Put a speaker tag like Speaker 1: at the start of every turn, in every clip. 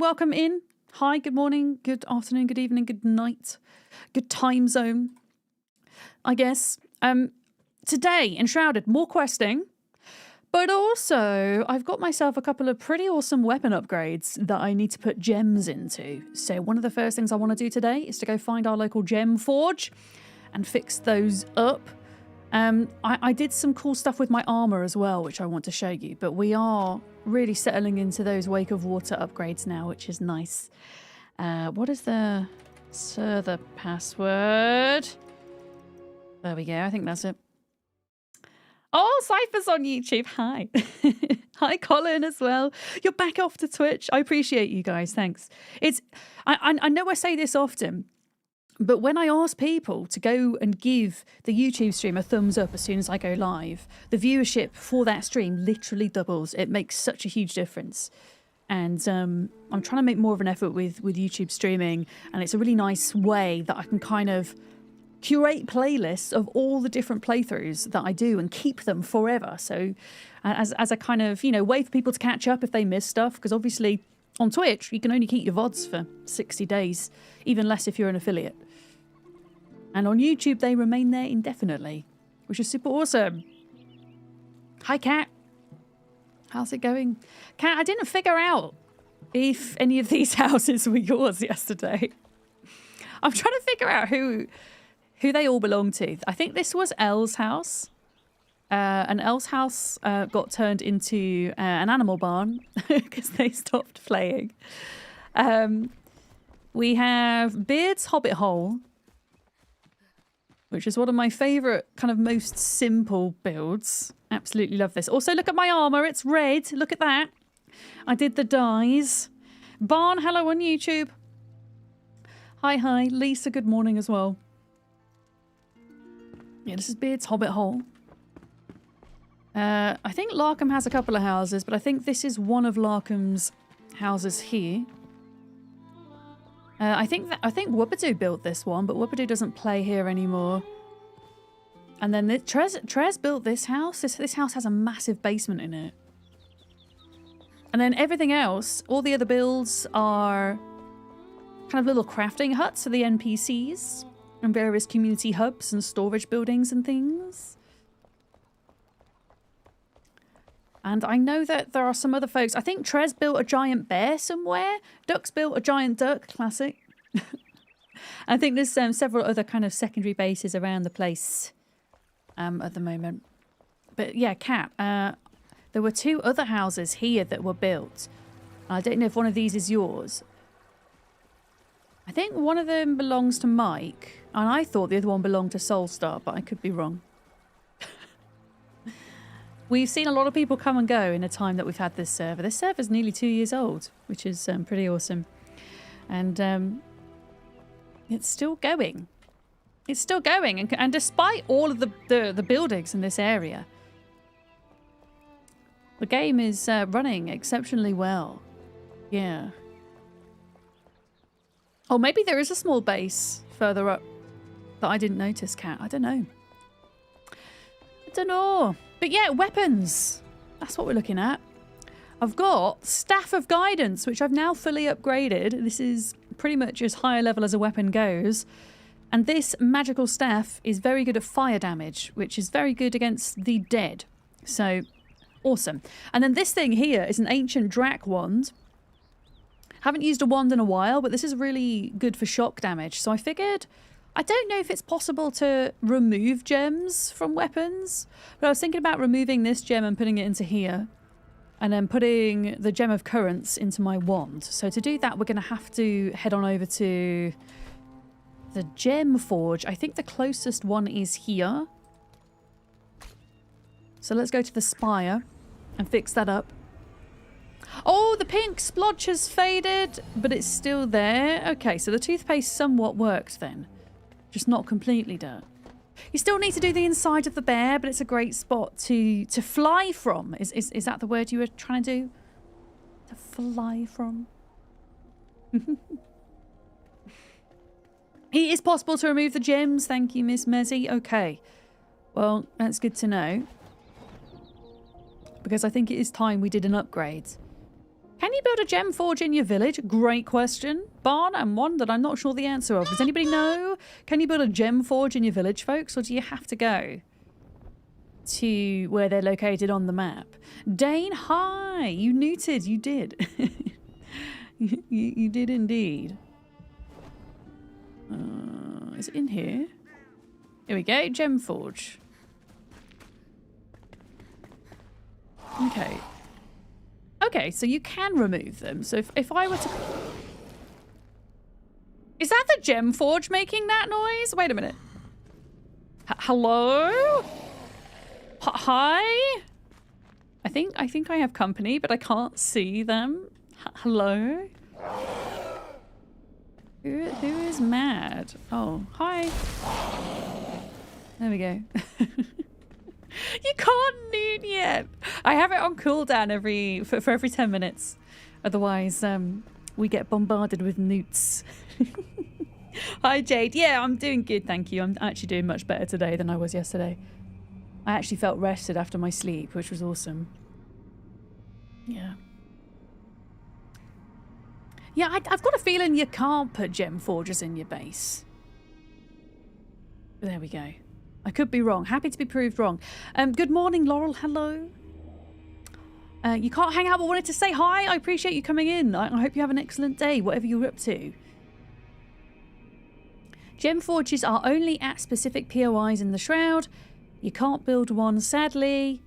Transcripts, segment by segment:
Speaker 1: welcome in. Hi, good morning, good afternoon, good evening, good night, good time zone, I guess. Today, Enshrouded, more questing, but also I've got myself a couple of pretty awesome weapon upgrades that I need to put gems into. So one of the first things I want to do today is to go find our local gem forge and fix those up. I did some cool stuff with my armor as well, which I want to show you, but we are really settling into those Wake of Water upgrades now, which is nice. What is the server password? There we go. I think that's it. Oh, Cypher's on YouTube. Hi. Hi, Colin, as well. You're back off to Twitch. I appreciate you guys. Thanks. I know I say this often, but when I ask people to go and give the YouTube stream a thumbs up as soon as I go live, the viewership for that stream literally doubles. It makes such a huge difference. And I'm trying to make more of an effort with YouTube streaming, and it's a really nice way that I can kind of curate playlists of all the different playthroughs that I do and keep them forever. So as a kind of, you know, way for people to catch up if they miss stuff, because obviously on Twitch, you can only keep your VODs for 60 days, even less if you're an affiliate. And on YouTube, they remain there indefinitely, which is super awesome. Hi, Kat. How's it going? Kat, I didn't figure out if any of these houses were yours yesterday. I'm trying to figure out who they all belong to. I think this was Elle's house. And Elle's house got turned into an animal barn because they stopped playing. We have Beard's Hobbit Hole, which is one of my favourite, kind of most simple builds. Absolutely love this. Also, look at my armour. It's red. Look at that. I did the dyes. Barn, hello on YouTube. Hi, hi. Lisa, good morning as well. Yeah, this is Beard's Hobbit Hole. I think Larkham has a couple of houses, but I think this is one of Larkham's houses here. I think Whoopidoo built this one, but Whoopidoo doesn't play here anymore. And then Trez built this house. This house has a massive basement in it. And then everything else, all the other builds are kind of little crafting huts for the NPCs and various community hubs and storage buildings and things. And I know that there are some other folks. I think Trez built a giant bear somewhere. Duck's built a giant duck. Classic. I think there's several other kind of secondary bases around the place at the moment. But yeah, Kat, there were two other houses here that were built. I don't know if one of these is yours. I think one of them belongs to Mike, and I thought the other one belonged to Soulstar, but I could be wrong. We've seen a lot of people come and go in the time that we've had this server. This server's nearly 2 years old, which is pretty awesome. And it's still going. It's still going. And despite all of the buildings in this area, the game is running exceptionally well. Yeah. Oh, maybe there is a small base further up that I didn't notice, Kat. I don't know. I don't know. But yeah, weapons. That's what we're looking at. I've got Staff of Guidance, which I've now fully upgraded. This is pretty much as high a level as a weapon goes. And this magical staff is very good at fire damage, which is very good against the dead. So, awesome. And then this thing here is an ancient Drac wand. Haven't used a wand in a while, but this is really good for shock damage. So I figured, I don't know if it's possible to remove gems from weapons, but I was thinking about removing this gem and putting it into here, and then putting the Gem of Currents into my wand. So to do that, we're going to have to head on over to the Gem Forge. I think the closest one is here. So let's go to the Spire and fix that up. Oh, the pink splotch has faded, but it's still there. Okay, so the toothpaste somewhat worked then. Just not completely dirt. You still need to do the inside of the bear, but it's a great spot to fly from. Is that the word you were trying to do? To fly from? It is possible to remove the gems. Thank you, Miss Mezzy. Okay. Well, that's good to know. Because I think it is time we did an upgrade. Can you build a gem forge in your village? Great question, Barn, and one that I'm not sure the answer of. Does anybody know? Can you build a gem forge in your village, folks, or do you have to go to where they're located on the map? Dane, hi! You neutered, you did. you did indeed. Is it in here? Here we go, gem forge. Okay. Okay, so you can remove them. So if I were to... Is that the gem forge making that noise? Wait a minute. Hello? Hi? I think I have company, but I can't see them. Hello? Who is mad? Oh, hi. There we go. You can't noon yet. I have it on cooldown for every 10 minutes. Otherwise, we get bombarded with newts. Hi, Jade. Yeah, I'm doing good, thank you. I'm actually doing much better today than I was yesterday. I actually felt rested after my sleep, which was awesome. Yeah. Yeah, I've got a feeling you can't put gem forges in your base. There we go. I could be wrong. Happy to be proved wrong. Good morning, Laurel. Hello. You can't hang out, but wanted to say hi. I appreciate you coming in. I hope you have an excellent day, whatever you're up to. Gem forges are only at specific POIs in the Shroud. You can't build one, sadly.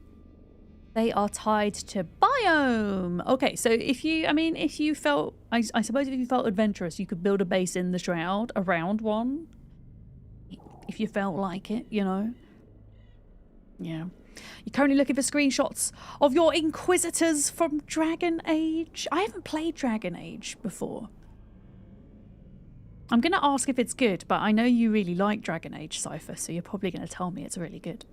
Speaker 1: They are tied to biome. Okay, so if you felt, I suppose if you felt adventurous, you could build a base in the Shroud around one. If you felt like it, you know. Yeah. You're currently looking for screenshots of your Inquisitors from Dragon Age. I haven't played Dragon Age before. I'm going to ask if it's good, but I know you really like Dragon Age, Cypher, so you're probably going to tell me it's really good.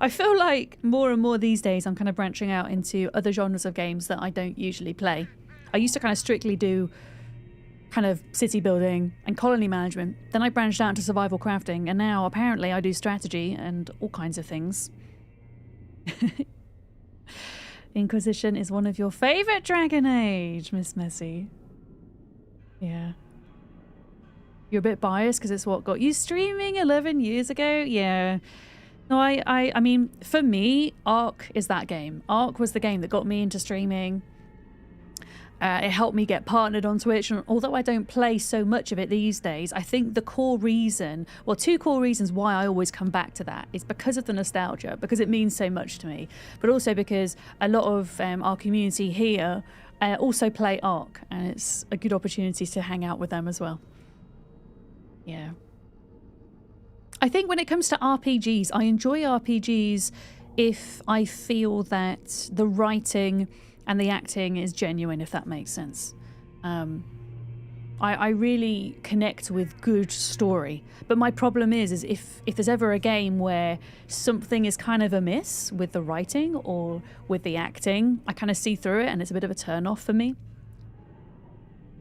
Speaker 1: I feel like more and more these days I'm kind of branching out into other genres of games that I don't usually play. I used to kind of strictly do kind of city building and colony management. Then I branched out into survival crafting, and now apparently I do strategy and all kinds of things. Inquisition is one of your favourite Dragon Age, Miss Messy. Yeah. You're a bit biased because it's what got you streaming 11 years ago? Yeah. No, I mean, for me, Ark is that game. Ark was the game that got me into streaming. It helped me get partnered on Twitch, and although I don't play so much of it these days, I think the core reason, well, two core reasons why I always come back to that is because of the nostalgia, because it means so much to me, but also because a lot of our community here also play Ark, and it's a good opportunity to hang out with them as well. Yeah. I think when it comes to RPGs, I enjoy RPGs if I feel that the writing and the acting is genuine, if that makes sense. I really connect with good story. But my problem is if there's ever a game where something is kind of amiss with the writing or with the acting, I kind of see through it and it's a bit of a turn off for me.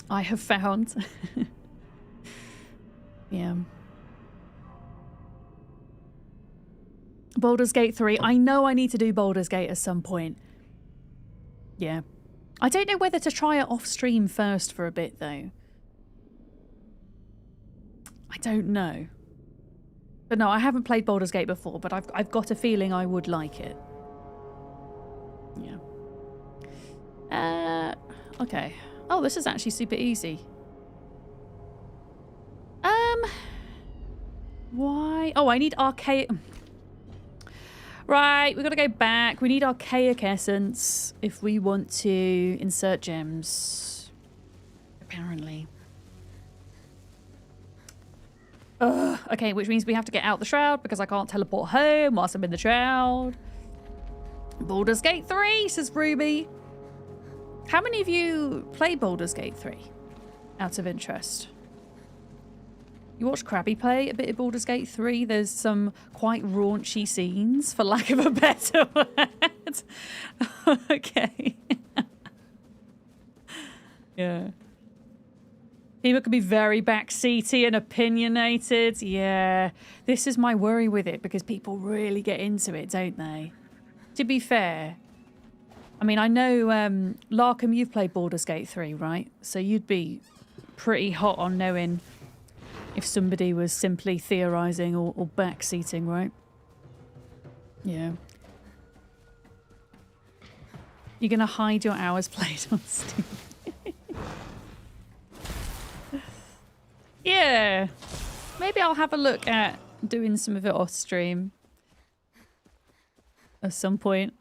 Speaker 1: I have found. Yeah. Baldur's Gate 3. I know I need to do Baldur's Gate at some point. Yeah. I don't know whether to try it off stream first for a bit though. I don't know. But no, I haven't played Baldur's Gate before, but I've got a feeling I would like it. Yeah. Okay. Oh, this is actually super easy. Why? Oh, I need archaic... Right, we've got to go back. We need archaic essence if we want to insert gems. Apparently. Ugh. Okay, which means we have to get out the Shroud because I can't teleport home whilst I'm in the Shroud. Baldur's Gate 3, says Ruby. How many of you play Baldur's Gate 3? Out of interest. You watch Krabby play a bit of Baldur's Gate 3. There's some quite raunchy scenes, for lack of a better word. Okay. Yeah. People can be very backseaty and opinionated. Yeah. This is my worry with it, because people really get into it, don't they? To be fair, I mean, I know, Larkham, you've played Baldur's Gate 3, right? So you'd be pretty hot on knowing if somebody was simply theorising or backseating, right? Yeah. You're going to hide your hours played on Steam. Yeah. Maybe I'll have a look at doing some of it off stream at some point.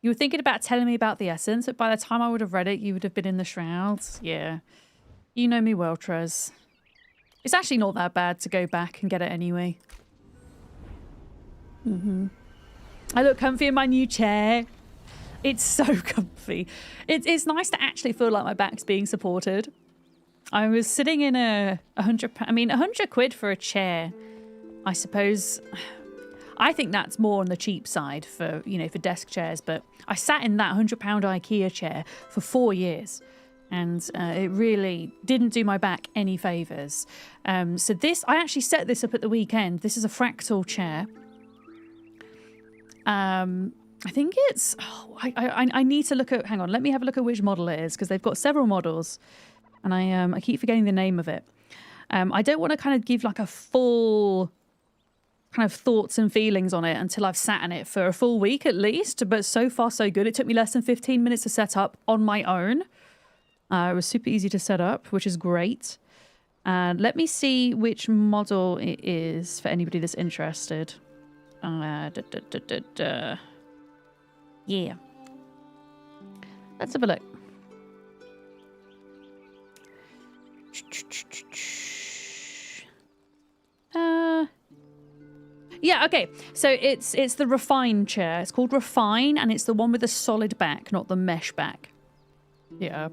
Speaker 1: You were thinking about telling me about the essence, but by the time I would have read it, you would have been in the shrouds. Yeah. You know me well, Trez. It's actually not that bad to go back and get it anyway. I look comfy in my new chair. It's so comfy. It's nice to actually feel like my back's being supported. I was sitting in a £100 for a chair. I suppose, I think that's more on the cheap side for, you know, for desk chairs, but I sat in that £100 IKEA chair for 4 years and it really didn't do my back any favours. So this, I actually set this up at the weekend. This is a fractal chair. I think it's, I need to look at, hang on, let me have a look at which model it is because they've got several models and I keep forgetting the name of it. I don't want to kind of give like a full kind of thoughts and feelings on it until I've sat in it for a full week at least, but so far so good. It took me less than 15 minutes to set up on my own. It was super easy to set up, which is great. Let me see which model it is for anybody that's interested. Yeah. Let's have a look. Yeah, okay. So it's the Refine chair. It's called Refine, and it's the one with the solid back, not the mesh back. Yeah.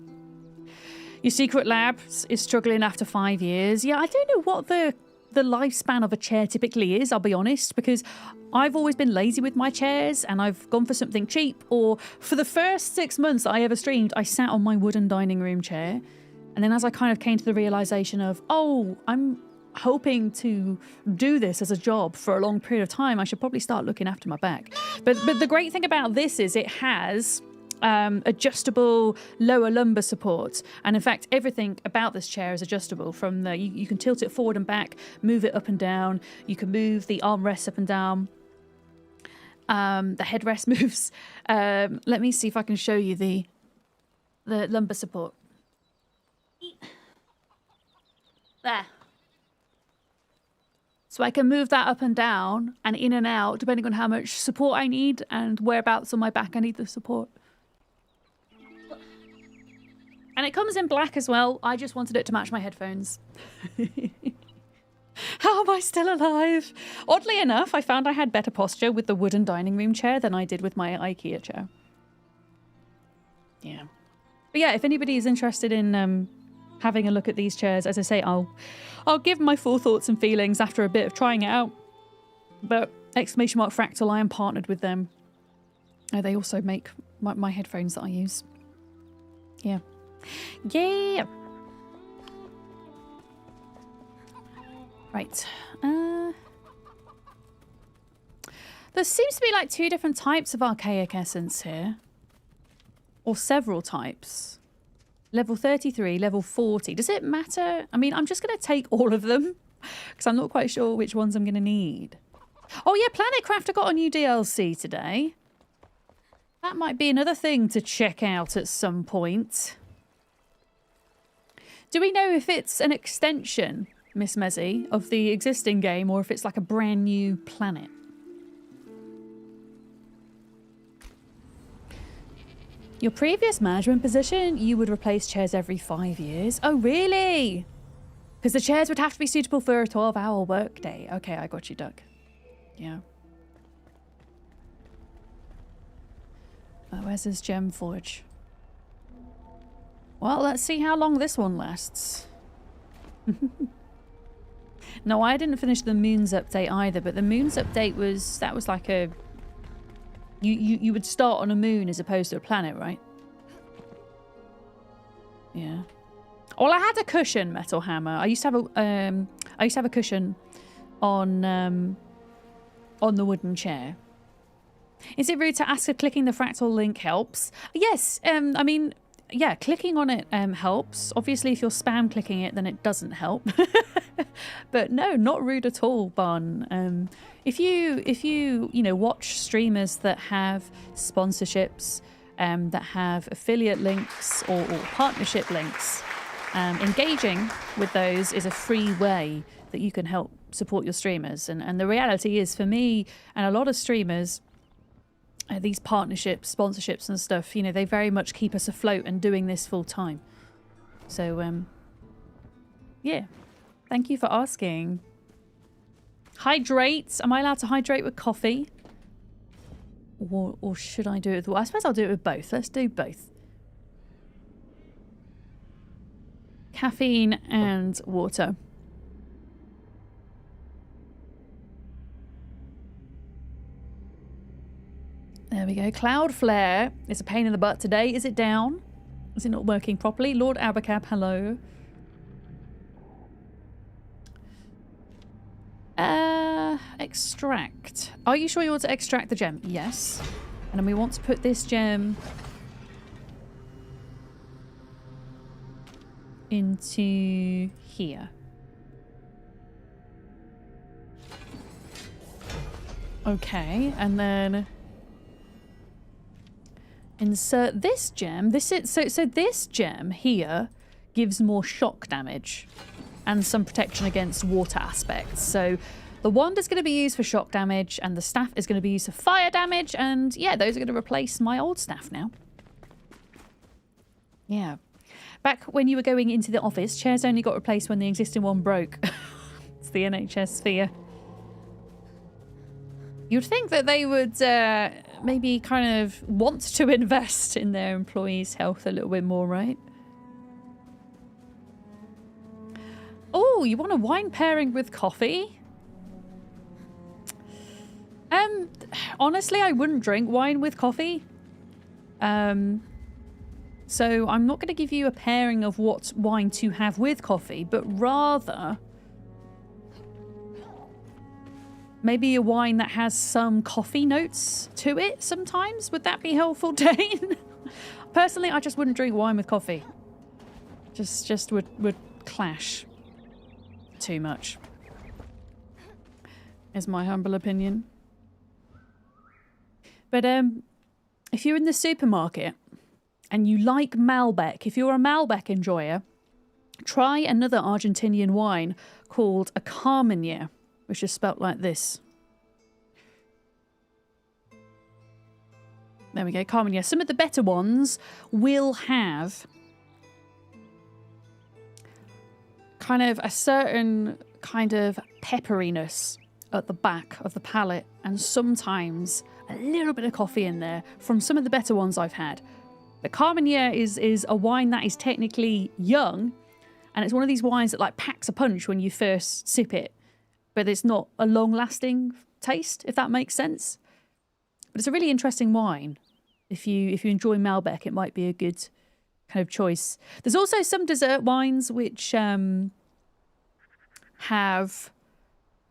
Speaker 1: Your secret lab is struggling after 5 years. Yeah, I don't know what the lifespan of a chair typically is, I'll be honest, because I've always been lazy with my chairs and I've gone for something cheap, or for the first 6 months that I ever streamed, I sat on my wooden dining room chair. And then as I kind of came to the realization of, oh, I'm hoping to do this as a job for a long period of time, I should probably start looking after my back. But the great thing about this is it has adjustable lower lumbar support, and in fact everything about this chair is adjustable. From the you can tilt it forward and back, move it up and down, you can move the armrests up and down, the headrest moves. Let me see if I can show you the lumbar support there. So I can move that up and down and in and out depending on how much support I need and whereabouts on my back I need the support. And it comes in black as well. I just wanted it to match my headphones. How am I still alive? Oddly enough, I found I had better posture with the wooden dining room chair than I did with my IKEA chair. Yeah. But yeah, if anybody is interested in having a look at these chairs, as I say, I'll give my full thoughts and feelings after a bit of trying it out. But !Fractal, I am partnered with them. They also make my headphones that I use. Yeah. Yeah. Right. There seems to be like 2 different types of archaic essence here. Or several types. Level 33, level 40. Does it matter? I mean, I'm just going to take all of them because I'm not quite sure which ones I'm going to need. Oh yeah, Planet Crafter got a new DLC today. That might be another thing to check out at some point. Do we know if it's an extension, Miss Mezzy, of the existing game, or if it's like a brand new planet? Your previous management position, you would replace chairs every 5 years. Oh, really? Because the chairs would have to be suitable for a 12-hour workday. Okay, I got you, Duck. Yeah. Where's this gem forge? Well, let's see how long this one lasts. No, I didn't finish the Moons update either, but the Moons update was, that was like a... You would start on a moon as opposed to a planet, right? Yeah. Well, I had a cushion, Metal Hammer. I used to have a cushion on the wooden chair. Is it rude to ask if clicking the fractal link helps? Yes. I mean, yeah, clicking on it helps. Obviously, if you're spam clicking it, then it doesn't help. But no, not rude at all, Barn. If you watch streamers that have sponsorships, that have affiliate links or partnership links, engaging with those is a free way that you can help support your streamers. And the reality is, for me and a lot of streamers, these partnerships, sponsorships and stuff, they very much keep us afloat and doing this full time. So, yeah. Thank you for asking. Hydrate. Am I allowed to hydrate with coffee? Or should I do it with... Well, I suppose I'll do it with both. Let's do both. Caffeine and water. There we go. Cloudflare is a pain in the butt today. Is it down? Is it not working properly? Lord Abacab, hello. Extract. Are you sure you want to extract the gem? Yes. And then we want to put this gem into here. Okay, and then insert this gem. So this gem here gives more shock damage and some protection against water aspects. So the wand is going to be used for shock damage, and the staff is going to be used for fire damage. And yeah, those are going to replace my old staff now. Yeah. Back when you were going into the office, chairs only got replaced when the existing one broke. It's the NHS sphere. You'd think that they would maybe kind of want to invest in their employees' health a little bit more, right? Oh, you want a wine pairing with coffee? Honestly, I wouldn't drink wine with coffee. So I'm not going to give you a pairing of what wine to have with coffee, but rather maybe a wine that has some coffee notes to it sometimes. Would that be helpful, Dane? Personally, I just wouldn't drink wine with coffee. Just would clash too much, is my humble opinion. But if you're in the supermarket and you like Malbec, if you're a Malbec enjoyer, try another Argentinian wine called a Carmenere, which is spelt like this. There we go, Carmenere. Some of the better ones will have kind of a certain kind of pepperiness at the back of the palate, and sometimes a little bit of coffee in there from some of the better ones I've had. The Carmenere is a wine that is technically young, and it's one of these wines that like packs a punch when you first sip it, but it's not a long-lasting taste, if that makes sense. But it's a really interesting wine. If you enjoy Malbec, it might be a good kind of choice. There's also some dessert wines which have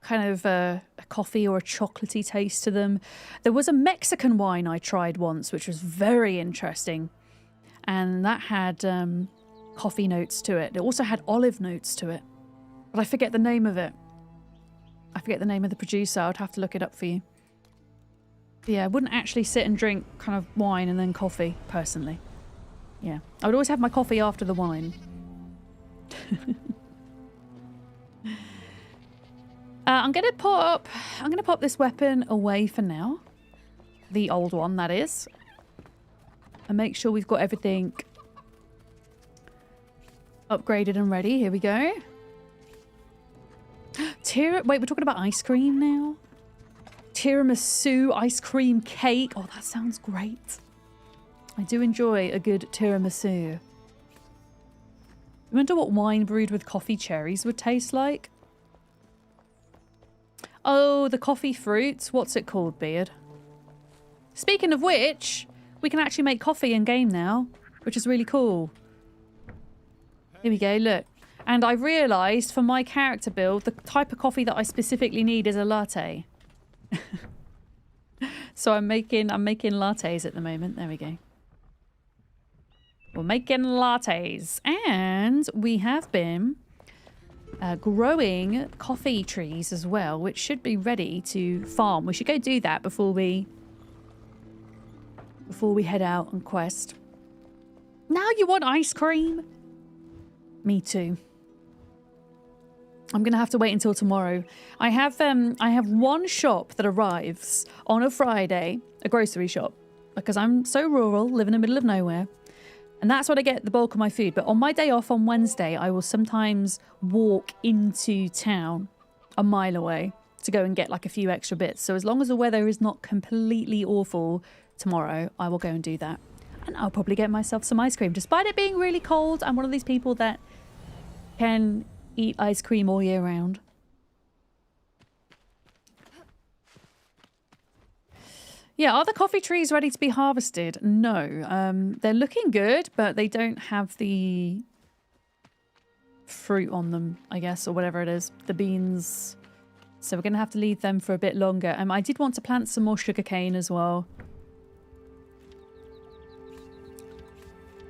Speaker 1: kind of a coffee or a chocolatey taste to them. There was a Mexican wine I tried once, which was very interesting, and that had coffee notes to it. It also had olive notes to it, but I forget the name of it. I forget the name of the producer. I'd have to look it up for you. But yeah, I wouldn't actually sit and drink kind of wine and then coffee, personally. Yeah, I would always have my coffee after the wine. I'm gonna pop this weapon away for now. The old one, that is. And make sure we've got everything upgraded and ready. Here we go. Wait, we're talking about ice cream now? Tiramisu ice cream cake. Oh, that sounds great. I do enjoy a good tiramisu. I wonder what wine brewed with coffee cherries would taste like. Oh, the coffee fruits. What's it called, Beard? Speaking of which, we can actually make coffee in game now, which is really cool. Here we go, look. And I've realised for my character build, the type of coffee that I specifically need is a latte. So I'm making lattes at the moment. There we go. We're making lattes. And we have been growing coffee trees as well, which should be ready to farm. We should go do that before we head out on quest. Now you want ice cream? Me too. I'm gonna have to wait until tomorrow. I have one shop that arrives on a Friday, a grocery shop, because I'm so rural, live in the middle of nowhere, and that's where I get the bulk of my food. But on my day off on Wednesday, I will sometimes walk into town a mile away to go and get like a few extra bits. So as long as the weather is not completely awful tomorrow, I will go and do that. And I'll probably get myself some ice cream. Despite it being really cold, I'm one of these people that can eat ice cream all year round. Yeah, are the coffee trees ready to be harvested? No. They're looking good, but they don't have the fruit on them, I guess, or whatever it is. The beans. So we're going to have to leave them for a bit longer. I did want to plant some more sugarcane as well.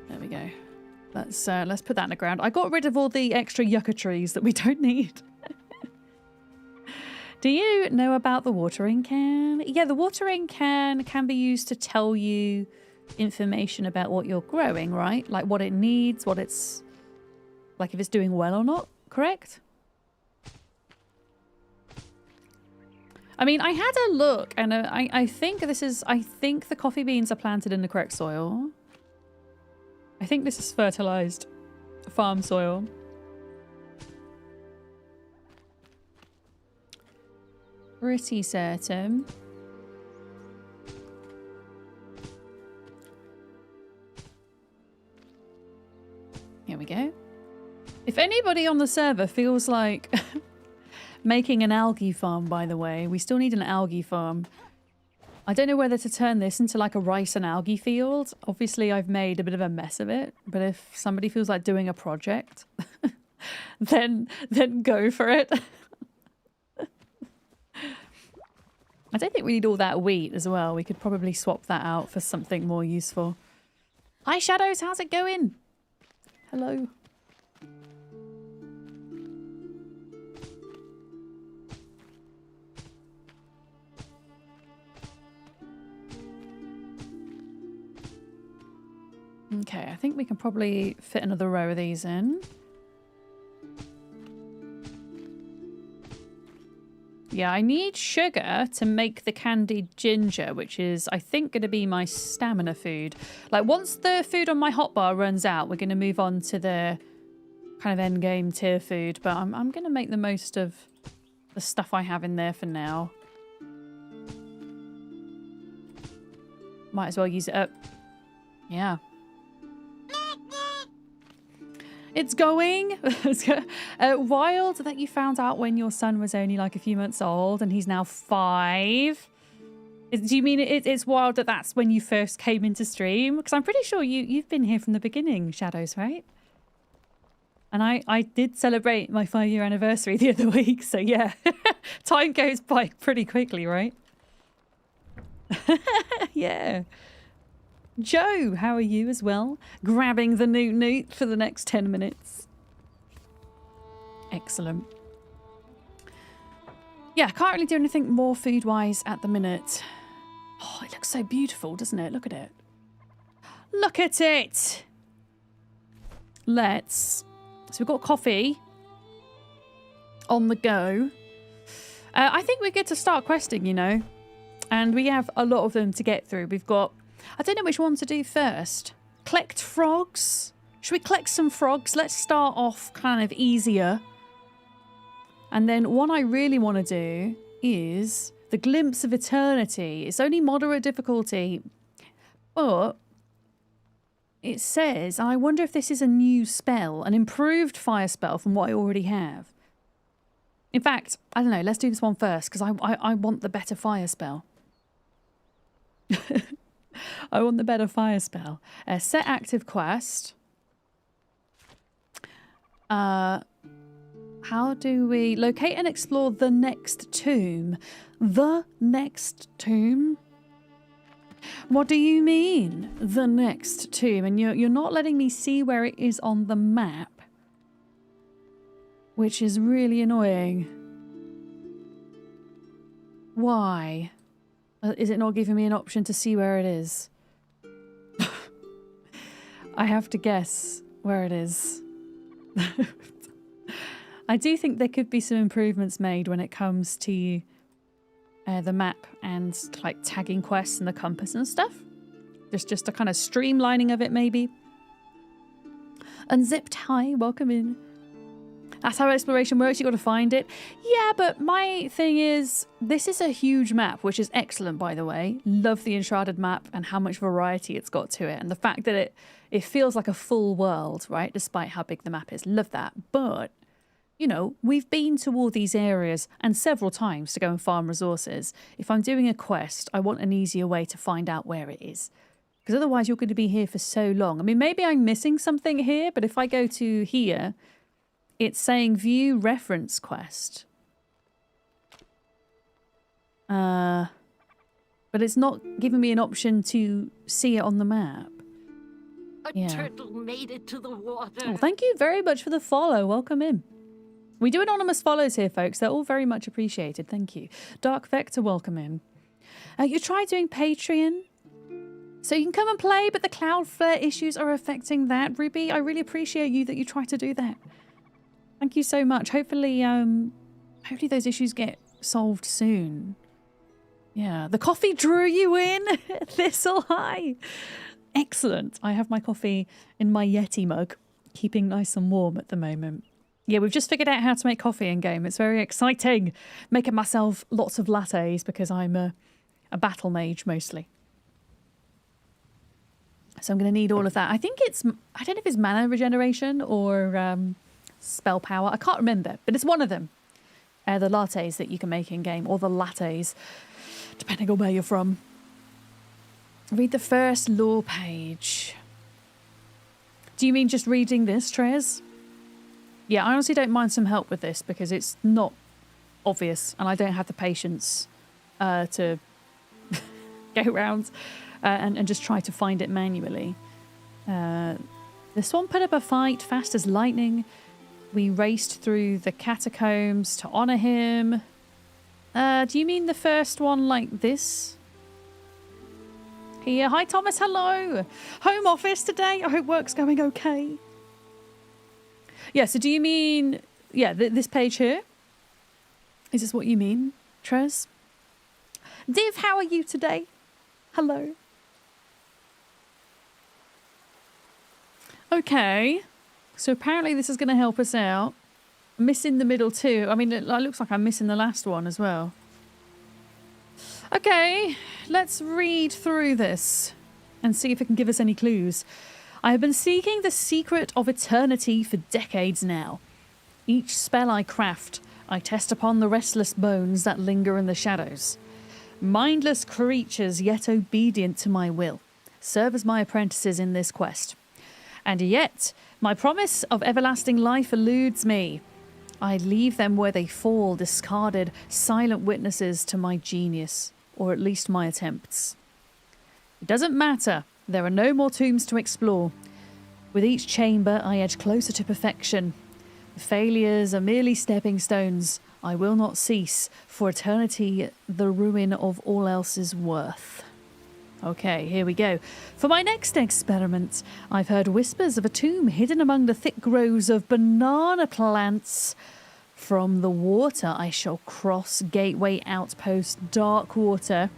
Speaker 1: There we go. Let's put that in the ground. I got rid of all the extra yucca trees that we don't need. Do you know about the watering can? Yeah, the watering can be used to tell you information about what you're growing, right? Like what it needs, what it's... like if it's doing well or not, correct? I mean, I had a look and I think the coffee beans are planted in the correct soil. I think this is fertilized farm soil. Pretty certain. Here we go. If anybody on the server feels like making an algae farm, by the way, we still need an algae farm. I don't know whether to turn this into like a rice and algae field. Obviously, I've made a bit of a mess of it. But if somebody feels like doing a project, then go for it. I don't think we need all that wheat as well. We could probably swap that out for something more useful. Hi, Shadows. How's it going? Hello. Okay, I think we can probably fit another row of these in. Yeah, I need sugar to make the candied ginger, which is, I think, going to be my stamina food. Like, once the food on my hotbar runs out, we're going to move on to the kind of end game tier food. But I'm going to make the most of the stuff I have in there for now. Might as well use it up. Yeah. It's going. Wild that you found out when your son was only like a few months old and he's now 5. Do you mean it's wild that that's when you first came into stream? Because I'm pretty sure you've been here from the beginning, Shadows, right? And I did celebrate my 5-year anniversary the other week, so yeah. Time goes by pretty quickly, right? Yeah. Joe, how are you as well? Grabbing the newt for the next 10 minutes. Excellent. Yeah, I can't really do anything more food-wise at the minute. Oh, it looks so beautiful, doesn't it? Look at it. Look at it! So we've got coffee on the go. I think we're good to start questing, you know. And we have a lot of them to get through. We've got... I don't know which one to do first. Collect frogs? Should we collect some frogs? Let's start off kind of easier. And then one I really want to do is the Glimpse of Eternity. It's only moderate difficulty, but it says, I wonder if this is a new spell, an improved fire spell from what I already have. In fact, I don't know, let's do this one first because I want the better fire spell. I want the better fire spell. Set active quest. How How do we locate and explore the next tomb? The next tomb? What do you mean, the next tomb? And you're not letting me see where it is on the map, which is really annoying. Why? Is it not giving me an option to see where it is? I have to guess where it is. I do think there could be some improvements made when it comes to the map and like tagging quests and the compass and stuff. There's just a kind of streamlining of it, maybe. Unzipped, hi, welcome in. That's how exploration works, you got to find it. Yeah, but my thing is, this is a huge map, which is excellent, by the way. Love the Enshrouded map and how much variety it's got to it. And the fact that it feels like a full world, right? Despite how big the map is. Love that. But, you know, we've been to all these areas and several times to go and farm resources. If I'm doing a quest, I want an easier way to find out where it is. Because otherwise you're going to be here for so long. I mean, maybe I'm missing something here, but if I go to here, it's saying view reference quest. But it's not giving me an option to see it on the map.
Speaker 2: A turtle made it to the water.
Speaker 1: Oh, thank you very much for the follow. Welcome in. We do anonymous follows here, folks. They're all very much appreciated. Thank you. Dark Vector, welcome in. You tried doing Patreon, so you can come and play, but the Cloudflare issues are affecting that. Ruby, I really appreciate you that you tried to do that. Thank you so much. Hopefully, hopefully those issues get solved soon. Yeah, the coffee drew you in. Thistle, hi. Excellent. I have my coffee in my Yeti mug, keeping nice and warm at the moment. Yeah, we've just figured out how to make coffee in game. It's very exciting. Making myself lots of lattes because I'm a battle mage mostly. So I'm going to need all of that. I think it's, I don't know if it's mana regeneration or spell power. I can't remember, but it's one of them. The lattes that you can make in game, or the lattes, depending on where you're from. Read the first lore page. Do you mean just reading this, Trez? Yeah, I honestly don't mind some help with this because it's not obvious and I don't have the patience to go around and just try to find it manually. This one put up a fight fast as lightning. We raced through the catacombs to honour him. Do you mean the first one like this? Here, hi Thomas, hello. Home office today. I hope work's going okay. Yeah, so do you mean, yeah, this page here? Is this what you mean, Trez? Div, how are you today? Hello. Okay, so apparently this is going to help us out. Missing the middle too. I mean, it looks like I'm missing the last one as well. Okay, let's read through this and see if it can give us any clues. I have been seeking the secret of eternity for decades now. Each spell I craft, I test upon the restless bones that linger in the shadows. Mindless creatures, yet obedient to my will, serve as my apprentices in this quest. And yet, my promise of everlasting life eludes me. I leave them where they fall, discarded, silent witnesses to my genius, or at least my attempts. It doesn't matter. There are no more tombs to explore. With each chamber, I edge closer to perfection. The failures are merely stepping stones. I will not cease, for eternity, the ruin of all else is worth. Okay, here we go. For my next experiment, I've heard whispers of a tomb hidden among the thick groves of banana plants. From the water, I shall cross Gateway Outpost Darkwater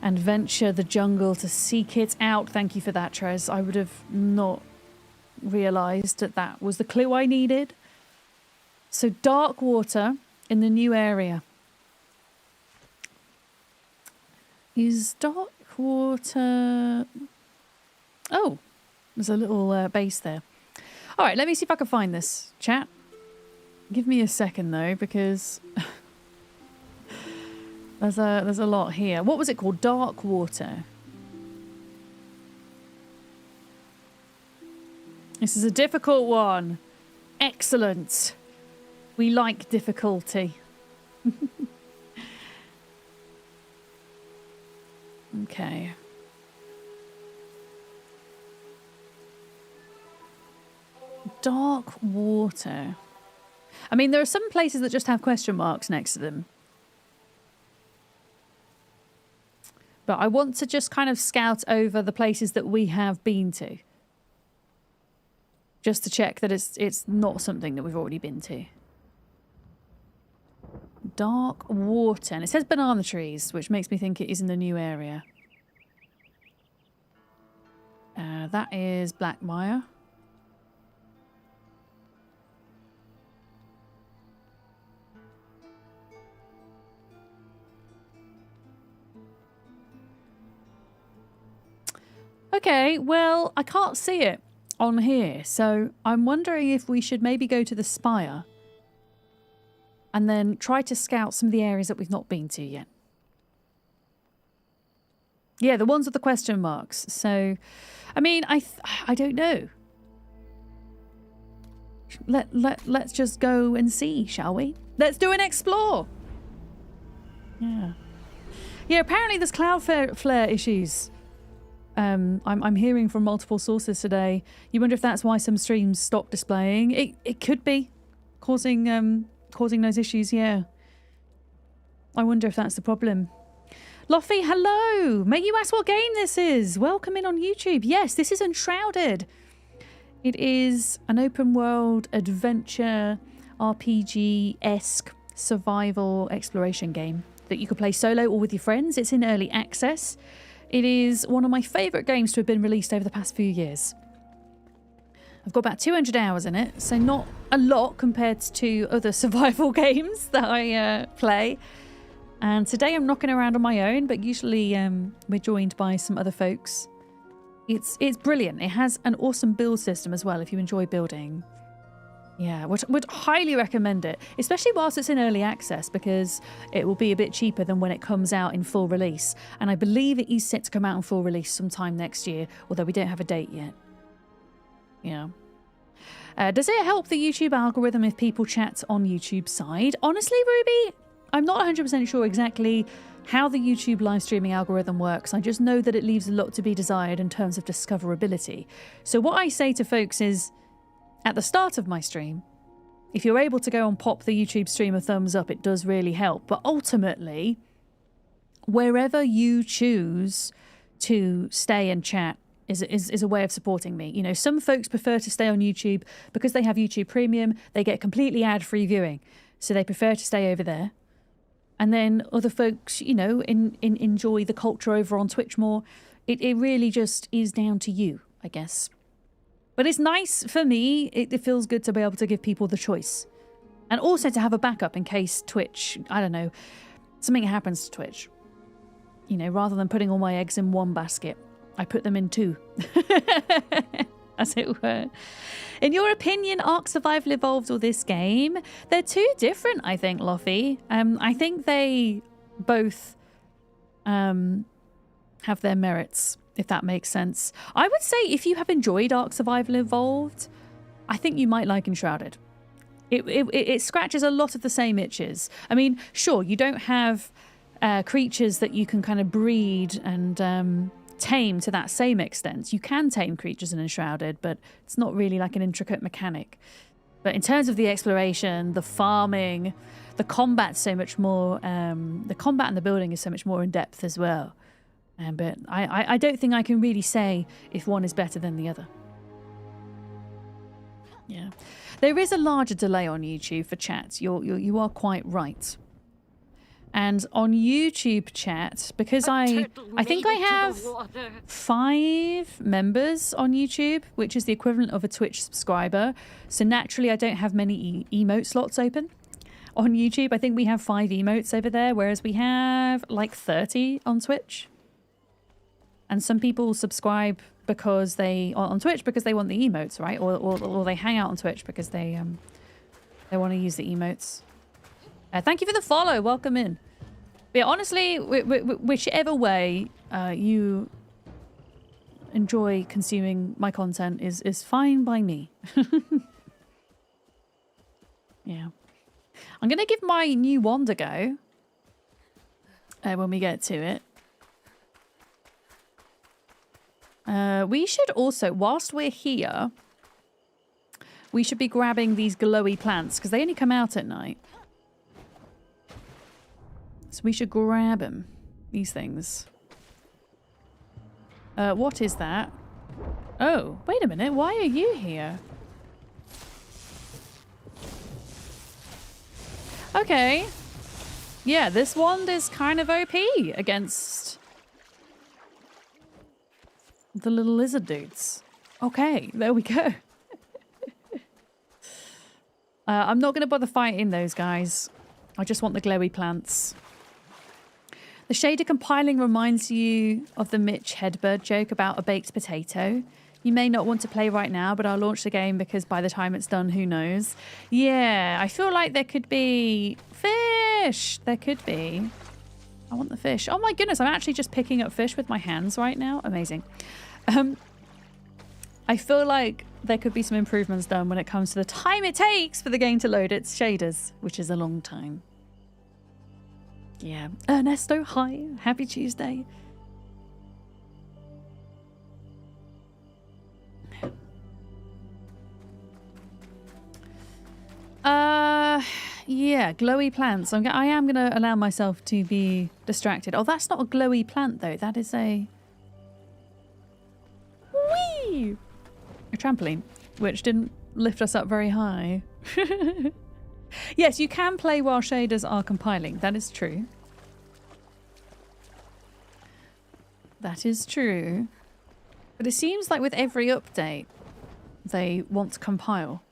Speaker 1: and venture the jungle to seek it out. Thank you for that, Trez. I would have not realised that that was the clue I needed. So Darkwater in the new area. Is Darkwater... Oh, there's a little base there. All right, let me see if I can find this, chat. Give me a second, though, because... There's a lot here. What was it called? Darkwater. This is a difficult one. Excellent. We like difficulty. Okay. Dark water. I mean, there are some places that just have question marks next to them. But I want to just kind of scout over the places that we have been to. Just to check that it's not something that we've already been to. Dark water. And it says banana trees, which makes me think it is in the new area. That is Blackmire. Okay, well, I can't see it on here, so I'm wondering if we should maybe go to the spire and then try to scout some of the areas that we've not been to yet. Yeah, the ones with the question marks. So, I mean, I don't know. Let's just go and see, shall we? Let's do an explore. Yeah. Yeah, apparently there's Cloudflare issues. I'm hearing from multiple sources today. You wonder if that's why some streams stop displaying. It could be causing those issues, yeah. I wonder if that's the problem. Luffy, hello! May you ask what game this is? Welcome in on YouTube. Yes, this is Enshrouded. It is an open world adventure RPG-esque survival exploration game that you can play solo or with your friends. It's in early access. It is one of my favourite games to have been released over the past few years. I've got about 200 hours in it, so not a lot compared to other survival games that I play. And today I'm knocking around on my own, but usually we're joined by some other folks. It's brilliant. It has an awesome build system as well if you enjoy building. Yeah, would highly recommend it, especially whilst it's in early access, because it will be a bit cheaper than when it comes out in full release. And I believe it is set to come out in full release sometime next year, although we don't have a date yet. Yeah. Does it help the YouTube algorithm if people chat on YouTube side? Honestly, Ruby, I'm not 100% sure exactly how the YouTube live streaming algorithm works. I just know that it leaves a lot to be desired in terms of discoverability. So what I say to folks is, at the start of my stream, if you're able to go and pop the YouTube stream a thumbs up, it does really help. But ultimately, wherever you choose to stay and chat is a way of supporting me. You know, some folks prefer to stay on YouTube because they have YouTube Premium. They get completely ad-free viewing, so they prefer to stay over there. And then other folks, you know, enjoy the culture over on Twitch more. It really just is down to you, I guess. But it's nice for me. It feels good to be able to give people the choice. And also to have a backup in case Twitch, I don't know, something happens to Twitch. You know, rather than putting all my eggs in one basket, I put them in two. As it were. In your opinion, Ark Survival Evolved or this game? They're two different, I think, Luffy. I think they both have their merits, if that makes sense. I would say if you have enjoyed Ark Survival Evolved, I think you might like Enshrouded. It scratches a lot of the same itches. I mean, sure, you don't have creatures that you can kind of breed and tame to that same extent. You can tame creatures in Enshrouded, but it's not really like an intricate mechanic. But in terms of the exploration, the farming, the combat's so much more, the combat and the building is so much more in depth as well. But I don't think I can really say if one is better than the other. Yeah. There is a larger delay on YouTube for chat. You are quite right. And on YouTube chat, because I think I have 5 members on YouTube, which is the equivalent of a Twitch subscriber. So naturally, I don't have many emote slots open on YouTube. I think we have 5 emotes over there, whereas we have like 30 on Twitch. And some people subscribe because on Twitch because they want the emotes, right? Or they hang out on Twitch because they want to use the emotes. Thank you for the follow. Welcome in. But yeah, honestly, whichever way you enjoy consuming my content is fine by me. Yeah. I'm going to give my new wand a go when we get to it. We should also, whilst we're here, we should be grabbing these glowy plants because they only come out at night. So we should grab them, these things. What is that? Oh, wait a minute. Why are you here? Okay. Yeah, this wand is kind of OP against the little lizard dudes. Okay, there we go. I'm not going to bother fighting those guys. I just want the glowy plants. The shader compiling reminds you of the Mitch Hedberg joke about a baked potato. You may not want to play right now, but I'll launch the game because by the time it's done, who knows? Yeah, I feel like there could be fish. There could be. I want the fish. Oh my goodness, I'm actually just picking up fish with my hands right now. Amazing. I feel like there could be some improvements done when it comes to the time it takes for the game to load its shaders, which is a long time. Yeah. Ernesto, hi. Happy Tuesday. Yeah, glowy plants. I am going to allow myself to be distracted. Oh, that's not a glowy plant, though. That is a... Whee! A trampoline, which didn't lift us up very high. Yes, you can play while shaders are compiling. That is true. That is true. But it seems like with every update, they want to compile.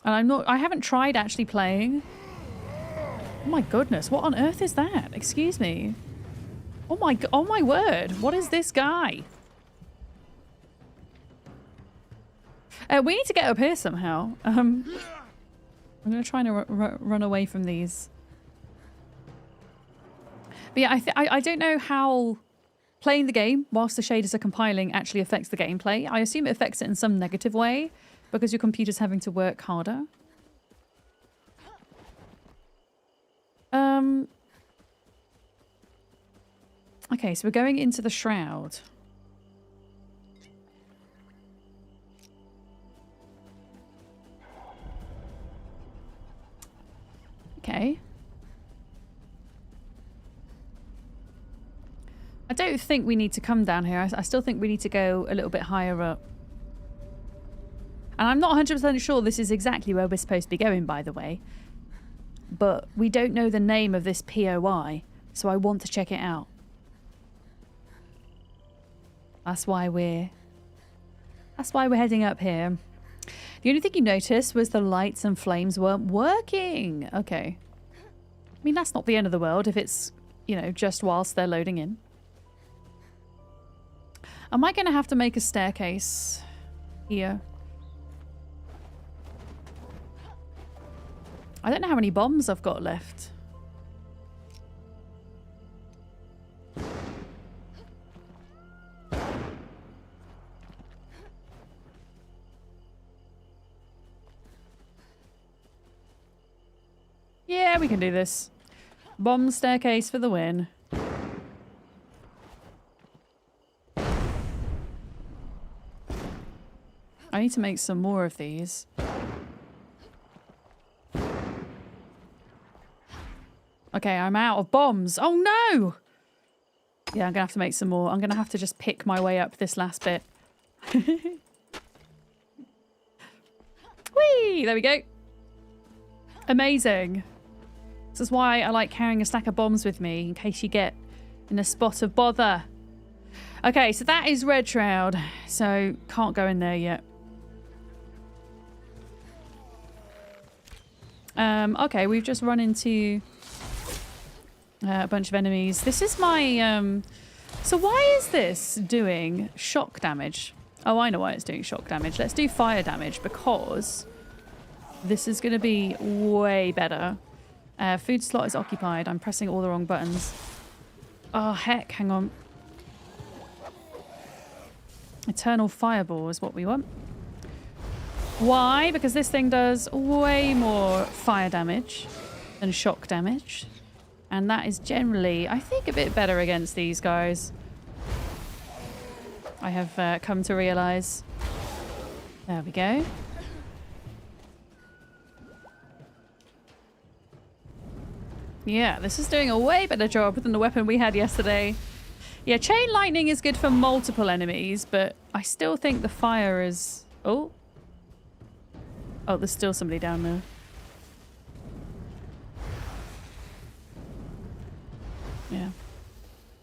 Speaker 1: And I haven't tried actually playing. Oh my goodness, what on earth is that? Excuse me. Oh my word, what is this guy? We need to get up here somehow. I'm going to try and run away from these. But yeah, I don't know how playing the game whilst the shaders are compiling actually affects the gameplay. I assume it affects it in some negative way because your computer's having to work harder. Okay, so we're going into the shroud. Okay. I don't think we need to come down here. I still think we need to go a little bit higher up. And I'm not 100% sure this is exactly where we're supposed to be going, by the way. But we don't know the name of this POI, so I want to check it out. That's why we're heading up here. The only thing you noticed was the lights and flames weren't working. Okay. I mean, that's not the end of the world if it's, you know, just whilst they're loading in. Am I going to have to make a staircase here? I don't know how many bombs I've got left. Yeah, we can do this. Bomb staircase for the win. I need to make some more of these. Okay, I'm out of bombs. Oh no! Yeah, I'm gonna have to make some more. I'm gonna have to just pick my way up this last bit. Whee! There we go. Amazing. This is why I like carrying a stack of bombs with me, in case you get in a spot of bother. Okay, so that is Red Shroud. So, can't go in there yet. Okay, we've just run into a bunch of enemies. This is my... So why is this doing shock damage? Oh, I know why it's doing shock damage. Let's do fire damage because this is going to be way better. Food slot is occupied. I'm pressing all the wrong buttons. Oh, heck. Hang on. Eternal Fireball is what we want. Why? Because this thing does way more fire damage than shock damage. And that is generally, I think, a bit better against these guys. I have come to realise. There we go. Yeah, this is doing a way better job than the weapon we had yesterday. Yeah, chain lightning is good for multiple enemies, but I still think the fire is... Oh. Oh, there's still somebody down there. Yeah.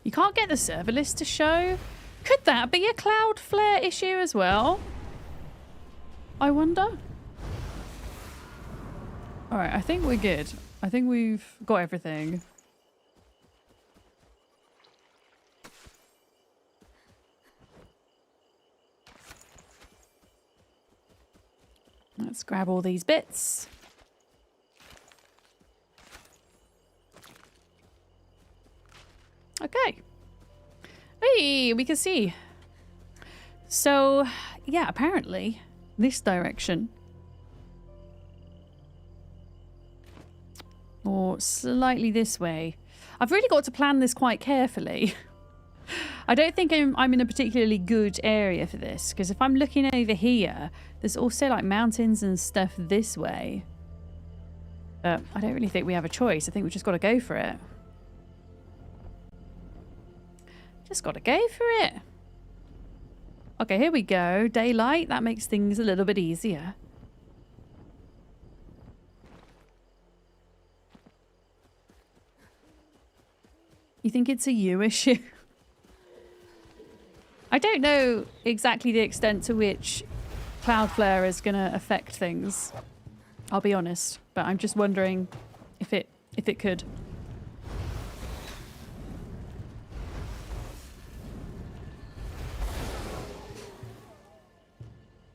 Speaker 1: You can't get the server list to show. Could that be a Cloudflare issue as well? I wonder. Alright, I think we're good. I think we've got everything. Let's grab all these bits. Okay. Hey, we can see. So, yeah, apparently this direction. Or slightly this way. I've really got to plan this quite carefully. I don't think I'm in a particularly good area for this, because if I'm looking over here, there's also like mountains and stuff this way. But I don't really think we have a choice. I think we've just got to go for it. Just got to go for it. Okay, here we go. Daylight. That makes things a little bit easier. You think it's a you issue? I don't know exactly the extent to which Cloudflare is going to affect things. I'll be honest, but I'm just wondering if it could.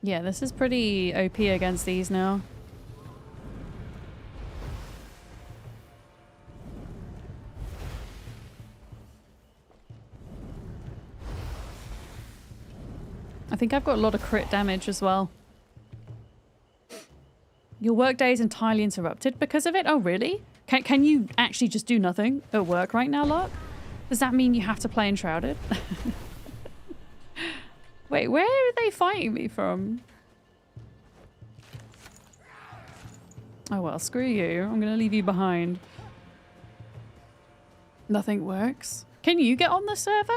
Speaker 1: Yeah, this is pretty OP against these now. I think I've got a lot of crit damage as well. Your workday is entirely interrupted because of it? Oh, really? Can you actually just do nothing at work right now, Lark? Does that mean you have to play Enshrouded? Wait, where are they fighting me from? Oh well, screw you. I'm gonna leave you behind. Nothing works. Can you get on the server?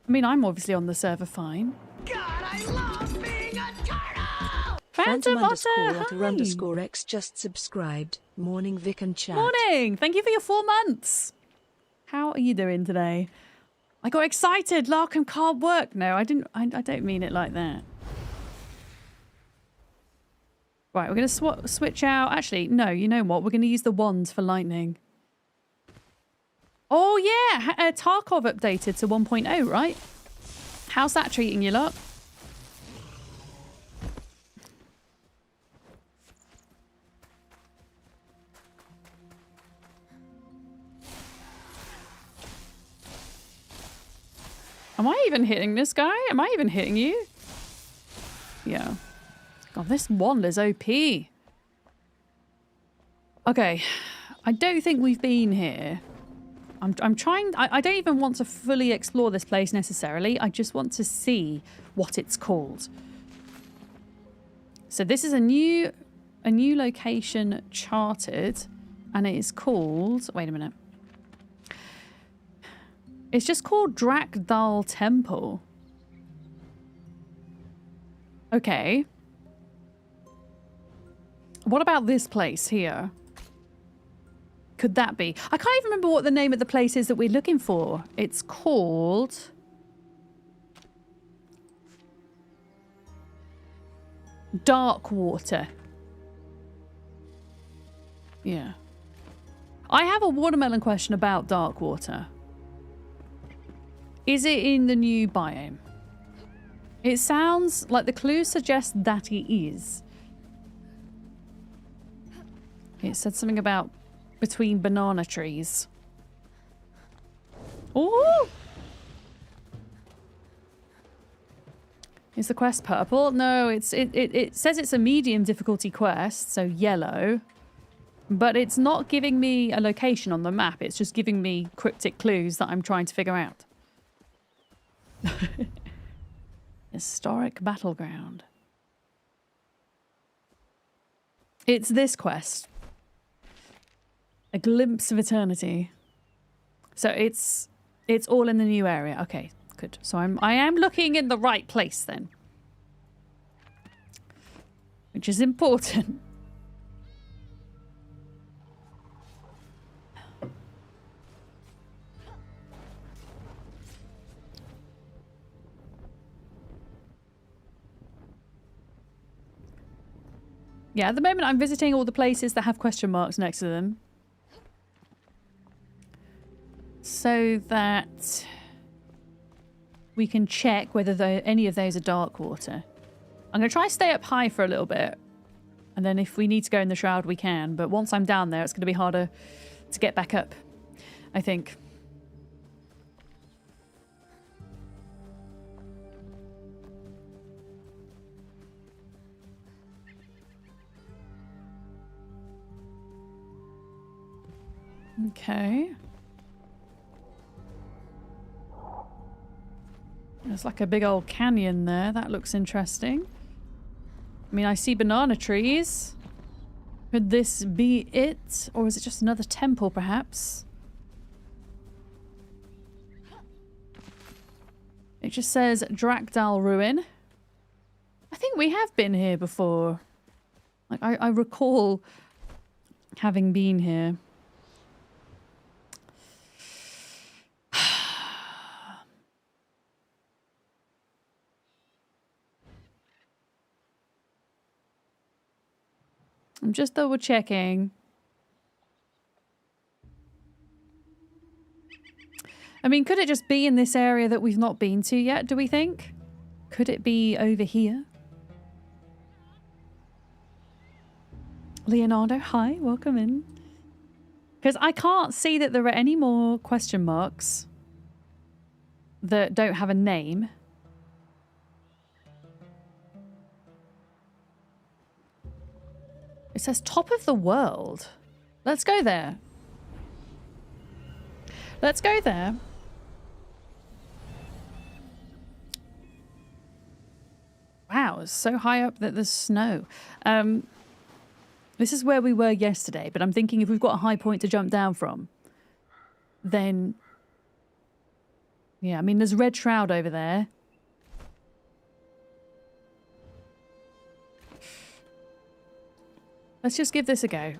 Speaker 1: I mean, I'm obviously on the server fine.
Speaker 2: God, I love being a turtle!
Speaker 1: Phantom Otter,
Speaker 3: Otter _X just subscribed. Morning, Vic and chat.
Speaker 1: Morning! Thank you for your 4 months. How are you doing today? I got excited. Larkham can't work. No, I didn't. I don't mean it like that. Right, we're going to switch out. Actually, no, you know what? We're going to use the wands for lightning. Oh, yeah. Tarkov updated to 1.0, right? How's that treating you, lot? Am I even hitting this guy? Am I even hitting you? Yeah. God, this wand is OP. Okay. I don't think we've been here. I'm trying... I don't even want to fully explore this place necessarily. I just want to see what it's called. So this is a new location charted. And it is called... Wait a minute. It's just called Drakdal Temple. Okay. What about this place here? Could that be? I can't even remember what the name of the place is that we're looking for. It's called... Darkwater. Yeah. I have a watermelon question about Darkwater. Is it in the new biome? It sounds like the clues suggest that it is. It said something about between banana trees. Oh! Is the quest purple? No, it says it's a medium difficulty quest, so yellow. But it's not giving me a location on the map. It's just giving me cryptic clues that I'm trying to figure out. Historic battleground. It's this quest. A glimpse of eternity. So it's all in the new area. Okay, good. So I am looking in the right place then. Which is important. Yeah, at the moment I'm visiting all the places that have question marks next to them. So that we can check whether any of those are dark water. I'm going to try to stay up high for a little bit. And then if we need to go in the shroud, we can. But once I'm down there, it's going to be harder to get back up, I think. Okay. There's like a big old canyon there. That looks interesting. I mean, I see banana trees. Could this be it? Or is it just another temple, perhaps? It just says Drakdal Ruin. I think we have been here before. Like, I recall having been here. I'm just double checking. I mean, could it just be in this area that we've not been to yet, do we think? Could it be over here? Leonardo, hi, welcome in. Because I can't see that there are any more question marks that don't have a name. It says top of the world. Let's go there. Let's go there. Wow, it's so high up that there's snow. This is where we were yesterday, but I'm thinking if we've got a high point to jump down from, then... Yeah, I mean, there's Red Shroud over there. Let's just give this a go.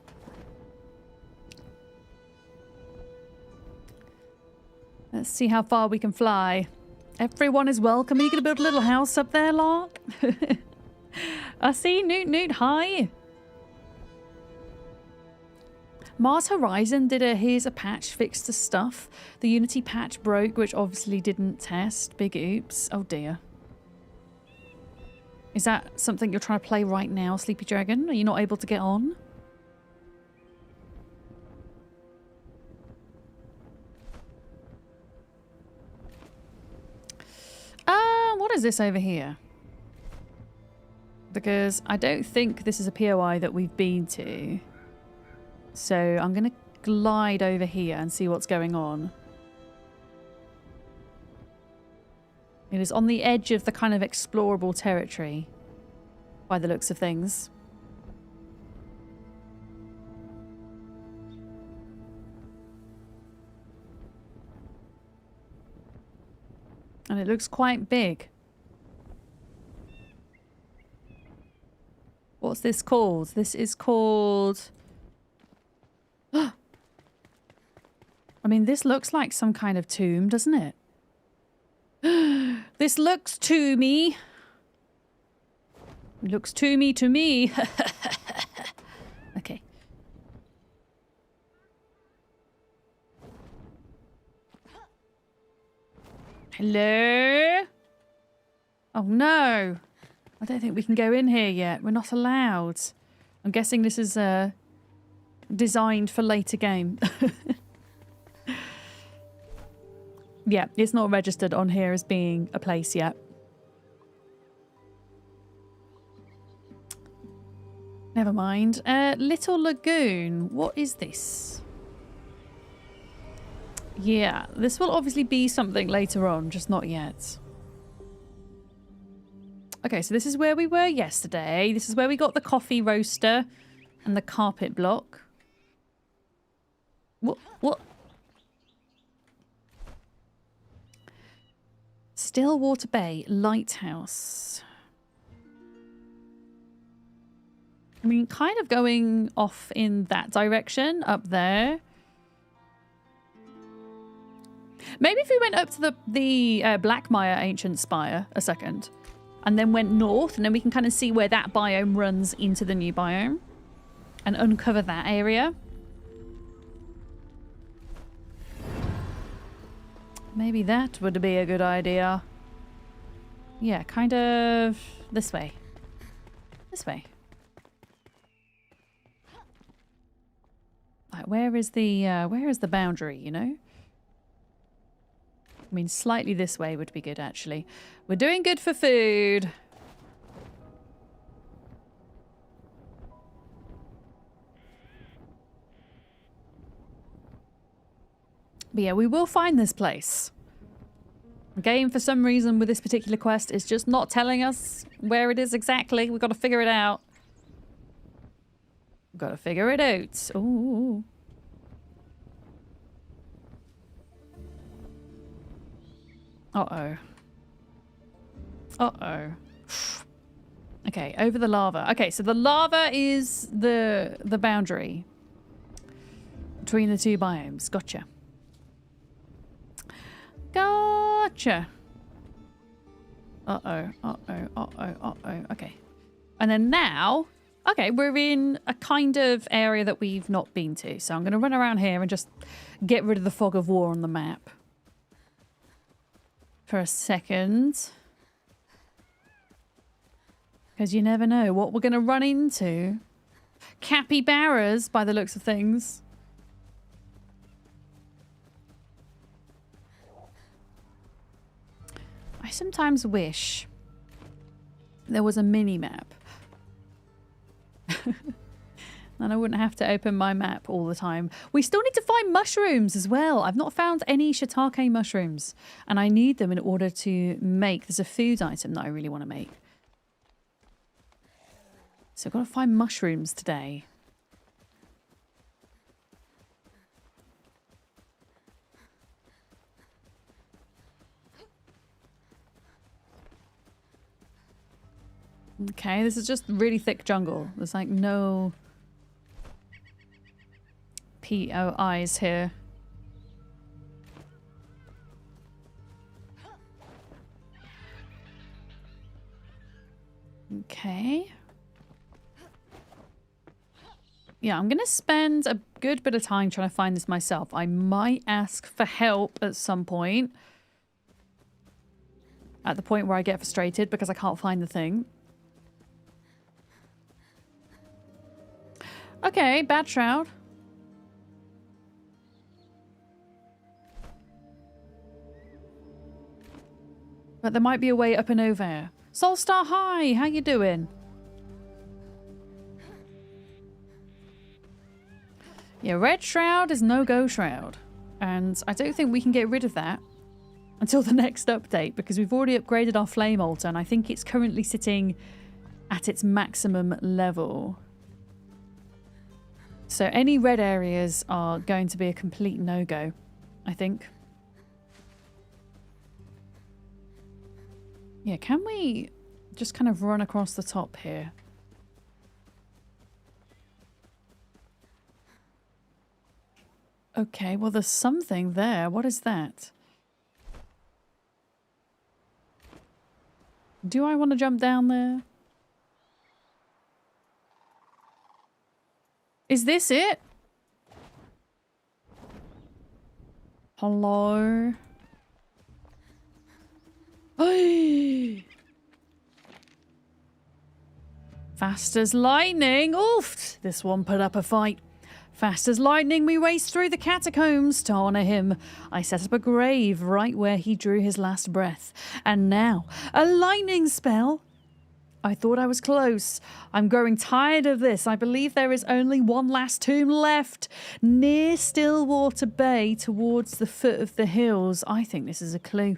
Speaker 1: Let's see how far we can fly. Everyone is welcome. Are you going to build a little house up there, Lark? I see. Newt, hi. Mars Horizon did a here's a patch, fixed the stuff. The Unity patch broke, which obviously didn't test. Big oops. Oh dear. Is that something you're trying to play right now, Sleepy Dragon? Are you not able to get on? What is this over here? Because I don't think this is a POI that we've been to. So I'm going to glide over here and see what's going on. It is on the edge of the kind of explorable territory, by the looks of things. And it looks quite big. What's this called? This is called... I mean, this looks like some kind of tomb, doesn't it? This looks to me. Looks to me. Okay. Hello? Oh no. I don't think we can go in here yet. We're not allowed. I'm guessing this is designed for later game. Yeah, it's not registered on here as being a place yet. Never mind. Little Lagoon. What is this? Yeah, this will obviously be something later on, just not yet. Okay, so this is where we were yesterday. This is where we got the coffee roaster and the carpet block. What? Stillwater Bay Lighthouse. I mean, kind of going off in that direction up there. Maybe if we went up to the Blackmire Ancient Spire a second and then went north, and then we can kind of see where that biome runs into the new biome and uncover that area. Maybe that would be a good idea. Yeah, kind of this way. This way. Like, where is the boundary, you know? I mean, slightly this way would be good, actually. We're doing good for food. But yeah, we will find this place. The game, for some reason, with this particular quest, is just not telling us where it is exactly. We've got to figure it out. We've got to figure it out. Ooh. Uh-oh. Uh-oh. Okay, over the lava. Okay, so the lava is the boundary between the two biomes. Gotcha. Gotcha. Uh-oh, uh-oh, uh-oh, uh-oh. Okay. And then now, okay, we're in a kind of area that we've not been to. So I'm going to run around here and just get rid of the fog of war on the map for a second. Because you never know what we're going to run into. Capybaras, by the looks of things. I sometimes wish there was a mini-map. And I wouldn't have to open my map all the time. We still need to find mushrooms as well. I've not found any shiitake mushrooms. And I need them in order to make... There's a food item that I really want to make. So I've got to find mushrooms today. Okay, this is just really thick jungle. There's like no POIs here. Okay. Yeah, I'm going to spend a good bit of time trying to find this myself. I might ask for help at some point. At the point where I get frustrated because I can't find the thing. Okay, bad shroud. But there might be a way up and over. Soulstar, hi! How you doing? Yeah, red shroud is no-go shroud. And I don't think we can get rid of that until the next update because we've already upgraded our flame altar and I think it's currently sitting at its maximum level. So any red areas are going to be a complete no-go, I think. Yeah, can we just kind of run across the top here? Okay, well there's something there. What is that? Do I want to jump down there? Is this it? Hello? Hey! Fast as lightning. Oof! This one put up a fight. Fast as lightning, we raced through the catacombs to honor him. I set up a grave right where he drew his last breath. And now, a lightning spell. I thought I was close. I'm growing tired of this. I believe there is only one last tomb left. Near Stillwater Bay towards the foot of the hills. I think this is a clue.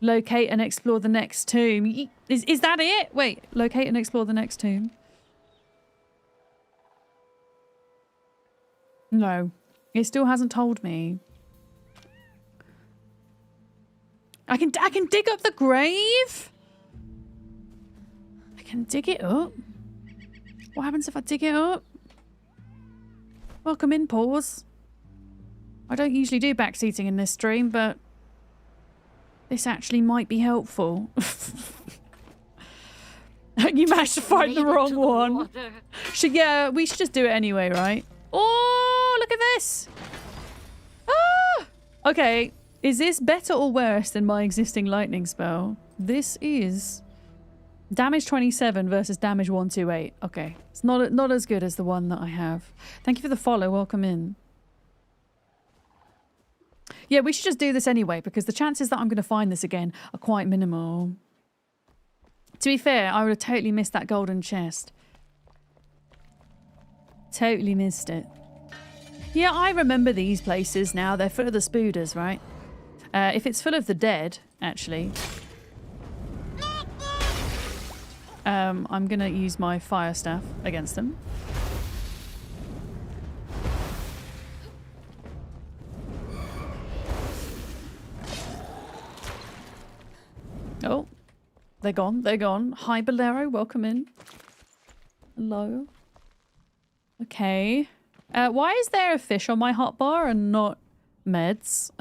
Speaker 1: Locate and explore the next tomb. Is that it? Wait, locate and explore the next tomb. No, it still hasn't told me. I can dig up the grave? I can dig it up? What happens if I dig it up? Welcome in, pause. I don't usually do backseating in this stream, but this actually might be helpful. You managed to find the wrong one. Yeah, we should just do it anyway, right? Oh, look at this. Ah! Okay. Is this better or worse than my existing lightning spell? This is damage 27 versus damage 128. Okay. It's not as good as the one that I have. Thank you for the follow. Welcome in. Yeah, we should just do this anyway because the chances that I'm going to find this again are quite minimal. To be fair, I would have totally missed that golden chest. Totally missed it. Yeah, I remember these places now. They're full of the spooders, right? If it's full of the dead, actually, I'm going to use my fire staff against them. Oh, they're gone. They're gone. Hi, Bolero. Welcome in. Hello. Okay. Why is there a fish on my hotbar and not meds?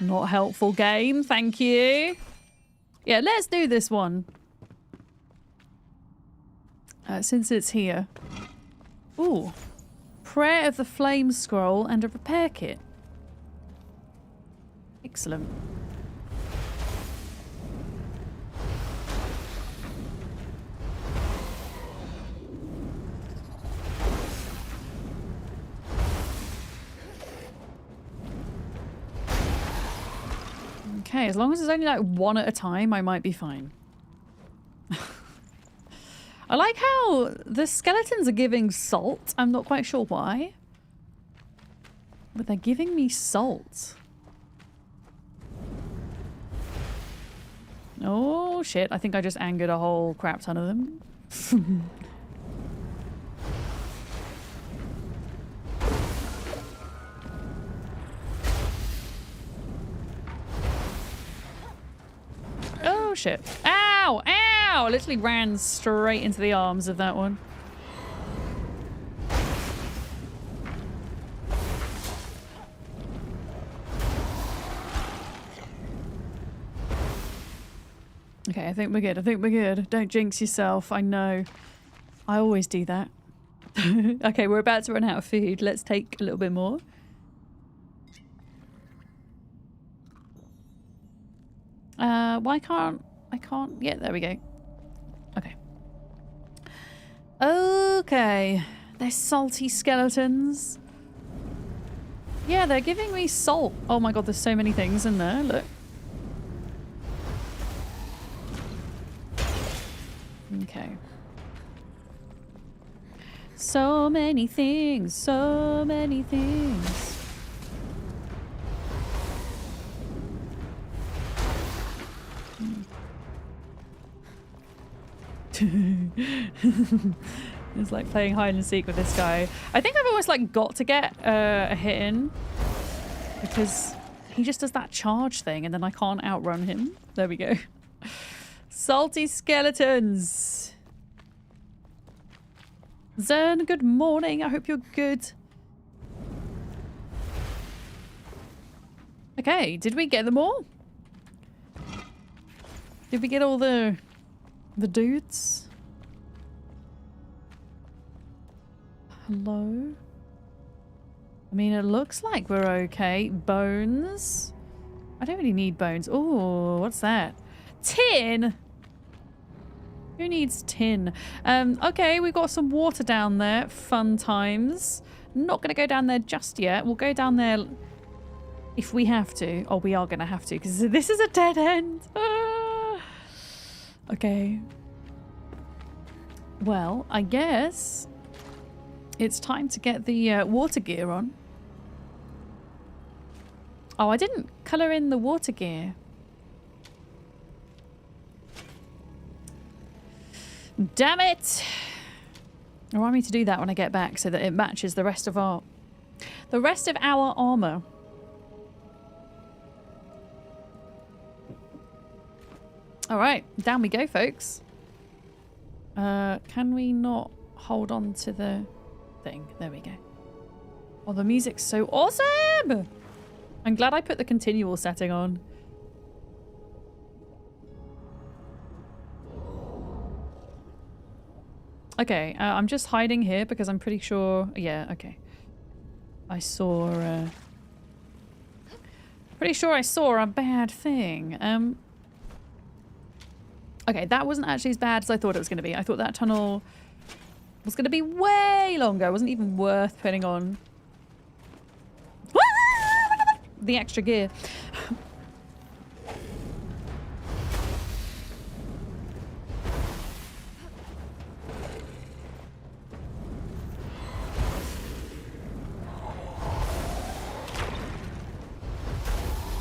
Speaker 1: Not helpful game, thank you. Yeah, let's do this one. Since it's here. Ooh. Prayer of the Flame Scroll and a repair kit. Excellent. Okay, as long as it's only like one at a time, I might be fine. I like how the skeletons are giving salt. I'm not quite sure why. But they're giving me salt. Oh shit, I think I just angered a whole crap ton of them. Oh shit. Ow! Ow! I literally ran straight into the arms of that one. Okay, I think we're good. I think we're good. Don't jinx yourself. I know. I always do that. Okay, we're about to run out of food. Let's take a little bit more. Why can't I can't? Yeah, there we go. Okay. Okay. They're salty skeletons. Yeah, they're giving me salt. Oh my god, there's so many things in there. Look. Okay. So many things. So many things. It's like playing hide and seek with this guy. I think I've almost like got to get a hit in because he just does that charge thing and then I can't outrun him. There we go. Salty skeletons. Zern, good morning. I hope you're good. Okay, did we get them all? Did we get all the dudes? Hello? I mean, it looks like we're okay. Bones? I don't really need bones. Oh, what's that? Tin? Who needs tin? Okay, we've got some water down there. Fun times. Not going to go down there just yet. We'll go down there If we have to. Oh, we are going to have to because this is a dead end. Ah. Okay. Well, I guess it's time to get the water gear on. Oh, I didn't colour in the water gear. Damn it! Remind me to do that when I get back so that it matches the rest of our armour. Alright, down we go, folks. Can we not hold on to the thing? There we go. Oh, the music's so awesome! I'm glad I put the continual setting on. Okay, I'm just hiding here because I'm pretty sure... Yeah, okay. I saw... Pretty sure I saw a bad thing. Okay, that wasn't actually as bad as I thought it was going to be. I thought that tunnel was going to be way longer. It wasn't even worth putting on the extra gear.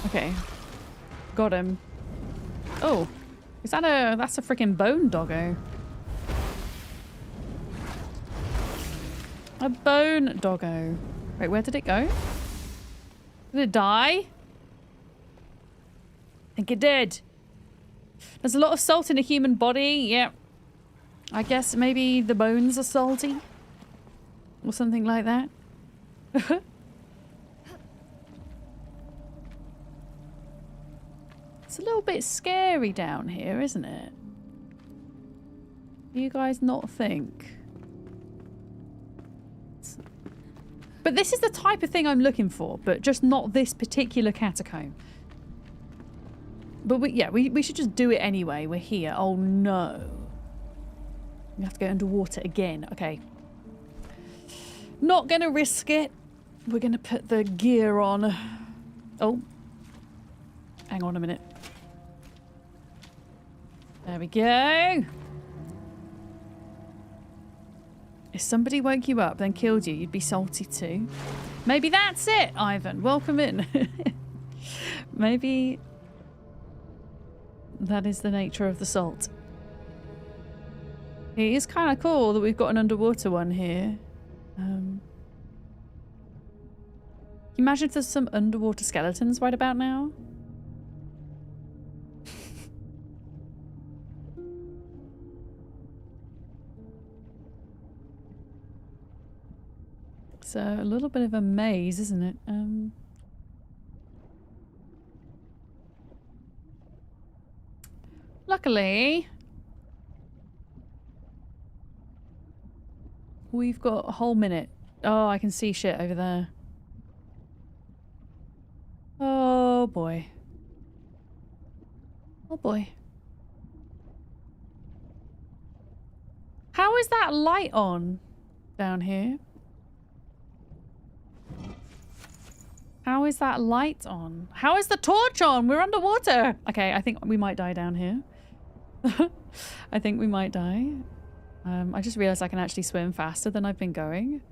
Speaker 1: Okay. Got him. Oh. Is that a... That's a freaking bone doggo. A bone doggo. Wait, where did it go? Did it die? I think it did. There's a lot of salt in a human body. Yeah. I guess maybe the bones are salty. Or something like that. It's a little bit scary down here, isn't it? Do you guys not think? But this is the type of thing I'm looking for, but just not this particular catacomb. But we should just do it anyway. We're here. Oh no. We have to go underwater again. Okay. Not gonna risk it. We're gonna put the gear on. Oh. Hang on a minute. There we go. If somebody woke you up, then killed you, you'd be salty too. Maybe that's it, Ivan. Welcome in. Maybe that is the nature of the salt. It is kind of cool that we've got an underwater one here. Imagine if there's some underwater skeletons right about now. It's a little bit of a maze, isn't it? Luckily, we've got a whole minute. Oh, I can see shit over there. Oh boy. Oh boy. How is that light on down here? How is that light on? How is the torch on? We're underwater. Okay, I think we might die down here. I think we might die. I just realized I can actually swim faster than I've been going.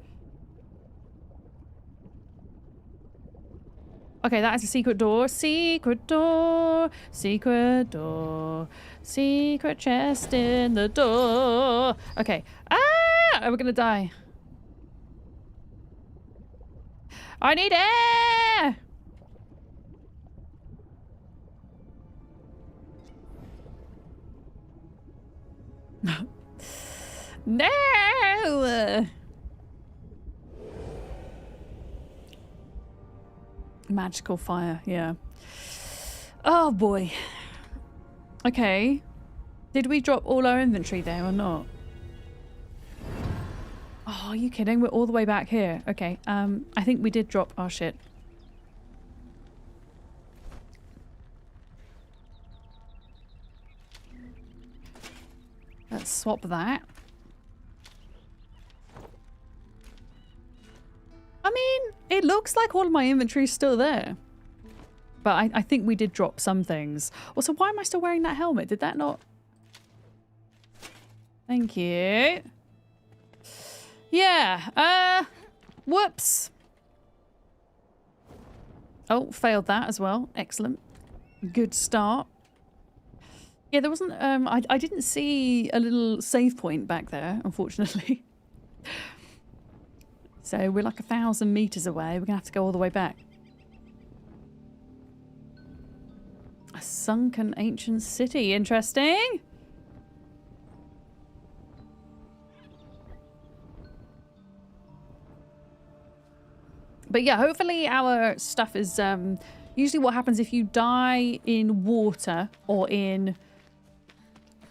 Speaker 1: Okay, that is a secret door. Secret door. Secret door. Secret chest in the door. Okay. Ah! We're gonna die. I need air! No! Magical fire, yeah. Oh boy. Okay. Did we drop all our inventory there or not? Oh, are you kidding? We're all the way back here. Okay, I think we did drop our shit. Let's swap that. I mean, it looks like all of my inventory is still there. But I think we did drop some things. Also, why am I still wearing that helmet? Did that not... Thank you. Yeah. Whoops. Oh, failed that as well. Excellent. Good start. Yeah, there wasn't... I didn't see a little save point back there, unfortunately. So we're like 1,000 meters away. We're going to have to go all the way back. A sunken ancient city. Interesting. But yeah, hopefully our stuff is... usually what happens if you die in water or in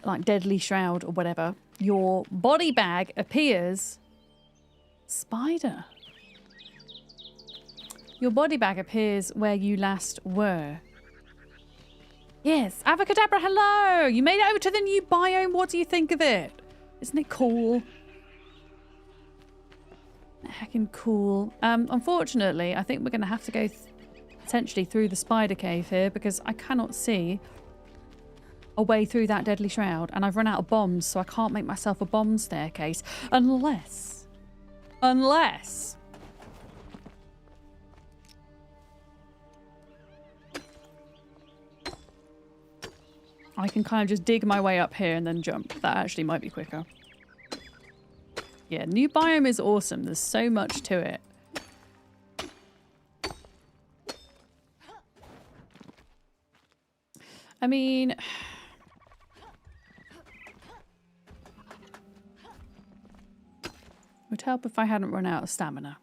Speaker 1: like Deadly Shroud or whatever, your body bag appears... Spider. Your body bag appears where you last were. Yes, Avacadabra, hello! You made it over to the new biome. What do you think of it? Isn't it cool? Heckin' cool. Unfortunately, I think we're going to have to go potentially through the spider cave here because I cannot see a way through that Deadly Shroud, and I've run out of bombs, so I can't make myself a bomb staircase unless I can kind of just dig my way up here and then jump. That actually might be quicker. Yeah, new biome is awesome. There's so much to it. I mean... Would help if I hadn't run out of stamina.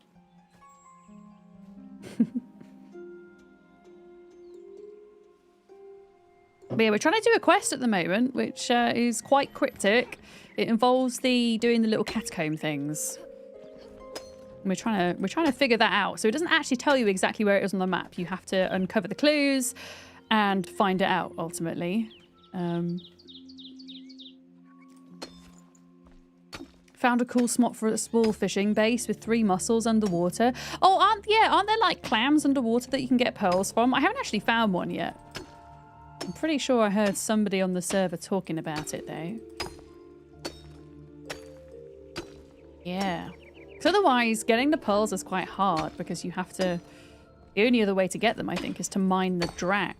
Speaker 1: But yeah, we're trying to do a quest at the moment, which is quite cryptic. It involves doing the little catacomb things. And we're trying to figure that out. So it doesn't actually tell you exactly where it is on the map. You have to uncover the clues and find it out ultimately. Found a cool spot for a small fishing base with 3 mussels underwater. Oh, aren't there like clams underwater that you can get pearls from? I haven't actually found one yet. I'm pretty sure I heard somebody on the server talking about it though. Yeah. Because otherwise, getting the pearls is quite hard because you have to... The only other way to get them, I think, is to mine the drac.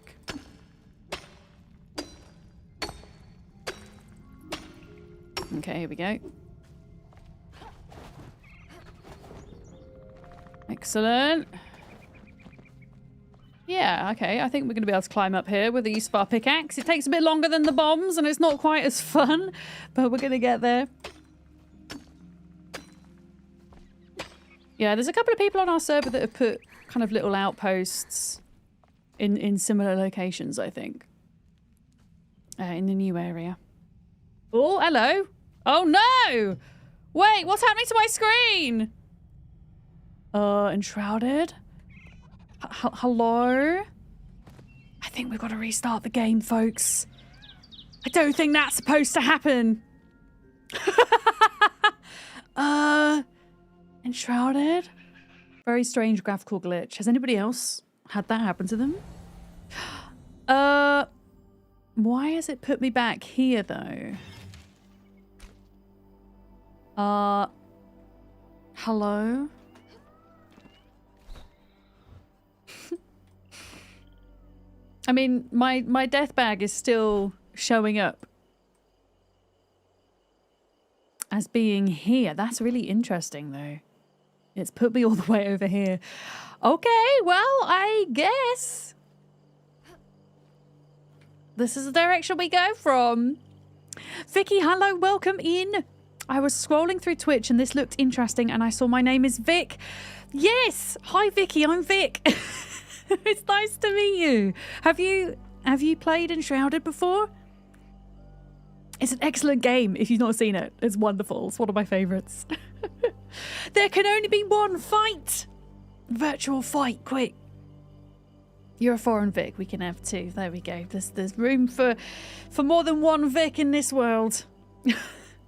Speaker 1: Okay, here we go. Excellent. Yeah, okay. I think we're going to be able to climb up here with the use of our pickaxe. It takes a bit longer than the bombs and it's not quite as fun, but we're going to get there. Yeah, there's a couple of people on our server that have put kind of little outposts in similar locations, I think. In the new area. Oh, hello. Oh, no! Wait, what's happening to my screen? Enshrouded? Hello? I think we've got to restart the game, folks. I don't think that's supposed to happen. Enshrouded? Very strange graphical glitch. Has anybody else had that happen to them? Why has it put me back here, though? Hello? I mean, my death bag is still showing up as being here. That's really interesting, though. It's put me all the way over here. Okay, well, I guess this is the direction we go from. Vicky, hello, welcome in. I was scrolling through Twitch and this looked interesting and I saw my name is Vic. Yes, hi Vicky, I'm Vic. It's nice to meet you. Have you played Enshrouded before? It's an excellent game if you've not seen it. It's wonderful. It's one of my favourites. There can only be one fight. Virtual fight, quick. You're a foreign Vic. We can have 2. There we go. There's room for more than one Vic in this world.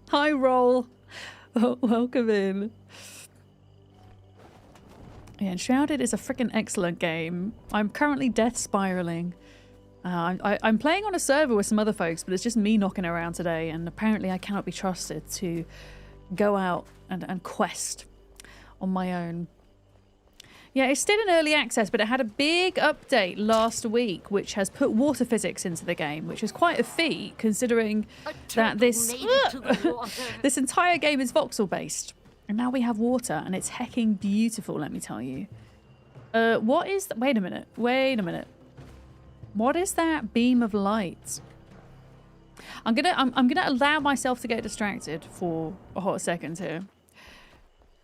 Speaker 1: Hi, Roll. Oh, welcome in. Yeah, Enshrouded is a freaking excellent game. I'm currently death spiraling. I'm playing on a server with some other folks, but it's just me knocking around today, and apparently I cannot be trusted to go out and quest on my own. Yeah, it's still in early access, but it had a big update last week, which has put water physics into the game, which is quite a feat considering that this this entire game is voxel-based. And now we have water, and it's hecking beautiful, let me tell you. What is... Wait a minute. Wait a minute. What is that beam of light? I'm gonna allow myself to get distracted for a hot second here.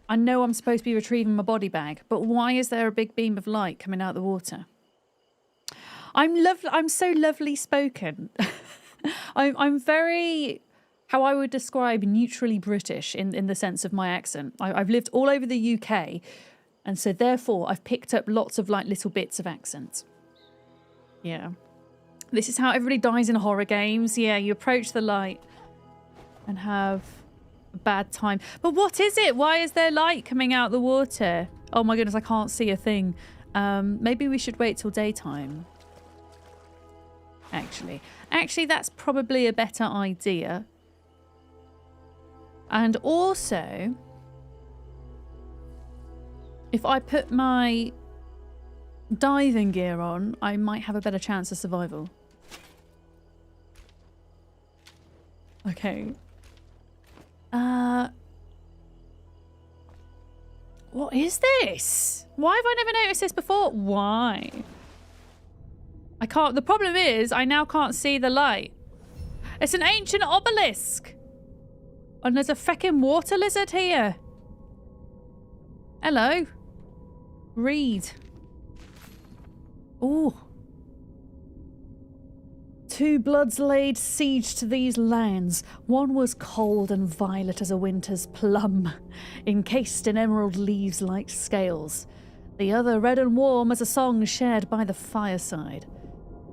Speaker 1: I know I'm supposed to be retrieving my body bag, but why is there a big beam of light coming out of the water? I'm so lovely spoken. I'm very, how I would describe, neutrally British in the sense of my accent. I've lived all over the UK, and so therefore I've picked up lots of like little bits of accent. Yeah. This is how everybody dies in horror games. Yeah, you approach the light and have a bad time. But what is it? Why is there light coming out the water? Oh my goodness, I can't see a thing. Maybe we should wait till daytime. Actually, that's probably a better idea. And also, if I put my diving gear on, I might have a better chance of survival. Okay. What is this? Why have I never noticed this before? Why? I can't... The problem is, I now can't see the light. It's an ancient obelisk. And there's a feckin' water lizard here. Hello. Read. Ooh. 2 bloods laid siege to these lands. One was cold and violet as a winter's plum, encased in emerald leaves like scales. The other red and warm as a song shared by the fireside.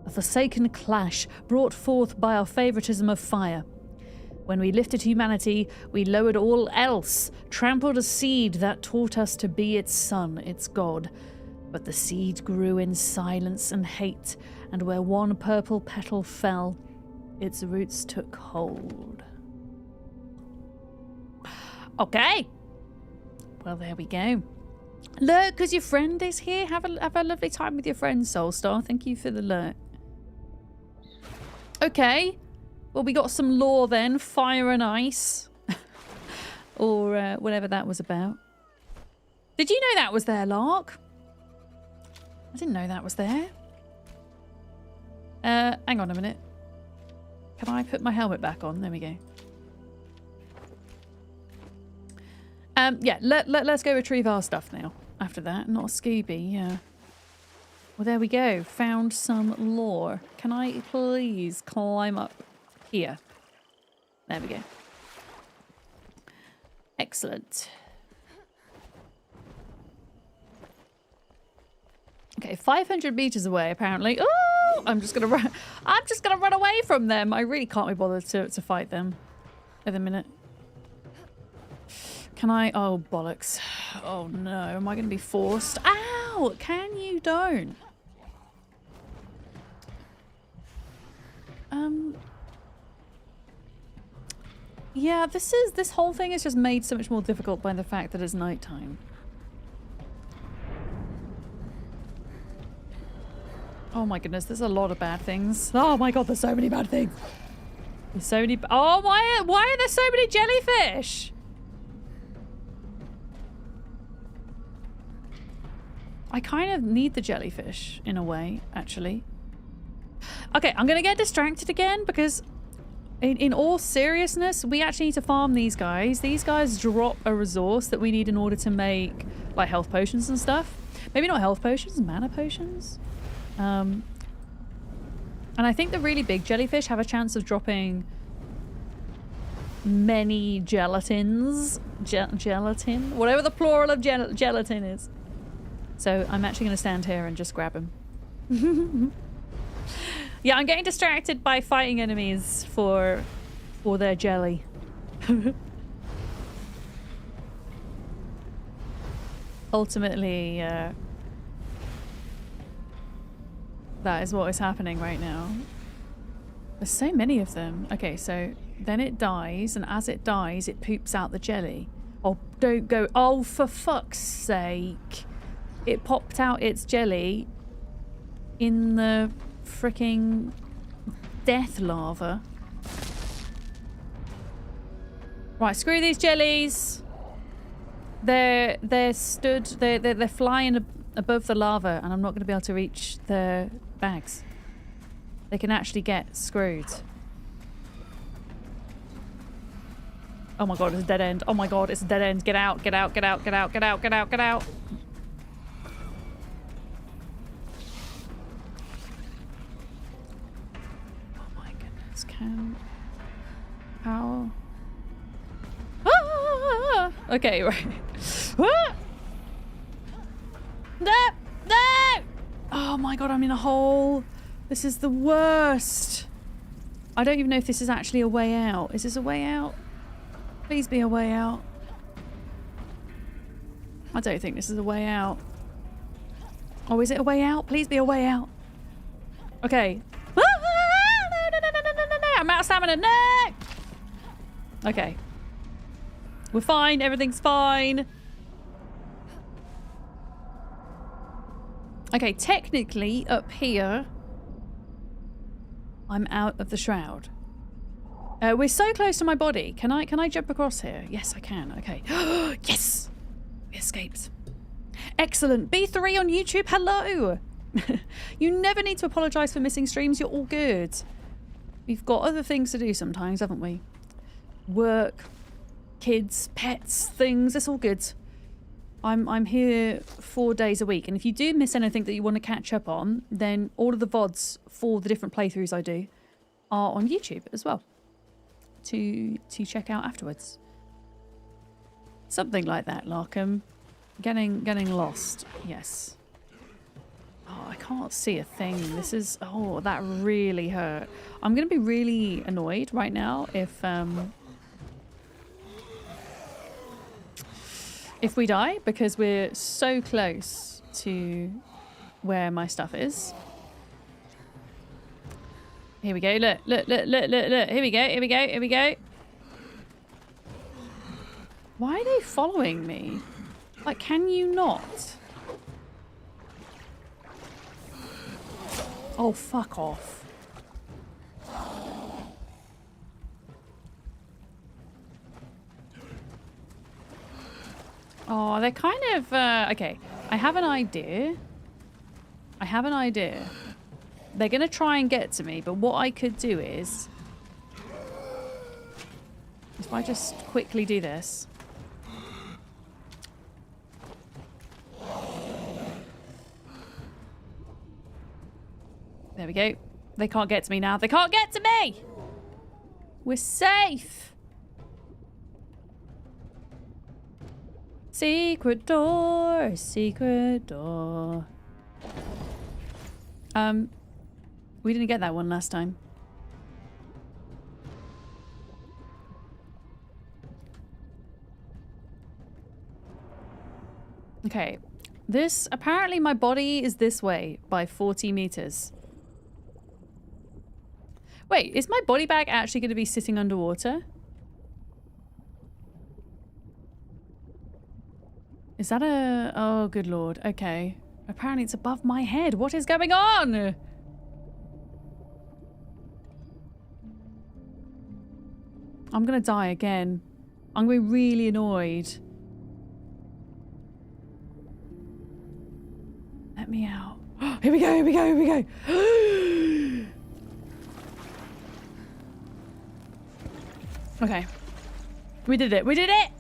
Speaker 1: A forsaken clash brought forth by our favoritism of fire. When we lifted humanity, we lowered all else, trampled a seed that taught us to be its son, its god. But the seed grew in silence and hate, and where one purple petal fell, its roots took hold. Okay. Well, there we go. Look, because your friend is here. Have a lovely time with your friend, Soulstar. Thank you for the lurk. Okay. Well, we got some lore then. Fire and ice. Or whatever that was about. Did you know that was there, Lark? I didn't know that was there. Hang on a minute. Can I put my helmet back on? There we go. Yeah, let's go retrieve our stuff now. After that, not a Scooby, yeah. Well, there we go. Found some lore. Can I please climb up here? There we go. Excellent. Okay, 500 meters away, apparently. Oh, I'm just gonna run away from them. I really can't be bothered to fight them at the minute. Can I? Oh, bollocks. Oh, no. Am I going to be forced? Ow! Can you? Don't. Yeah, this whole thing is just made so much more difficult by the fact that it's nighttime. Oh my goodness, there's a lot of bad things. Oh my god, there's so many bad things. There's so many... Oh, why are there so many jellyfish? I kind of need the jellyfish, in a way, actually. Okay, I'm going to get distracted again, because in all seriousness, we actually need to farm these guys. These guys drop a resource that we need in order to make, like, health potions and stuff. Maybe not health potions, mana potions? And I think the really big jellyfish have a chance of dropping many gelatins. Gelatin? Whatever the plural of gelatin is. So I'm actually going to stand here and just grab him. Yeah, I'm getting distracted by fighting enemies for their jelly. ultimately, that is what is happening right now. There's so many of them. Okay, so then it dies, and as it dies, it poops out the jelly. Oh, don't go. Oh, for fuck's sake. It popped out its jelly in the freaking death lava. Right, screw these jellies. They're flying above the lava, and I'm not going to be able to reach the bags. They can actually get screwed. Oh my god, it's a dead end. Oh my god, it's a dead end. Get out, get out, get out, get out, get out, get out, get out. Oh my goodness, how? Ah! Okay, right. Ah! No! No! Oh my god, I'm in a hole. This is the worst. I don't even know if this is actually a way out. Is this a way out? Please be a way out. I don't think this is a way out. Oh, is it a way out? Please be a way out. Okay. Ah! No, no, no, no, no, no, no. I'm out of stamina. No! Okay. We're fine. Everything's fine. Okay, technically up here, I'm out of the shroud. We're so close to my body. Can I jump across here? Yes, I can. Okay. Yes! We escaped. Excellent. B3 on YouTube. Hello! You never need to apologise for missing streams. You're all good. We've got other things to do sometimes, haven't we? Work, kids, pets, things. It's all good. I'm here 4 days a week, and if you do miss anything that you want to catch up on, then all of the VODs for the different playthroughs I do are on YouTube as well to check out afterwards. Something like that, Larkham. Getting lost. Yes. Oh, I can't see a thing. This is... Oh, that really hurt. I'm going to be really annoyed right now if we die, because we're so close to where my stuff is. Here we go. Look, look, look, look, look, look. Here we go, here we go, here we go. Why are they following me? Like, can you not? Oh, fuck off. Oh, they're kind of... okay, I have an idea. I have an idea. They're going to try and get to me, but what I could do is... If I just quickly do this... There we go. They can't get to me now. They can't get to me! We're safe! Secret door, secret door. We didn't get that one last time. Okay. This, apparently my body is this way by 40 meters. Wait, is my body bag actually going to be sitting underwater? Is that a... Oh, good lord. Okay. Apparently it's above my head. What is going on? I'm going to die again. I'm going to be really annoyed. Let me out. Here we go, here we go, here we go. Okay. We did it. We did it!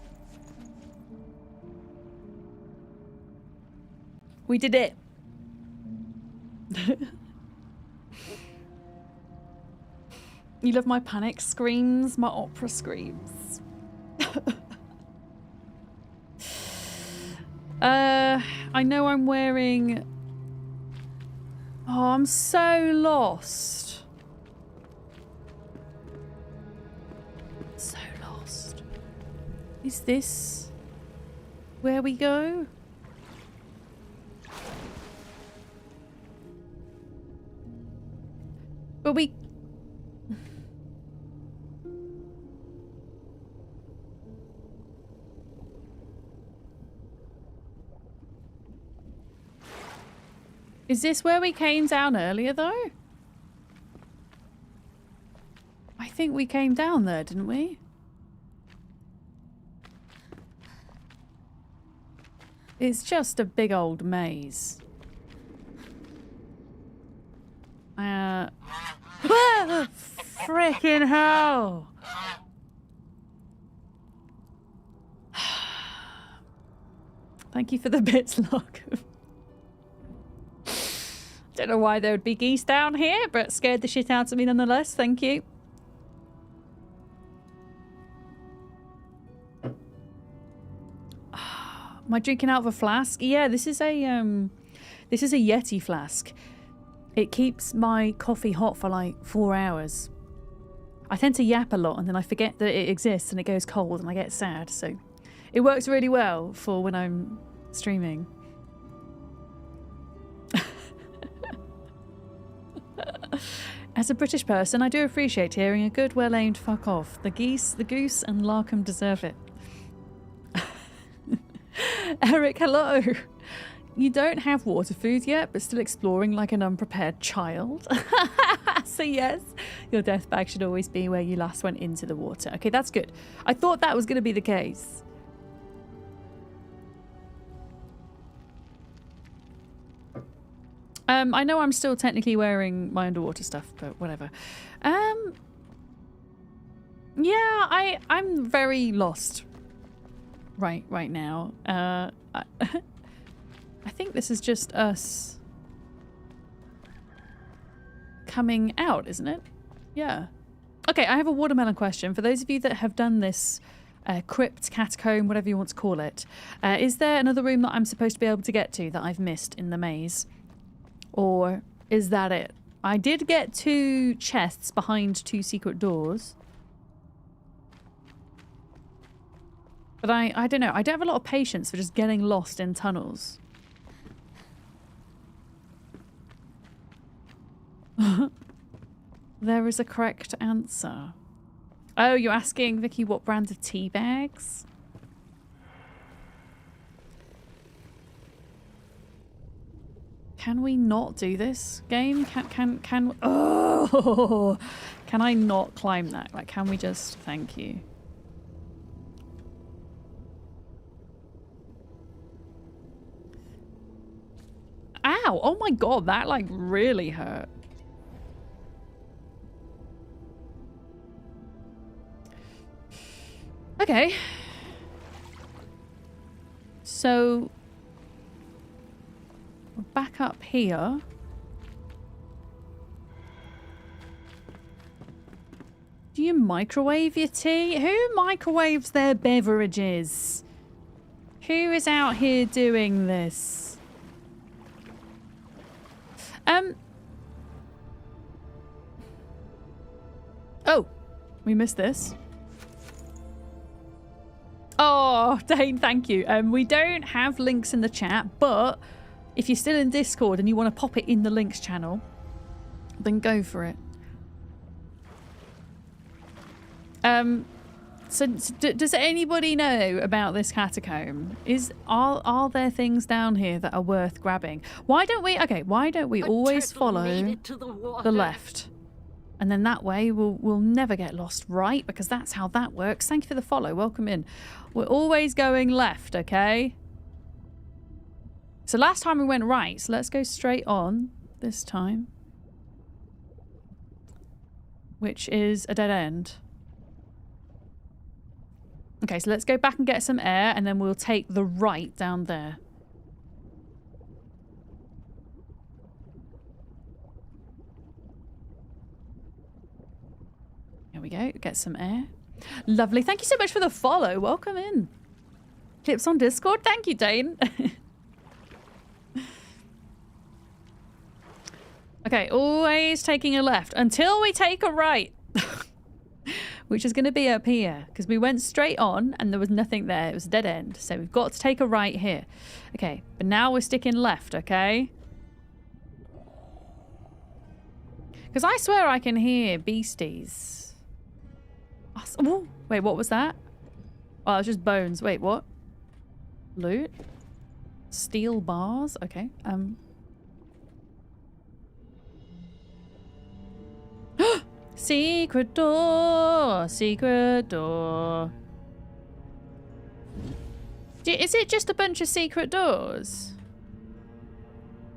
Speaker 1: We did it. You love my panic screams, my opera screams. I know I'm wearing... Oh, I'm so lost. So lost. Is this where we go? Is this where we came down earlier, though? I think we came down there, didn't we? It's just a big old maze. Frickin' hell! Thank you for the bits, Locke. Don't know why there would be geese down here, but scared the shit out of me nonetheless. Thank you. Am I drinking out of a flask? Yeah, this is a Yeti flask. It keeps my coffee hot for like 4 hours. I tend to yap a lot and then I forget that it exists and it goes cold and I get sad. So it works really well for when I'm streaming. As a British person, I do appreciate hearing a good, well-aimed fuck off. The geese, the goose, and Larkham deserve it. Eric, hello. You don't have water food yet, but still exploring like an unprepared child. So yes, your death bag should always be where you last went into the water. Okay, that's good. I thought that was going to be the case. I know I'm still technically wearing my underwater stuff, but whatever. Yeah, I'm very lost right now. I think this is just us coming out, isn't it? Yeah. Okay, I have a watermelon question. For those of you that have done this crypt, catacomb, whatever you want to call it, is there another room that I'm supposed to be able to get to that I've missed in the maze? Or is that it? I did get 2 chests behind 2 secret doors. But I don't know. I don't have a lot of patience for just getting lost in tunnels. There is a correct answer. Oh, you're asking, Vicky, what brand of tea bags? Can we not do this game? Oh, can I not climb that? Like, can we just, thank you. Ow, oh my God, that like really hurt. Okay. So back up here. Do you microwave your tea? Who microwaves their beverages? Who is out here doing this? Oh, we missed this. Oh, Dane, thank you. We don't have links in the chat, but if you're still in Discord and you want to pop it in the links channel, then go for it. So does anybody know about this catacomb? Are there things down here that are worth grabbing? Why don't we always follow the left? And then that way we'll never get lost, right? Because that's how that works. Thank you for the follow. Welcome in. We're always going left, okay? So last time we went right, so let's go straight on this time. Which is a dead end. Okay, so let's go back and get some air, and then we'll take the right down there. Here we go, get some air. Lovely, thank you so much for the follow. Welcome in. Clips on Discord, thank you, Dane. Okay, always taking a left until we take a right. Which is going to be up here, because we went straight on and there was nothing there. It was a dead end. So we've got to take a right here. Okay, but now we're sticking left, okay? Because I swear I can hear beasties. Oh, wait, what was that? Oh, it's just bones. Wait, what? Loot? Steel bars? Okay. Secret door. Secret door. Is it just a bunch of secret doors?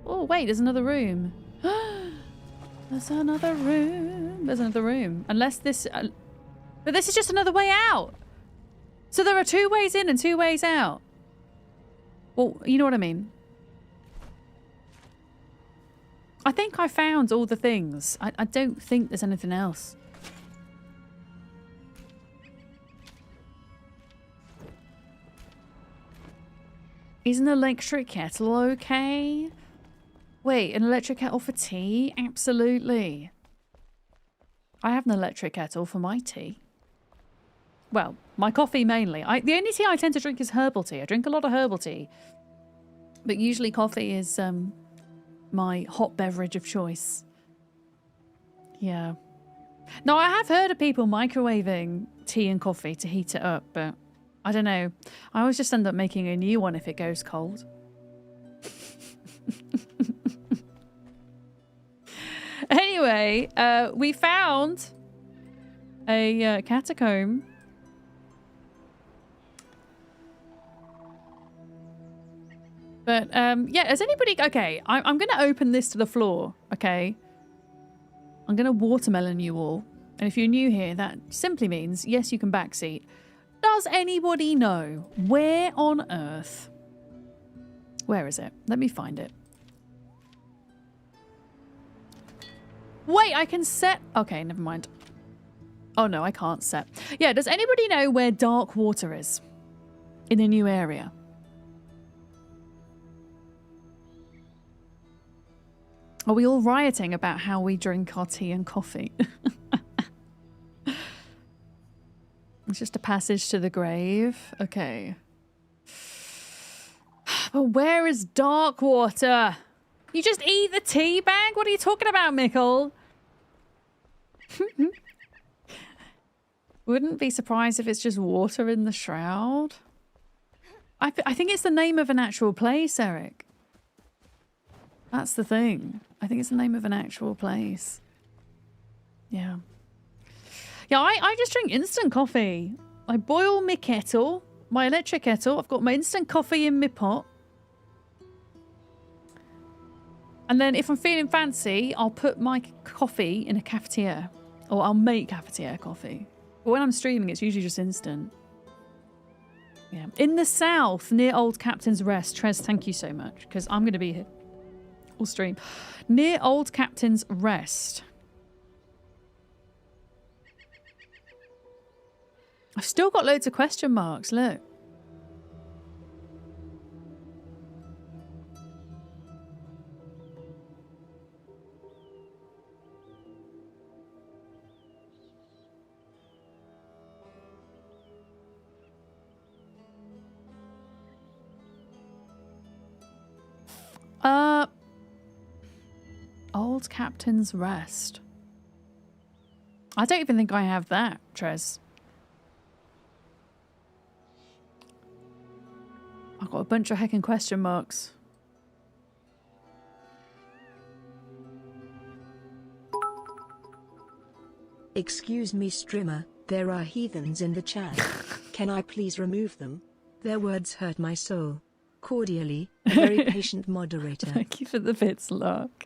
Speaker 1: Oh, wait, there's another room. There's another room. There's another room. Unless this... but this is just another way out. So there are 2 ways in and 2 ways out. Well, you know what I mean. I think I found all the things. I don't think there's anything else. Is an electric kettle okay? Wait, an electric kettle for tea? Absolutely. I have an electric kettle for my tea. Well, my coffee mainly. The only tea I tend to drink is herbal tea. I drink a lot of herbal tea. But usually coffee is my hot beverage of choice. Yeah. Now, I have heard of people microwaving tea and coffee to heat it up, but I don't know. I always just end up making a new one if it goes cold. Anyway, we found a catacomb. But, yeah, has anybody... Okay, I'm going to open this to the floor, okay? I'm going to watermelon you all. And if you're new here, that simply means, yes, you can backseat. Does anybody know where on earth... Where is it? Let me find it. Wait, I can set... Okay, never mind. Oh, no, I can't set. Yeah, does anybody know where dark water is? In a new area? Are we all rioting about how we drink our tea and coffee? It's just a passage to the grave. Okay. But where is dark water? You just eat the tea bag? What are you talking about, Mickle? Wouldn't be surprised if it's just water in the shroud. I think it's the name of an actual place, Eric. That's the thing. I think it's the name of an actual place. Yeah. Yeah, I just drink instant coffee. I boil my kettle, my electric kettle. I've got my instant coffee in my pot. And then if I'm feeling fancy, I'll put my coffee in a cafetiere. Or I'll make cafetiere coffee. But when I'm streaming, it's usually just instant. Yeah. In the south, near Old Captain's Rest. Trez, thank you so much. Because I'm going to be here all stream. Near Old Captain's Rest. I've still got loads of question marks, look. Old Captain's Rest. I don't even think I have that, Trez. I've got a bunch of heckin' question marks.
Speaker 3: Excuse me, streamer, there are heathens in the chat. Can I please remove them? Their words hurt my soul. Cordially, a very patient moderator.
Speaker 1: Thank you for the bits, Lark.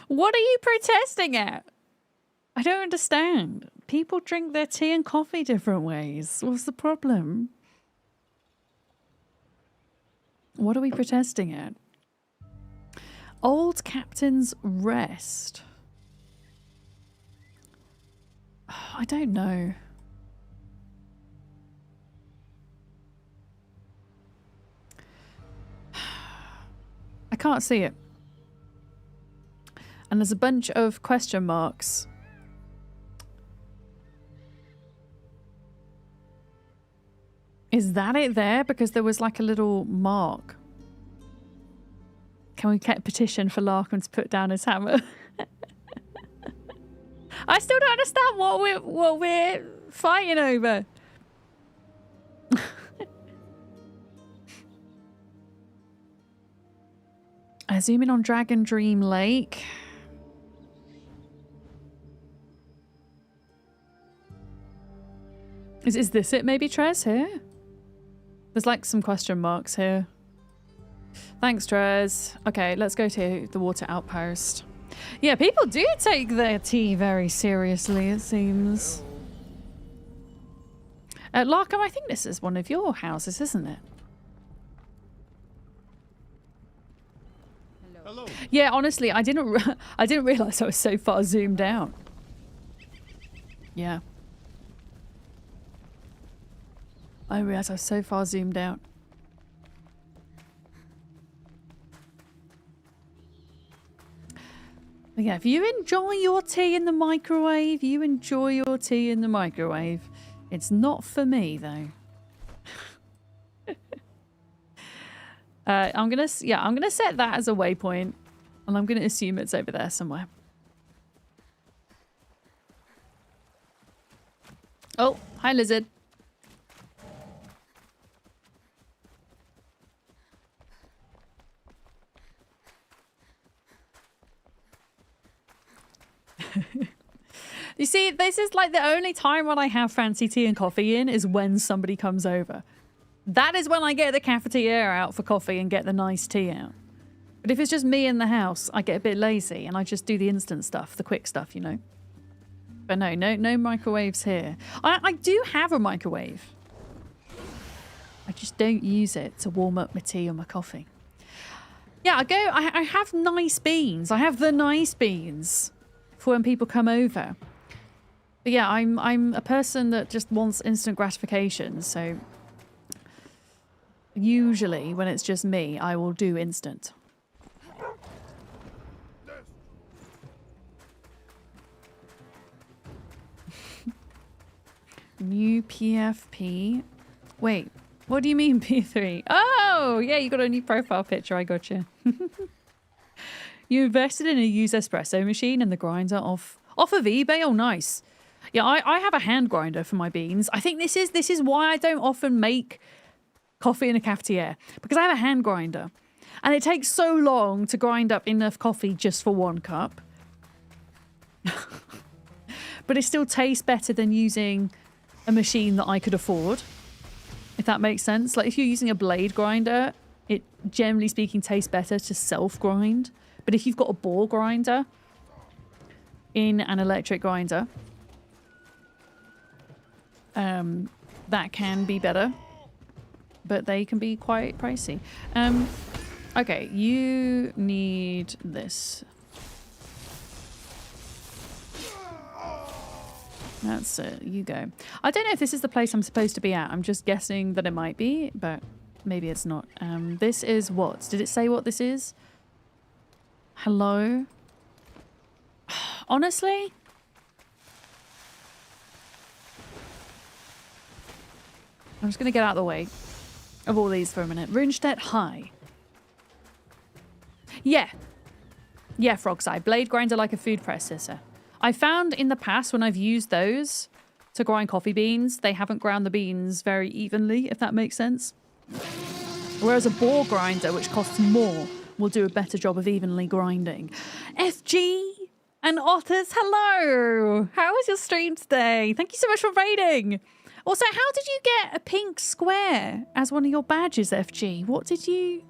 Speaker 1: What are you protesting at? I don't understand. People drink their tea and coffee different ways. What's the problem? What are we protesting at? Old Captain's Rest. I don't know. I can't see it. And there's a bunch of question marks. Is that it there? Because there was like a little mark. Can we get a petition for Larkin to put down his hammer? I still don't understand what we're fighting over. zoom in on Dragon Dream Lake. Is this it maybe, Trez, here? There's like some question marks here. Thanks, Trez. Okay, let's go to the water outpost. Yeah, people do take their tea very seriously, it seems. Larkham, I think this is one of your houses, isn't it?
Speaker 4: Hello.
Speaker 1: Yeah, honestly, I didn't realize I was so far zoomed out. Yeah. I realized I was so far zoomed out. But yeah, if you enjoy your tea in the microwave, you enjoy your tea in the microwave. It's not for me, though. I'm gonna set that as a waypoint, and I'm gonna assume it's over there somewhere. Oh, hi, lizard. You see, this is like the only time when I have fancy tea and coffee in is when somebody comes over. That is when I get the cafetiere out for coffee and get the nice tea out. But if it's just me in the house, I get a bit lazy and I just do the instant stuff, the quick stuff, you know. But no microwaves here. I do have a microwave. I just don't use it to warm up my tea or my coffee. Yeah, I have nice beans. I have the nice beans for when people come over. But yeah, I'm a person that just wants instant gratification, so usually when it's just me, I will do instant. New PFP. Wait, what do you mean P3? Oh, yeah, you got a new profile picture. I got you. You invested in a used espresso machine and the grinder off of eBay. Oh, nice. Yeah, I have a hand grinder for my beans. I think this is why I don't often make coffee in a cafetiere, because I have a hand grinder and it takes so long to grind up enough coffee just for one cup. But it still tastes better than using a machine that I could afford, if that makes sense. Like if you're using a blade grinder, it generally speaking tastes better to self-grind. But if you've got a ball grinder in an electric grinder, that can be better, but they can be quite pricey. Okay, you need this. That's it. You go. I don't know if this is the place I'm supposed to be at. I'm just guessing that it might be, but maybe it's not. This is what? Did it say what this is? Hello? Honestly? I'm just going to get out of the way of all these for a minute. Runestedt High. Yeah. Yeah, Frogseye. Blade grinder like a food processor. I found in the past when I've used those to grind coffee beans, they haven't ground the beans very evenly, if that makes sense. Whereas a ball grinder, which costs more, will do a better job of evenly grinding. FG and Otters, hello! How was your stream today? Thank you so much for raiding. Also, how did you get a pink square as one of your badges, FG? What did you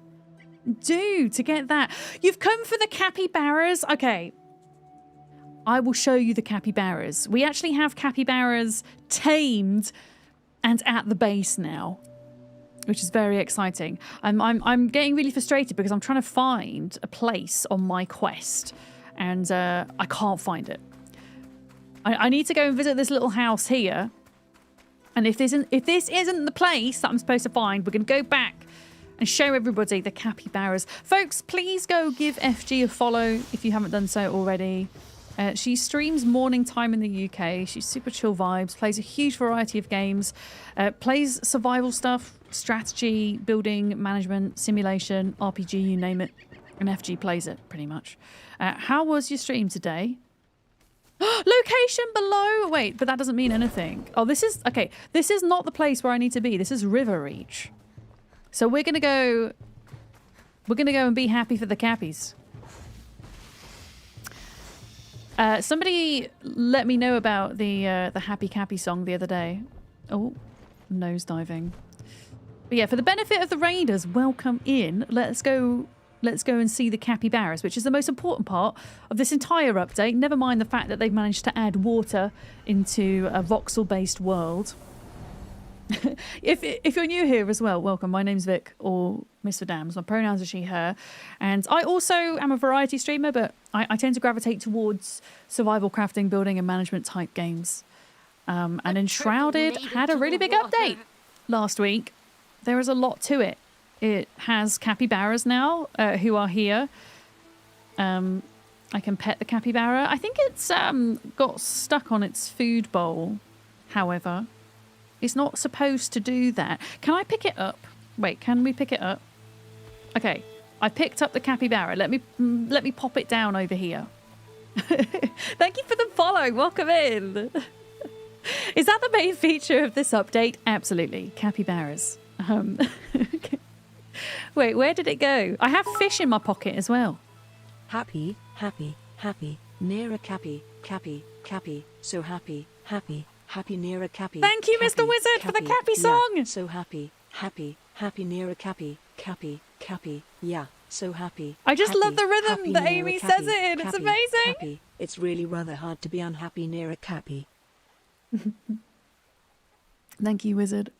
Speaker 1: do to get that? You've come for the capybaras? Okay. I will show you the capybaras. We actually have capybaras tamed and at the base now, which is very exciting. I'm getting really frustrated because I'm trying to find a place on my quest and I can't find it. I need to go and visit this little house here. And if this isn't the place that I'm supposed to find, we're going to go back and show everybody the capybaras. Folks, please go give FG a follow if you haven't done so already. She streams morning time in the UK. She's super chill vibes, plays a huge variety of games, plays survival stuff, strategy, building, management, simulation, RPG, you name it. And FG plays it pretty much. How was your stream today? Location below. Wait, but that doesn't mean anything. Oh, this is okay. This is not the place where I need to be. This is River Reach. So we're going to go We're going to go and be happy for the cappies. Somebody let me know about the Happy Cappy song the other day. Oh, nose diving. But yeah, for the benefit of the raiders, welcome in. Let's go and see the capybaras, which is the most important part of this entire update. Never mind the fact that they've managed to add water into a voxel-based world. If you're new here as well, welcome. My name's Vic, or Miss Verdams. My pronouns are she, her. And I also am a variety streamer, but I tend to gravitate towards survival crafting, building and management type games. And Enshrouded had a really big update last week. There is a lot to it. It has capybaras now, who are here. I can pet the capybara. I think it's got stuck on its food bowl, however. It's not supposed to do that. Can I pick it up? Wait, can we pick it up? Okay, I picked up the capybara. Let me pop it down over here. Thank you for the follow. Welcome in. Is that the main feature of this update? Absolutely. Capybaras. Okay. Wait, where did it go? I have fish in my pocket as well.
Speaker 3: Happy, happy, happy, near a cappy, cappy, cappy, so happy, happy. Happy near a cappy.
Speaker 1: Thank you, Mr. Wizard, for the cappy song.
Speaker 3: Yeah, so happy, happy, happy near a cappy, cappy, cappy. Yeah, so happy.
Speaker 1: I just
Speaker 3: happy,
Speaker 1: love the rhythm that Amy says it in. It's amazing.
Speaker 3: Cappy. It's really rather hard to be unhappy near a cappy.
Speaker 1: Thank you, Wizard.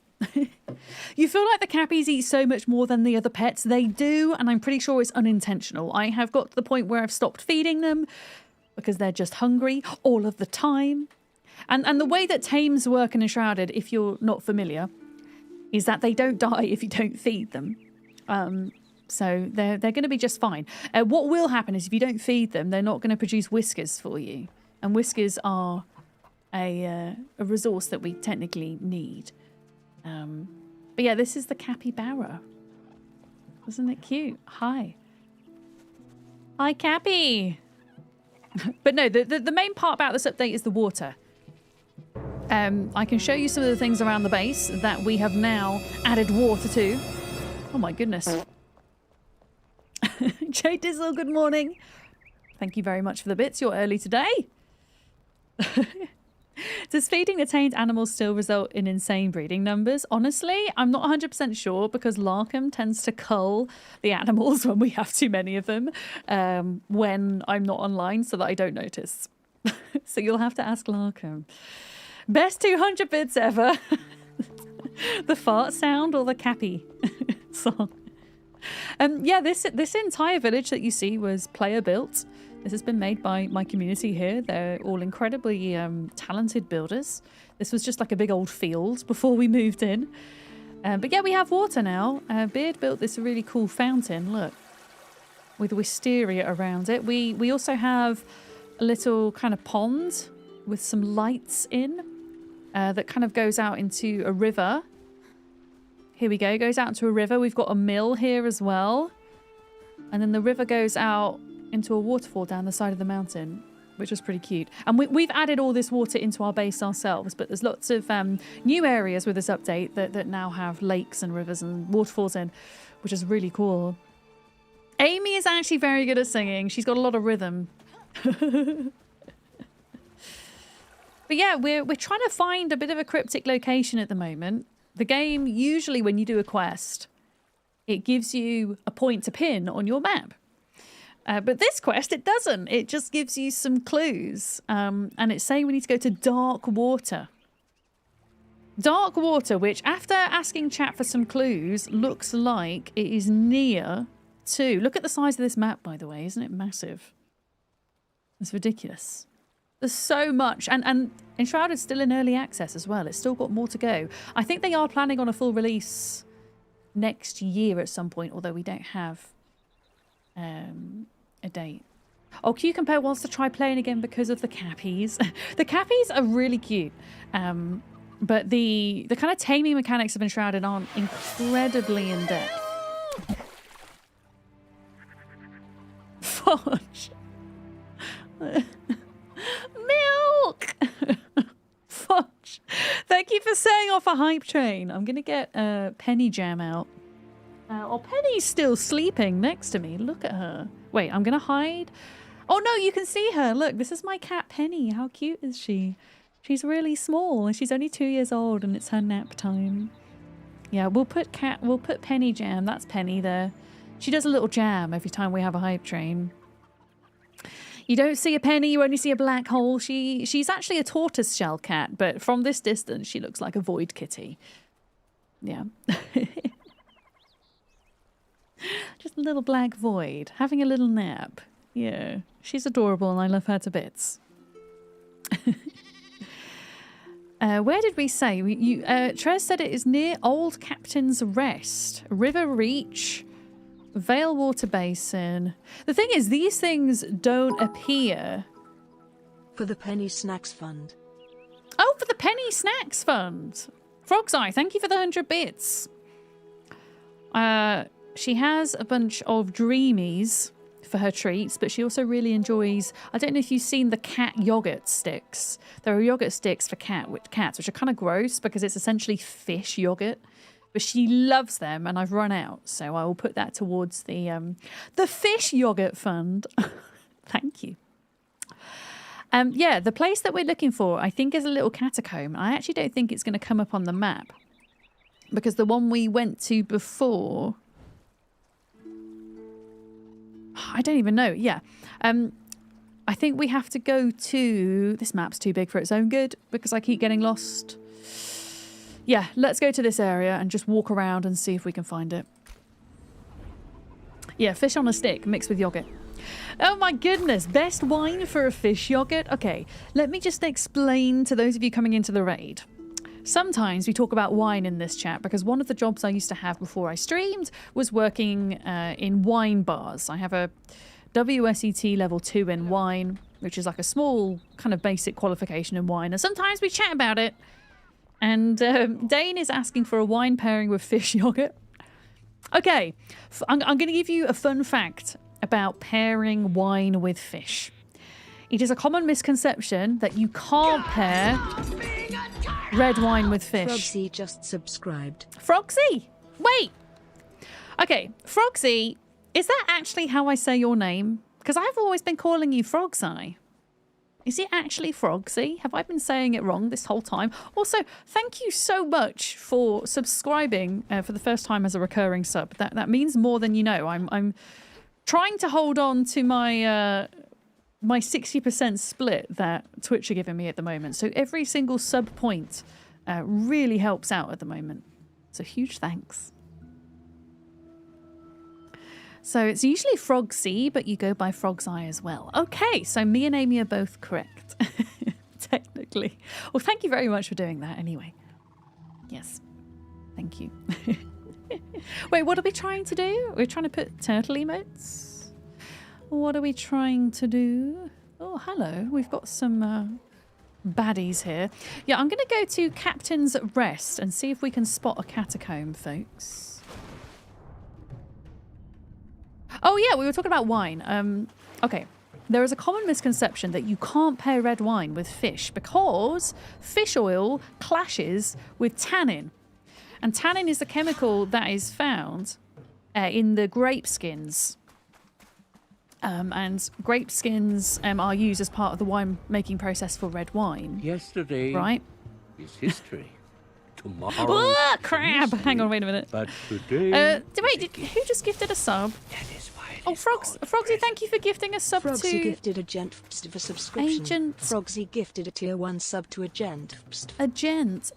Speaker 1: You feel like the cappies eat so much more than the other pets. They do, and I'm pretty sure it's unintentional. I have got to the point where I've stopped feeding them because they're just hungry all of the time. And the way that tames work in Enshrouded, if you're not familiar, is that they don't die if you don't feed them. So they're going to be just fine. What will happen is if you don't feed them, they're not going to produce whiskers for you. And whiskers are a resource that we technically need. But yeah, this is the capybara. Isn't it cute? Hi. Hi, Cappy. But no, the main part about this update is the water. I can show you some of the things around the base that we have now added water to. Oh my goodness. Joe Dizzle, good morning. Thank you very much for the bits. You're early today. Does feeding the tamed animals still result in insane breeding numbers? Honestly, I'm not 100% sure because Larkham tends to cull the animals when we have too many of them when I'm not online so that I don't notice. So you'll have to ask Larkham. Best 200 bits ever. The fart sound or the cappy song? Yeah, this entire village that you see was player built. This has been made by my community here. They're all incredibly talented builders. This was just like a big old field before we moved in. But yeah, we have water now. Beard built this really cool fountain, look, with wisteria around it. We also have a little kind of pond with some lights in that kind of goes out into a river. Here we go, goes out into a river. We've got a mill here as well. And then the river goes out into a waterfall down the side of the mountain, which was pretty cute. And we've added all this water into our base ourselves, but there's lots of new areas with this update that now have lakes and rivers and waterfalls in, which is really cool. Amy is actually very good at singing. She's got a lot of rhythm. But yeah, we're trying to find a bit of a cryptic location at the moment. The game, usually when you do a quest, it gives you a point to pin on your map. But this quest, it doesn't. It just gives you some clues. And it's saying we need to go to Dark Water. Dark Water, which after asking chat for some clues, looks like it is near to... Look at the size of this map, by the way. Isn't it massive? It's ridiculous. There's so much. And Enshrouded is still in early access as well. It's still got more to go. I think they are planning on a full release next year at some point, although we don't have a date. Oh, Cucumber wants to try playing again because of the cappies. The cappies are really cute. But the kind of taming mechanics of Enshrouded aren't incredibly in-depth. Fudge. Milk! Fudge. Thank you for setting off a hype train. I'm going to get Penny Jam out. Oh, Penny's still sleeping next to me. Look at her. Wait, I'm going to hide. Oh, no, you can see her. Look, this is my cat, Penny. How cute is she? She's really small and she's only 2 years old and it's her nap time. Yeah, we'll put Penny jam. That's Penny there. She does a little jam every time we have a hype train. You don't see a Penny, you only see a black hole. She's actually a tortoiseshell cat, but from this distance, she looks like a void kitty. Yeah. Just a little black void, having a little nap. Yeah, she's adorable and I love her to bits. Where did we say? Trez said it is near Old Captain's Rest, River Reach, Vale Water Basin. The thing is, these things don't appear.
Speaker 3: For the Penny Snacks Fund.
Speaker 1: Oh, for the Penny Snacks Fund. Frog's Eye, thank you for the 100 bits. She has a bunch of dreamies for her treats, but she also really enjoys, I don't know if you've seen the cat yogurt sticks. There are yogurt sticks for cats, which are kind of gross because it's essentially fish yogurt. But she loves them and I've run out. So I will put that towards the fish yogurt fund. Thank you. Yeah, the place that we're looking for, I think, is a little catacomb. I actually don't think it's going to come up on the map. Because the one we went to before... I don't even know. Yeah. I think we have to go to... This map's too big for its own good because I keep getting lost. Yeah, let's go to this area and just walk around and see if we can find it. Yeah, fish on a stick mixed with yogurt. Oh my goodness, best wine for a fish yogurt? Okay, let me just explain to those of you coming into the raid. Sometimes we talk about wine in this chat because one of the jobs I used to have before I streamed was working in wine bars. I have a WSET level 2 in wine, which is like a small kind of basic qualification in wine. And sometimes we chat about it. And Dane is asking for a wine pairing with fish yogurt. Okay, I'm going to give you a fun fact about pairing wine with fish. It is a common misconception that you can't pair red wine with fish.
Speaker 3: Frogsy just subscribed.
Speaker 1: Frogsy? Wait. Okay, Frogsy, is that actually how I say your name? Because I've always been calling you Frog's Eye. Is it actually Frogsy? Have I been saying it wrong this whole time? Also, thank you so much for subscribing for the first time as a recurring sub. That means more than you know. I'm trying to hold on to my my 60% split that Twitch are giving me at the moment. So every single sub point really helps out at the moment. So huge thanks. So it's usually Frogsy, but you go by Frog's Eye as well. Okay, so me and Amy are both correct. Technically. Well, thank you very much for doing that anyway. Yes. Thank you. Wait, what are we trying to do? We're trying to put turtle emotes? What are we trying to do? Oh, hello. We've got some baddies here. Yeah, I'm going to go to Captain's Rest and see if we can spot a catacomb, folks. Oh, yeah, we were talking about wine. Okay, there is a common misconception that you can't pair red wine with fish because fish oil clashes with tannin. And tannin is a chemical that is found in the grape skins. And grape skins are used as part of the wine making process for red wine.
Speaker 4: Yesterday
Speaker 1: right?
Speaker 4: is history. Tomorrow.
Speaker 1: Oh, crab! History. Hang on, wait a minute.
Speaker 4: But today.
Speaker 1: Wait, who just gifted a sub?
Speaker 4: That is why it is
Speaker 1: Frogsy, thank you for gifting a sub
Speaker 3: Frogsy
Speaker 1: to...
Speaker 3: gifted a gent for subscription.
Speaker 1: Agent.
Speaker 3: Frogsy gifted a tier 1 sub to a gent.
Speaker 1: A gent.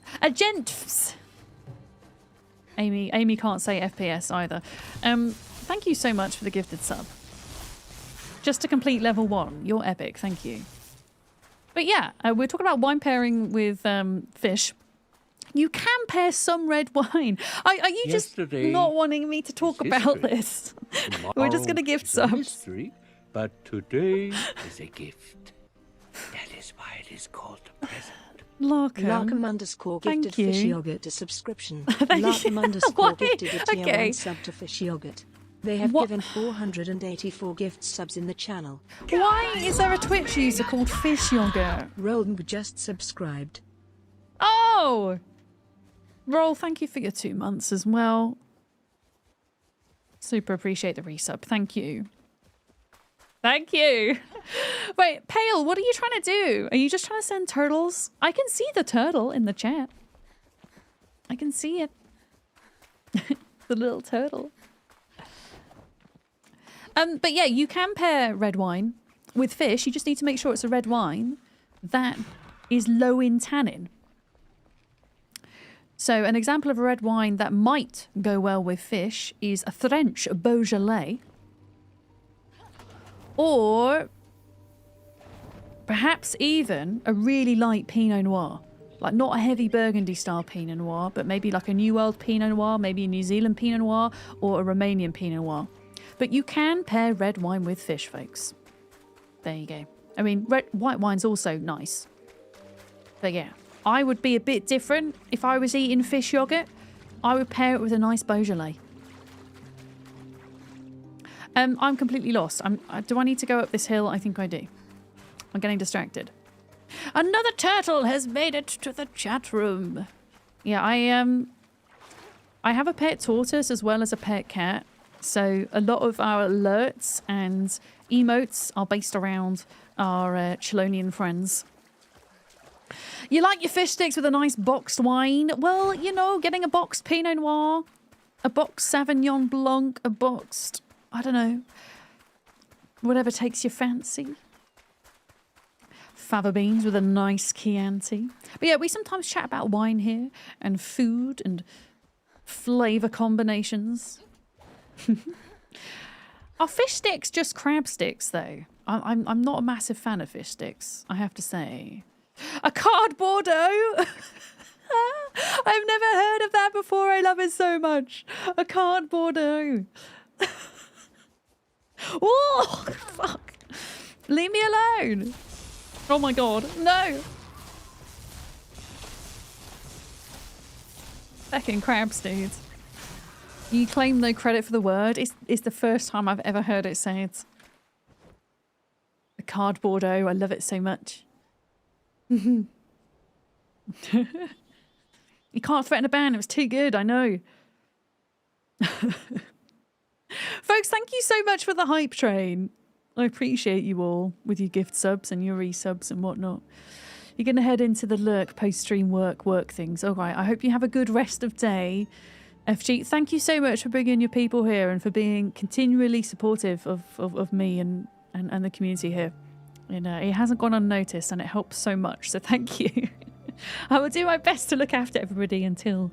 Speaker 1: Amy can't say FPS either. Thank you so much for the gifted sub. Just to complete level 1. You're epic, thank you. But yeah, we're talking about wine pairing with fish. You can pair some red wine. Are you
Speaker 4: Yesterday
Speaker 1: just not wanting me to talk about this? We're just going to gift subs.
Speaker 4: History, but today is a gift. That is why it is called a present.
Speaker 3: Larkham underscore gifted fish yogurt a subscription. Larkham underscore gifted a tier 1 sub to fish yogurt. They have given 484 gift subs in the channel.
Speaker 1: Why is there a Twitch user called Fish Yogurt?
Speaker 3: Roland just subscribed.
Speaker 1: Oh! Roll, thank you for your 2 months as well. Super appreciate the resub. Thank you. Thank you. Wait, Pale, what are you trying to do? Are you just trying to send turtles? I can see the turtle in the chat. I can see it. The little turtle. But yeah, you can pair red wine with fish. You just need to make sure it's a red wine that is low in tannin. So an example of a red wine that might go well with fish is a French Beaujolais. Or perhaps even a really light Pinot Noir. Like not a heavy Burgundy style Pinot Noir, but maybe like a New World Pinot Noir, maybe a New Zealand Pinot Noir, or a Romanian Pinot Noir. But you can pair red wine with fish, folks. There you go. I mean, white wine's also nice. But yeah, I would be a bit different. If I was eating fish yogurt, I would pair it with a nice Beaujolais. I'm completely lost. Do I need to go up this hill? I think I do. I'm getting distracted. Another turtle has made it to the chat room. Yeah, I have a pet tortoise as well as a pet cat. So a lot of our alerts and emotes are based around our Chelonian friends. You like your fish sticks with a nice boxed wine? Well, you know, getting a boxed Pinot Noir, a boxed Sauvignon Blanc, a boxed, I don't know, whatever takes your fancy. Fava beans with a nice Chianti. But yeah, we sometimes chat about wine here and food and flavour combinations. Are fish sticks just crab sticks, though? I'm not a massive fan of fish sticks, I have to say. A card Bordeaux! I've never heard of that before. I love it so much. A card Bordeaux. Oh, fuck. Leave me alone. Oh my god. No. Fucking crabs, dudes. You claim no credit for the word. It's the first time I've ever heard it said. The card Bordeaux. I love it so much. You can't threaten a ban. It was too good. I know. Folks, thank you so much for the hype train. I appreciate you all with your gift subs and your resubs and whatnot. You're going to head into the lurk post-stream work things. All right. I hope you have a good rest of day. FG, thank you so much for bringing your people here and for being continually supportive of me and the community here. You know, it hasn't gone unnoticed and it helps so much. So thank you. I will do my best to look after everybody until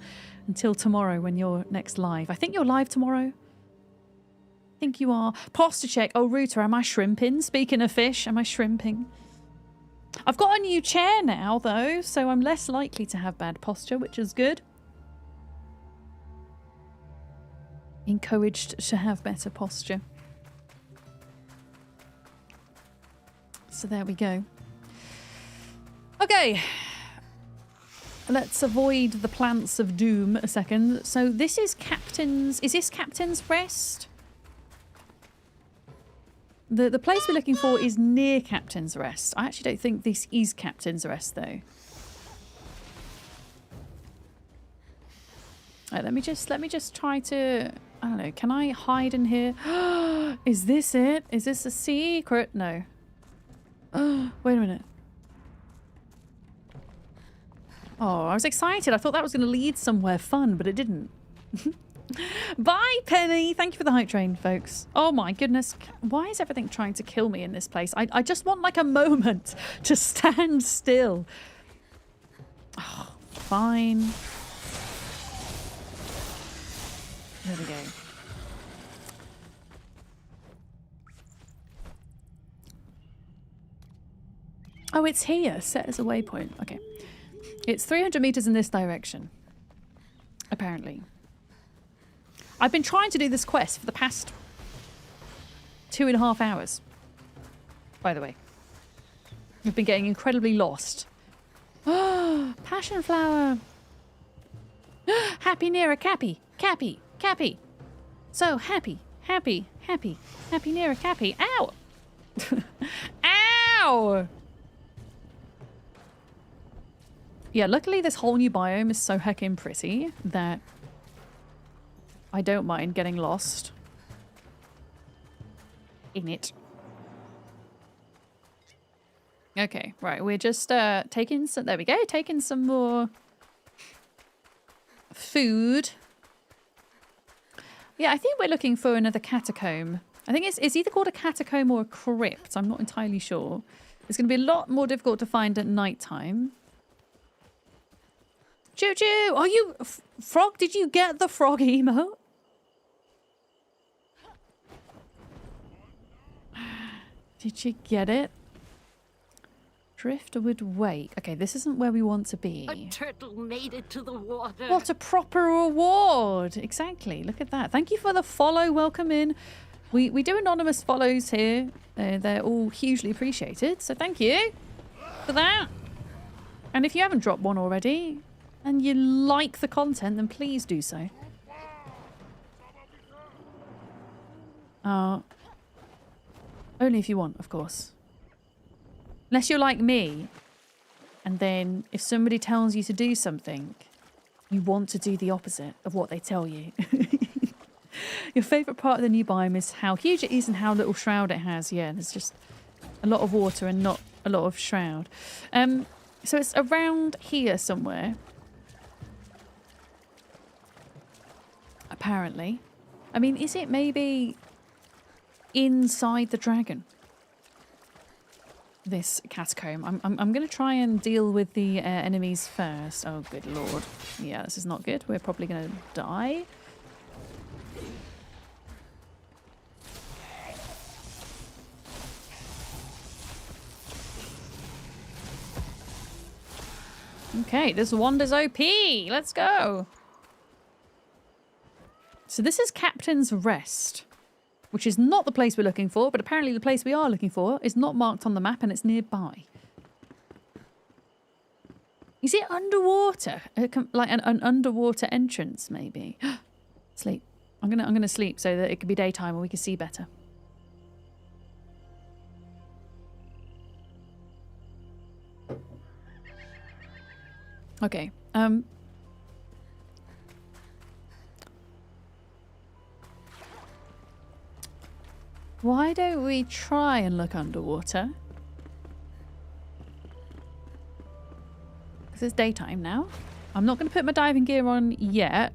Speaker 1: tomorrow when you're next live. I think you're live tomorrow. I think you are. Posture check. Oh, Router, am I shrimping? Speaking of fish, am I shrimping? I've got a new chair now, though, so I'm less likely to have bad posture, which is good. Encouraged to have better posture. So there we go. Okay. Let's avoid the plants of doom a second. So this is Captain's... Is this Captain's Rest? The place we're looking for is near Captain's Rest. I actually don't think this is Captain's Rest, though. Right, let me just try to... I don't know. Can I hide in here? Is this it? Is this a secret? No. Wait a minute. Oh, I was excited. I thought that was going to lead somewhere fun, but it didn't. Bye, Penny. Thank you for the hype train, folks. Oh my goodness. Why is everything trying to kill me in this place? I just want like a moment to stand still. Oh, fine. There we go. Oh, it's here. Set as a waypoint. Okay. It's 300 meters in this direction. Apparently. I've been trying to do this quest for the past 2.5 hours. By the way. I've been getting incredibly lost. Oh, passion flower. Happy near a Cappy. Cappy. Cappy. So happy. Happy. Happy. Happy near a Cappy. Ow. Ow. Yeah, luckily this whole new biome is so heckin' pretty that I don't mind getting lost. in it. Okay, right. We're just taking some... There we go. Taking some more food. Yeah, I think we're looking for another catacomb. I think it's either called a catacomb or a crypt. I'm not entirely sure. It's going to be a lot more difficult to find at night time. Choo-choo! Are you... Frog, did you get the frog emote? Did you get it? Driftwood Wake. Okay, this isn't where we want to be.
Speaker 2: A turtle made it to the water.
Speaker 1: What a proper reward! Exactly. Look at that. Thank you for the follow. Welcome in. We do anonymous follows here. They're all hugely appreciated. So thank you for that. And if you haven't dropped one already and you like the content, then please do so. Only if you want, of course. Unless you're like me, and then if somebody tells you to do something, you want to do the opposite of what they tell you. Your favourite part of the new biome is how huge it is and how little shroud it has. Yeah, there's just a lot of water and not a lot of shroud. So it's around here somewhere. Apparently. I mean, is it maybe inside the dragon? This catacomb. I'm going to try and deal with the enemies first. Oh, good lord. Yeah, this is not good. We're probably going to die. Okay, this wand is OP. Let's go. So this is Captain's Rest, which is not the place we're looking for, but apparently the place we are looking for is not marked on the map and it's nearby. Is it underwater? Like an underwater entrance, maybe? Sleep. I'm gonna sleep so that it can be daytime and we can see better. Okay. Why don't we try and look underwater? Because it's daytime now. I'm not going to put my diving gear on yet.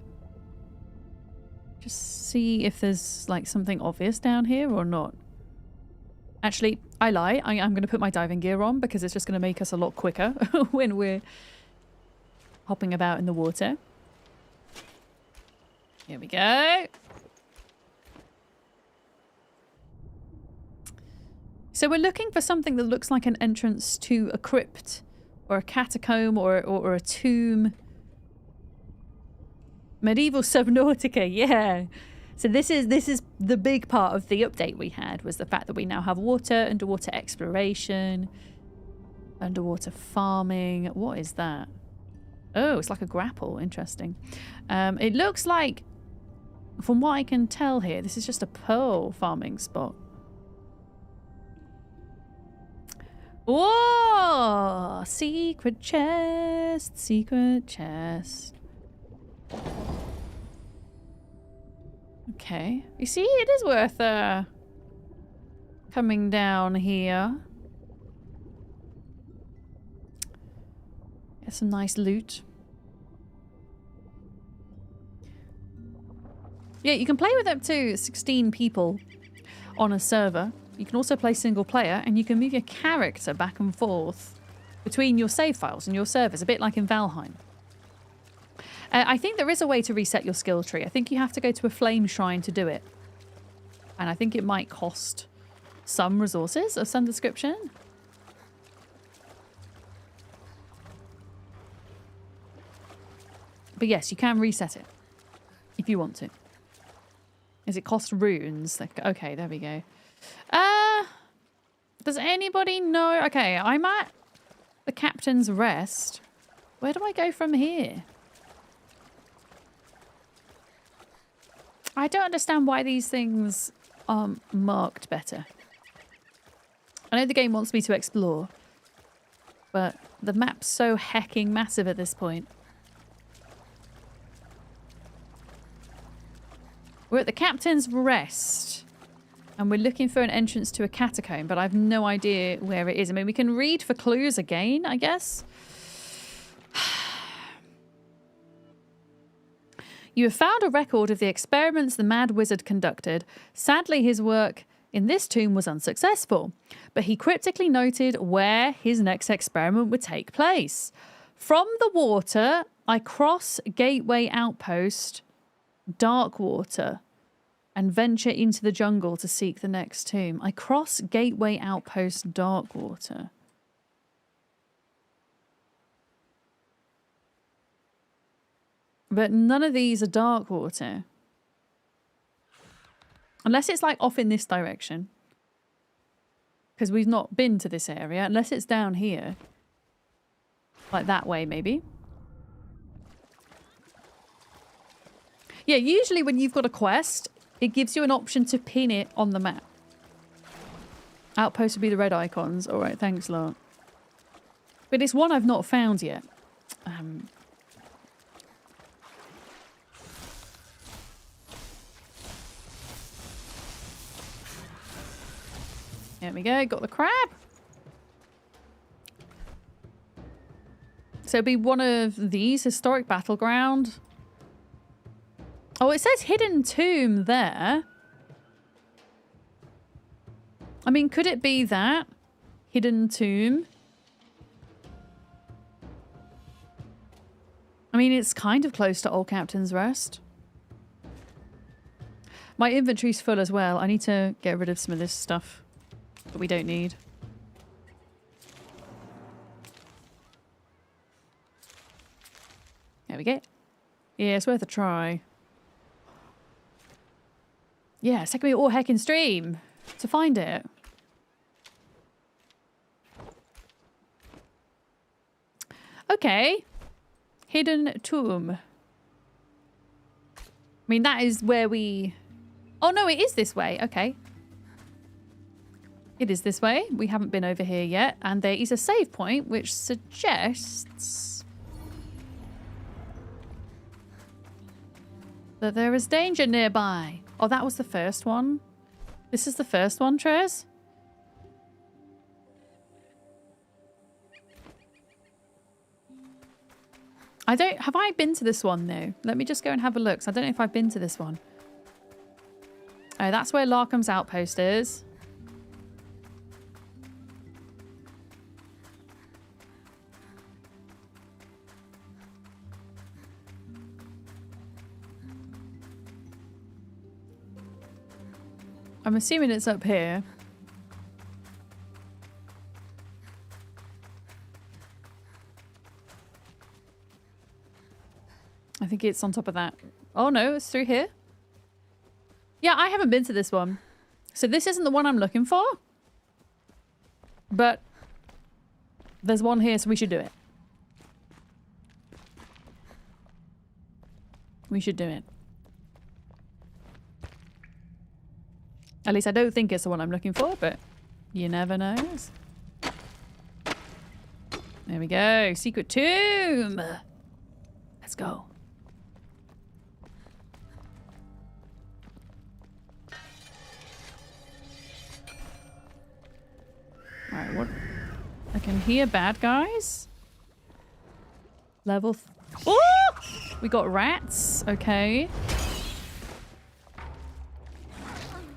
Speaker 1: Just see if there's like something obvious down here or not. Actually, I lie. I'm going to put my diving gear on because it's just going to make us a lot quicker when we're hopping about in the water. Here we go. So we're looking for something that looks like an entrance to a crypt or a catacomb or a tomb. Medieval Subnautica, yeah. So this is the big part of the update we had, was the fact that we now have water, underwater exploration, underwater farming. What is that? Oh, it's like a grapple. Interesting. It looks like, from what I can tell here, this is just a pearl farming spot. Whoa! Secret chest, secret chest. Okay. You see, it is worth coming down here. Get some nice loot. Yeah, you can play with up to 16 people on a server. You can also play single player, and you can move your character back and forth between your save files and your servers, a bit like in Valheim. I think there is a way to reset your skill tree. I think you have to go to a flame shrine to do it. And I think it might cost some resources of some description. But yes, you can reset it if you want to. Does it cost runes? Okay, there we go. Does anybody know? Okay, I'm at the Captain's Rest. Where do I go from here? I don't understand why these things aren't marked better. I know the game wants me to explore, but the map's so hecking massive at this point. We're at the Captain's Rest. And we're looking for an entrance to a catacomb, but I've no idea where it is. I mean, we can read for clues again, I guess. You have found a record of the experiments the Mad Wizard conducted. Sadly, his work in this tomb was unsuccessful, but he cryptically noted where his next experiment would take place. From the water, I cross Gateway Outpost, Darkwater, and venture into the jungle to seek the next tomb. I cross Gateway Outpost, Darkwater. But none of these are Darkwater. Unless it's like off in this direction. Because we've not been to this area. Unless it's down here. Like that way, maybe. Yeah, usually when you've got a quest, it gives you an option to pin it on the map. Outpost would be the red icons. All right, thanks, lot. But it's one I've not found yet. There we go. Got the crab. So it'd be one of these. Historic battleground. Oh, it says hidden tomb there. I mean, could it be that? Hidden tomb? I mean, it's kind of close to Old Captain's Rest. My inventory's full as well. I need to get rid of some of this stuff that we don't need. There we go. Yeah, it's worth a try. Yeah, it's taking me all heckin' stream to find it. Okay. Hidden tomb. I mean, that is where we... Oh, no, it is this way. Okay. It is this way. We haven't been over here yet. And there is a save point, which suggests that there is danger nearby. Oh, that was the first one. This is the first one, Trez? I don't... Have I been to this one, though? Let me just go and have a look. So I don't know if I've been to this one. Oh, that's where Larkham's outpost is. I'm assuming it's up here. I think it's on top of that. Oh no, it's through here. Yeah, I haven't been to this one. So this isn't the one I'm looking for. But there's one here, so we should do it. We should do it. At least I don't think it's the one I'm looking for, but you never know. There we go. Secret tomb. Let's go. Alright, what? I can hear bad guys. Level... Oh! We got rats. Okay.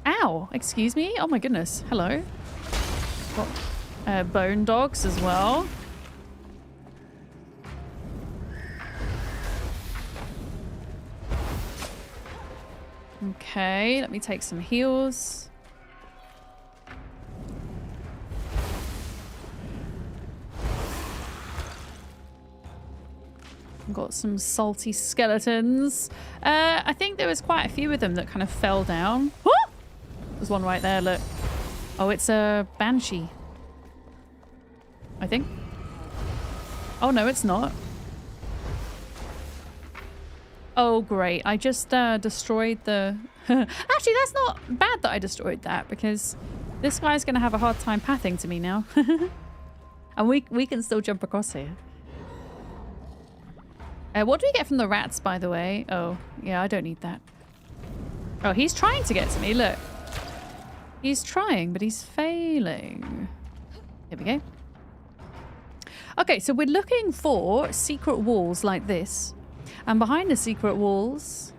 Speaker 1: Ow! Excuse me? Oh my goodness. Hello. Got bone dogs as well. Okay, let me take some heals. Got some salty skeletons. I think there was quite a few of them that kind of fell down. Oh! There's one right there, look. Oh, it's a banshee. I think. Oh, no, it's not. Oh, great. I just destroyed the... Actually, that's not bad that I destroyed that, because this guy's going to have a hard time pathing to me now. And we can still jump across here. What do we get from the rats, by the way? Oh, yeah, I don't need that. Oh, he's trying to get to me, look. He's trying, but he's failing. Here we go. Okay, so we're looking for secret walls like this. And behind the secret walls,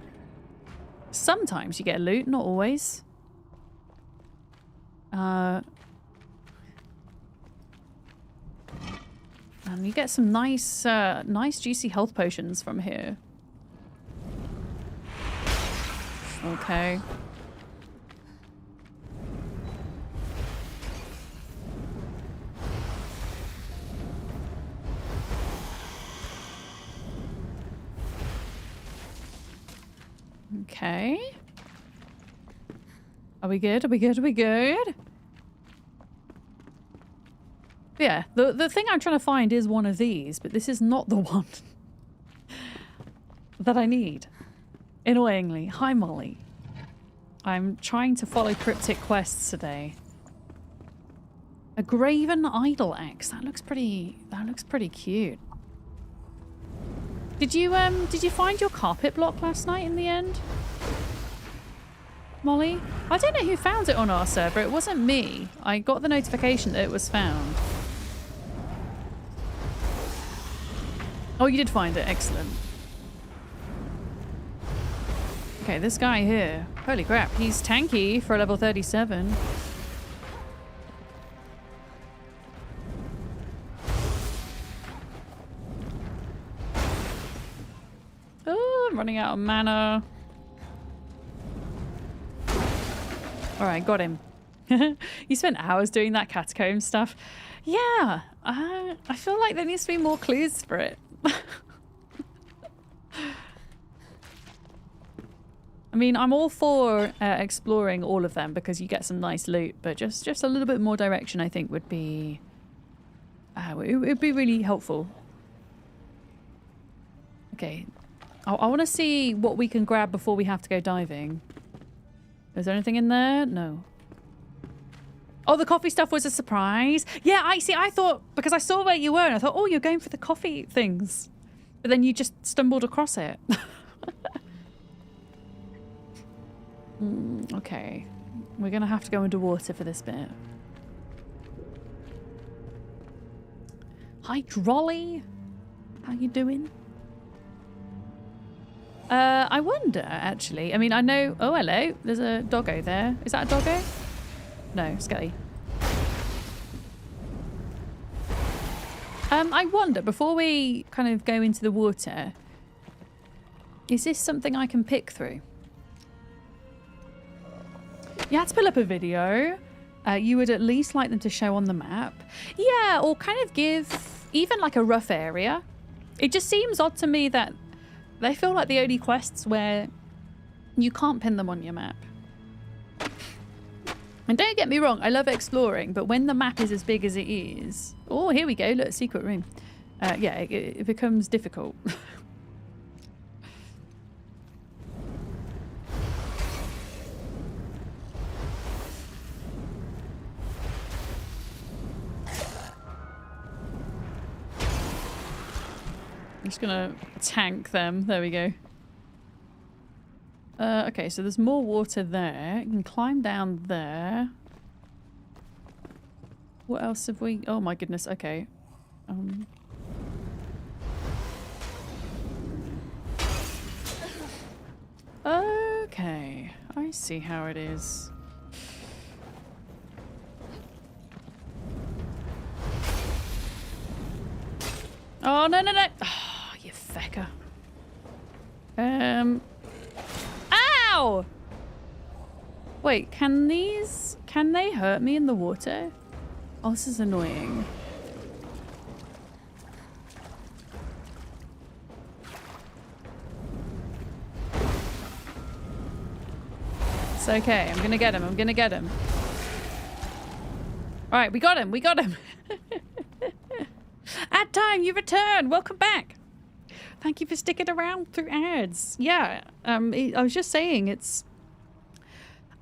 Speaker 1: sometimes you get loot, not always. And you get some nice, nice juicy health potions from here. Okay. Okay. Are we good? Are we good? Are we good? Yeah, the thing I'm trying to find is one of these, but this is not the one that I need. Annoyingly. Hi, Molly. I'm trying to follow cryptic quests today. A graven idol axe. That looks pretty cute. Did you find your carpet block last night in the end? Molly? I don't know who found it on our server. It wasn't me. I got the notification that it was found. Oh, you did find it. Excellent. Okay, this guy here. Holy crap, he's tanky for a level 37. Oh, I'm running out of mana. Alright, got him. You spent hours doing that catacomb stuff. Yeah, I feel like there needs to be more clues for it. I mean, I'm all for exploring all of them because you get some nice loot, but just a little bit more direction I think would be it would be really helpful. Okay, I want to see what we can grab before we have to go diving. Is there anything in there? No. Oh, the coffee stuff was a surprise. Yeah, I thought, because I saw where you were and I thought, oh, you're going for the coffee things. But then you just stumbled across it. Okay. We're going to have to go underwater for this bit. Hi, Drolly. How you doing? I wonder, actually. I mean, I know... Oh, hello. There's a doggo there. Is that a doggo? No, Skelly. I wonder, before we kind of go into the water, is this something I can pick through? You had to pull up a video. You would at least like them to show on the map. Yeah, or kind of give even like a rough area. It just seems odd to me that they feel like the only quests where you can't pin them on your map. And don't get me wrong, I love exploring, but when the map is as big as it is... Oh, here we go, look, secret room. Yeah, it becomes difficult. I'm just gonna tank them. There we go. Okay, so there's more water there. You can climb down there. What else have we... Oh my goodness, okay. Okay, I see how it is. Oh, no, no, no! Oh, you fecker. Ow! Wait, can they hurt me in the water? Oh, this is annoying. It's okay, I'm gonna get him, I'm gonna get him. Alright, we got him, we got him! Ad time, you return! Welcome back! Thank you for sticking around through ads. Yeah, I was just saying it's...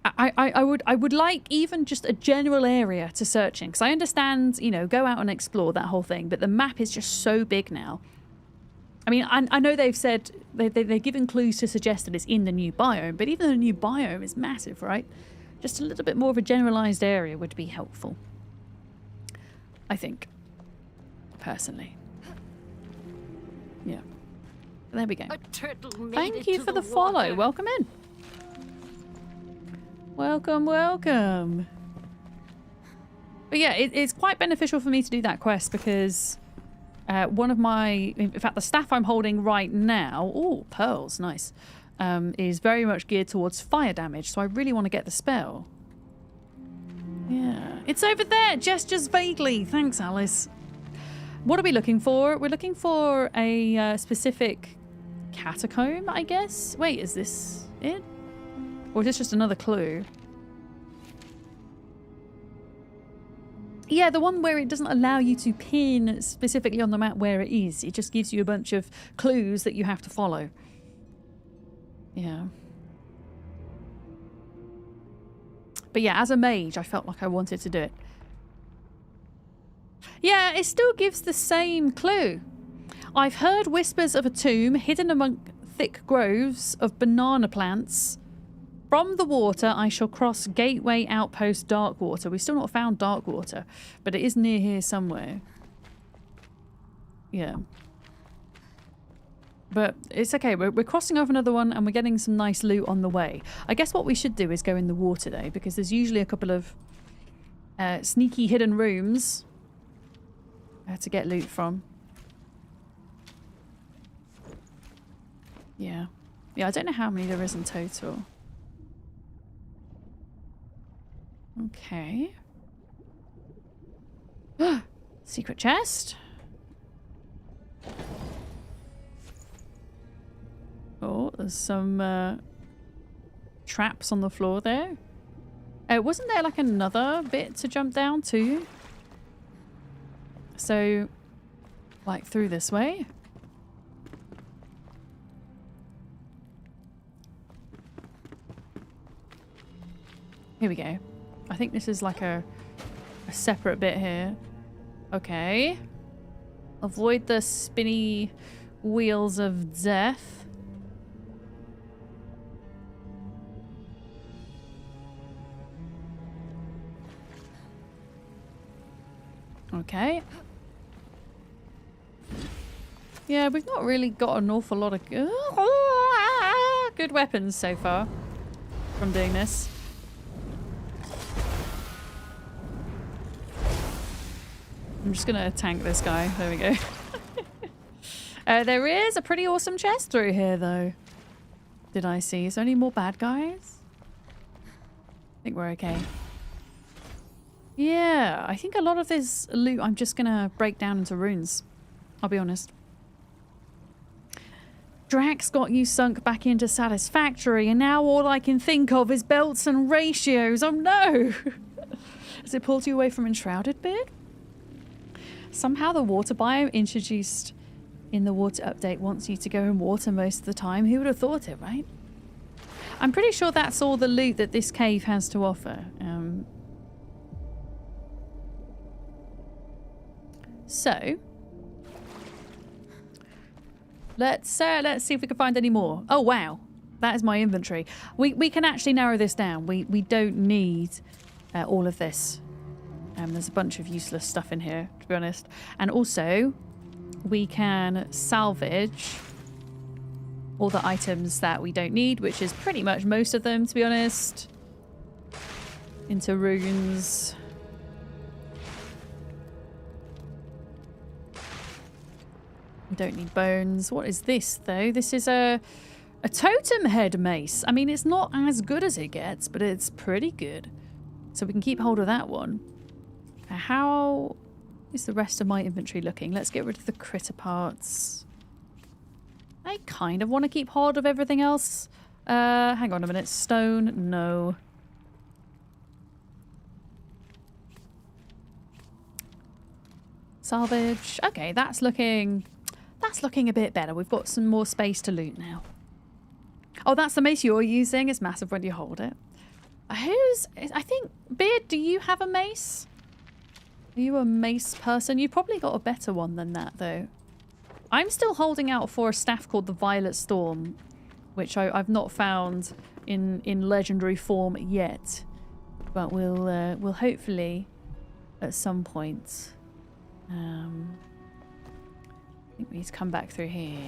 Speaker 1: I would like even just a general area to search in, because I understand, you know, go out and explore that whole thing, but the map is just so big now. I mean, I know they've said, they've given clues to suggest that it's in the new biome, but even the new biome is massive, right? Just a little bit more of a generalised area would be helpful. I think. Personally. Yeah. There we go.
Speaker 2: A turtle made
Speaker 1: Thank
Speaker 2: it
Speaker 1: you
Speaker 2: to
Speaker 1: for the
Speaker 2: water.
Speaker 1: follow. Welcome in. Welcome, welcome. But yeah, it's quite beneficial for me to do that quest because one of my... In fact, the staff I'm holding right now... Oh, pearls. Nice. Is very much geared towards fire damage, so I really want to get the spell. Yeah. It's over there! Gestures vaguely. Thanks, Alice. What are we looking for? We're looking for a specific catacomb, I guess? Wait, is this it? Or is this just another clue? Yeah, the one where it doesn't allow you to pin specifically on the map where it is. It just gives you a bunch of clues that you have to follow. Yeah. But yeah, as a mage, I felt like I wanted to do it. Yeah, it still gives the same clue. I've heard whispers of a tomb hidden among thick groves of banana plants. From the water, I shall cross Gateway Outpost Darkwater. We've still not found Darkwater, but it is near here somewhere. Yeah. But it's okay. We're crossing over another one and we're getting some nice loot on the way. I guess what we should do is go in the water, though, because there's usually a couple of sneaky hidden rooms to get loot from. Yeah. Yeah, I don't know how many there is in total. Okay. Secret chest. Oh, there's some traps on the floor there. Wasn't there like another bit to jump down to? So, like through this way? Here we go. I think this is like a separate bit here. Okay. Avoid the spinny wheels of death. Okay. Yeah, we've not really got an awful lot of good weapons so far from doing this. I'm just gonna tank this guy. There we go. There is a pretty awesome chest through here, though. Did I see? Is there any more bad guys? I think we're okay. Yeah, I think a lot of this loot I'm just gonna break down into runes. I'll be honest. Drax got you sunk back into Satisfactory, and now all I can think of is belts and ratios. Oh no! Has it pulled you away from Enshrouded, Beard? Somehow the water biome introduced in the water update wants you to go in water most of the time. Who would have thought it, right? I'm pretty sure that's all the loot that this cave has to offer. So let's see if we can find any more. Oh wow, that is my inventory. We can actually narrow this down. We don't need all of this. There's a bunch of useless stuff in here, to be honest. And also, we can salvage all the items that we don't need, which is pretty much most of them, to be honest, into runes. We don't need bones. What is this, though? This is a totem head mace. I mean, it's not as good as it gets, but it's pretty good. So we can keep hold of that one. How is the rest of my inventory looking? Let's get rid of the critter parts. I kind of want to keep hold of everything else. Hang on a minute. Stone, no. Salvage. Okay, that's looking a bit better. We've got some more space to loot now. Oh, that's the mace you're using. It's massive when you hold it. I think, Beard, do you have a mace? Are you a mace person? You've probably got a better one than that, though. I'm still holding out for a staff called the Violet Storm, which I've not found in legendary form yet. but we'll hopefully at some point. I think we need to come back through here.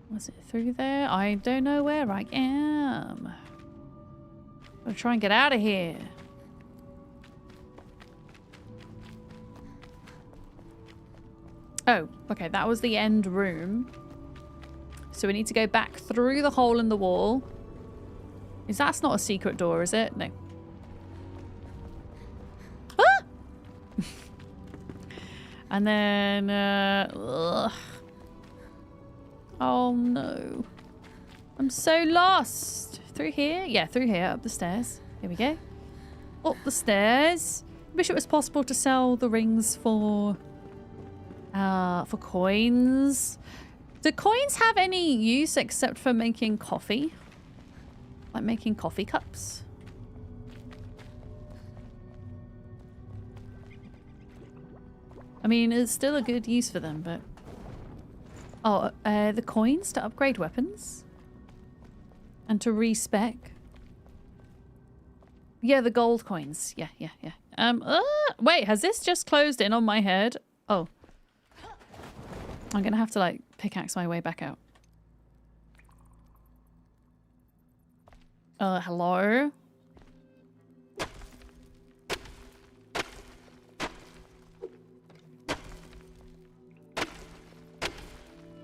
Speaker 1: Was it through there? I don't know where I am. I'll try and get out of here. Oh, okay, that was the end room. So we need to go back through the hole in the wall. That's not a secret door, is it? No. Ah! And then, ugh. Oh no. I'm so lost. Through here? Yeah, through here, up the stairs. Here we go. Up the stairs. Wish it was possible to sell the rings for coins. Do coins have any use except for making coffee? Like making coffee cups? I mean, it's still a good use for them, but... Oh, the coins to upgrade weapons? And to respec? Yeah, the gold coins. Yeah. Wait, has this just closed in on my head? Oh. I'm gonna have to, like, pickaxe my way back out. Hello?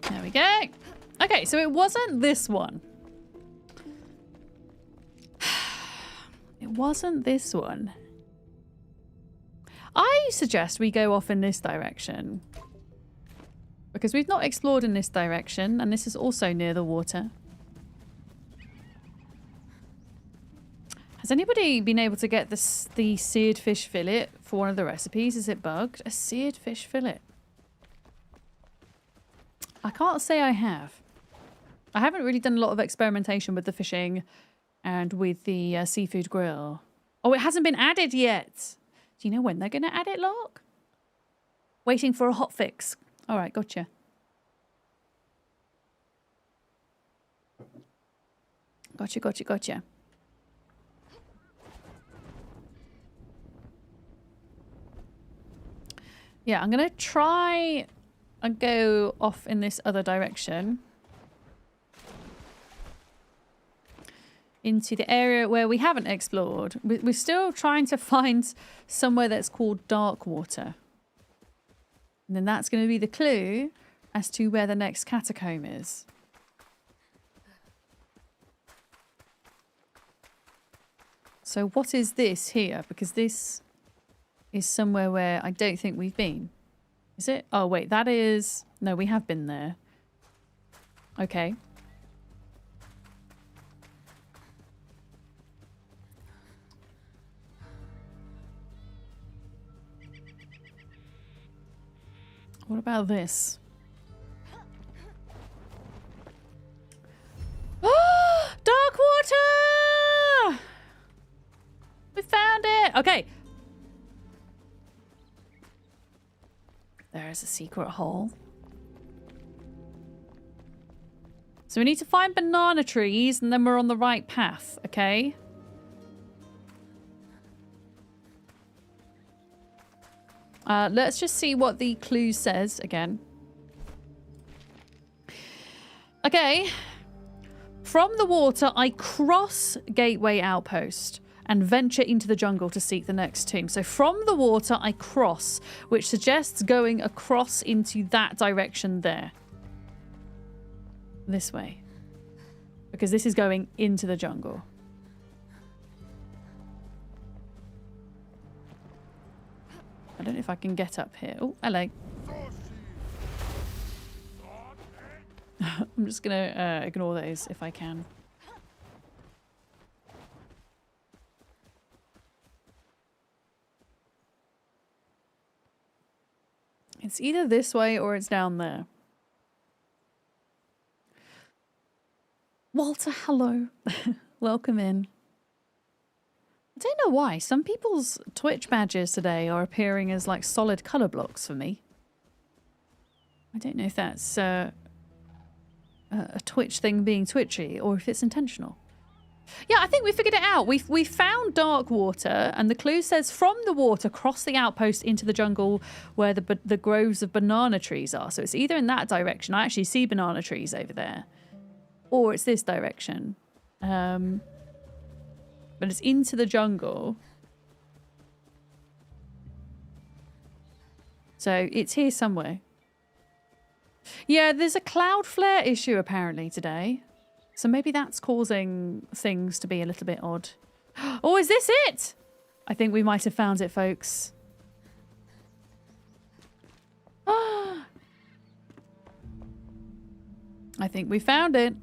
Speaker 1: There we go. Okay, so it wasn't this one. It wasn't this one. I suggest we go off in this direction. Because we've not explored in this direction, and this is also near the water. Has anybody been able to get the seared fish fillet for one of the recipes? Is it bugged? A seared fish fillet. I can't say I have. I haven't really done a lot of experimentation with the fishing and with the seafood grill. Oh, it hasn't been added yet. Do you know when they're going to add it, Lark? Waiting for a hotfix. All right, gotcha. Gotcha. Yeah, I'm going to try and go off in this other direction. Into the area where we haven't explored. We're still trying to find somewhere that's called Dark Water. And then that's going to be the clue as to where the next catacomb is. So what is this here? Because this is somewhere where I don't think we've been. Is it? Oh, wait, that is... No, we have been there. Okay. What about this? Dark water! We found it! Okay. There is a secret hole. So we need to find banana trees and then we're on the right path, okay? Let's just see what the clue says again. Okay. From the water, I cross Gateway Outpost and venture into the jungle to seek the next tomb. So from the water, I cross, which suggests going across into that direction there. This way. Because this is going into the jungle. I don't know if I can get up here. Oh, hello. I'm just going to ignore those if I can. It's either this way or it's down there. Walter, hello. Welcome in. I don't know why. Some people's Twitch badges today are appearing as like solid colour blocks for me. I don't know if that's a Twitch thing being twitchy or if it's intentional. Yeah, I think we figured it out. We found dark water, and the clue says from the water, cross the outpost into the jungle where the groves of banana trees are. So it's either in that direction. I actually see banana trees over there. Or it's this direction. But it's into the jungle. So it's here somewhere. Yeah, there's a cloud flare issue apparently today. So maybe that's causing things to be a little bit odd. Oh, is this it? I think we might have found it, folks. I think we found it.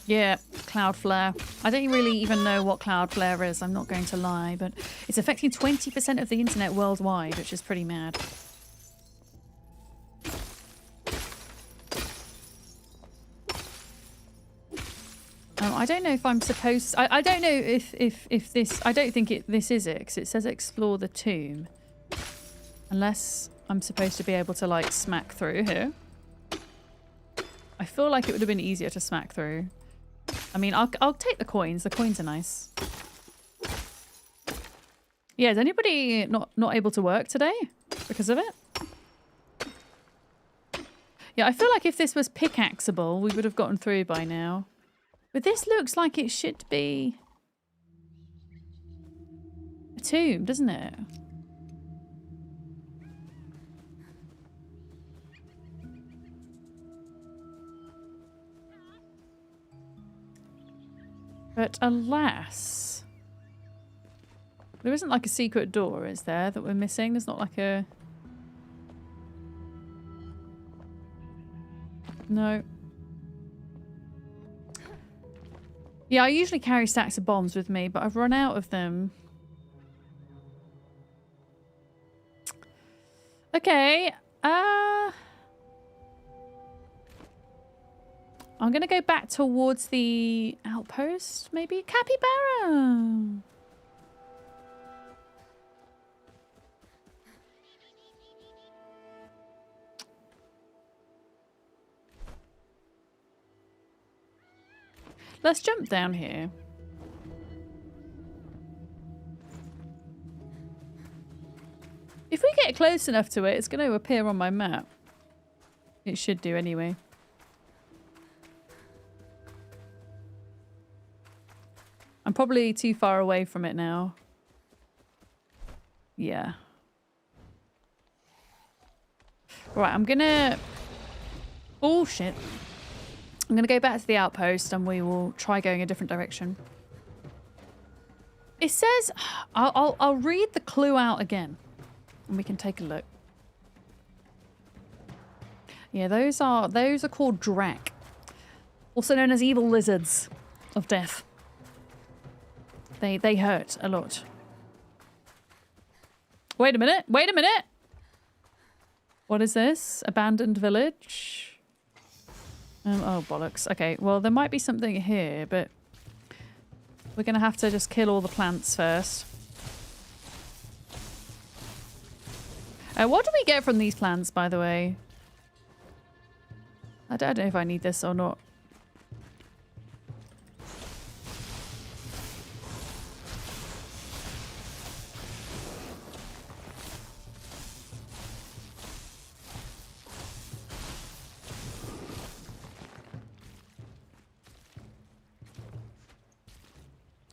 Speaker 1: Yeah, cloud flare. I don't really even know what cloud flare is, I'm not going to lie, but it's affecting 20% of the internet worldwide, which is pretty mad. I don't know if I'm supposed... I don't know if this... I don't think this is it, because it says explore the tomb. Unless I'm supposed to be able to, like, smack through here. I feel like it would have been easier to smack through. I mean, I'll take the coins. The coins are nice. Yeah, is anybody not able to work today because of it? Yeah, I feel like if this was pickaxeable, we would have gotten through by now. But this looks like it should be a tomb, doesn't it? But alas, there isn't like a secret door, is there, that we're missing? There's not like a... No. Yeah, I usually carry stacks of bombs with me, but I've run out of them. Okay. I'm going to go back towards the outpost, maybe? Capybara! Let's jump down here. If we get close enough to it, it's going to appear on my map. It should do anyway. I'm probably too far away from it now. Yeah. Right, I'm gonna... Oh, shit. I'm gonna go back to the outpost and we will try going a different direction. It says... I'll read the clue out again. And we can take a look. Yeah, those are called Drac. Also known as evil lizards of death. They hurt a lot. Wait a minute. Wait a minute. What is this? Abandoned village? Oh, bollocks. Okay, well, there might be something here, but we're going to have to just kill all the plants first. What do we get from these plants, by the way? I don't know if I need this or not.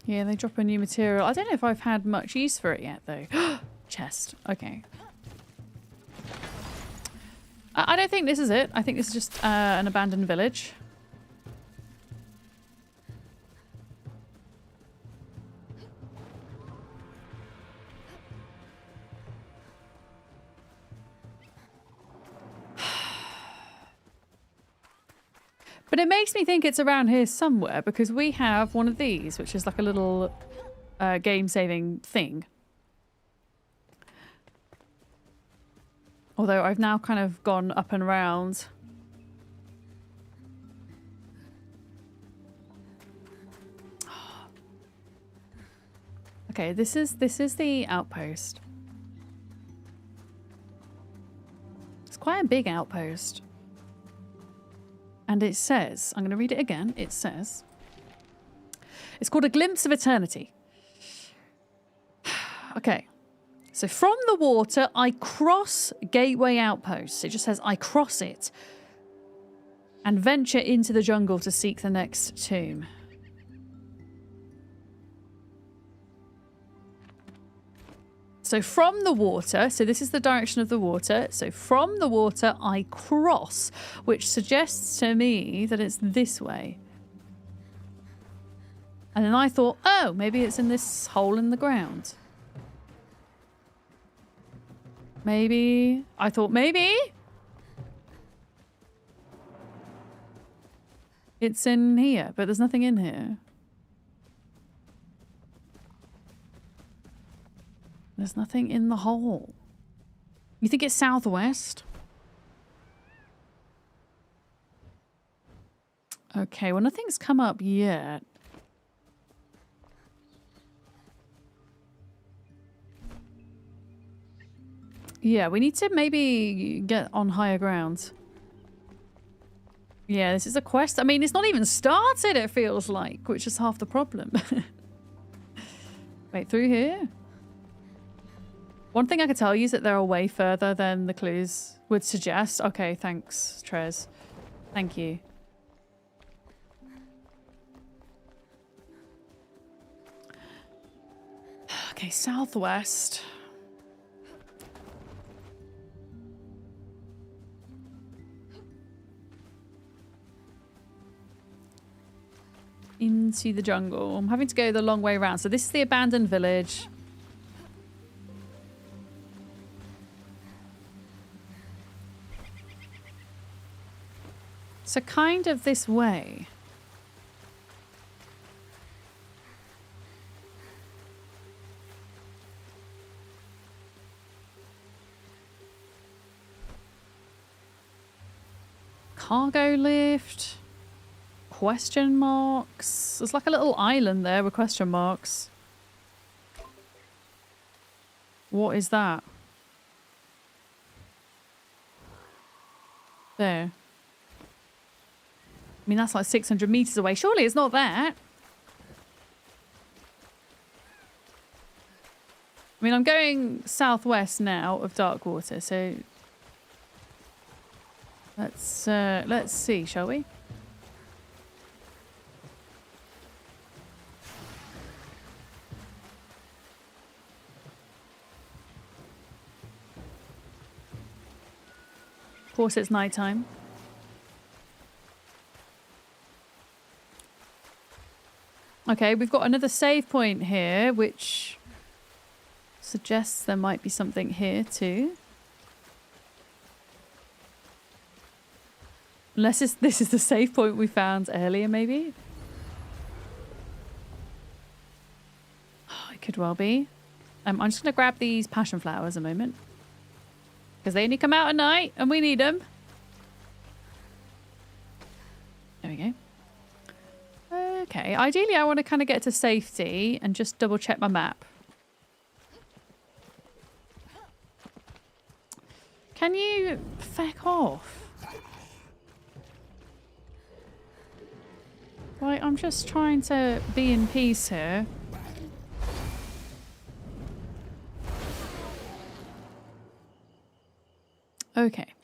Speaker 1: Yeah, they drop a new material. I don't know if I've had much use for it yet, though. Chest. Okay. I don't think this is it. I think this is just an abandoned village. But it makes me think it's around here somewhere because we have one of these, which is like a little game-saving thing. Although I've now kind of gone up and around. Okay, this is the outpost. It's quite a big outpost. And it says, I'm going to read it again. It says, It's called A Glimpse of Eternity. Okay. So from the water, I cross Gateway Outpost. It just says I cross it and venture into the jungle to seek the next tomb. So from the water, so this is the direction of the water. So from the water, I cross, which suggests to me that it's this way. And then I thought, oh, maybe it's in this hole in the ground. Maybe. I thought maybe it's in here, but there's nothing in here. There's nothing in the hole. You think it's southwest? Okay, well, nothing's come up yet. Yeah, we need to maybe get on higher ground. Yeah, this is a quest. I mean, it's not even started, it feels like, which is half the problem. Wait, through here? One thing I could tell you is that they're way further than the clues would suggest. Okay, thanks, Trez. Thank you. Okay, southwest. Into the jungle. I'm having to go the long way around. So this is the abandoned village. So kind of this way. Cargo lift. Question marks. There's like a little island there with question marks. What is that? There. I mean, that's like 600 meters away. Surely it's not that. I mean, I'm going southwest now of Darkwater, so let's see, shall we? Of course, it's nighttime. Okay, we've got another save point here, which suggests there might be something here too. Unless this is the save point we found earlier, maybe? Oh, it could well be. I'm just going to grab these passion flowers a moment. Because they only come out at night and we need them. There we go. Okay, ideally I want to kind of get to safety and just double check my map. Can you feck off? Right, I'm just trying to be in peace here. Okay.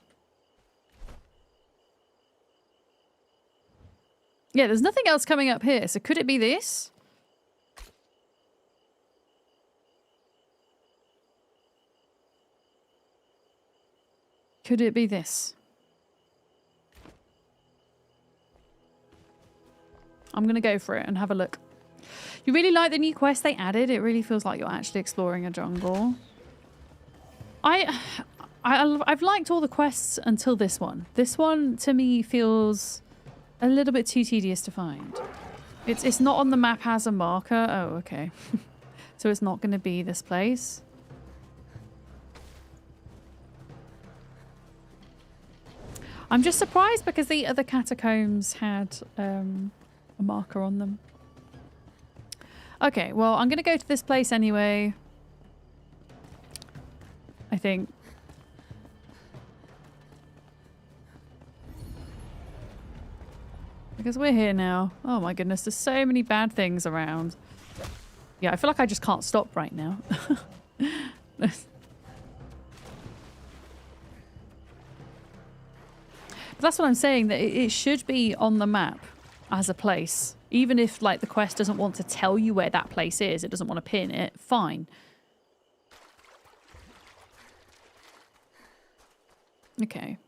Speaker 1: Yeah, there's nothing else coming up here, so could it be this? Could it be this? I'm going to go for it and have a look. You really like the new quest they added? It really feels like you're actually exploring a jungle. I've liked all the quests until this one. This one, to me, feels a little bit too tedious to find. It's not on the map as a marker. Oh, okay. So it's not going to be this place. I'm just surprised because the other catacombs had a marker on them. Okay, well, I'm going to go to this place anyway. I think. Because we're here now. Oh my goodness, there's so many bad things around. Yeah, I feel like I just can't stop right now. But that's what I'm saying, that it should be on the map as a place. Even if, like, the quest doesn't want to tell you where that place is, it doesn't want to pin it, fine. Okay.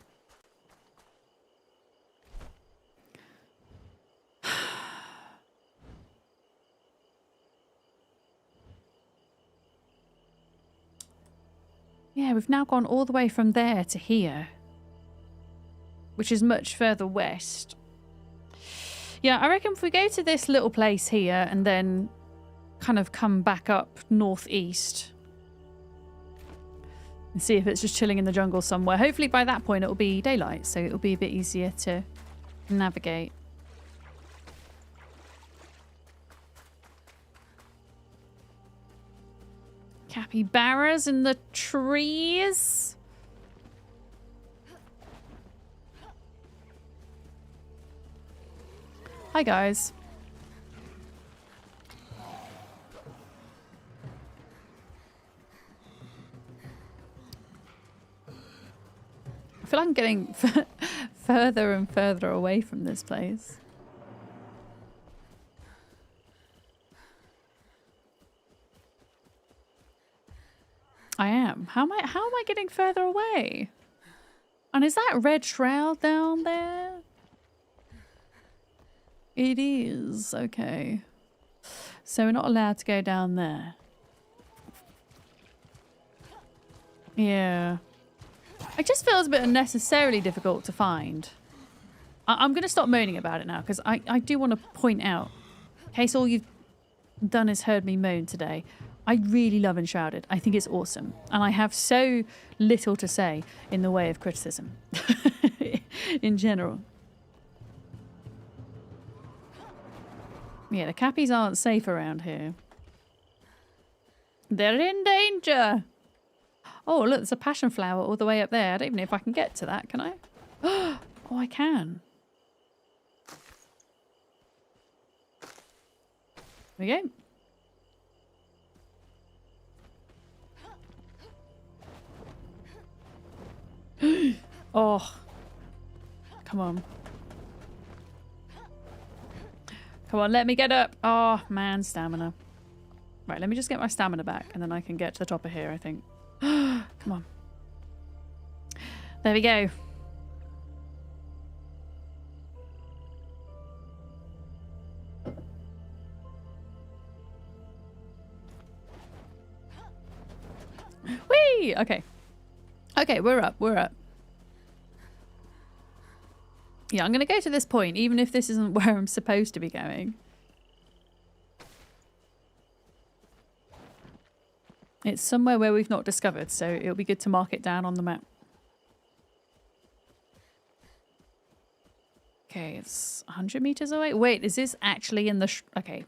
Speaker 1: Yeah, we've now gone all the way from there to here, which is much further west. Yeah, I reckon if we go to this little place here and then kind of come back up northeast and see if it's just chilling in the jungle somewhere. Hopefully by that point it'll be daylight, so it'll be a bit easier to navigate. Capybaras in the trees. Hi guys. I feel like I'm getting further and further away from this place. I am. How am I getting further away? And is that red shroud down there? It is. Okay. So we're not allowed to go down there. Yeah. It just feels a bit unnecessarily difficult to find. I'm going to stop moaning about it now, because I do want to point out, in case all you've done is heard me moan today, I really love Enshrouded. I think it's awesome. And I have so little to say in the way of criticism in general. Yeah, the cappies aren't safe around here. They're in danger. Oh, look, there's a passion flower all the way up there. I don't even know if I can get to that, can I? Oh, I can. There we go. Oh, come on. Come on, let me get up. Oh, man, stamina. Right, let me just get my stamina back and then I can get to the top of here, I think. Come on. There we go. Whee! Okay. Okay, we're up, we're up. Yeah, I'm going to go to this point, even if this isn't where I'm supposed to be going. It's somewhere where we've not discovered, so it'll be good to mark it down on the map. Okay, it's 100 meters away. Wait, is this actually in the... Okay.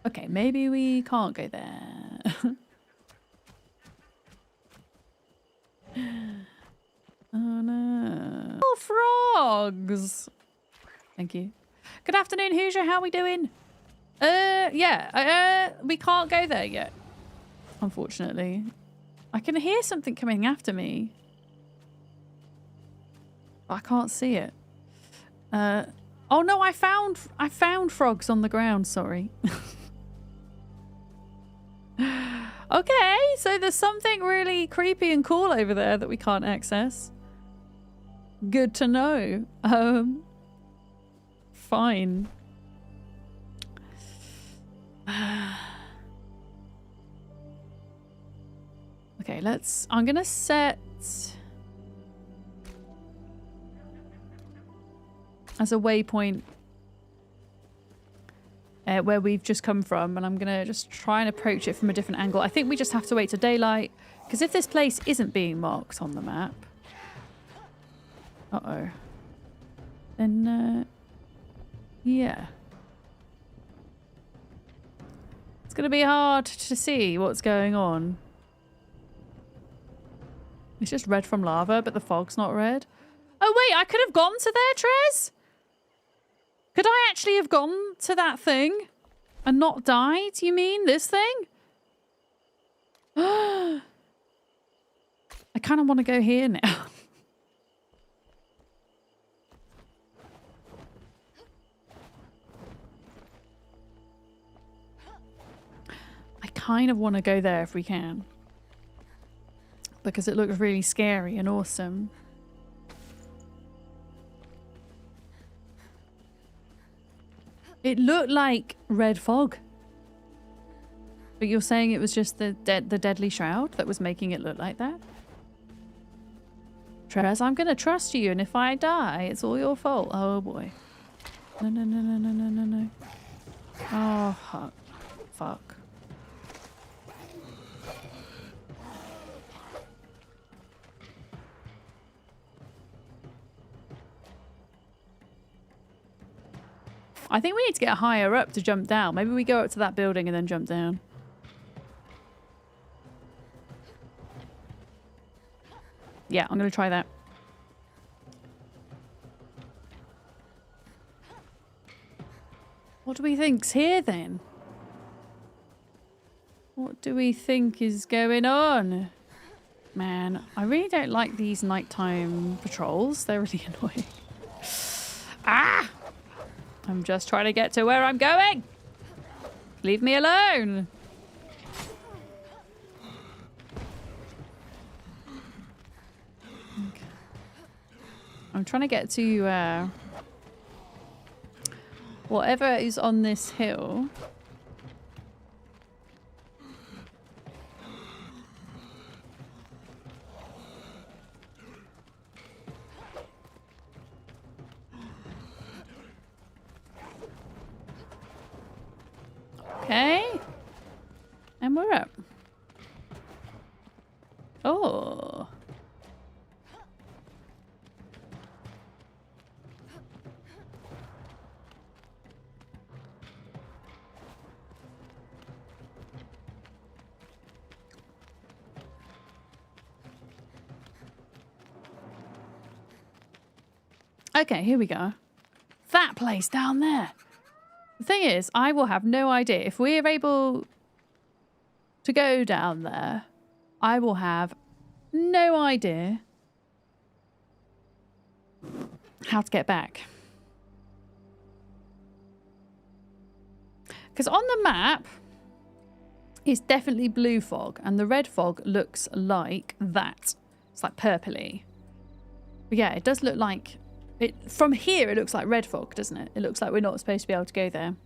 Speaker 1: Okay, maybe we can't go there. Oh no. Oh, frogs! Thank you. Good afternoon, Hoosier. How are we doing? Yeah. We can't go there yet. Unfortunately. I can hear something coming after me. But I can't see it. Oh no, I found frogs on the ground, sorry. Okay, so there's something really creepy and cool over there that we can't access. Good to know. Fine. Okay, I'm gonna set as a waypoint where we've just come from, and I'm gonna just try and approach it from a different angle. I think we just have to wait till daylight, because if this place isn't being marked on the map, then yeah, it's gonna be hard to see what's going on. It's just red from lava, but the fog's not red. Oh wait, I could have gone to there, Trez? Could I actually have gone to that thing and not died? You mean this thing? I kind of want to go here now. I kind of want to go there if we can. Because it looks really scary and awesome. It looked like red fog. But you're saying it was just the deadly shroud that was making it look like that? Trez, I'm gonna trust you, and if I die, it's all your fault. Oh boy. No, no, no, no, no, no, no, no. Oh, fuck. Fuck. I think we need to get higher up to jump down. Maybe we go up to that building and then jump down. Yeah, I'm going to try that. What do we think's here then? What do we think is going on? Man, I really don't like these nighttime patrols. They're really annoying. Ah! I'm just trying to get to where I'm going. Leave me alone. Okay. I'm trying to get to whatever is on this hill. Okay. And we're up. Oh. Okay, here we go. That place down there. The thing is, I will have no idea. If we're able to go down there, I will have no idea how to get back. Because on the map, it's definitely blue fog, and the red fog looks like that. It's like purpley. But yeah, it does look like... From here, it looks like red fog, doesn't it? It looks like we're not supposed to be able to go there.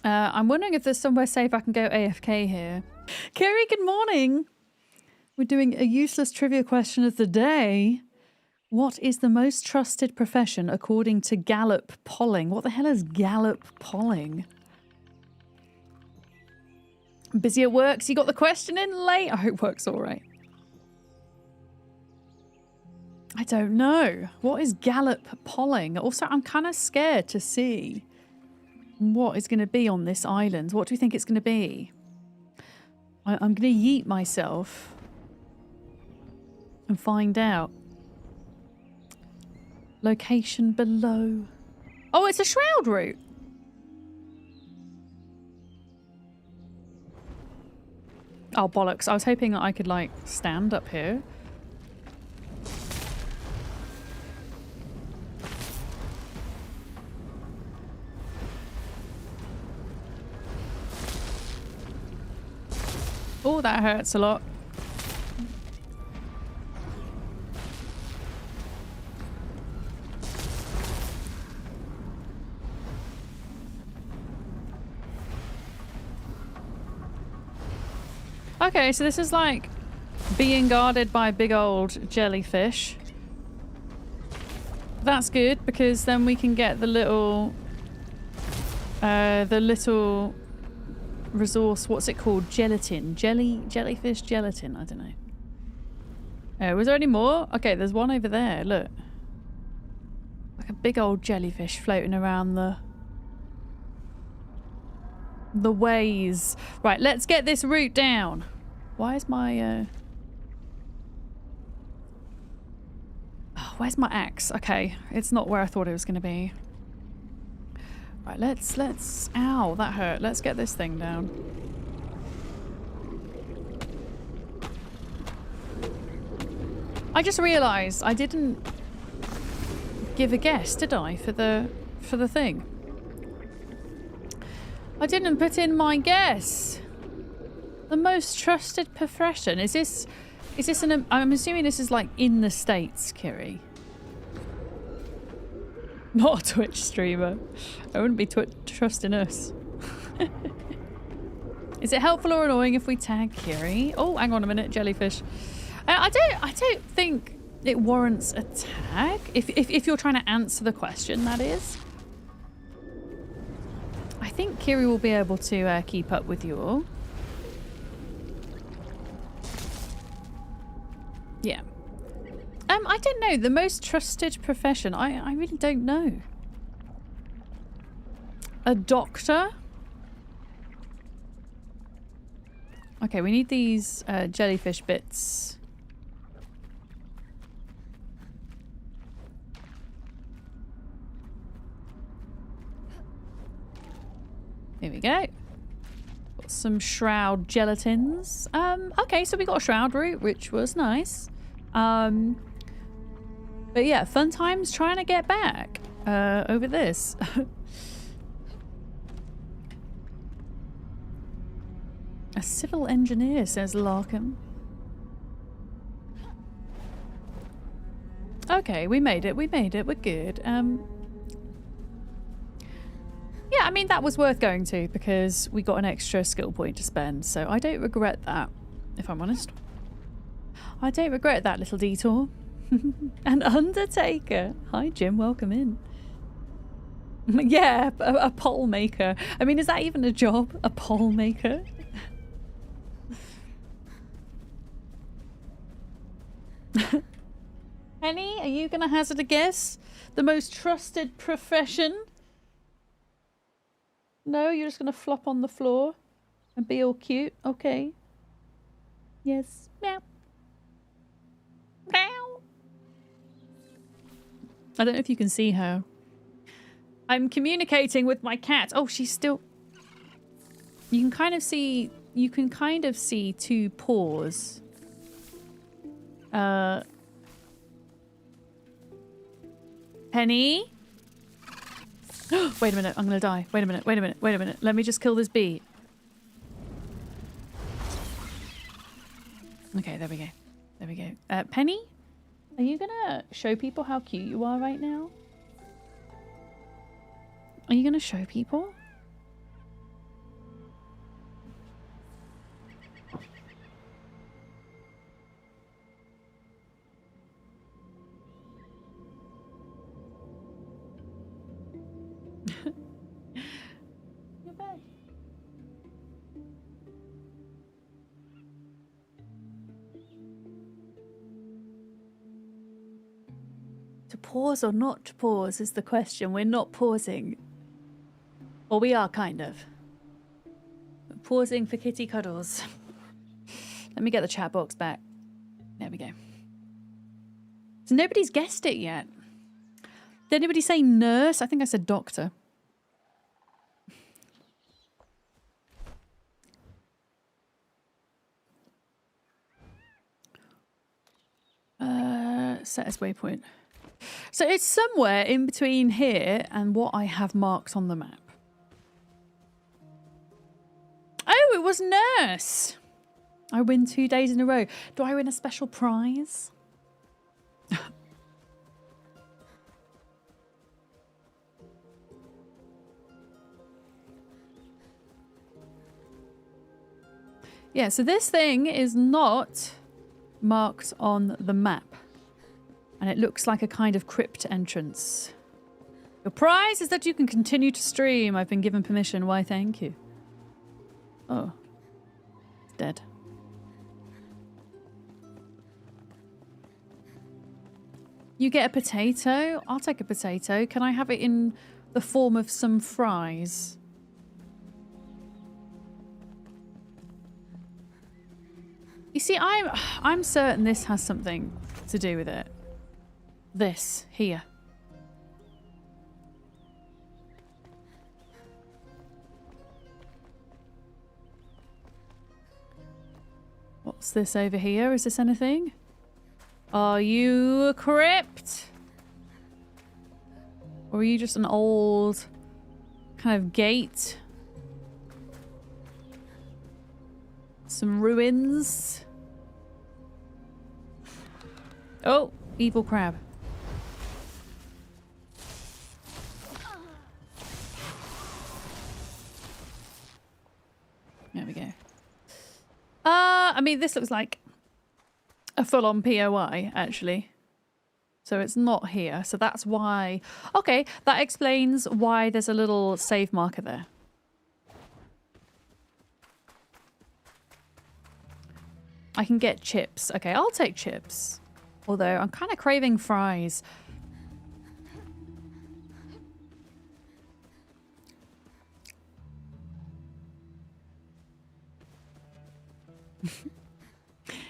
Speaker 1: I'm wondering if there's somewhere safe I can go AFK here. Kerry, good morning. We're doing a useless trivia question of the day. What is the most trusted profession according to Gallup polling? What the hell is Gallup polling? Busy at work, so you got the question in late? I hope work's all right. I don't know. What is Gallup polling? Also, I'm kind of scared to see what is going to be on this island. What do you think it's going to be? I'm going to yeet myself and find out. Location below. Oh, it's a shroud route. Oh, bollocks. I was hoping that I could, like, stand up here. Oh, that hurts a lot. Okay, so this is like being guarded by big old jellyfish. That's good because then we can get the little resource. What's it called? Gelatin. Jellyfish gelatin. I don't know. Was there any more? Okay, there's one over there. Look. Like a big old jellyfish floating around the ways. Right, let's get this route down. Why is my where's my axe? Okay, it's not where I thought it was going to be. Right, let's... Ow, that hurt. Let's get this thing down. I just realised I didn't give a guess, did I, for the thing? I didn't put in my guess. The most trusted profession. Is this an... I'm assuming this is like in the States, Kiri. Not a Twitch streamer. I wouldn't be trusting us. Is it helpful or annoying if we tag Kiri? Oh, hang on a minute, jellyfish. I don't think it warrants a tag. If you're trying to answer the question, that is. I think Kiri will be able to keep up with you all. Yeah. I don't know. The most trusted profession. I really don't know. A doctor? Okay, we need these jellyfish bits. Here we go. Got some shroud gelatins. Okay, so we got a shroud route, which was nice. But yeah, fun times trying to get back over this. A civil engineer, says Larkham. Okay, we made it. We made it. We're good. Yeah, I mean, that was worth going to because we got an extra skill point to spend. So I don't regret that, if I'm honest. I don't regret that little detour. An undertaker. Hi, Jim. Welcome in. Yeah, a pole maker. I mean, is that even a job? A pole maker? Penny, are you going to hazard a guess? The most trusted profession? No, you're just going to flop on the floor and be all cute? Okay. Yes. Meow. Meow. I don't know if you can see her. I'm communicating with my cat. Oh, she's still... You can kind of see... You can kind of see two paws. Penny? Wait a minute, I'm gonna die. Wait a minute, wait a minute, wait a minute. Let me just kill this bee. Okay, there we go. There we go. Penny? Are you gonna show people how cute you are right now? Are you gonna show people? Your bed. To pause or not to pause is the question. We're not pausing. Or we are, kind of. We're pausing for kitty cuddles. Let me get the chat box back. There we go. So nobody's guessed it yet. Did anybody say nurse? I think I said doctor. Set as waypoint. So it's somewhere in between here and what I have marked on the map. Oh, it was nurse. I win 2 days in a row. Do I win a special prize? Yeah, so this thing is not marked on the map. And it looks like a kind of crypt entrance. Your prize is that you can continue to stream. I've been given permission. Why, thank you. Oh. It's dead. You get a potato? I'll take a potato. Can I have it in the form of some fries? You see, I'm certain this has something to do with it. this here. What's this over here? Is this anything? Are you a crypt? Or are you just an old kind of gate? Some ruins. Oh, evil crab. There we go. I mean, this looks like a full-on POI, actually. So it's not here. So that's why... Okay, that explains why there's a little save marker there. I can get chips. Okay, I'll take chips. Although I'm kind of craving fries.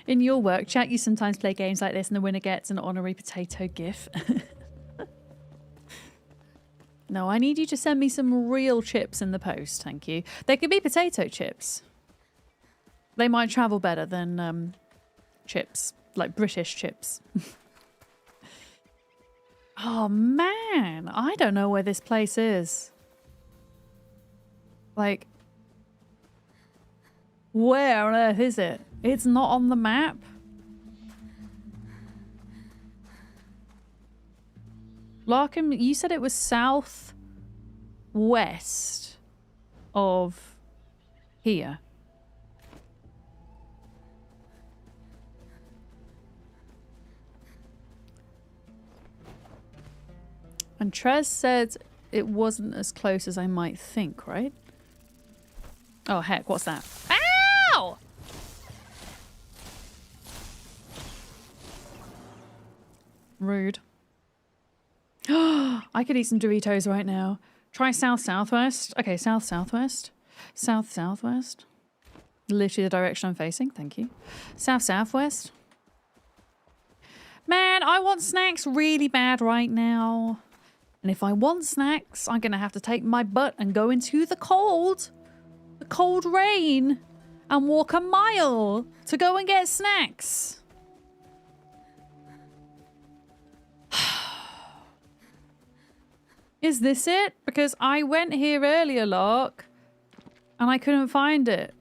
Speaker 1: In your work chat, you sometimes play games like this and the winner gets an honorary potato gif. No, I need you to send me some real chips in the post, thank you. They could be potato chips. They might travel better than chips, like British chips. Oh man, I don't know where this place is. Like, where on earth is it? It's not on the map. Larkham, you said it was southwest of here. And Trez said it wasn't as close as I might think, right? Oh heck, what's that? Ow! Rude. I could eat some Doritos right now. Try south-southwest. Okay, south-southwest. South-southwest. Literally the direction I'm facing. Thank you. South-southwest. Man, I want snacks really bad right now. And if I want snacks, I'm going to have to take my butt and go into the cold rain, and walk a mile to go and get snacks. Is this it? Because I went here earlier, Lark, and I couldn't find it.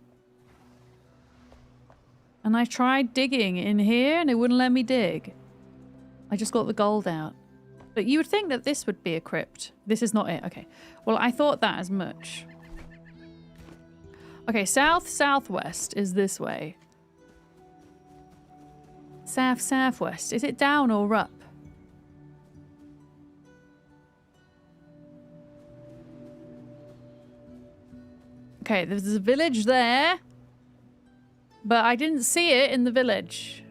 Speaker 1: And I tried digging in here and it wouldn't let me dig. I just got the gold out. But you would think that this would be a crypt. This is not it. Okay. Well, I thought that as much. Okay, south-southwest is this way. South-southwest. Is it down or up? Okay, there's a village there. But I didn't see it in the village.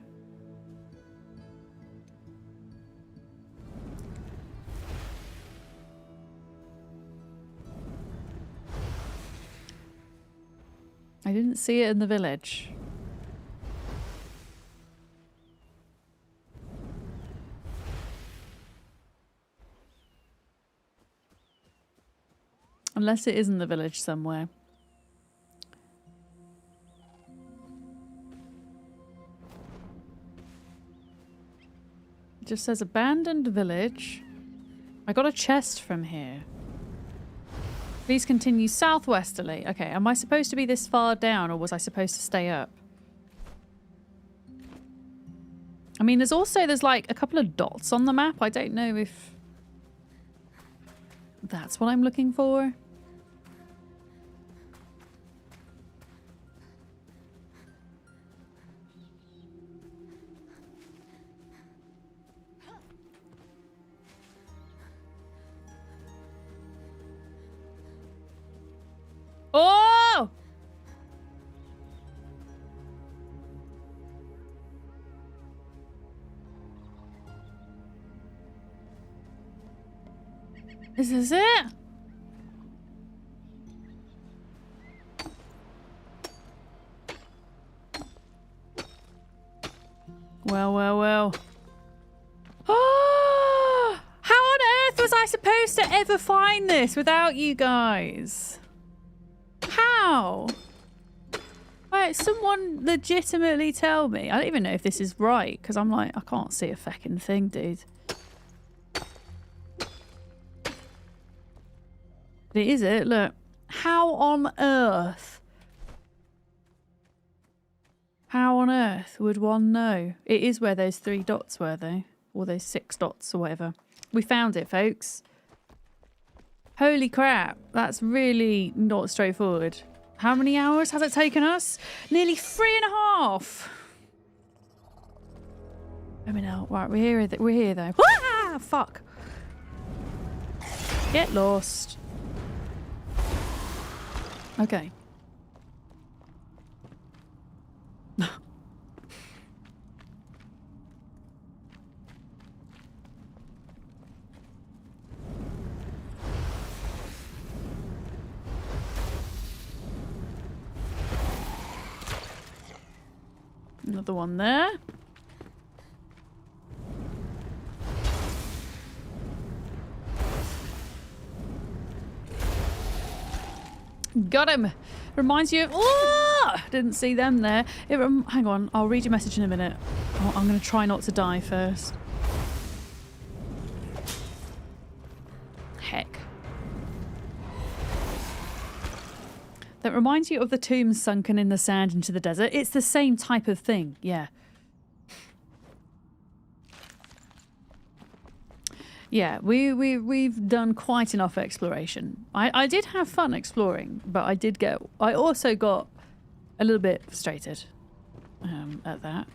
Speaker 1: I didn't see it in the village. Unless it is in the village somewhere. It just says abandoned village. I got a chest from here. Please continue southwesterly. Okay, am I supposed to be this far down or was I supposed to stay up? I mean, there's like a couple of dots on the map. I don't know if that's what I'm looking for. Oh! Is this it? Well, well, well. Oh! to ever find this without you guys? How? Right, someone legitimately tell me. I don't even know if this is right, because I'm like, I can't see a fucking thing, dude. But is it? Look. How on earth? How on earth would one know? It is where those 3 dots were, though. Or those 6 dots or whatever. We found it, folks. Holy crap. That's really not straightforward. How many hours has it taken us? Nearly 3.5. Let me know. Right, we're here though. Ah, fuck. Get lost. Okay. Another one there. Got him. Reminds you of... Oh! Didn't see them there. Hang on. I'll read your message in a minute. I'm going to try not to die first. Heck. That reminds you of the tombs sunken in the sand into the desert. It's the same type of thing. Yeah. Yeah, we've done quite enough exploration. I did have fun exploring, but I also got a little bit frustrated at that.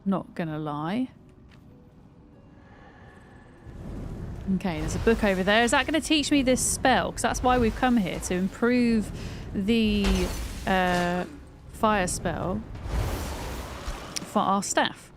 Speaker 1: Not gonna lie. Okay, there's a book over there. Is that going to teach me this spell? Because that's why we've come here, to improve the fire spell for our staff.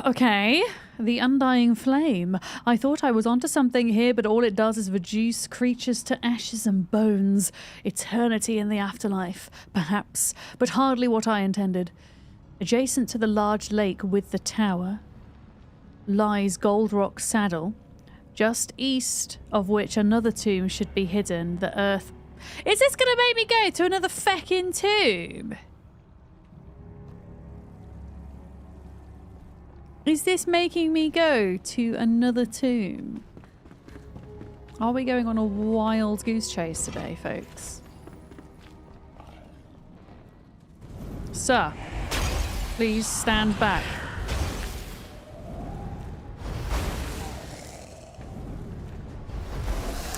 Speaker 1: Okay, the undying flame. I thought I was onto something here, but all it does is reduce creatures to ashes and bones. Eternity in the afterlife, perhaps, but hardly what I intended. Adjacent to the large lake with the tower lies Gold Rock Saddle, just east of which another tomb should be hidden. The earth... Is this going to make me go to another feckin' tomb? Is this making me go to another tomb? Are we going on a wild goose chase today, folks? Sir, please stand back.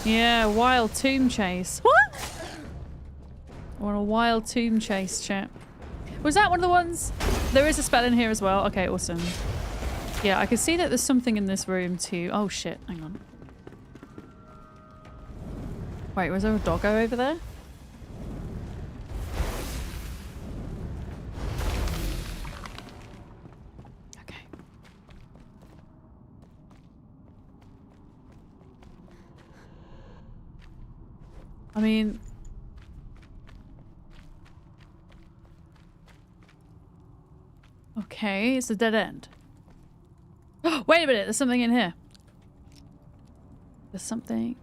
Speaker 1: Yeah, wild tomb chase. What? On a wild tomb chase, chat. Was that one of the ones? There is a spell in here as well. Okay, awesome. Yeah, I can see that there's something in this room too. Oh shit, hang on. Wait, was there a doggo over there? Okay. I mean... Okay, it's a dead end. Wait a minute, there's something in here. There's something...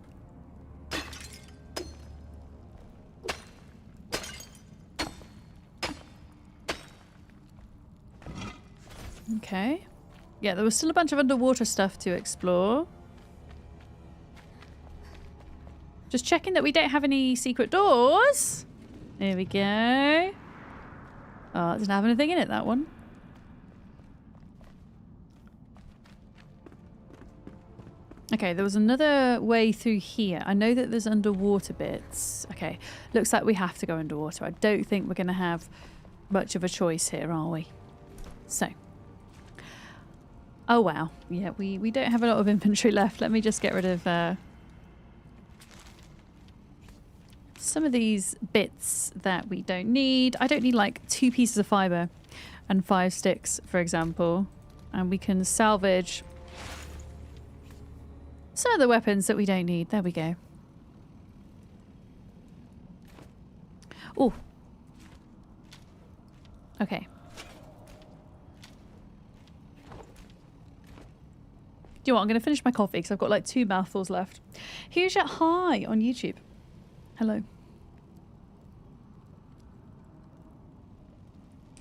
Speaker 1: Okay. Yeah, there was still a bunch of underwater stuff to explore. Just checking that we don't have any secret doors. There we go. Oh, it doesn't have anything in it, that one. Okay, there was another way through here. I know that there's underwater bits. Okay, looks like we have to go underwater. I don't think we're going to have much of a choice here, are we? So. Oh, wow. Yeah, we don't have a lot of inventory left. Let me just get rid of some of these bits that we don't need. I don't need like 2 pieces of fiber and 5 sticks, for example. And we can salvage... some of the weapons that we don't need. There we go. Oh. Okay. Do you know what? I'm going to finish my coffee because I've got like 2 mouthfuls left. Here's your hi on YouTube. Hello.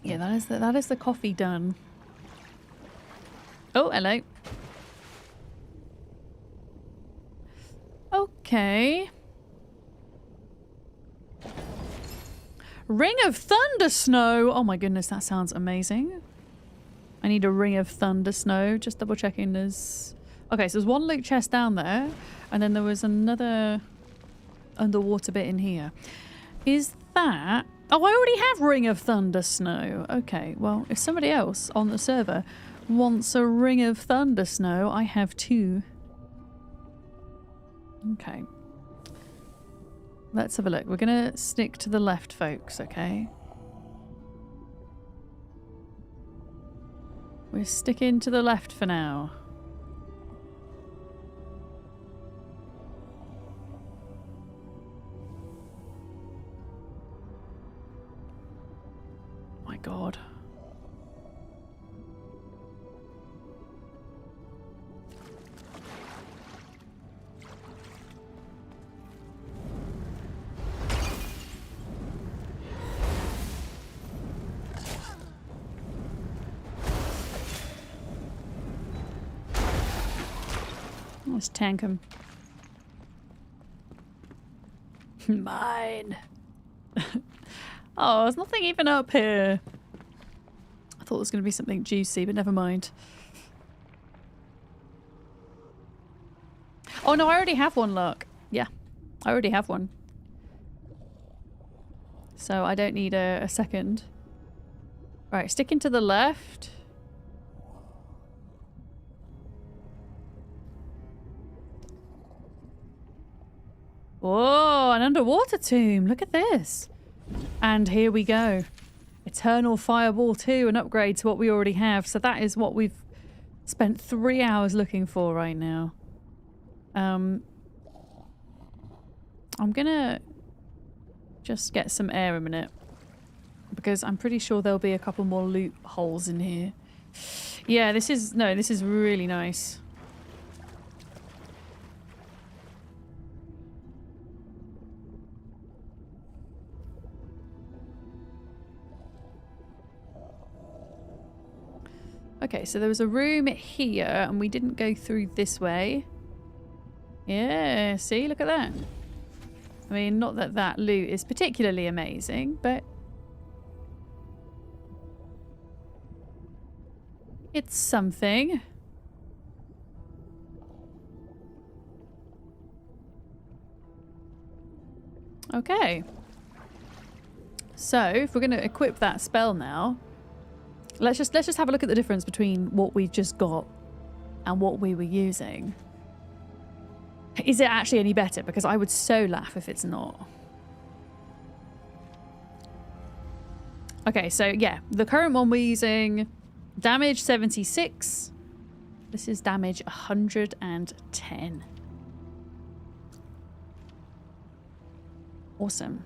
Speaker 1: Yeah, that is the coffee done. Oh, hello. Okay. Ring of Thunder Snow. Oh my goodness, that sounds amazing. I need a Ring of Thunder Snow. Just double checking there's... Okay, so there's one loot chest down there. And then there was another underwater bit in here. Is that... Oh, I already have Ring of Thunder Snow. Okay, well, if somebody else on the server wants a Ring of Thunder Snow, I have 2. Okay. Let's have a look. We're going to stick to the left, folks, okay? We're sticking to the left for now. My God. Let's tank him. Mine. Oh, there's nothing even up here. I thought there was going to be something juicy, but never mind. Oh no, I already have one, look. Yeah, I already have one. So I don't need a second. Right, sticking to the left. Whoa, an underwater tomb. Look at this. And here we go. Eternal Fireball 2, an upgrade to what we already have. So that is what we've spent 3 hours looking for right now. I'm gonna just get some air a minute. Because I'm pretty sure there'll be a couple more loot holes in here. Yeah, this is really nice. Okay, so there was a room here, and we didn't go through this way. Yeah, see? Look at that. I mean, not that that loot is particularly amazing, but... it's something. Okay. So, if we're going to equip that spell now... Let's just have a look at the difference between what we've just got and what we were using. Is it actually any better? Because I would so laugh if it's not. Okay, so yeah, the current one we're using, damage 76. This is damage 110. Awesome.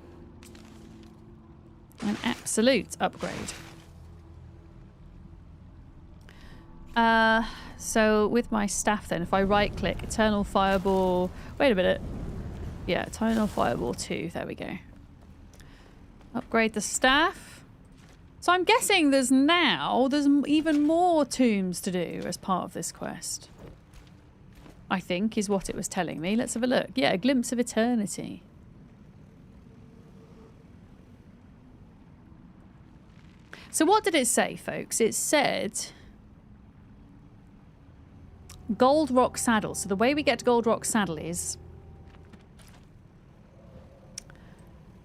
Speaker 1: An absolute upgrade. So with my staff then, if I right click, Eternal Fireball, wait a minute. Yeah, Eternal Fireball 2, there we go. Upgrade the staff. So I'm guessing there's even more tombs to do as part of this quest. I think is what it was telling me. Let's have a look. Yeah, a glimpse of eternity. So what did it say, folks? It said... Gold Rock Saddle. So the way we get to Gold Rock Saddle is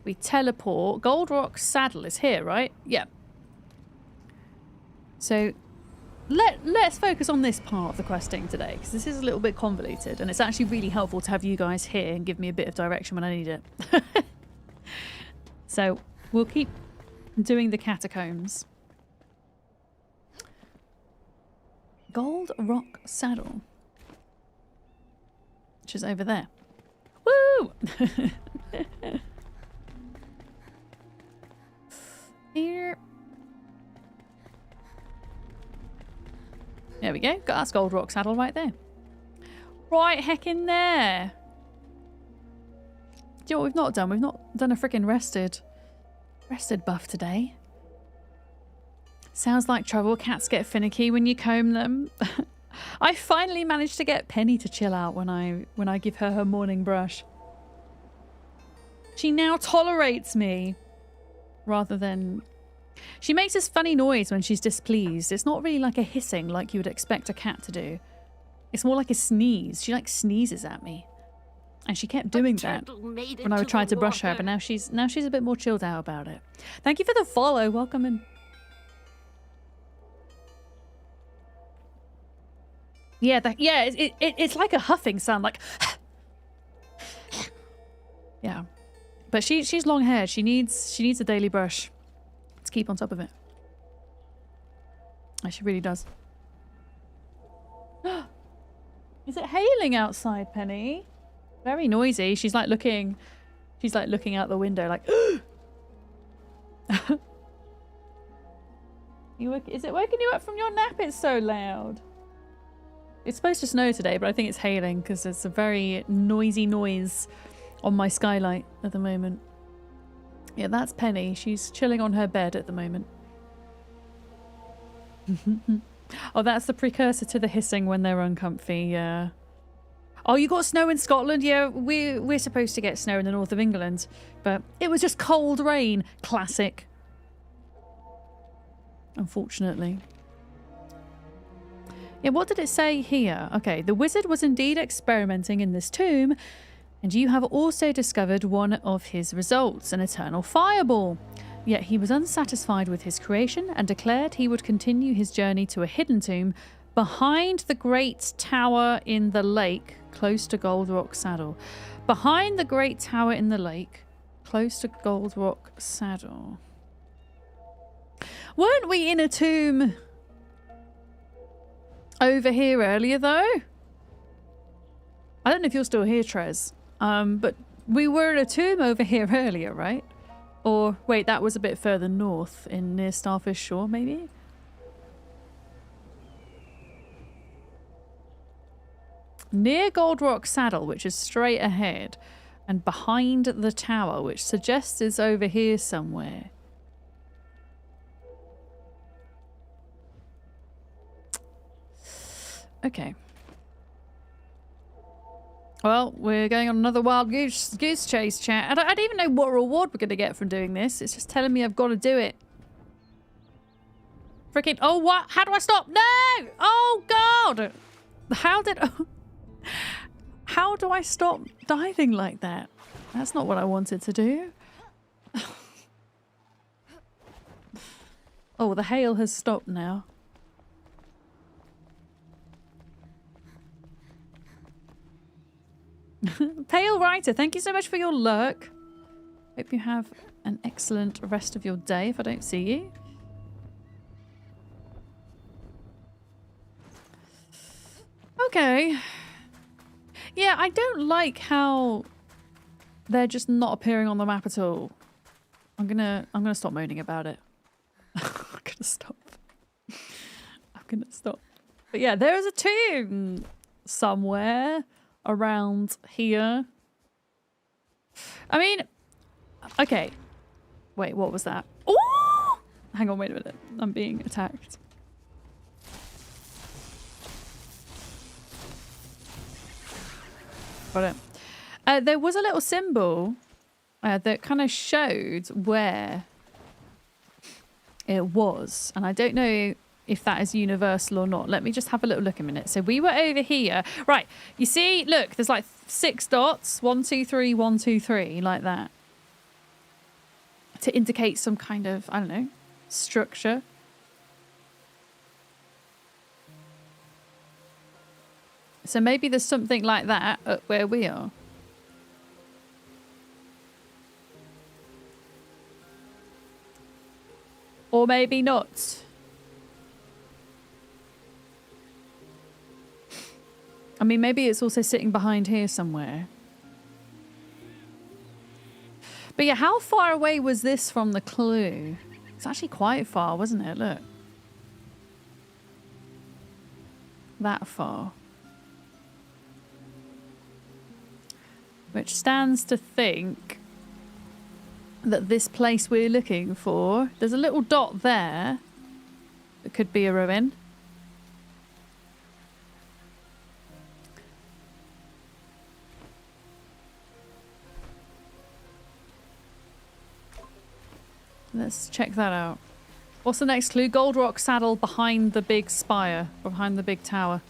Speaker 1: we teleport. Gold Rock Saddle is here, right? Yeah. So let's focus on this part of the questing today, because this is a little bit convoluted, and it's actually really helpful to have you guys here and give me a bit of direction when I need it. So we'll keep doing the catacombs. Gold Rock Saddle, which is over there. Woo! Here. There we go. Got our gold rock saddle right there. Right heck in there. Do you know what we've not done? We've not done a freaking rested buff today. Sounds like trouble. Cats get finicky when you comb them. I finally managed to get Penny to chill out when I give her morning brush. She now tolerates me rather than... She makes this funny noise when she's displeased. It's not really like a hissing like you would expect a cat to do. It's more like a sneeze. She like sneezes at me. And she kept doing that when I would try to brush her, but now she's a bit more chilled out about it. Thank you for the follow. Welcome in. Yeah, it's like a huffing sound, like yeah. But she's long haired. She needs a daily brush to keep on top of it. Oh, she really does. Is it hailing outside, Penny? Very noisy. She's like looking out the window, like. Is it waking you up from your nap? It's so loud. It's supposed to snow today, but I think it's hailing because it's a very noisy noise on my skylight at the moment. Yeah, that's Penny. She's chilling on her bed at the moment. Oh, that's the precursor to the hissing when they're uncomfy. Yeah. Oh, you got snow in Scotland? Yeah, we're supposed to get snow in the north of England, but it was just cold rain. Classic. Unfortunately. Yeah, what did it say here? Okay, the wizard was indeed experimenting in this tomb, and you have also discovered one of his results, an eternal fireball. Yet he was unsatisfied with his creation and declared he would continue his journey to a hidden tomb behind the great tower in the lake, close to Gold Rock Saddle. Behind the great tower in the lake, close to Gold Rock Saddle. Weren't we in a tomb over here earlier, though? I don't know if you're still here, Trez. But we were in a tomb over here earlier, right? Or, wait, that was a bit further north, near Starfish Shore, maybe? Near Gold Rock Saddle, which is straight ahead, and behind the tower, which suggests it's over here somewhere. Okay. Well, we're going on another wild goose chase, chat. I don't even know what reward we're going to get from doing this. It's just telling me I've got to do it. Freaking... Oh, what? How do I stop? No! Oh, God! How do I stop diving like that? That's not what I wanted to do. Oh, the hail has stopped now. Pale Writer, thank you so much for your lurk. Hope you have an excellent rest of your day if I don't see you. Okay. Yeah, I don't like how they're just not appearing on the map at all. I'm gonna stop moaning about it. I'm gonna stop. I'm gonna stop. But yeah, there is a tomb somewhere around here. I mean, okay. Wait, what was that? Oh! Hang on, wait a minute. I'm being attacked. Got it. There was a little symbol that kind of showed where it was. And I don't know if that is universal or not. Let me just have a little look a minute. So we were over here. Right. You see, look, there's like 6 dots. 1, 2, 3, 1, 2, 3, like that. To indicate some kind of, I don't know, structure. So maybe there's something like that up where we are. Or maybe not. I mean, maybe it's also sitting behind here somewhere. But yeah, how far away was this from the clue? It's actually quite far, wasn't it? Look. that far. Which stands to think that this place we're looking for, there's a little dot there that could be a ruin. Let's check that out. What's the next clue? Gold rock saddle behind the big spire, or behind the big tower.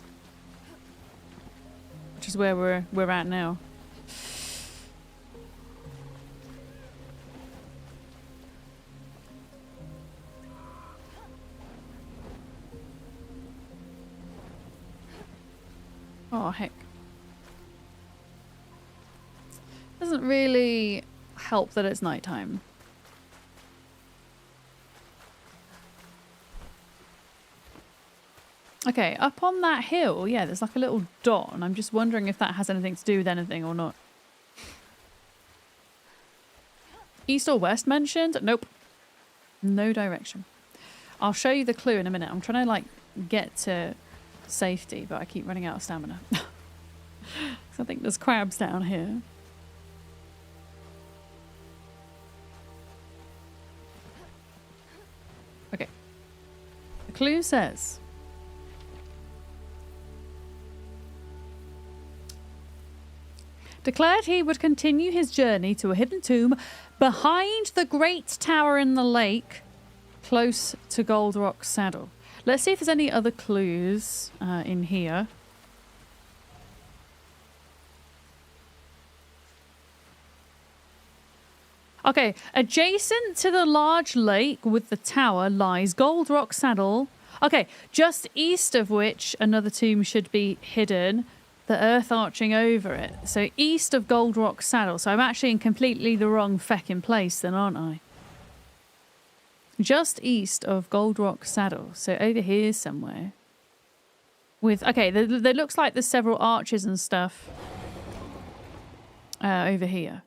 Speaker 1: Which is where we're at now. Oh, heck. Doesn't really help that it's nighttime. Okay, up on that hill, yeah, there's like a little dot, and I'm just wondering if that has anything to do with anything or not. East or west mentioned? Nope. No direction. I'll show you the clue in a minute. I'm trying to, like, get to safety, but I keep running out of stamina. So I think there's crabs down here. Okay. The clue says... declared he would continue his journey to a hidden tomb behind the great tower in the lake, close to Gold Rock Saddle. Let's see if there's any other clues in here. Okay, adjacent to the large lake with the tower lies Gold Rock Saddle. Okay, just east of which another tomb should be hidden. The earth arching over it. So east of Gold Rock Saddle. So I'm actually in completely the wrong feckin' place then, aren't I? Just east of Gold Rock Saddle. So over here somewhere. With, okay, there looks like there's several arches and stuff over here.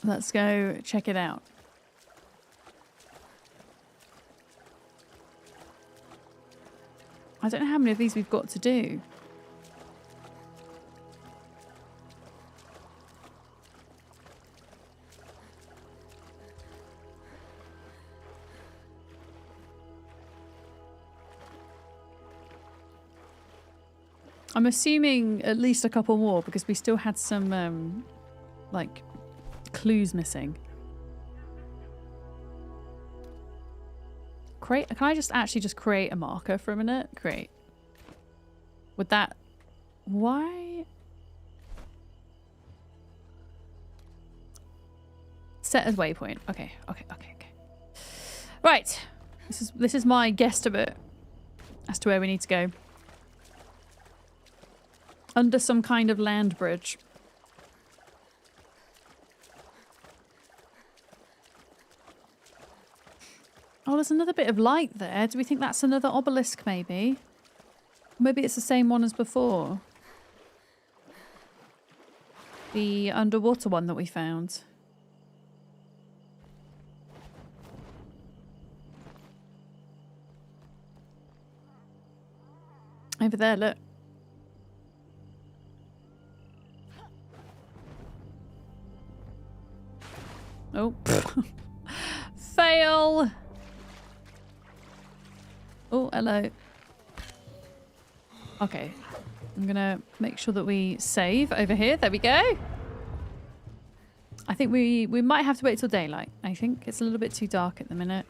Speaker 1: Let's go check it out. I don't know how many of these we've got to do. I'm assuming at least a couple more because we still had some, like, clues missing. Can I just actually just create a marker for a minute? Create. Would that... Why? Set as waypoint. Okay. Right. This is my guesstimate as to where we need to go. Under some kind of land bridge. Oh, there's another bit of light there. Do we think that's another obelisk, maybe? Maybe it's the same one as before. The underwater one that we found. Over there, look. Oh. Fail! Oh, hello. Okay. I'm gonna make sure that we save over here. There we go. I think we might have to wait till daylight. I think it's a little bit too dark at the minute.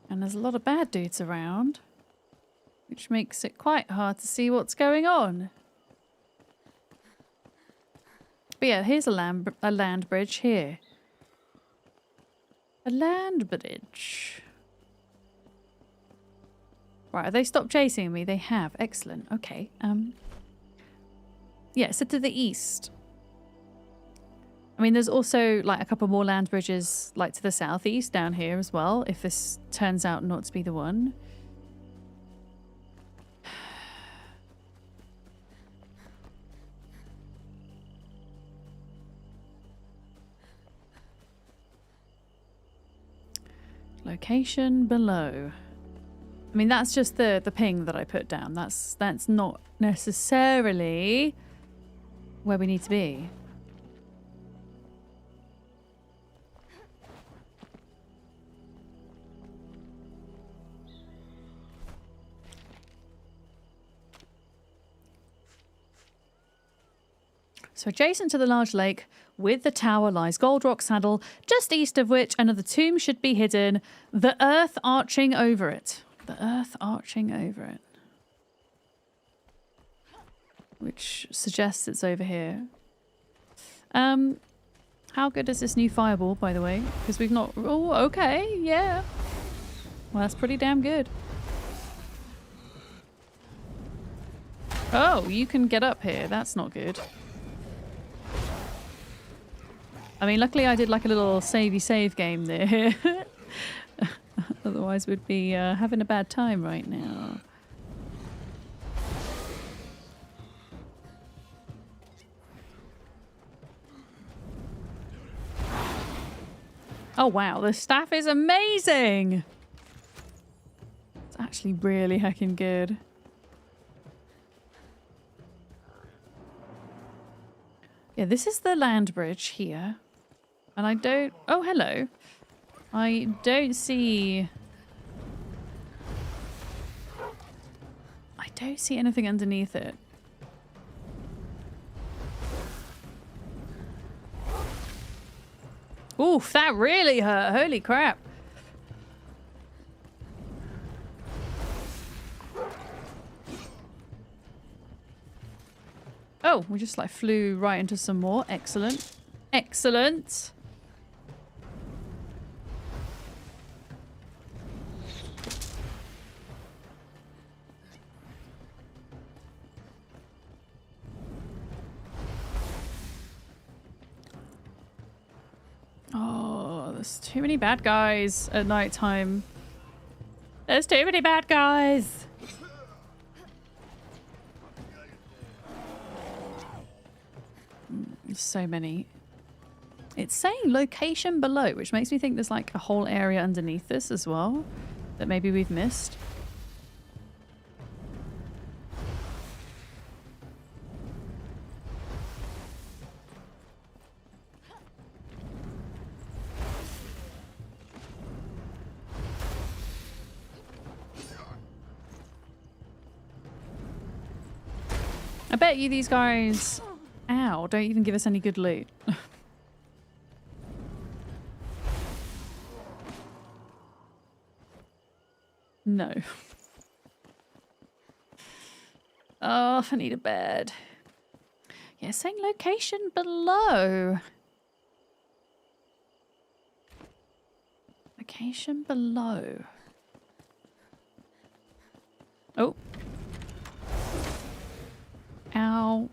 Speaker 1: And there's a lot of bad dudes around, which makes it quite hard to see what's going on. But yeah, here's a land bridge here. A land bridge. Right, have they stopped chasing me? They have. Excellent. Okay. Yeah, so to the east. I mean, there's also like a couple more land bridges like to the southeast down here as well, if this turns out not to be the one. Location below. I mean, that's just the ping that I put down. That's not necessarily where we need to be. So adjacent to the large lake with the tower lies Gold Rock Saddle, just east of which another tomb should be hidden, the earth arching over it. The earth arching over it. Which suggests it's over here. How good is this new fireball, by the way? Because we've not... Oh, okay, yeah. Well, that's pretty damn good. Oh, you can get up here. That's not good. I mean, luckily I did like a little savey save game there. Otherwise we'd be having a bad time right now. Oh wow, the staff is amazing! It's actually really heckin' good. Yeah, this is the land bridge here. And I don't... Oh, hello. I don't see... I don't see anything underneath it. Oof, that really hurt. Holy crap. Oh, we just like flew right into some more. Excellent. Excellent. Oh, there's too many bad guys at night time. There's too many bad guys. So many. It's saying location below, which makes me think there's like a whole area underneath this as well that maybe we've missed. I bet you these guys, ow, don't even give us any good loot. No. Oh, I need a bed. Yeah, saying location below. Location below. Oh. Ow.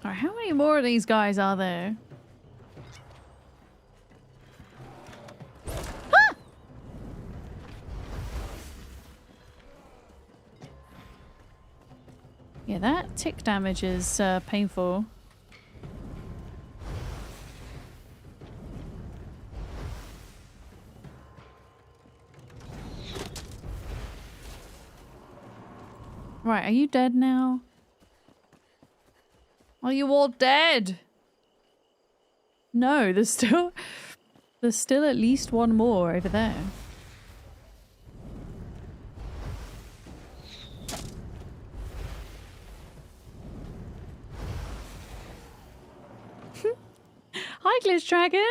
Speaker 1: Alright, how many more of these guys are there? Ah! Yeah, that tick damage is painful. Right, are you dead now? Are you all dead? No, there's still at least one more over there. Hi, Glitch Dragon.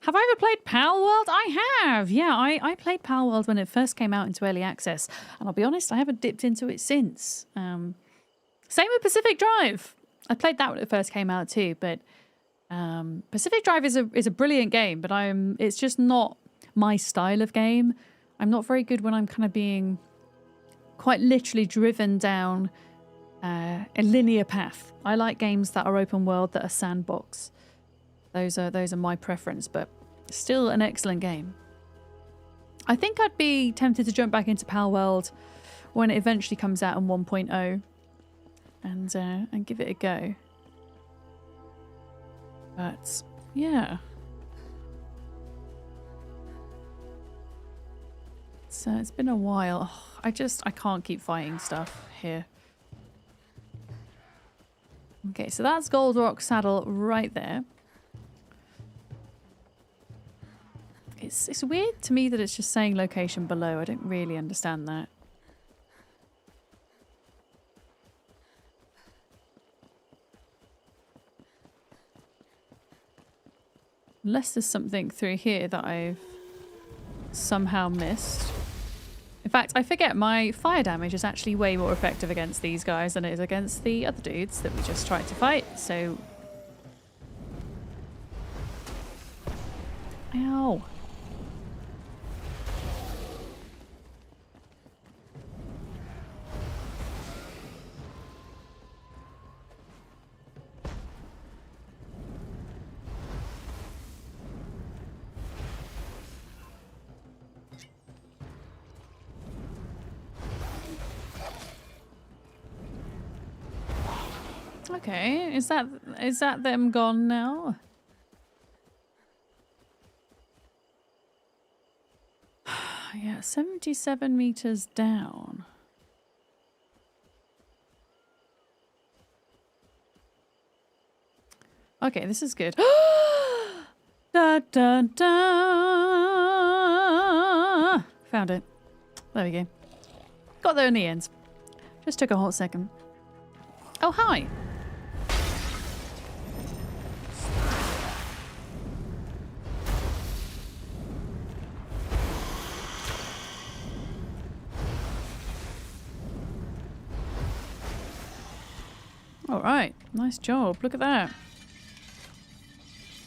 Speaker 1: Have I ever played Pal World? I have. Yeah, I played Pal World when it first came out into early access, and I'll be honest, I haven't dipped into it since. Same with Pacific Drive. I played that when it first came out too, but Pacific Drive is a brilliant game, but it's just not my style of game. I'm not very good when I'm kind of being quite literally driven down a linear path. I like games that are open world, that are sandbox. Those are my preference, but still an excellent game. I think I'd be tempted to jump back into Pal World when it eventually comes out in 1.0 and give it a go. But yeah. So it's been a while. Oh, I can't keep fighting stuff here. Okay, so that's Gold Rock Saddle right there. It's weird to me that it's just saying location below. I don't really understand that. Unless there's something through here that I've somehow missed. In fact, I forget my fire damage is actually way more effective against these guys than it is against the other dudes that we just tried to fight, so... Ow. Okay, is that them gone now? Yeah, 77 meters down. Okay, this is good. Da, da, da. Found it. There we go. Got there in the end. Just took a hot second. Oh, hi. All right, nice job. Look at that.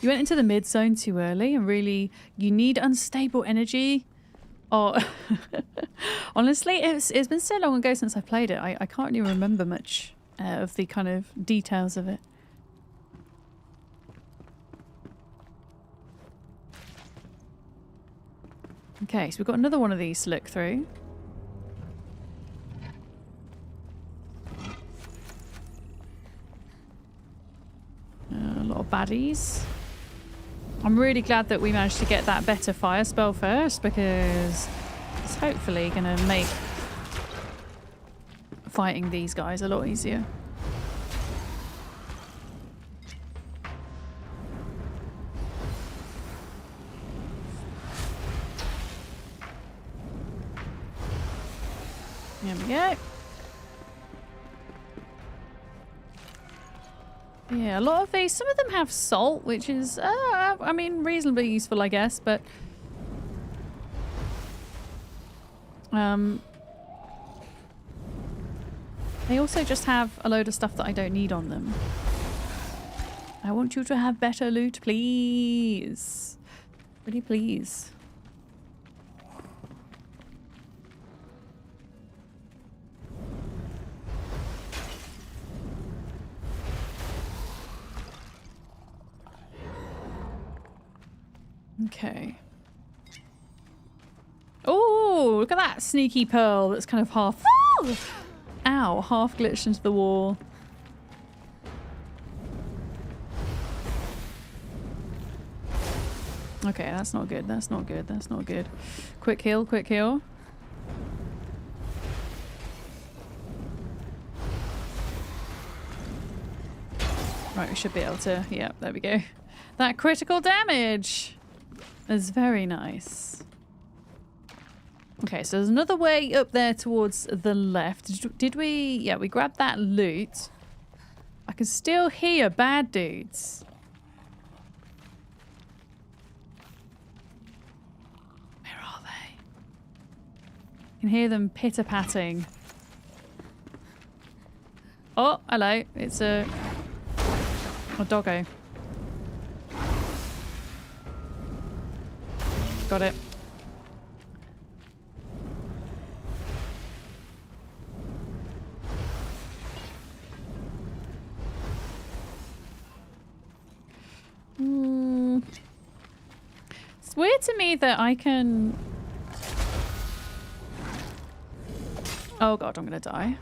Speaker 1: You went into the mid zone too early and really, you need unstable energy. Oh, honestly, it's been so long ago since I played it. I can't really remember much of the kind of details of it. Okay, so we've got another one of these to look through. A lot of baddies. I'm really glad that we managed to get that better fire spell first, because it's hopefully going to make fighting these guys a lot easier. There we go. Yeah, a lot of these, some of them have salt, which is, I mean, reasonably useful, I guess, but... they also just have a load of stuff that I don't need on them. I want you to have better loot, please. Pretty please. Okay. Oh, look at that sneaky pearl that's kind of half... Ow, half glitched into the wall. Okay, that's not good. That's not good. That's not good. Quick heal, quick heal. Right, we should be able to... Yeah, there we go. That critical damage is very nice. Okay, so there's another way up there towards the left. Did we... Yeah, we grabbed that loot. I can still hear bad dudes. Where are they? I can hear them pitter-patting. Oh, hello. It's a doggo. Got it. It's weird to me that I can... Oh god, I'm gonna die.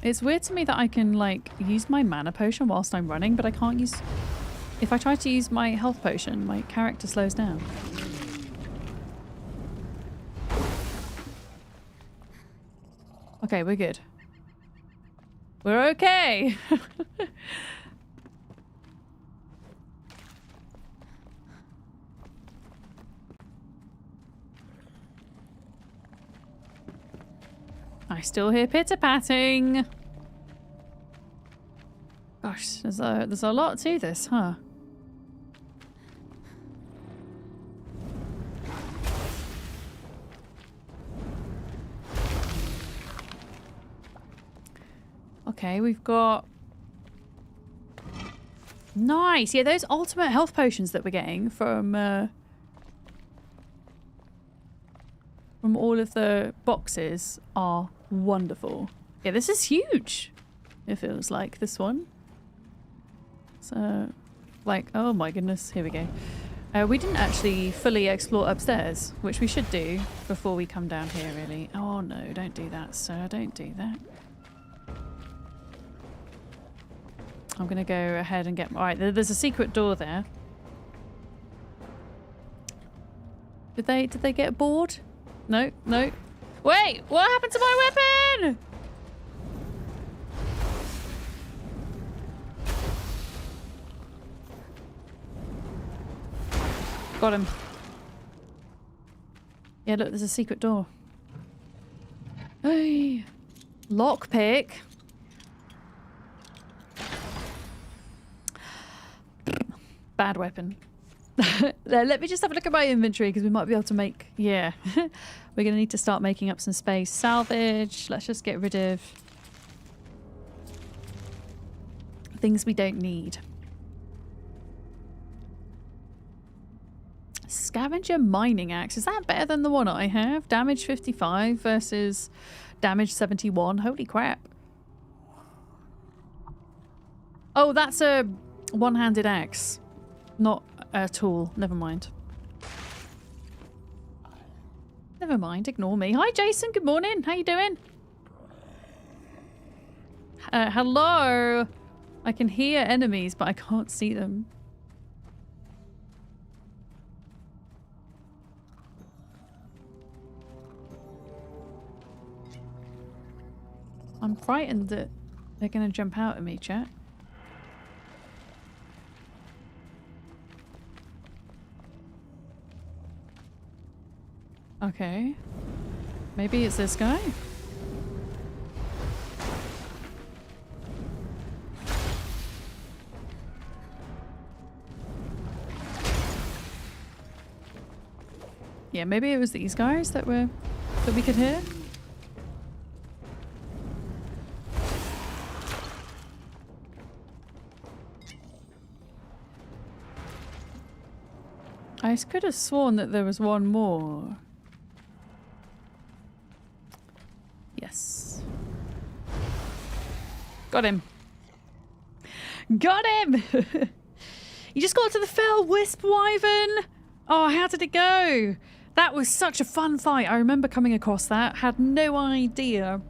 Speaker 1: It's weird to me that I can, like, use my mana potion whilst I'm running, but I can't use... If I try to use my health potion, my character slows down. Okay, we're good. We're okay! I still hear pitter-patting. Gosh, there's a lot to this, huh? Okay, we've got... Nice! Yeah, those ultimate health potions that we're getting from all of the boxes are wonderful. Yeah, this is huge. It feels like this one. So, like, oh my goodness, here we go. We didn't actually fully explore upstairs, which we should do before we come down here, really. Oh no, don't do that, sir. Don't do that. I'm gonna go ahead and get... Alright, there's a secret door there. Did they get bored? No, no. Wait! What happened to my weapon? Got him. Yeah, look, there's a secret door. Hey! Lockpick. Bad weapon. Let me just have a look at my inventory because we might be able to make... Yeah. We're going to need to start making up some space. Salvage. Let's just get rid of things we don't need. Scavenger mining axe. Is that better than the one I have? Damage 55 versus damage 71. Holy crap. Oh, that's a one-handed axe. Not a tool. Never mind. Never mind. Ignore me. Hi, Jason. Good morning. How you doing? Hello. I can hear enemies, but I can't see them. I'm frightened that they're going to jump out at me, chat. Okay. Maybe it's this guy? Yeah, maybe it was these guys that we could hear. I could have sworn that there was one more. Yes. Got him. Got him! You just got to the fell wisp wyvern? Oh, how did it go? That was such a fun fight. I remember coming across that. Had no idea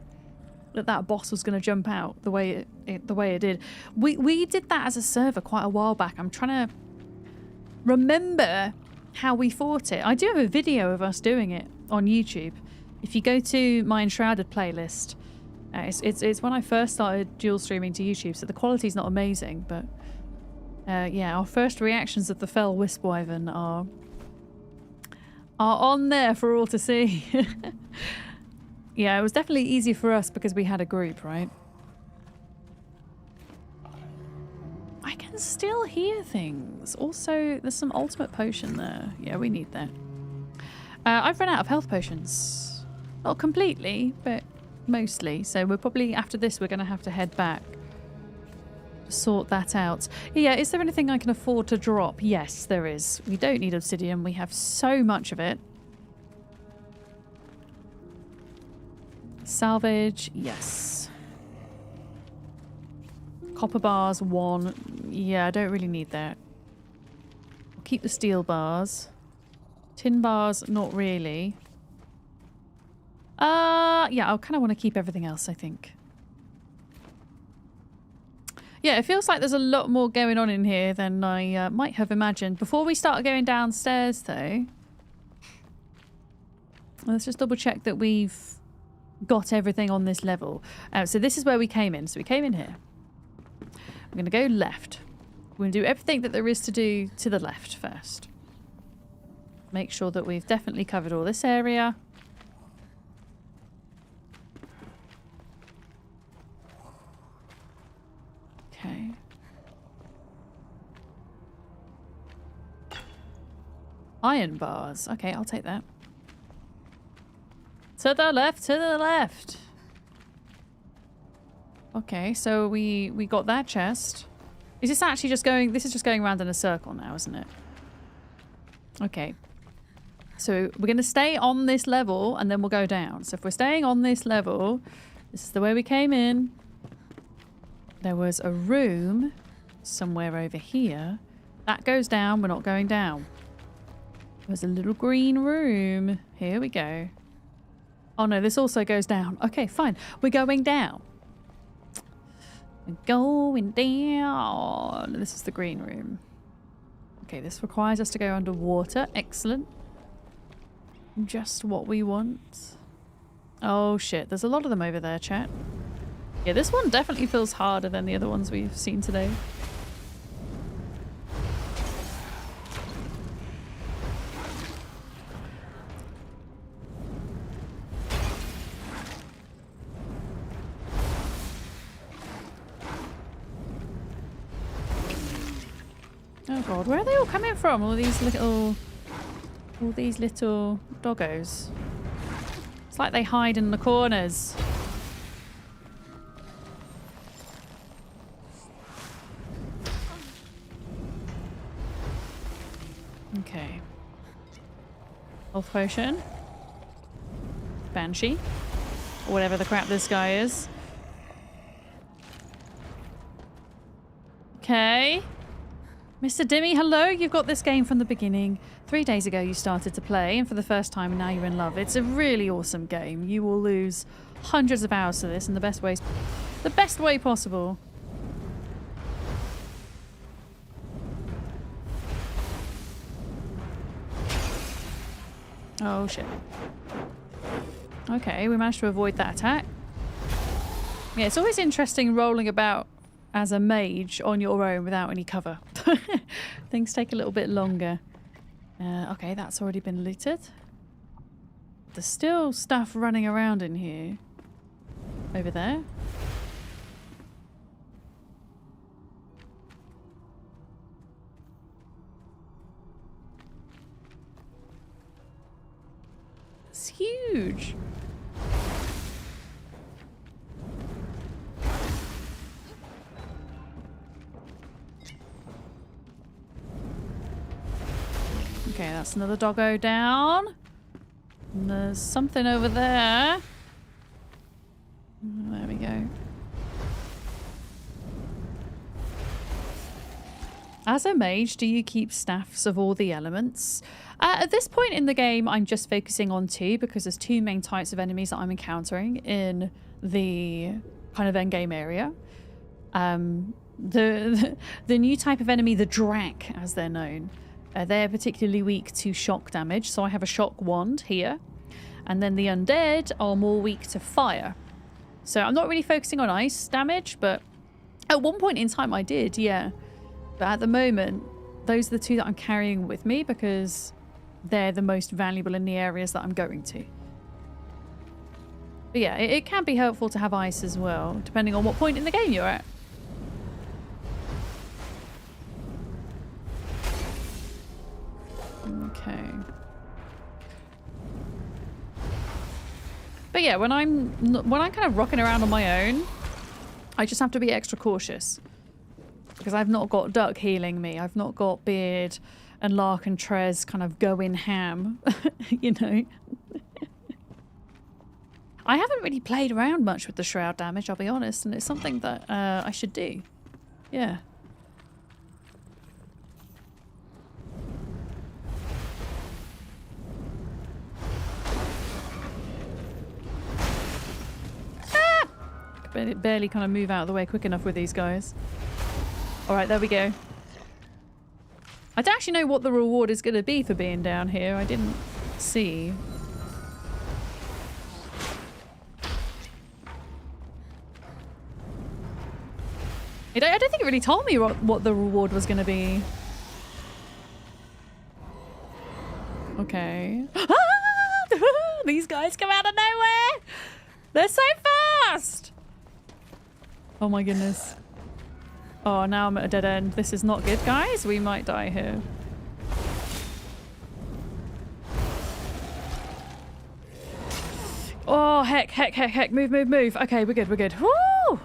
Speaker 1: that boss was going to jump out the way it did. We did that as a server quite a while back. I'm trying to remember how we fought it. I do have a video of us doing it on YouTube. If you go to my Enshrouded playlist, it's when I first started dual streaming to YouTube, so the quality's not amazing, but yeah, our first reactions of the fell wisp wyvern are on there for all to see. Yeah, it was definitely easier for us because we had a group, right? I can still hear things. Also, there's some ultimate potion there. Yeah, we need that. I've run out of health potions. Not completely, but mostly. So we're probably, after this, we're going to have to head back to sort that out. Yeah, is there anything I can afford to drop? Yes, there is. We don't need obsidian. We have so much of it. Salvage, yes. Copper bars, 1. Yeah, I don't really need that. I'll keep the steel bars. Tin bars, not really. Yeah, I kind of want to keep everything else, I think. Yeah, it feels like there's a lot more going on in here than I might have imagined. Before we start going downstairs, though, let's just double check that we've got everything on this level. So this is where we came in. So we came in here. I'm going to go left. We're going to do everything that there is to do to the left first. Make sure that we've definitely covered all this area. Okay. Iron bars. Okay, I'll take that. To the left, to the left. Okay, so we got that chest. Is this actually just going... This is just going around in a circle now, isn't it? Okay. So we're going to stay on this level and then we'll go down. So if we're staying on this level, this is the way we came in. There was a room somewhere over here. That goes down. We're not going down. There's a little green room. Here we go. Oh no, this also goes down. Okay, fine. We're going down. We're going down. This is the green room. Okay, this requires us to go underwater. Excellent. Just what we want. Oh shit, there's a lot of them over there, chat. Yeah, this one definitely feels harder than the other ones we've seen today. Oh god, where are they all coming from? All these little doggos. It's like they hide in the corners. Okay. Health potion. Banshee. Or whatever the crap this guy is. Okay. Mr. Dimmy, hello. You've got this game from the beginning. 3 days ago you started to play, and for the first time now you're in love. It's a really awesome game. You will lose hundreds of hours to this in the best way possible. Oh shit. Okay, we managed to avoid that attack. Yeah, it's always interesting rolling about as a mage on your own without any cover. Things take a little bit longer. Okay, that's already been looted. There's still stuff running around in here. Over there. It's huge. Okay, that's another doggo down. And there's something over there. There we go. As a mage, do you keep staffs of all the elements? At this point in the game, I'm just focusing on 2 because there's 2 main types of enemies that I'm encountering in the kind of endgame area. The new type of enemy, the Drac, as they're known. They're particularly weak to shock damage, so I have a shock wand here. And then the undead are more weak to fire. So I'm not really focusing on ice damage, but at one point in time I did, yeah. But at the moment, those are the 2 that I'm carrying with me because they're the most valuable in the areas that I'm going to. But yeah, it can be helpful to have ice as well, depending on what point in the game you're at. Okay. But yeah, when I'm kind of rocking around on my own, I just have to be extra cautious. Because I've not got Duck healing me. I've not got Beard and Lark and Trez kind of going ham, you know. I haven't really played around much with the shroud damage, I'll be honest, and it's something that I should do. Yeah. barely kind of move out of the way quick enough with these guys. All right, there we go. I don't actually know what the reward is going to be for being down here. I didn't see. I don't think it really told me what the reward was going to be. Okay. These guys come out of nowhere! They're so fast! Oh my goodness. Oh, now I'm at a dead end. This is not good, guys. We might die here. Oh, heck. Move. Okay, we're good. Woo!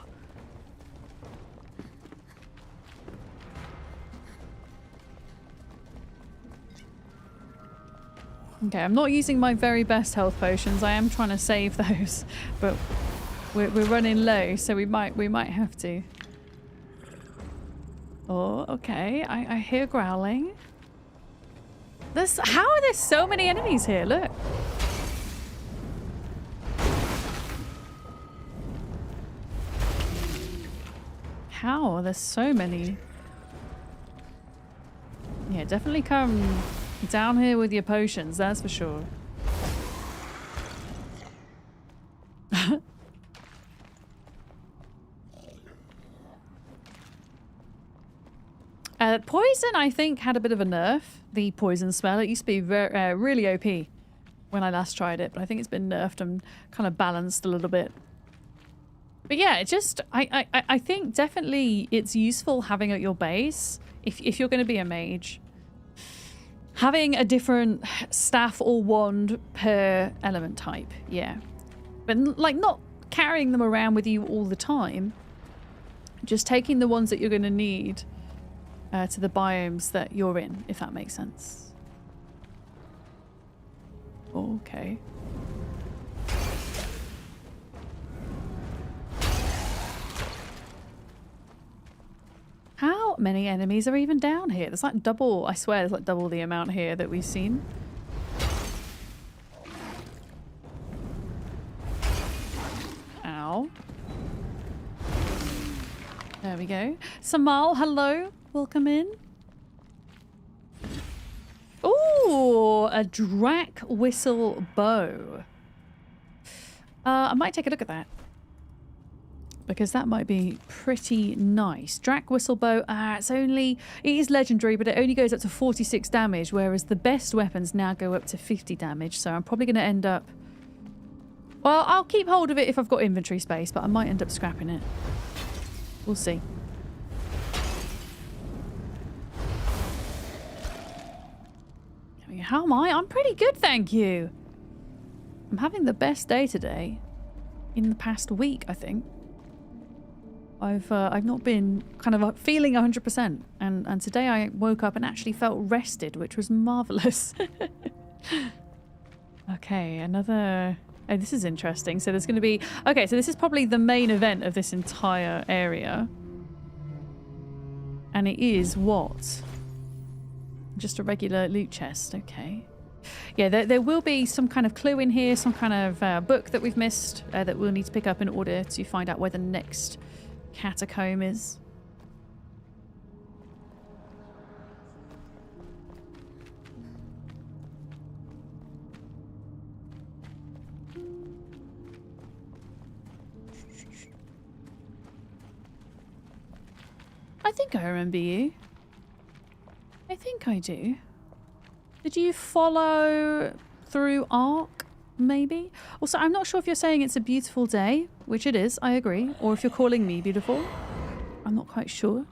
Speaker 1: Okay, I'm not using my very best health potions. I am trying to save those, but we're running low, so we might have to. Oh, okay. I hear growling. How are there so many enemies here? Look. How are there so many? Yeah, definitely come down here with your potions, that's for sure. Poison, I think, had a bit of a nerf. The poison spell. It used to be really OP when I last tried it, but I think it's been nerfed and kind of balanced a little bit. But yeah, it just, I think definitely it's useful having at your base, if you're going to be a mage, having a different staff or wand per element type, yeah. But like not carrying them around with you all the time, just taking the ones that you're going to need to the biomes that you're in, if that makes sense. Okay. How many enemies are even down here? There's like double, I swear there's like double the amount here that we've seen. Ow. There we go. Samal, hello. Welcome in. Ooh, a Drac Whistle bow. I might take a look at that, because that might be pretty nice. Drac Whistle bow, it is legendary, but it only goes up to 46 damage, whereas the best weapons now go up to 50 damage, so I'm probably going to end up... Well, I'll keep hold of it if I've got inventory space, but I might end up scrapping it. We'll see. How am I? I'm pretty good, thank you. I'm having the best day today in the past week, I think. I've not been kind of feeling 100%, and today I woke up and actually felt rested, which was marvelous. Okay, another... Oh, this is interesting. So there's going to be... Okay, so this is probably the main event of this entire area. And it is what? Just a regular loot chest. Okay. Yeah, there will be some kind of clue in here, some kind of book that we've missed that we'll need to pick up in order to find out where the next catacomb is. I think I remember you. I think I do. Did you follow through Ark, maybe? Also, I'm not sure if you're saying it's a beautiful day, which it is, I agree, or if you're calling me beautiful. I'm not quite sure.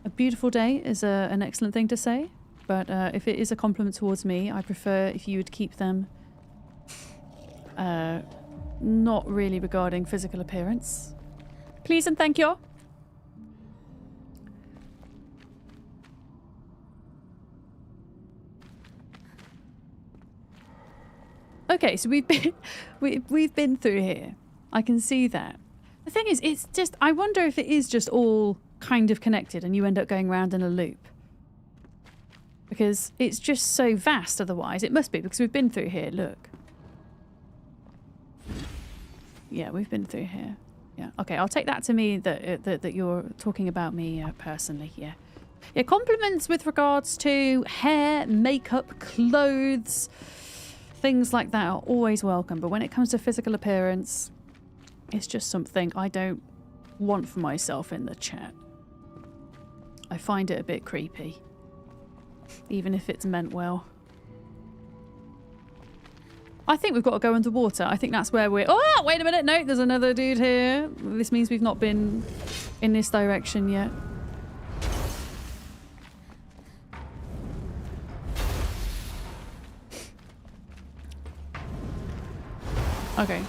Speaker 1: A beautiful day is an excellent thing to say, but if it is a compliment towards me, I prefer if you would keep them not really regarding physical appearance. Please and thank you. Okay, so we've been through here. I can see that. The thing is, it's just, I wonder if it is just all kind of connected and you end up going round in a loop. Because it's just so vast otherwise. It must be, because we've been through here, look. Yeah, we've been through here. Yeah. Okay, I'll take that to me that you're talking about me personally. Yeah. Yeah, compliments with regards to hair, makeup, clothes, things like that are always welcome. But when it comes to physical appearance, it's just something I don't want for myself in the chat. I find it a bit creepy. Even if it's meant well. I think we've got to go underwater. I think that's where we're... Oh, wait a minute. No, there's another dude here. This means we've not been in this direction yet. Okay.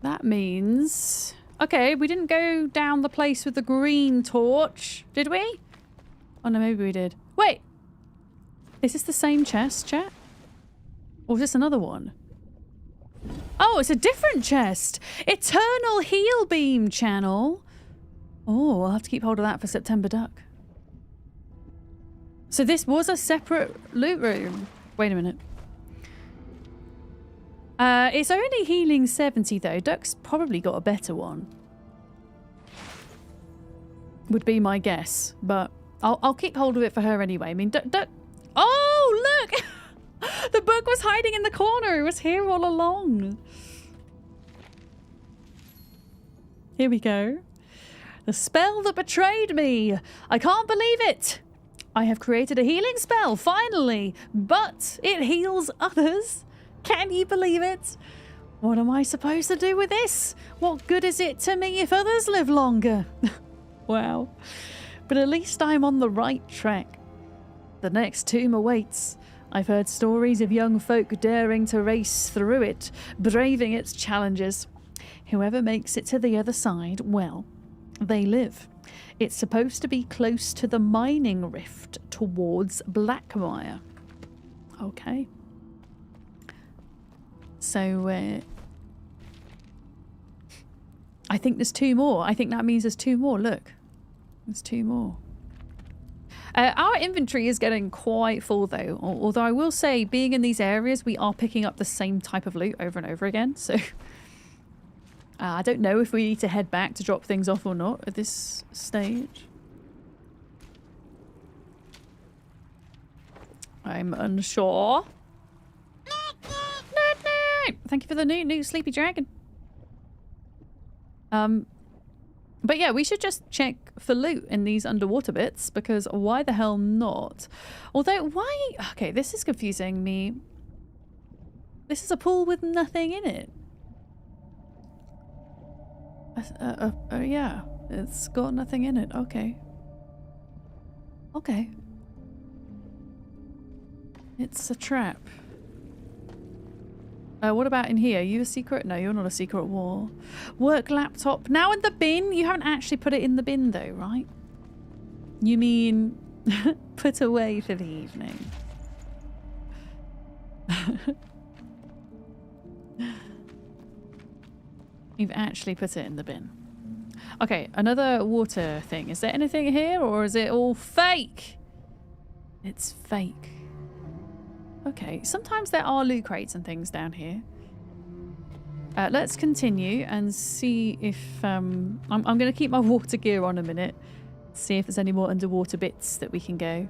Speaker 1: That means... Okay, we didn't go down the place with the green torch, did we? Oh no, maybe we did. Wait! Is this the same chest, chat? Or is this another one? Oh, it's a different chest! Eternal Heal Beam channel! Oh, I'll have to keep hold of that for September Duck. So this was a separate loot room. Wait a minute. It's only healing 70 though. Duck's probably got a better one. Would be my guess, but I'll keep hold of it for her anyway. I mean, Duck. Oh, look! The book was hiding in the corner. It was here all along. Here we go. The spell that betrayed me. I can't believe it. I have created a healing spell, finally, but it heals others. Can you believe it? What am I supposed to do with this? What good is it to me if others live longer? Wow. But at least I'm on the right track. The next tomb awaits. I've heard stories of young folk daring to race through it, braving its challenges. Whoever makes it to the other side, well, they live. It's supposed to be close to the mining rift towards Blackmire. Okay. So, I think there's two more. I think that means there's two more. Look. There's two more. Our inventory is getting quite full, though. Although I will say, being in these areas, we are picking up the same type of loot over and over again. So, I don't know if we need to head back to drop things off or not at this stage. I'm unsure. Thank you for the new sleepy dragon. But yeah, we should just check for loot in these underwater bits, because why the hell not? Although, why... Okay, this is confusing me. This is a pool with nothing in it. Yeah, it's got nothing in it. Okay. Okay. It's a trap. What about in here? Are you a secret? No, you're not a secret wall. Work laptop. Now in the bin? You haven't actually put it in the bin though, right? You mean put away for the evening. You've actually put it in the bin. Okay, another water thing. Is there anything here or is it all fake? It's fake. Okay, sometimes there are loot crates and things down here. Let's continue and see if... I'm going to keep my water gear on a minute. See if there's any more underwater bits that we can go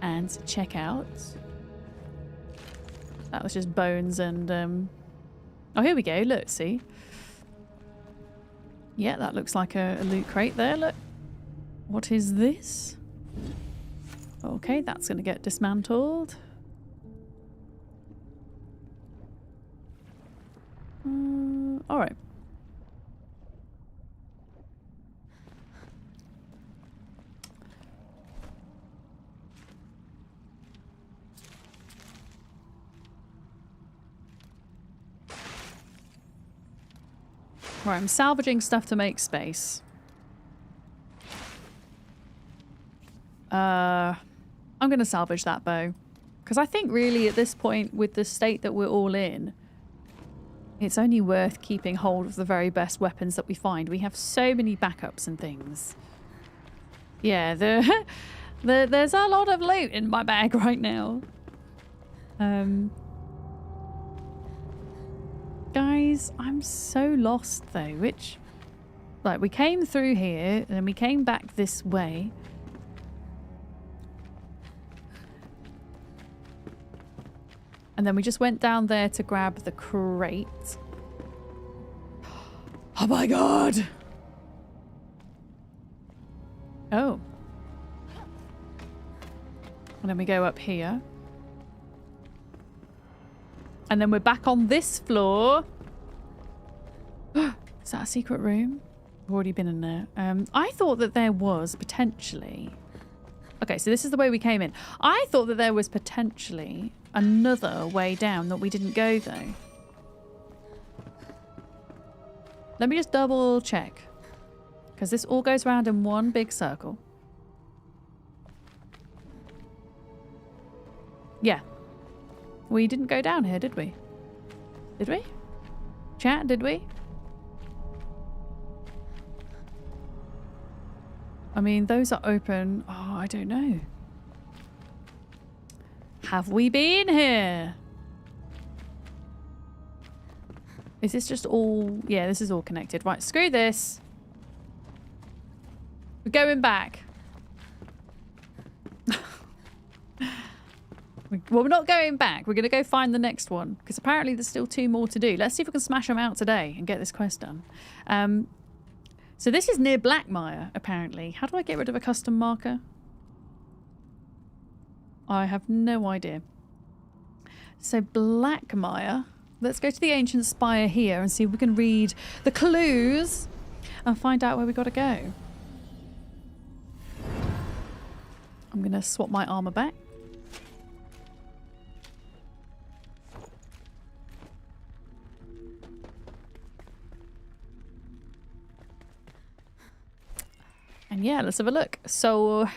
Speaker 1: and check out. That was just bones and... Oh, here we go. Look, see? Yeah, that looks like a loot crate there. Look. What is this? Okay, that's going to get dismantled. All right. Right, I'm salvaging stuff to make space. I'm going to salvage that bow. Because I think really at this point, with the state that we're all in, it's only worth keeping hold of the very best weapons that we find. We have so many backups and things. Yeah, there's a lot of loot in my bag right now. Guys, I'm so lost though. Which... Like, we came through here, and then we came back this way. And then we just went down there to grab the crate. Oh my god! Oh. And then we go up here. And then we're back on this floor. Is that a secret room? I've already been in there. I thought that there was potentially... Okay, so this is the way we came in. I thought that there was potentially another way down that we didn't go, though. Let me just double check. Because this all goes around in one big circle. Yeah. We didn't go down here, did we? Did we? Chat, did we? I mean, those are open. Oh, I don't know. Have we been here? Is this just all... Yeah, this is all connected. Right, screw this. We're going back. Well, we're not going back. We're going to go find the next one. Because apparently there's still 2 more to do. Let's see if we can smash them out today and get this quest done. So this is near Blackmire, apparently. How do I get rid of a custom marker? I have no idea. So Blackmire. Let's go to the ancient spire here and see if we can read the clues and find out where we got to go. I'm going to swap my armor back. And yeah, let's have a look. So...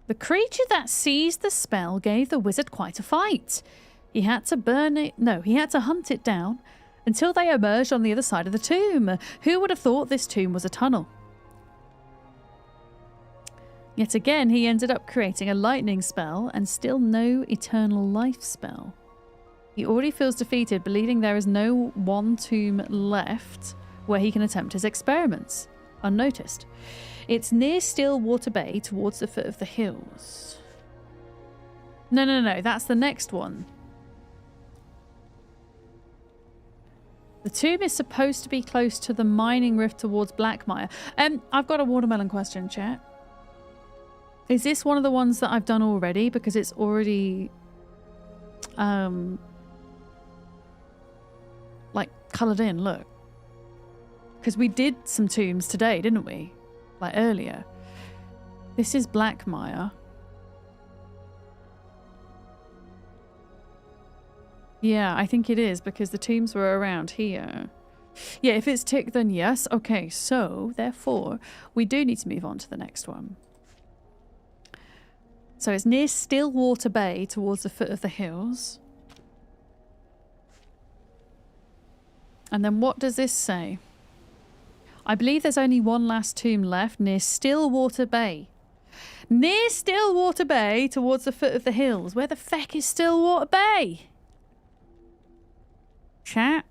Speaker 1: The creature that seized the spell gave the wizard quite a fight. He had to burn it... No, he had to hunt it down until they emerged on the other side of the tomb. Who would have thought this tomb was a tunnel? Yet again, he ended up creating a lightning spell and still no eternal life spell. He already feels defeated, believing there is no one tomb left where he can attempt his experiments, unnoticed. It's near Stillwater Bay, towards the foot of the hills. No, that's the next one. The tomb is supposed to be close to the mining rift towards Blackmire. I've got a watermelon question, chat. Is this one of the ones that I've done already? Because it's already... like coloured in, look. Because we did some tombs today, didn't we? Like earlier. This is Blackmire. Yeah, I think it is because the tombs were around here. Yeah, if it's ticked, then yes. Okay, so therefore we do need to move on to the next one. So it's near Stillwater Bay towards the foot of the hills. And then what does this say? I believe there's only one last tomb left near Stillwater Bay. Near Stillwater Bay towards the foot of the hills. Where the feck is Stillwater Bay? Chat.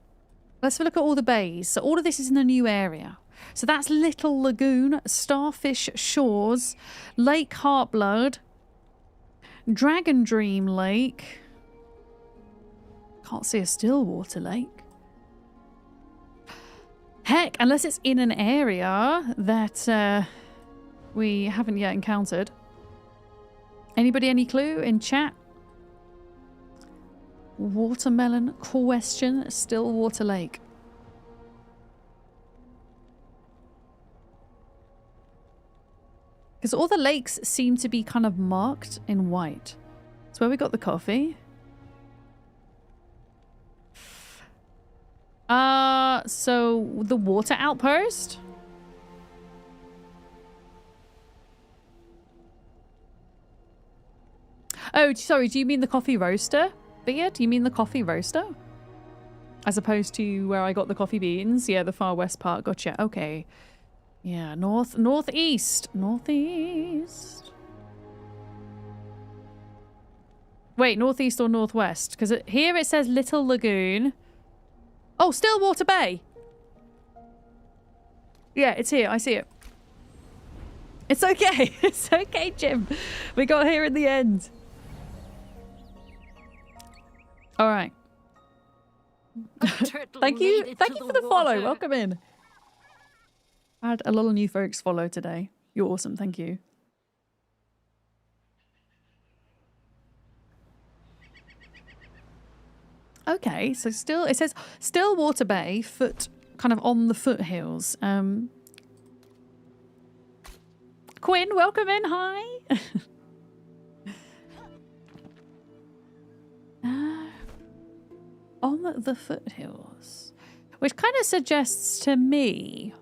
Speaker 1: Let's have a look at all the bays. So all of this is in a new area. So that's Little Lagoon, Starfish Shores, Lake Heartblood, Dragon Dream Lake. Can't see a Stillwater Lake. Heck, unless it's in an area that we haven't yet encountered. Anybody any clue in chat? Watermelon question, Stillwater Lake. Because all the lakes seem to be kind of marked in white. It's where we got the coffee. So the water outpost? Oh, sorry, do you mean the coffee roaster? Beer? Do you mean the coffee roaster? As opposed to where I got the coffee beans? Yeah, the far west part. Gotcha. Okay. Yeah, northeast. Northeast. Wait, northeast or northwest? Because here it says Little Lagoon. Oh, Stillwater Bay. Yeah, it's here. I see it. It's okay. It's okay, Jim. We got here in the end. All right. Thank you. Thank you for the follow. Welcome in. I had a lot of new folks follow today. You're awesome. Thank you. Okay, so still it says Stillwater Bay, kind of on the foothills. Quinn, welcome in. Hi. On the foothills, which kind of suggests to me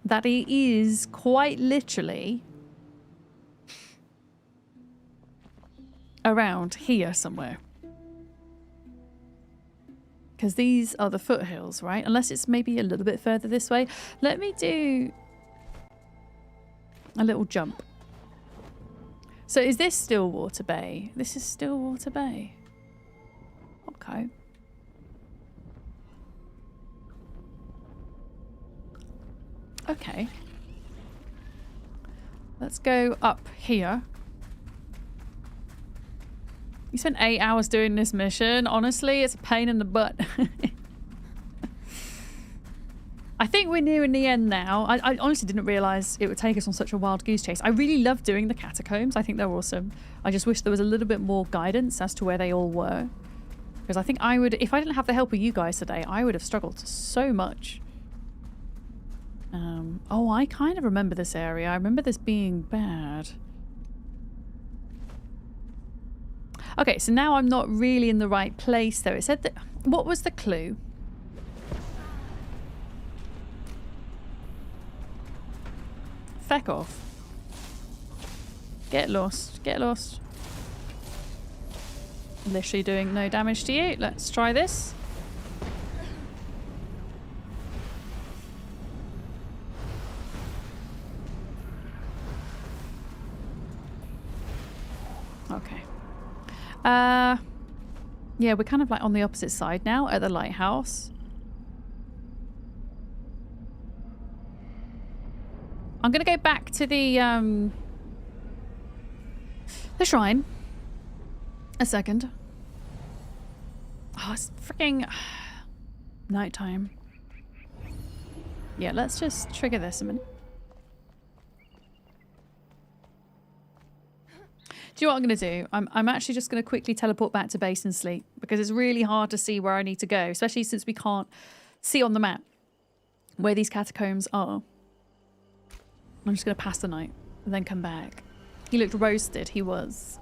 Speaker 1: that it is quite literally around here somewhere. Because these are the foothills, right? Unless it's maybe a little bit further this way. Let me do a little jump. So is this Stillwater Bay? This is Stillwater Bay. Okay. Okay. Let's go up here. You spent 8 hours doing this mission. Honestly, it's a pain in the butt. I think we're nearing the end now. I honestly didn't realise it would take us on such a wild goose chase. I really love doing the catacombs. I think they're awesome. I just wish there was a little bit more guidance as to where they all were. Because I think I would, if I didn't have the help of you guys today, I would have struggled so much. Oh, I kind of remember this area. I remember this being bad. Okay, so now I'm not really in the right place though. It said that... What was the clue? Feck off. Get lost. Get lost. Literally doing no damage to you. Let's try this. Okay. Yeah, we're kind of like on the opposite side now at the lighthouse. I'm gonna go back to the shrine. A second. Oh, it's freaking nighttime. Yeah, let's just trigger this a minute. Do you know what I'm going to do? I'm actually just going to quickly teleport back to base and sleep because it's really hard to see where I need to go, especially since we can't see on the map where these catacombs are. I'm just going to pass the night and then come back. He looked roasted. He was.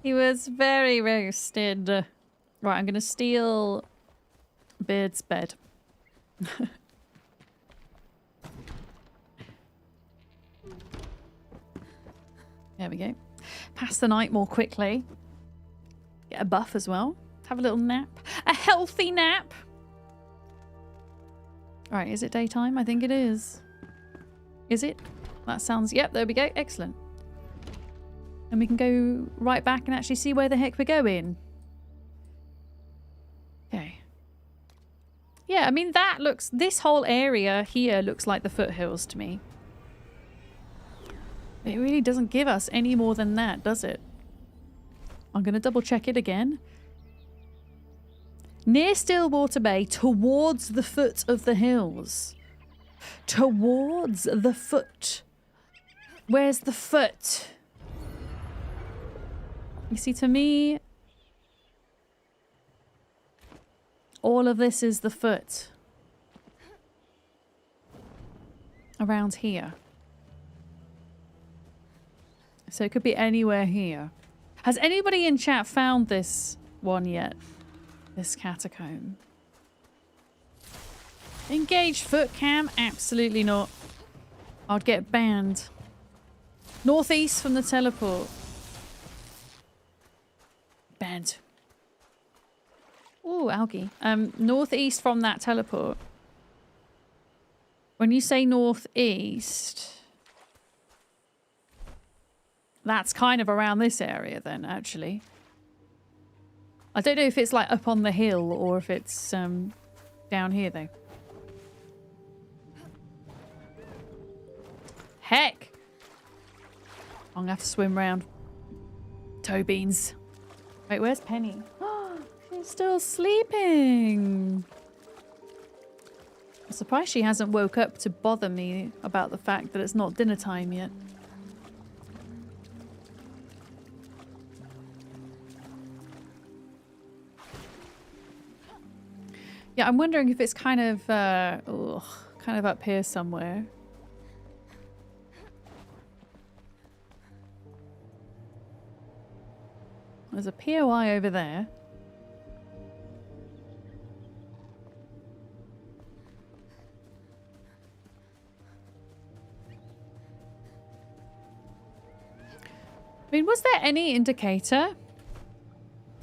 Speaker 1: He was very roasted. Right, I'm going to steal Beard's bed. There we go. Pass the night more quickly. Get a buff as well. Have a little nap. A healthy nap! Alright, is it daytime? I think it is. Is it? That sounds... Yep, there we go. Excellent. And we can go right back and actually see where the heck we're going. Okay. Yeah, I mean, that looks... This whole area here looks like the foothills to me. It really doesn't give us any more than that, does it? I'm going to double check it again. Near Stillwater Bay, towards the foot of the hills. Towards the foot. Where's the foot? You see, to me, all of this is the foot. Around here. So it could be anywhere here. Has anybody in chat found this one yet? This catacomb. Engage foot cam? Absolutely not. I'd get banned. Northeast from the teleport. Banned. Ooh, algae. Northeast from that teleport. When you say northeast... That's kind of around this area then, actually. I don't know if it's like up on the hill or if it's down here though. Heck! I'm gonna have to swim round. Toe beans. Wait, where's Penny? Oh, she's still sleeping. I'm surprised she hasn't woke up to bother me about the fact that it's not dinner time yet. Yeah, I'm wondering if it's kind of up here somewhere. There's a POI over there. I mean, was there any indicator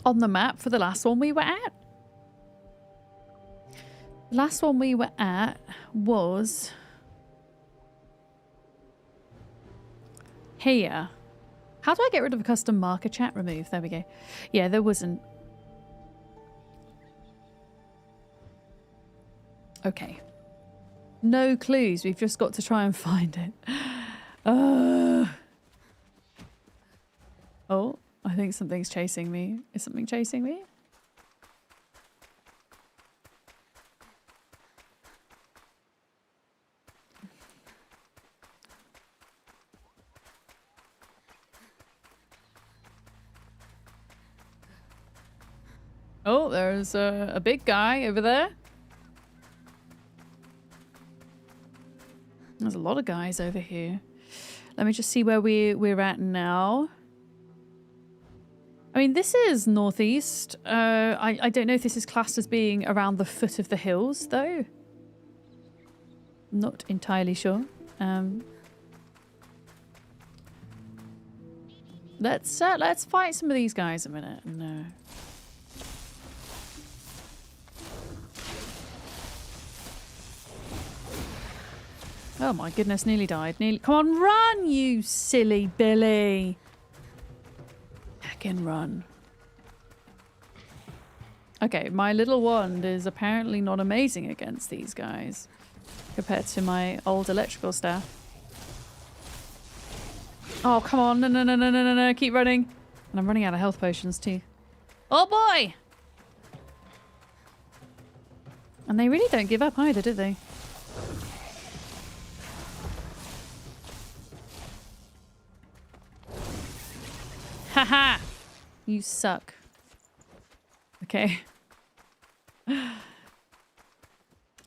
Speaker 1: on the map for the last one we were at? The last one we were at was here. How do I get rid of a custom marker? Chat remove. There we go. Yeah, there wasn't. Okay. No clues. We've just got to try and find it. Oh, I think something's chasing me. Is something chasing me? Oh, there's a big guy over there. There's a lot of guys over here. Let me just see where we're at now. I mean, this is northeast. I don't know if this is classed as being around the foot of the hills, though. Not entirely sure. Let's fight some of these guys a minute. No. Oh my goodness, nearly died. Nearly. Come on, run, you silly Billy. Heckin' run. Okay, my little wand is apparently not amazing against these guys compared to my old electrical staff. Oh, come on. No. Keep running. And I'm running out of health potions too. Oh boy! And they really don't give up either, do they? Haha! You suck. Okay.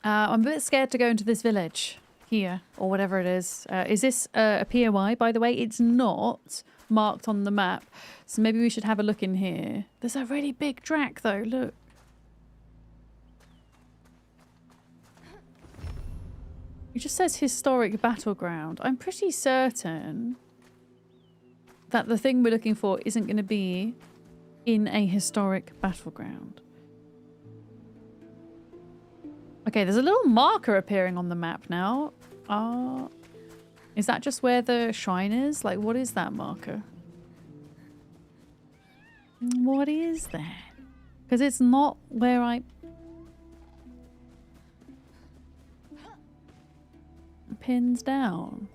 Speaker 1: I'm a bit scared to go into this village here, or whatever it is. Is this a POI, by the way? It's not marked on the map, so maybe we should have a look in here. There's a really big drac, though. Look. It just says historic battleground. I'm pretty certain that the thing we're looking for isn't going to be in a historic battleground. Okay, there's a little marker appearing on the map now. Is that just where the shrine is? Like, what is that marker? What is that? Because it's not where I... pins down.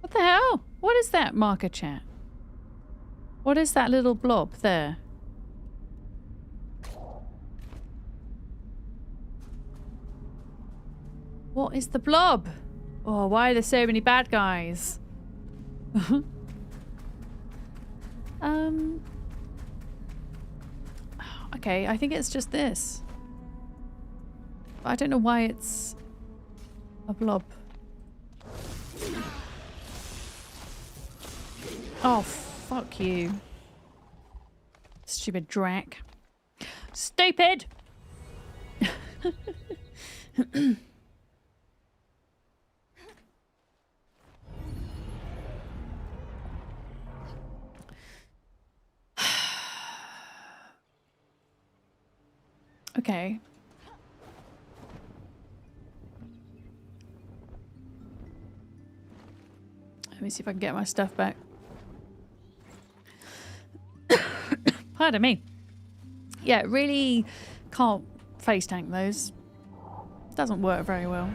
Speaker 1: What the hell? What is that marker, chat? What is that little blob there? What is the blob? Oh, why are there so many bad guys? Okay, I think it's just this. But I don't know why it's a blob. Oh, fuck you. Stupid drac. Stupid! Okay. Let me see if I can get my stuff back. Pardon me. Yeah, really can't face tank those. Doesn't work very well.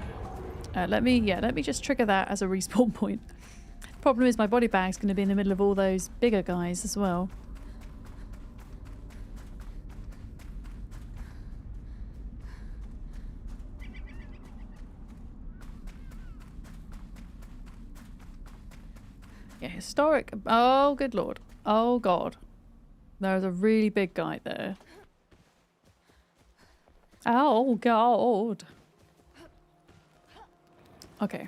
Speaker 1: Let me just trigger that as a respawn point. Problem is my body bag's going to be in the middle of all those bigger guys as well. Yeah, historic. Oh, good lord. Oh god. There's a really big guy there. Oh god. Okay.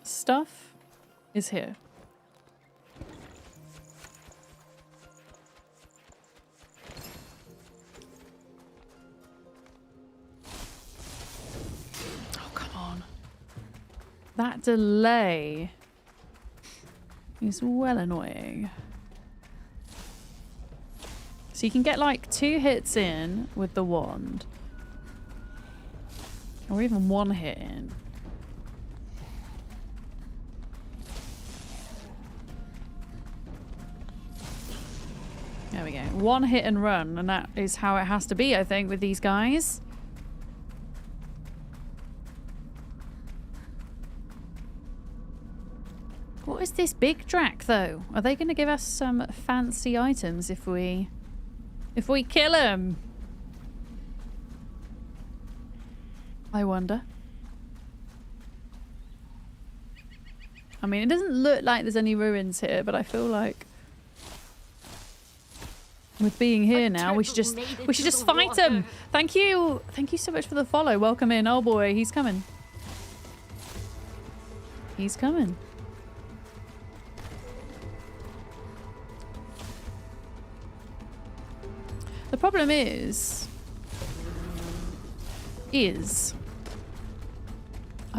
Speaker 1: Stuff is here. Oh, come on. That delay is well annoying. So you can get like 2 hits in with the wand. Or even 1 hit in. There we go. 1 hit and run, and that is how it has to be, I think, with these guys. What is this big drac, though? Are they going to give us some fancy items if we kill him? I wonder. I mean, it doesn't look like there's any ruins here, but I feel like with being here now, we should just fight him. Thank you so much for the follow. Welcome in. Oh boy, he's coming. He's coming. The problem is I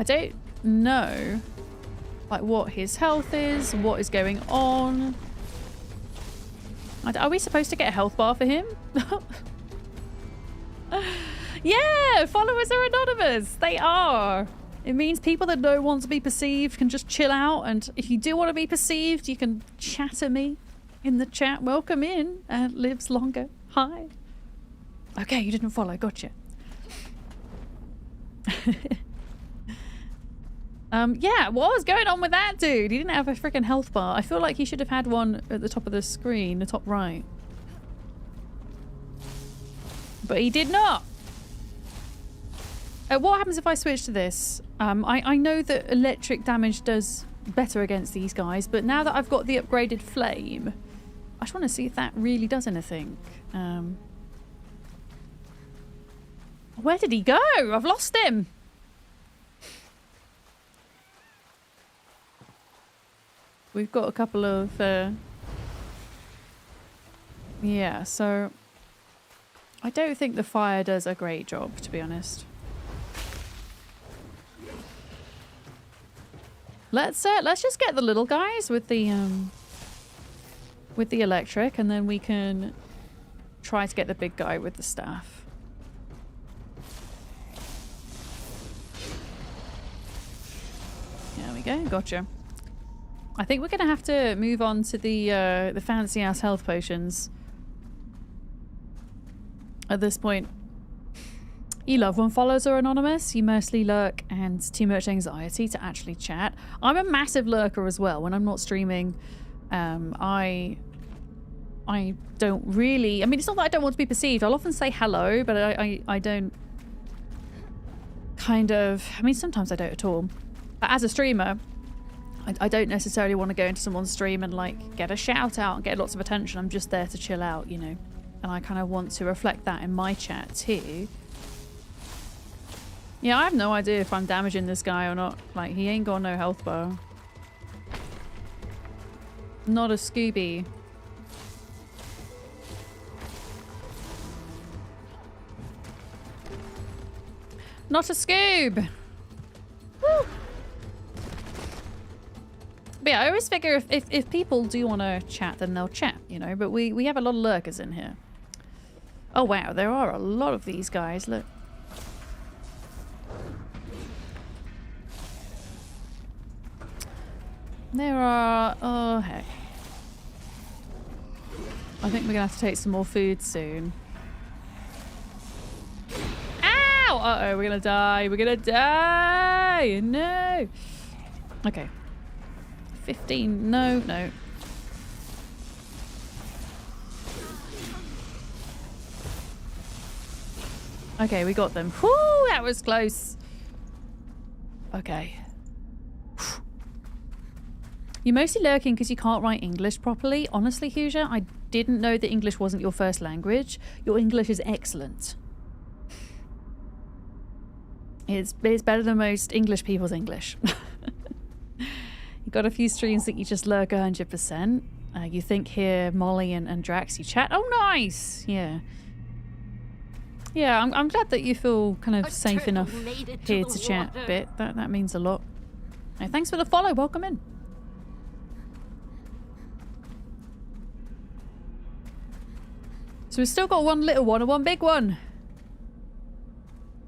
Speaker 1: don't know like what his health is, what is going on. Are we supposed to get a health bar for him? Yeah, followers are anonymous. They are. It means people that don't want to be perceived can just chill out, and if you do want to be perceived, you can chat at me in the chat. Welcome in. Lives longer. Hi. Okay, you didn't follow. Gotcha. Yeah, what was going on with that dude? He didn't have a freaking health bar. I feel like he should have had one at the top of the screen, the top right. But he did not. What happens if I switch to this? I know that electric damage does better against these guys, but now that I've got the upgraded flame, I just want to see if that really does anything. Where did he go? I've lost him. We've got a couple of... yeah, so... I don't think the fire does a great job, to be honest. Let's just get the little guys with the electric, and then we can try to get the big guy with the staff. There we go, gotcha. I think we're gonna have to move on to the fancy ass health potions at this point. You love when follows are anonymous. You mostly lurk and too much anxiety to actually chat. I'm a massive lurker as well. When I'm not streaming, I don't really... I mean, it's not that I don't want to be perceived. I'll often say hello, but I don't kind of... I mean, sometimes I don't at all. But as a streamer, I don't necessarily want to go into someone's stream and like get a shout out and get lots of attention. I'm just there to chill out, you know. And I kind of want to reflect that in my chat too. Yeah, I have no idea if I'm damaging this guy or not. Like, he ain't got no health bar. Not a Scooby. Not a Scoob! Woo! But yeah, I always figure if people do want to chat, then they'll chat, you know? But we have a lot of lurkers in here. Oh wow, there are a lot of these guys, look. There are... oh heck. I think we're gonna have to take some more food soon. Ow! Uh-oh, we're gonna die. We're gonna die! No! Okay. 15. No, no. Okay, we got them. Whew, that was close. Okay. You're mostly lurking because you can't write English properly. Honestly, Huja, I didn't know that English wasn't your first language. Your English is excellent. It's better than most English people's English. You got a few streams that you just lurk 100%. You think here Molly and Drax, you chat. Oh, nice! Yeah. Yeah, I'm glad that you feel kind of safe enough here to chat a bit. That means a lot. Hey, thanks for the follow. Welcome in. So we've still got one little one and one big one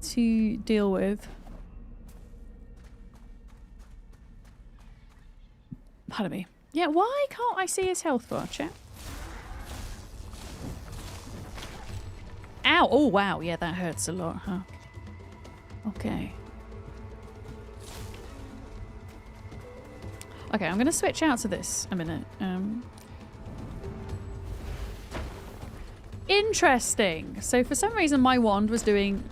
Speaker 1: to deal with. Pardon me. Yeah, why can't I see his health bar, chat? Ow! Oh, wow. Yeah, that hurts a lot, huh? Okay. Okay, I'm going to switch out to this a minute. Interesting. So for some reason my wand was doing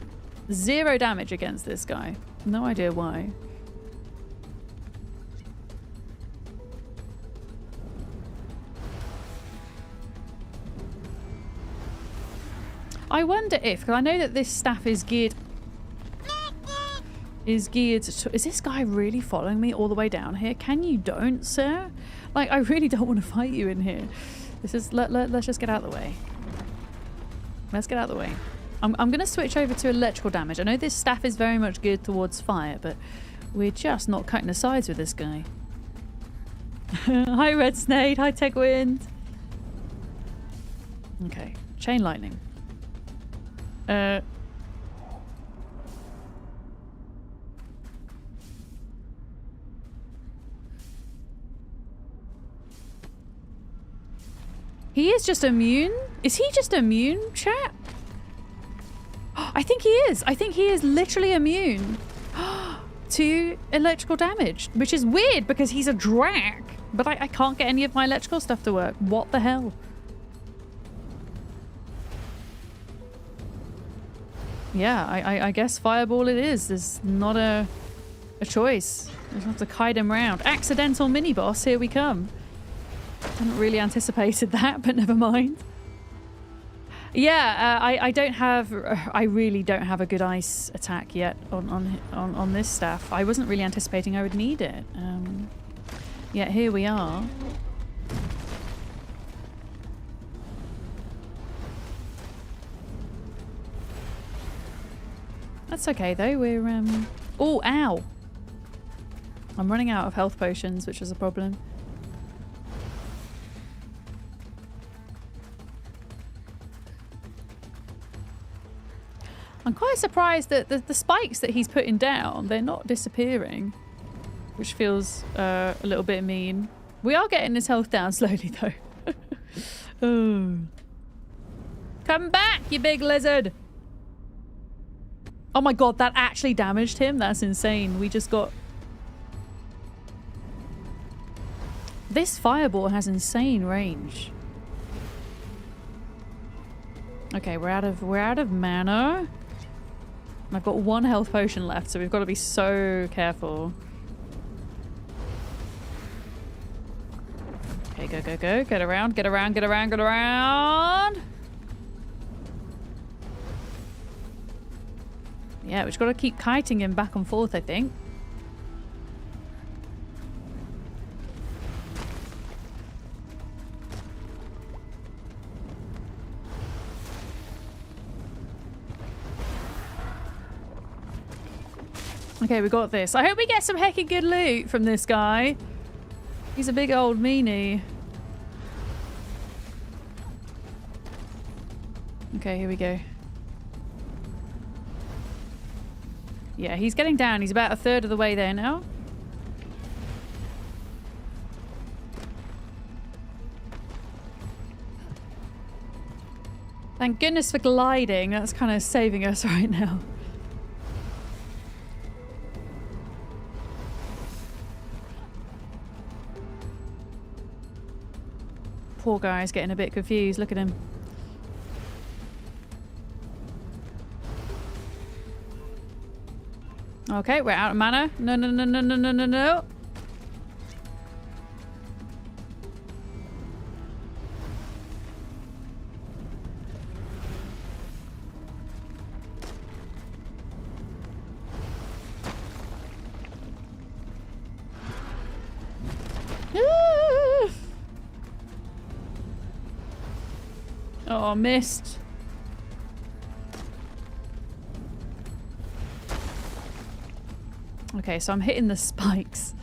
Speaker 1: 0 damage against this guy. No idea why. I wonder if, because I know that this staff is geared to... Is this guy really following me all the way down here? Can you don't, sir? Like, I really don't want to fight you in here. This is... Let's just get out of the way. Let's get out of the way. I'm going to switch over to electrical damage. I know this staff is very much geared towards fire, but we're just not cutting the sides with this guy. Hi, Red Snake. Hi, Tech Wind. Okay. Chain lightning. He is just immune? Is he just immune, chat? I think he is. I think he is literally immune to electrical damage, which is weird because he's a drac, but I can't get any of my electrical stuff to work. What the hell? Yeah, I guess fireball it is. There's not a choice. I just have to kite him round. Accidental mini-boss, here we come. Hadn't really anticipated that, but never mind. Yeah, I really don't have a good ice attack yet on this staff. I wasn't really anticipating I would need it. Yet here we are. That's okay though, we're oh, ow! I'm running out of health potions, which is a problem. I'm quite surprised that the spikes that he's putting down, they're not disappearing, which feels a little bit mean. We are getting his health down slowly though. Oh. Come back, you big lizard! Oh my god, that actually damaged him? That's insane. We just got... This fireball has insane range. Okay, we're out of mana. I've got 1 health potion left, so we've got to be so careful. Okay, go, go, go. Get around, get around, get around, get around. Yeah, we've just got to keep kiting him back and forth, I think. Okay, we got this. I hope we get some heckin' good loot from this guy. He's a big old meanie. Okay, here we go. Yeah, he's getting down. He's about a third of the way there now. Thank goodness for gliding. That's kind of saving us right now. Poor guy's getting a bit confused. Look at him. Okay, we're out of mana. No, no, no, no, no, no, no, no. Oh, missed. Okay, so I'm hitting the spikes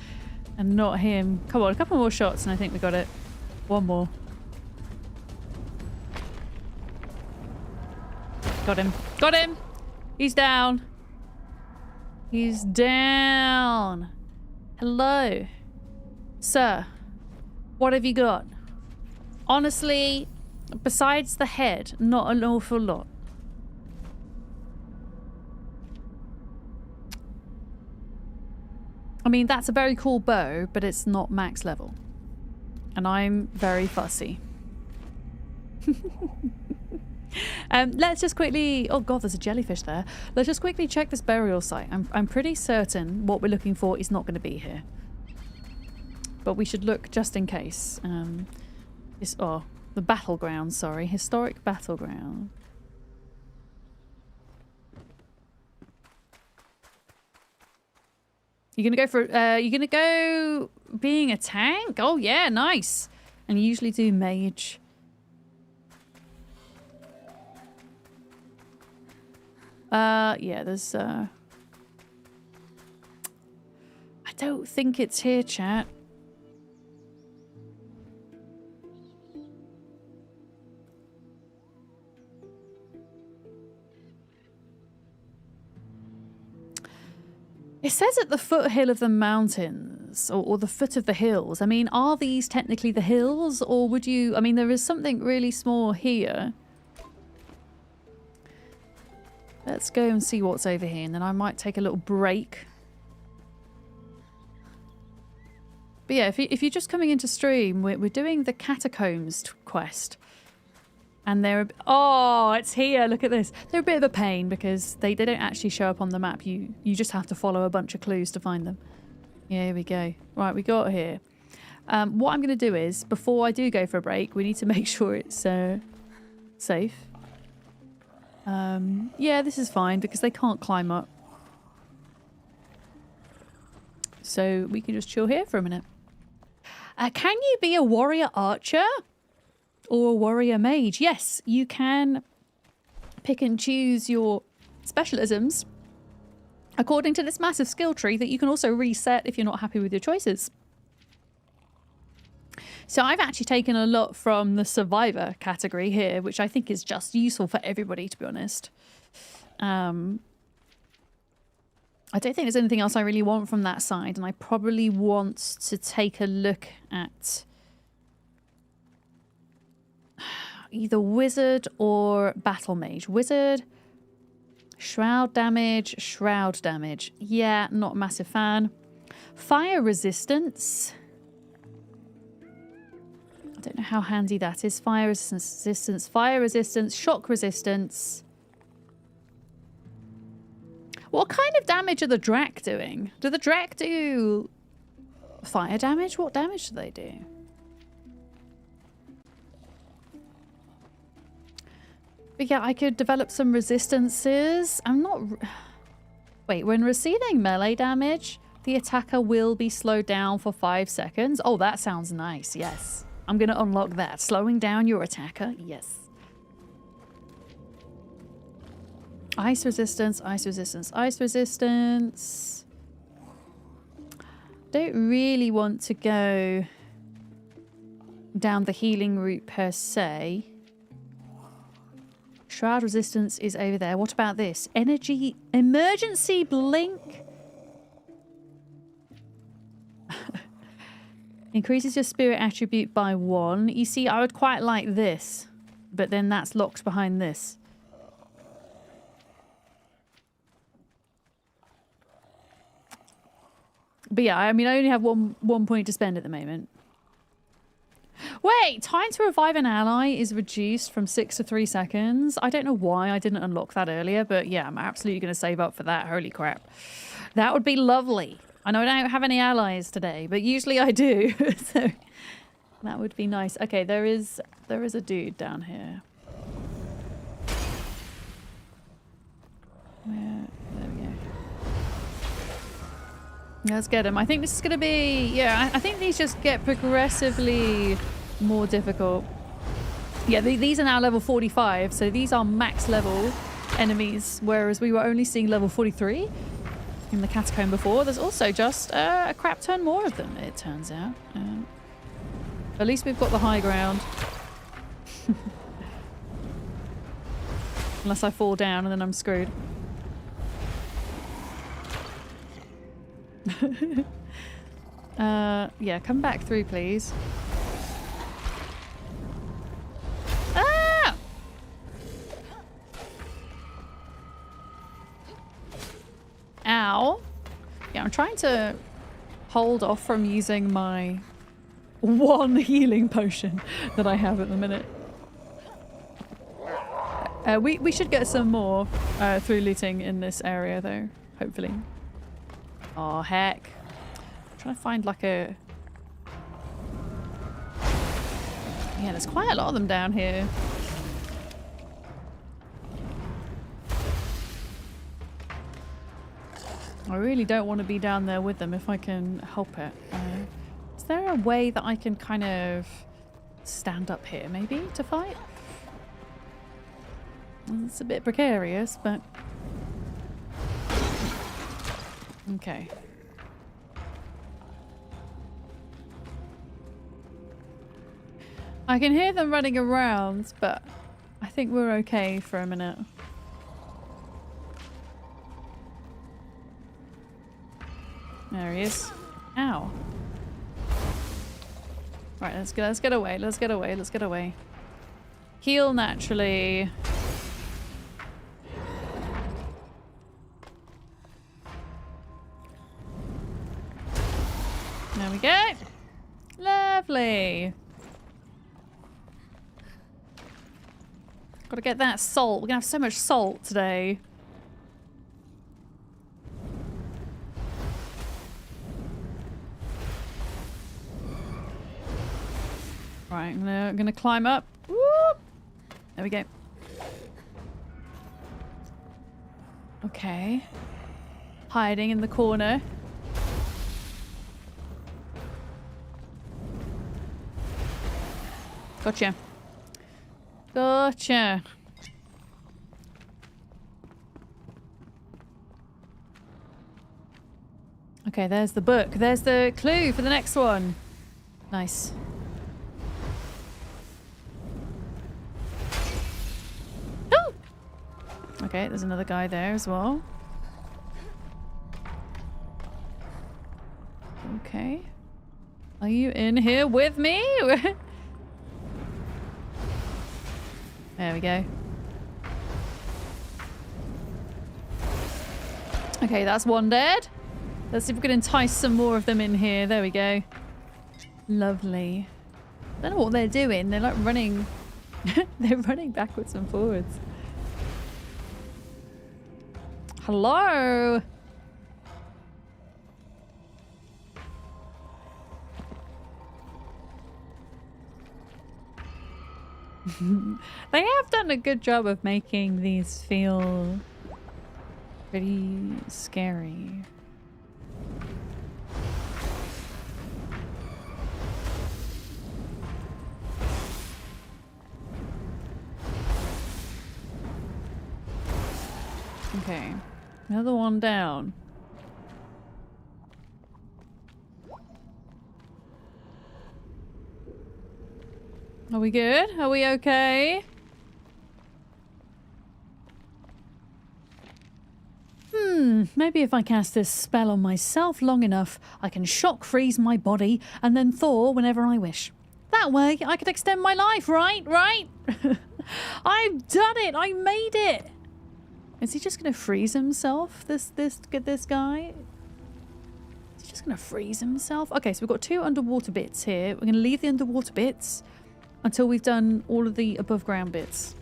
Speaker 1: and not him. Come on, a couple more shots and I think we got it. One more. Got him. Got him! He's down. He's down. Hello. Sir, what have you got? Honestly, besides the head, not an awful lot. I mean, that's a very cool bow, but it's not max level. And I'm very fussy. Let's just quickly... Oh god, there's a jellyfish there. Let's just quickly check this burial site. I'm pretty certain what we're looking for is not going to be here. But we should look just in case. The battleground, sorry. Historic battleground. You're gonna go for you're gonna go being a tank? Oh yeah, nice. And you usually do mage. Yeah, there's I don't think it's here, chat. It says at the foothill of the mountains, or the foot of the hills. I mean, are these technically the hills, or would you... I mean, there is something really small here. Let's go and see what's over here, and then I might take a little break. But yeah, if you're just coming into stream, we're doing the Catacombs quest. And they're... Oh, it's here. Look at this. They're a bit of a pain because they don't actually show up on the map. You just have to follow a bunch of clues to find them. Yeah, here we go. Right, we got here. What I'm going to do is, before I do go for a break, we need to make sure it's safe. Yeah, this is fine because they can't climb up. So we can just chill here for a minute. Can you be a warrior archer? Or a warrior mage? Yes, you can pick and choose your specialisms according to this massive skill tree that you can also reset if you're not happy with your choices. So I've actually taken a lot from the survivor category here, which I think is just useful for everybody, to be honest. I don't think there's anything else I really want from that side, and I probably want to take a look at either wizard or battle mage. Wizard, shroud damage, shroud damage. Yeah, not a massive fan. Fire resistance. I don't know how handy that is. Fire resistance, fire resistance, shock resistance. What kind of damage are the Drak doing? Do the Drak do fire damage? What damage do they do? But yeah, I could develop some resistances. I'm not... Wait, when receiving melee damage, the attacker will be slowed down for 5 seconds. Oh, that sounds nice. Yes. I'm going to unlock that. Slowing down your attacker. Yes. Ice resistance, ice resistance, ice resistance. Don't really want to go down the healing route per se. Shroud resistance is over there. What about this? Energy emergency blink. Increases your spirit attribute by 1. You see, I would quite like this, but then that's locked behind this. But yeah, I mean, I only have one point to spend at the moment. Wait, time to revive an ally is reduced from 6 to 3 seconds. I don't know why I didn't unlock that earlier, but yeah, I'm absolutely going to save up for that. Holy crap. That would be lovely. I know I don't have any allies today, but usually I do. So that would be nice. Okay, there is a dude down here. Where? There we go. Let's get him. I think this is going to be... Yeah, I think these just get progressively more difficult. Yeah, these are now level 45, so these are max level enemies, whereas we were only seeing level 43 in the Catacomb before. There's also just a crap ton more of them, it turns out. At least we've got the high ground. Unless I fall down and then I'm screwed. Yeah, come back through, please. Ah! Ow. Yeah, I'm trying to hold off from using my 1 healing potion that I have at the minute. We should get some more through looting in this area, though, hopefully. Oh, heck. I'm trying to find like a... Yeah, there's quite a lot of them down here. I really don't want to be down there with them if I can help it. Is there a way that I can kind of stand up here, maybe, to fight? It's a bit precarious, but... Okay. I can hear them running around, but I think we're okay for a minute. There he is. Ow. Right, let's get away. Let's get away. Let's get away. Heal naturally. There we go. Lovely. Gotta get that salt. We're gonna have so much salt today. Right, I'm gonna climb up. Whoop. There we go. Okay. Hiding in the corner. Gotcha. Gotcha. Okay, there's the book. There's the clue for the next one. Nice. Oh! Okay, there's another guy there as well. Okay. Are you in here with me? There we go. Okay, that's one dead. Let's see if we can entice some more of them in here. There we go. Lovely. I don't know what they're doing. They're like running. They're running backwards and forwards. Hello. They have done a good job of making these feel pretty scary. Okay, another one down. Are we good? Are we okay? Maybe if I cast this spell on myself long enough, I can shock freeze my body and then thaw whenever I wish. That way, I could extend my life, right? Right? I've done it! I made it! Is he just gonna freeze himself, this guy? Is he just gonna freeze himself? Okay, so we've got 2 underwater bits here. We're gonna leave the underwater bits until we've done all of the above ground bits.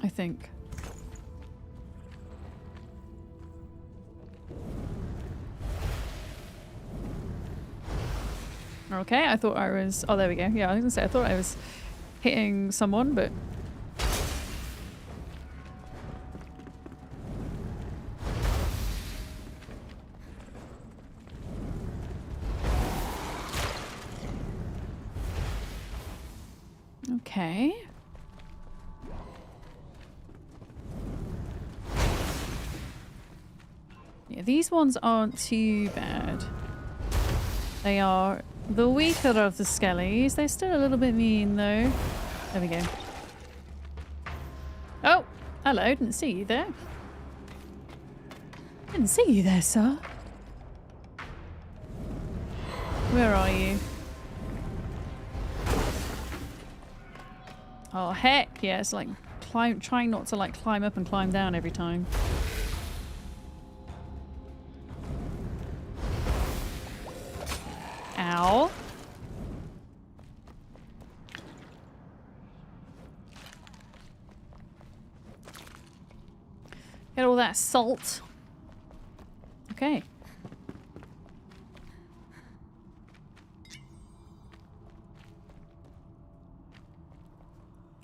Speaker 1: I think. Okay, I thought I was... Oh, there we go. Yeah, I was gonna say, I thought I was hitting someone, but... Okay. Yeah, these ones aren't too bad. They are the weaker of the skellies. They're still a little bit mean, though. There we go. Oh! Hello, didn't see you there. Didn't see you there, sir. Where are you? Oh, heck yeah. It's like trying not to like climb up and climb down every time. Ow. Get all that salt. Okay.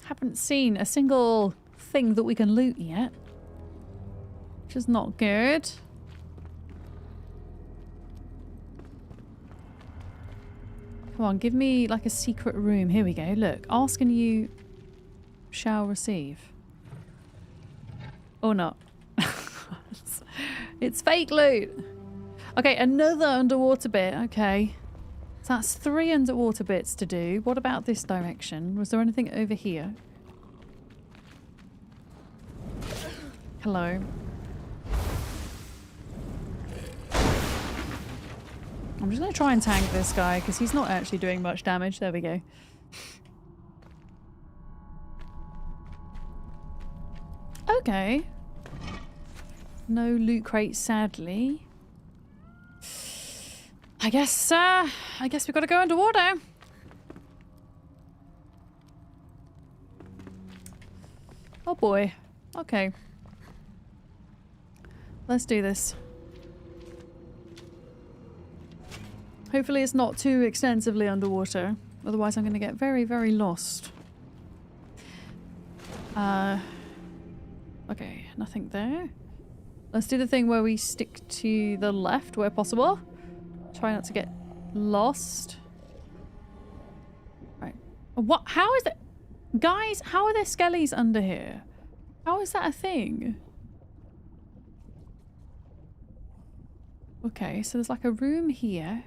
Speaker 1: Haven't seen a single thing that we can loot yet, which is not good. Come on, give me like a secret room. Here we go. Look, ask and you shall receive. Or not. It's fake loot. Okay, another underwater bit. Okay. So that's 3 underwater bits to do. What about this direction? Was there anything over here? Hello. I'm just going to try and tank this guy because he's not actually doing much damage. There we go. Okay. No loot crate, sadly. I guess we've got to go underwater. Oh boy. Okay. Let's do this. Hopefully it's not too extensively underwater. Otherwise I'm going to get very, very lost. Okay, nothing there. Let's do the thing where we stick to the left where possible. Try not to get lost. Right. What? How is it? Guys, how are there skellies under here? How is that a thing? Okay, so there's like a room here.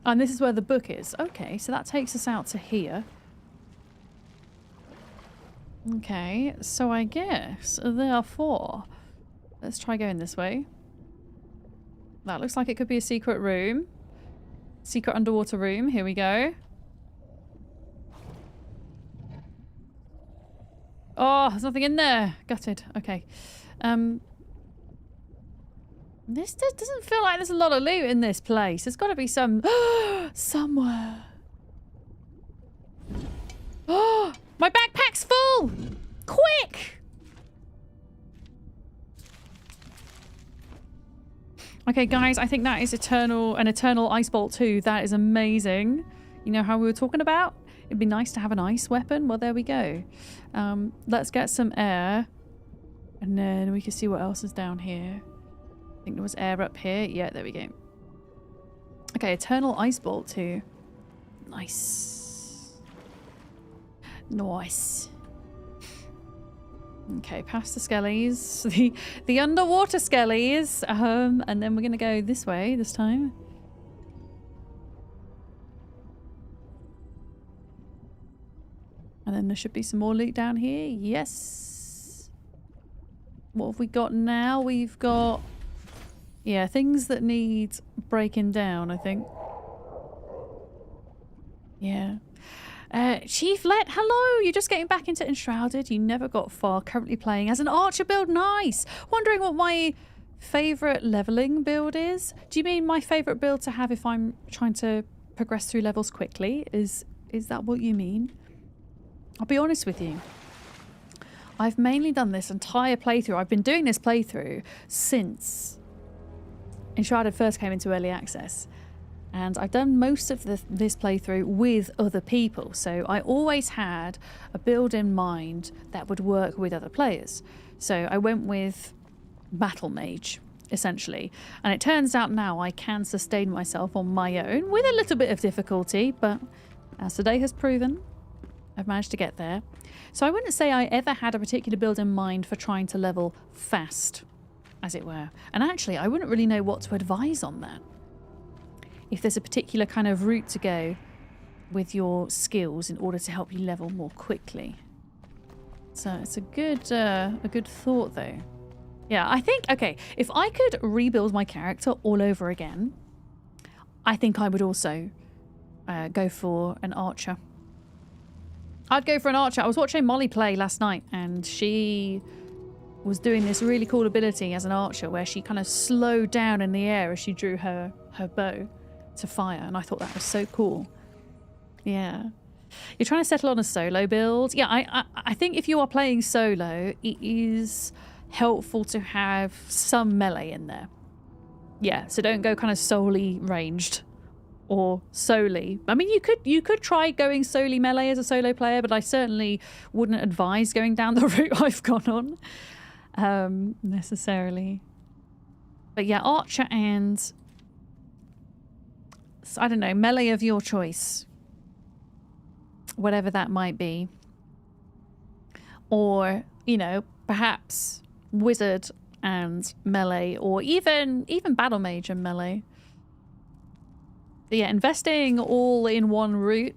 Speaker 1: And this is where the book is. Okay, so that takes us out to here. Okay, so I guess therefore, let's try going this way. That looks like it could be a secret room. Secret underwater room. Here we go. Oh, there's nothing in there. Gutted. Okay. This doesn't feel like there's a lot of loot in this place. There's got to be some... somewhere. Oh, my backpack's full! Quick! Okay, guys, I think that is an eternal ice bolt too. That is amazing. You know how we were talking about? It'd be nice to have an ice weapon. Well, there we go. Let's get some air. And then we can see what else is down here. I think there was air up here. Yeah, there we go. Okay, eternal ice bolt too. Nice. Nice. Okay, past the skellies. The underwater skellies. And then we're gonna go this way this time. And then there should be some more loot down here. Yes. What have we got now? We've got... yeah, things that need breaking down, I think. Yeah. Chief Let, hello! You're just getting back into Enshrouded. You never got far. Currently playing as an archer build. Nice! Wondering what my favourite levelling build is? Do you mean my favourite build to have if I'm trying to progress through levels quickly? Is that what you mean? I'll be honest with you. I've mainly done this entire playthrough. I've been doing this playthrough since Enshrouded first came into early access. And I've done most of this playthrough with other people. So I always had a build in mind that would work with other players. So I went with Battle Mage, essentially. And it turns out now I can sustain myself on my own with a little bit of difficulty. But as today has proven, I've managed to get there. So I wouldn't say I ever had a particular build in mind for trying to level fast, as it were. And actually, I wouldn't really know what to advise on that. If there's a particular kind of route to go with your skills in order to help you level more quickly. So it's a good thought, though. Yeah, I think, okay, if I could rebuild my character all over again, I think I would also go for an archer. I'd go for an archer. I was watching Molly play last night, and she was doing this really cool ability as an archer where she kind of slowed down in the air as she drew her bow to fire, and I thought that was so cool. Yeah. You're trying to settle on a solo build? Yeah, I think if you are playing solo, it is helpful to have some melee in there. Yeah, so don't go kind of solely ranged or solely. I mean, you could try going solely melee as a solo player, but I certainly wouldn't advise going down the route I've gone on necessarily. But yeah, archer and I don't know, melee of your choice. Whatever that might be. Or, you know, perhaps wizard and melee, or even battle mage and melee. But yeah, investing all in one route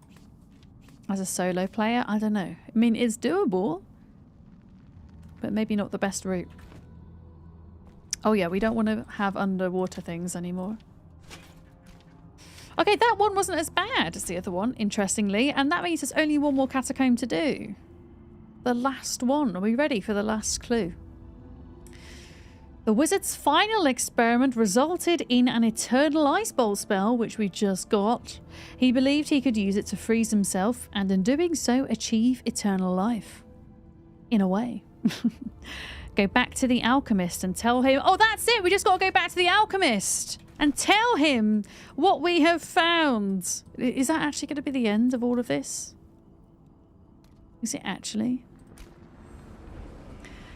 Speaker 1: as a solo player, I don't know. I mean, it's doable, but maybe not the best route. Oh yeah, we don't want to have underwater things anymore. Okay, that one wasn't as bad as the other one, interestingly, and that means there's only one more catacomb to do. The last one. Are we ready for the last clue? The wizard's final experiment resulted in an eternal ice bolt spell, which we just got. He believed he could use it to freeze himself, and in doing so, achieve eternal life. In a way. Go back to the alchemist and tell him... Oh, that's it! We just got to go back to the alchemist! And tell him what we have found. Is that actually going to be the end of all of this? Is it actually?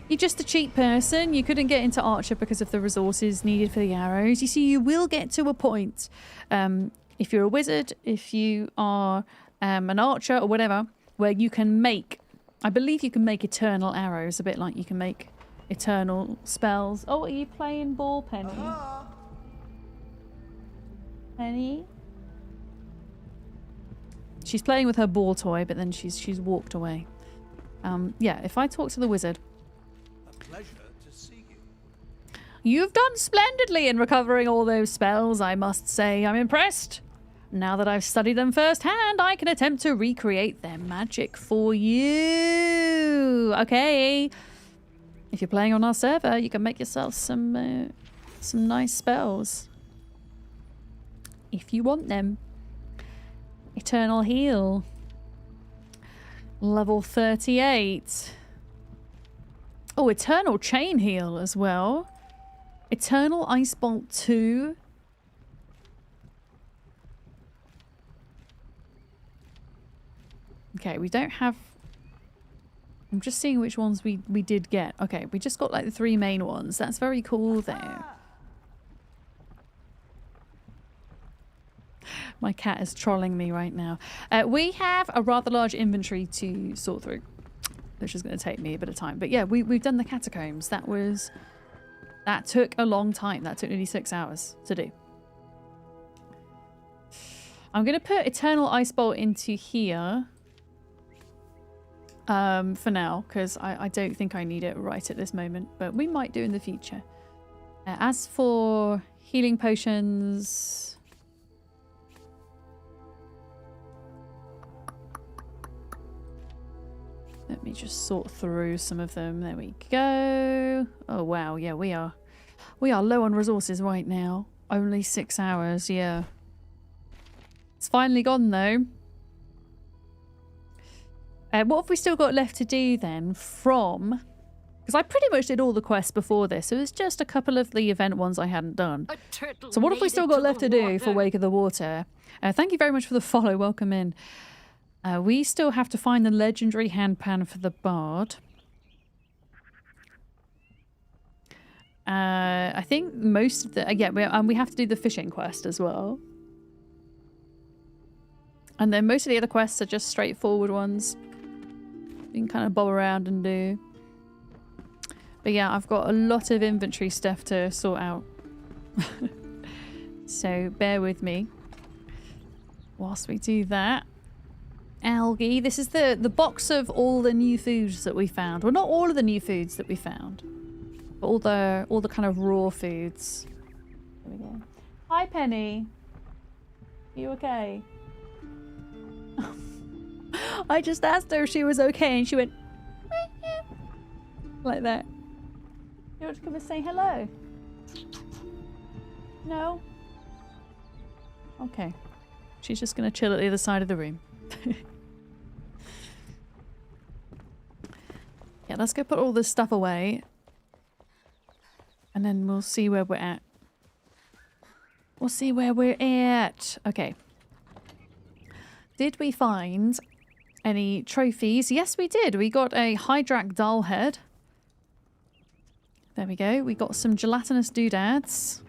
Speaker 1: You're just a cheap person. You couldn't get into Archer because of the resources needed for the arrows. You see, you will get to a point, if you're a wizard, if you are an archer or whatever, where you can make... I believe you can make eternal arrows, a bit like you can make eternal spells. Oh, are you playing ball, Penny? Penny? She's playing with her ball toy, but then she's walked away. Yeah, if I talk to the wizard.
Speaker 5: A pleasure to see you.
Speaker 1: You've done splendidly in recovering all those spells, I must say. I'm impressed. Now that I've studied them firsthand, I can attempt to recreate their magic for you. Okay. If you're playing on our server, you can make yourself some nice spells. If you want them. Eternal Heal. Level 38. Oh, Eternal Chain Heal as well. Eternal Ice Bolt 2. Okay, we don't have... I'm just seeing which ones we did get. Okay, we just got like the 3 main ones. That's very cool though. My cat is trolling me right now. We have a rather large inventory to sort through, which is going to take me a bit of time. But yeah, we've done the catacombs. That took a long time. That took nearly 6 hours to do. I'm going to put Eternal Ice Bolt into here. for now, because I don't think I need it right at this moment, but we might do in the future. As for healing potions... Let me just sort through some of them. There we go. Oh, wow. Yeah, we are low on resources right now. Only 6 hours, yeah. It's finally gone, though. What have we still got left to do, then, from... Because I pretty much did all the quests before this. So it was just a couple of the event ones I hadn't done. So what have we still got left to do for Wake of the Water? Thank you very much for the follow. Welcome in. We still have to find the legendary handpan for the bard. I think most of the... yeah, we have to do the fishing quest as well. And then most of the other quests are just straightforward ones. You can kind of bob around and do. But yeah, I've got a lot of inventory stuff to sort out. So bear with me whilst we do that. Algae. This is the box of all the new foods that we found. Well, not all of the new foods that we found, but all the kind of raw foods. There we go. Hi, Penny. Are you okay? I just asked her if she was okay, and she went like that. You want to come and say hello? No? Okay. She's just going to chill at the other side of the room. Yeah, let's go put all this stuff away. And then we'll see where we're at. We'll see where we're at. Okay. Did we find any trophies? Yes, we did. We got a Hydrak doll head. There we go. We got some gelatinous doodads.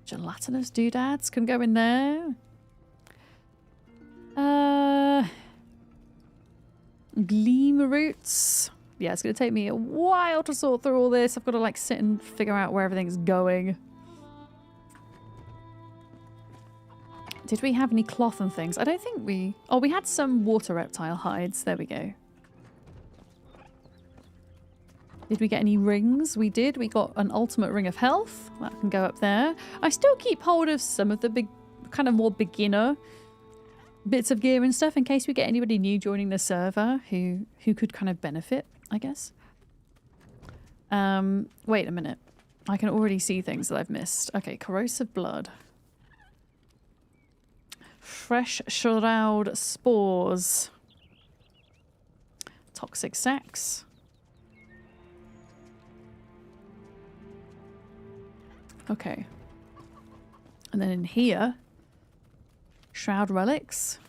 Speaker 1: Gelatinous doodads can go in there. Gleam roots. Yeah, it's going to take me a while to sort through all this. I've got to like sit and figure out where everything's going. Did we have any cloth and things? I don't think we... Oh, we had some water reptile hides. There we go. Did we get any rings? We did. We got an ultimate ring of health. That can go up there. I still keep hold of some of the big, kind of more beginner bits of gear and stuff in case we get anybody new joining the server who could kind of benefit, I guess. Wait a minute. I can already see things that I've missed. Okay, corrosive blood. Fresh shroud spores. Toxic sex. Okay. And then in here, shroud relics.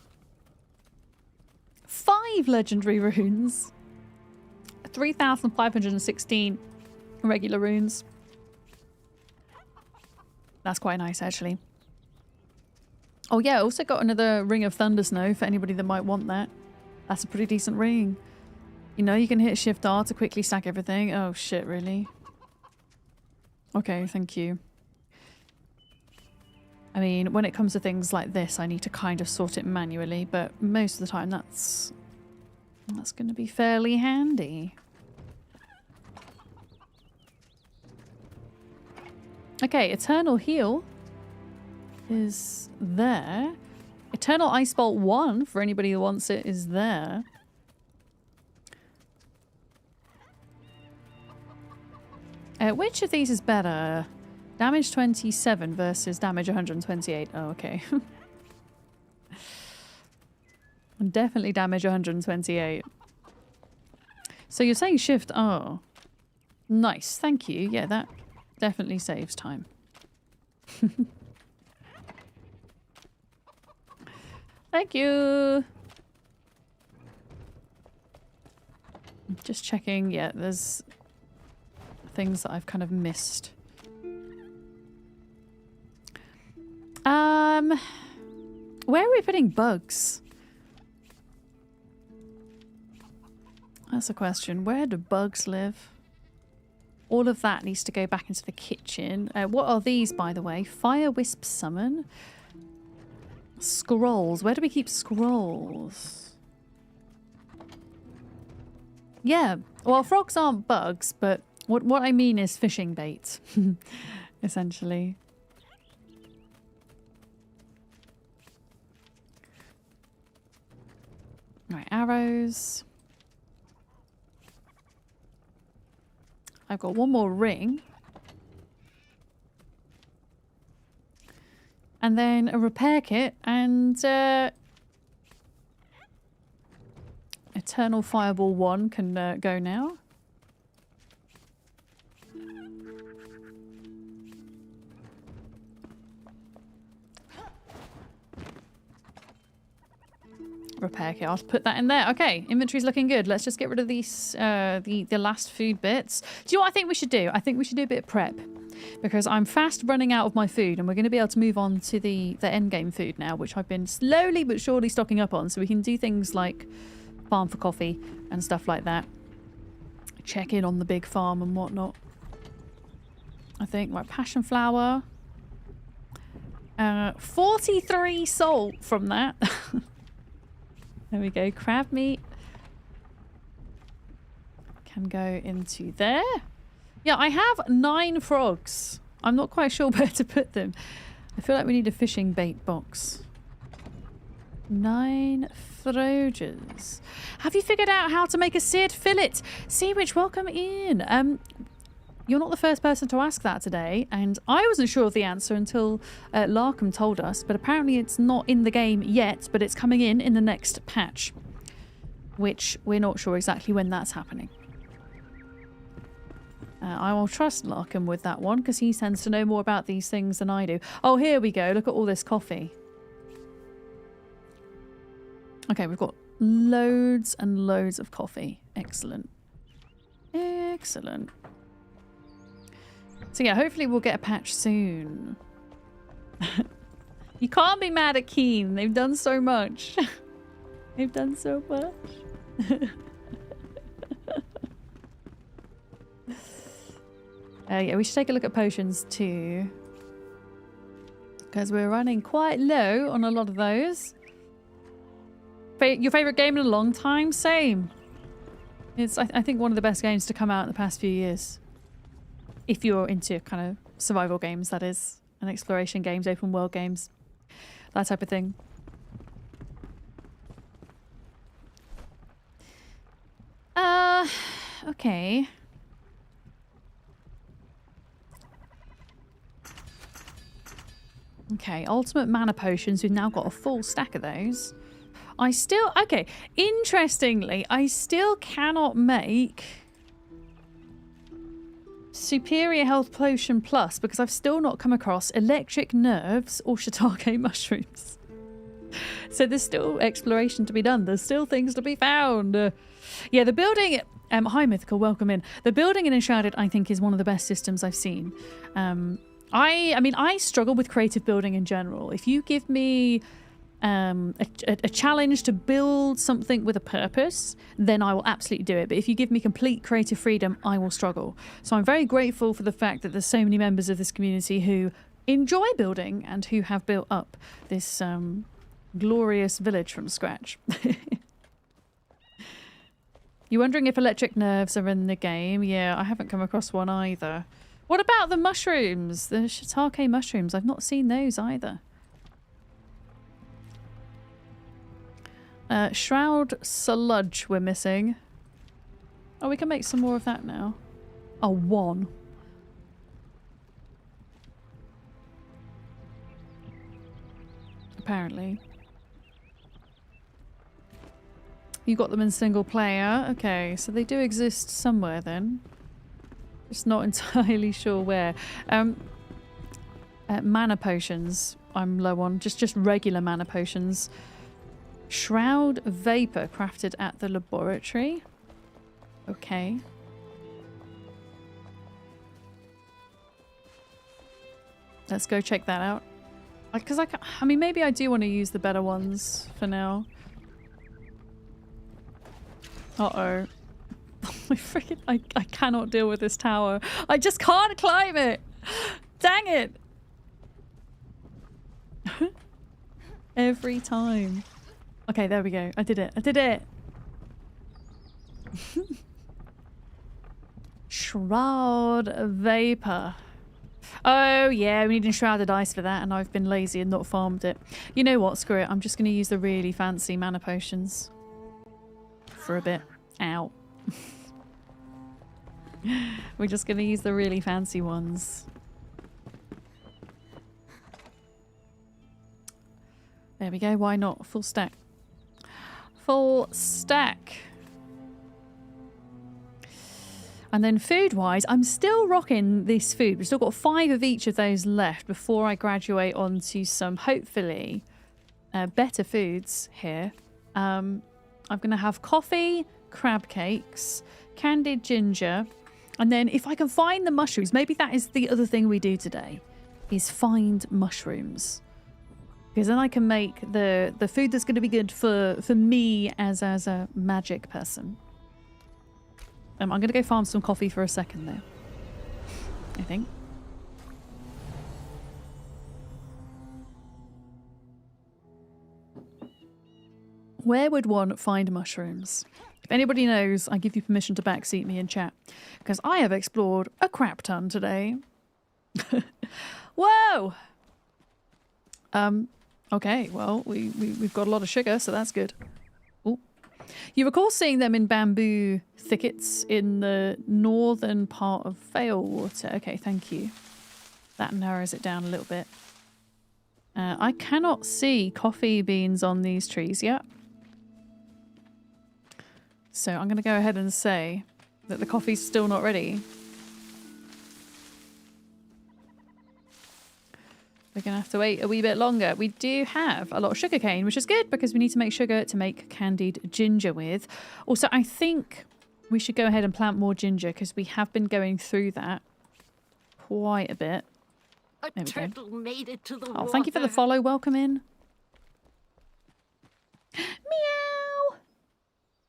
Speaker 1: 5 legendary runes. 3,516 regular runes. That's quite nice, actually. Oh yeah, I also got another Ring of Thunder Snow for anybody that might want that. That's a pretty decent ring. You know, you can hit Shift R to quickly stack everything. Oh shit, really? Okay, thank you. I mean, when it comes to things like this, I need to kind of sort it manually, but most of the time that's going to be fairly handy. Okay, Eternal Heal is there. Eternal Ice Bolt 1, for anybody who wants it, is there. Which of these is better? Damage 27 versus damage 128. Oh, okay. Definitely damage 128. So you're saying Shift R. Nice, thank you. Yeah, that definitely saves time. Thank you. Just checking. Yeah, there's things that I've kind of missed. Where are we putting bugs? That's a question. Where do bugs live? All of that needs to go back into the kitchen. What are these, by the way? Fire Wisp Summon. Scrolls. Where do we keep scrolls? Yeah. Well, frogs aren't bugs, but what I mean is fishing bait, essentially. Right, arrows. I've got one more ring. And then a repair kit and Eternal Fireball 1 can go now. Repair kit. I'll put that in there. Okay, inventory's looking good. Let's just get rid of these the last food bits. Do you know what I think we should do? I think we should do a bit of prep. Because I'm fast running out of my food and we're going to be able to move on to the end game food now, which I've been slowly but surely stocking up on. So we can do things like farm for coffee and stuff like that. Check in on the big farm and whatnot. I think, right, passion flower. 43 salt from that. There we go. Crab meat can go into there. Yeah, I have 9 frogs. I'm not quite sure where to put them. I feel like we need a fishing bait box. 9 froges. Have you figured out how to make a seared fillet? Sea Witch, welcome in. You're not the first person to ask that today, and I wasn't sure of the answer until Larkham told us, but apparently it's not in the game yet, but it's coming in the next patch, which we're not sure exactly when that's happening. I will trust Larkham with that one because he tends to know more about these things than I do. Oh, here we go. Look at all this coffee. Okay, we've got loads and loads of coffee. Excellent. Excellent. So yeah, hopefully we'll get a patch soon. You can't be mad at Keen. They've done so much. They've done so much. Yeah, we should take a look at potions too. Because we're running quite low on a lot of those. Your favourite game in a long time? Same. It's, I think, one of the best games to come out in the past few years. If you're into kind of survival games, that is. And exploration games, open world games. That type of thing. Okay. Okay, ultimate mana potions. We've now got a full stack of those. Okay, interestingly, I still cannot make superior health potion plus because I've still not come across electric nerves or shiitake mushrooms. So there's still exploration to be done. There's still things to be found. Yeah, the building... hi, Mythical, welcome in. The building in Enshrouded, I think, is one of the best systems I've seen. I mean, I struggle with creative building in general. If you give me a challenge to build something with a purpose, then I will absolutely do it. But if you give me complete creative freedom, I will struggle. So I'm very grateful for the fact that there's so many members of this community who enjoy building and who have built up this glorious village from scratch. You're wondering if electric nerves are in the game? Yeah, I haven't come across one either. What about the mushrooms? The shiitake mushrooms? I've not seen those either. Shroud sludge we're missing. Oh, we can make some more of that now. Oh, 1. Apparently. You got them in single player. Okay, so they do exist somewhere then. Just not entirely sure where. Mana potions I'm low on. Just regular mana potions. Shroud vapor crafted at the laboratory. Okay. Let's go check that out. Because I mean, maybe I do want to use the better ones for now. Uh-oh. I cannot deal with this tower. I just can't climb it. Dang it. Every time. Okay, there we go. I did it. I did it. Shroud vapor. Oh, yeah, we need enshrouded ice for that, and I've been lazy and not farmed it. You know what? Screw it. I'm just going to use the really fancy mana potions for a bit. Ow. We're just going to use the really fancy ones. There we go. Why not? Full stack. Full stack. And then food-wise, I'm still rocking this food. We've still got 5 of each of those left before I graduate onto some, hopefully, better foods here. I'm going to have coffee, crab cakes, candied ginger, and then if I can find the mushrooms, maybe that is the other thing we do today, is find mushrooms. Because then I can make the food that's going to be good for me as a magic person. I'm going to go farm some coffee for a second though, I think. Where would one find mushrooms? If anybody knows, I give you permission to backseat me in chat. Because I have explored a crap ton today. Whoa! Okay, well, we've got a lot of sugar, so that's good. Ooh. You recall seeing them in bamboo thickets in the northern part of Valewater. Okay, thank you. That narrows it down a little bit. I cannot see coffee beans on these trees yet. So I'm going to go ahead and say that the coffee's still not ready. We're going to have to wait a wee bit longer. We do have a lot of sugarcane, which is good because we need to make sugar to make candied ginger with. Also, I think we should go ahead and plant more ginger because we have been going through that quite a bit.
Speaker 2: A turtle made it to the water.
Speaker 1: Oh, thank you for the follow. Welcome in. Meow.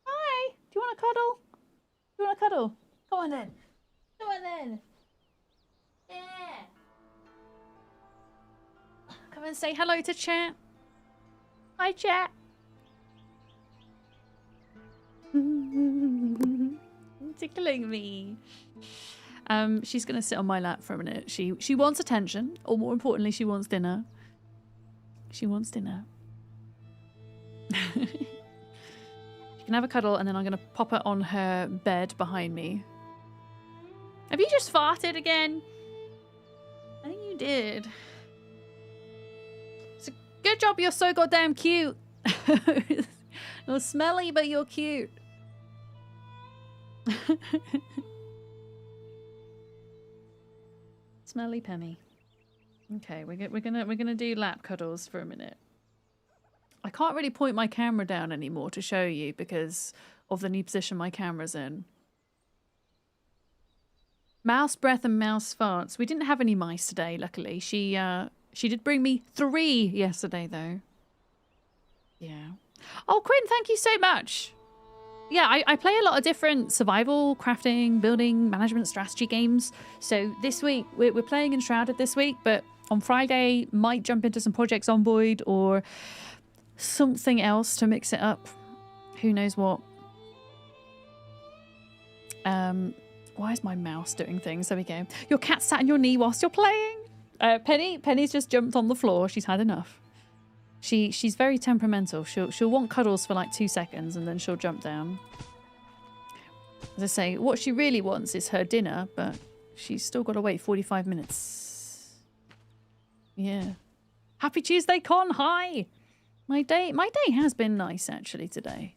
Speaker 1: Hi. Do you want to cuddle? Do you want to cuddle? Go on then. Go on then. Yeah. Come and say hello to chat. Hi, chat. Tickling me. She's gonna sit on my lap for a minute. She wants attention, or more importantly, she wants dinner. She wants dinner. She can have a cuddle, and then I'm gonna pop her on her bed behind me. Have you just farted again? I think you did. Good job, you're so goddamn cute. You're smelly, but you're cute. Smelly Penny. Okay, we're gonna do lap cuddles for a minute. I can't really point my camera down anymore to show you because of the new position my camera's in. Mouse breath and mouse farts. We didn't have any mice today, luckily. She did bring me 3 yesterday, though. Yeah. Oh, Quinn, thank you so much. Yeah, I play a lot of different survival, crafting, building, management strategy games. So this week, we're playing Enshrouded this week, but on Friday, might jump into some Project Zomboid or something else to mix it up. Who knows what. Why is my mouse doing things? There we go. Your cat sat on your knee whilst you're playing. Penny's just jumped on the floor. She's had enough. She's very temperamental. She'll want cuddles for like 2 seconds and then she'll jump down. As I say, what she really wants is her dinner, but she's still got to wait 45 minutes. Yeah. Happy Tuesday, Con. Hi. My day has been nice actually today.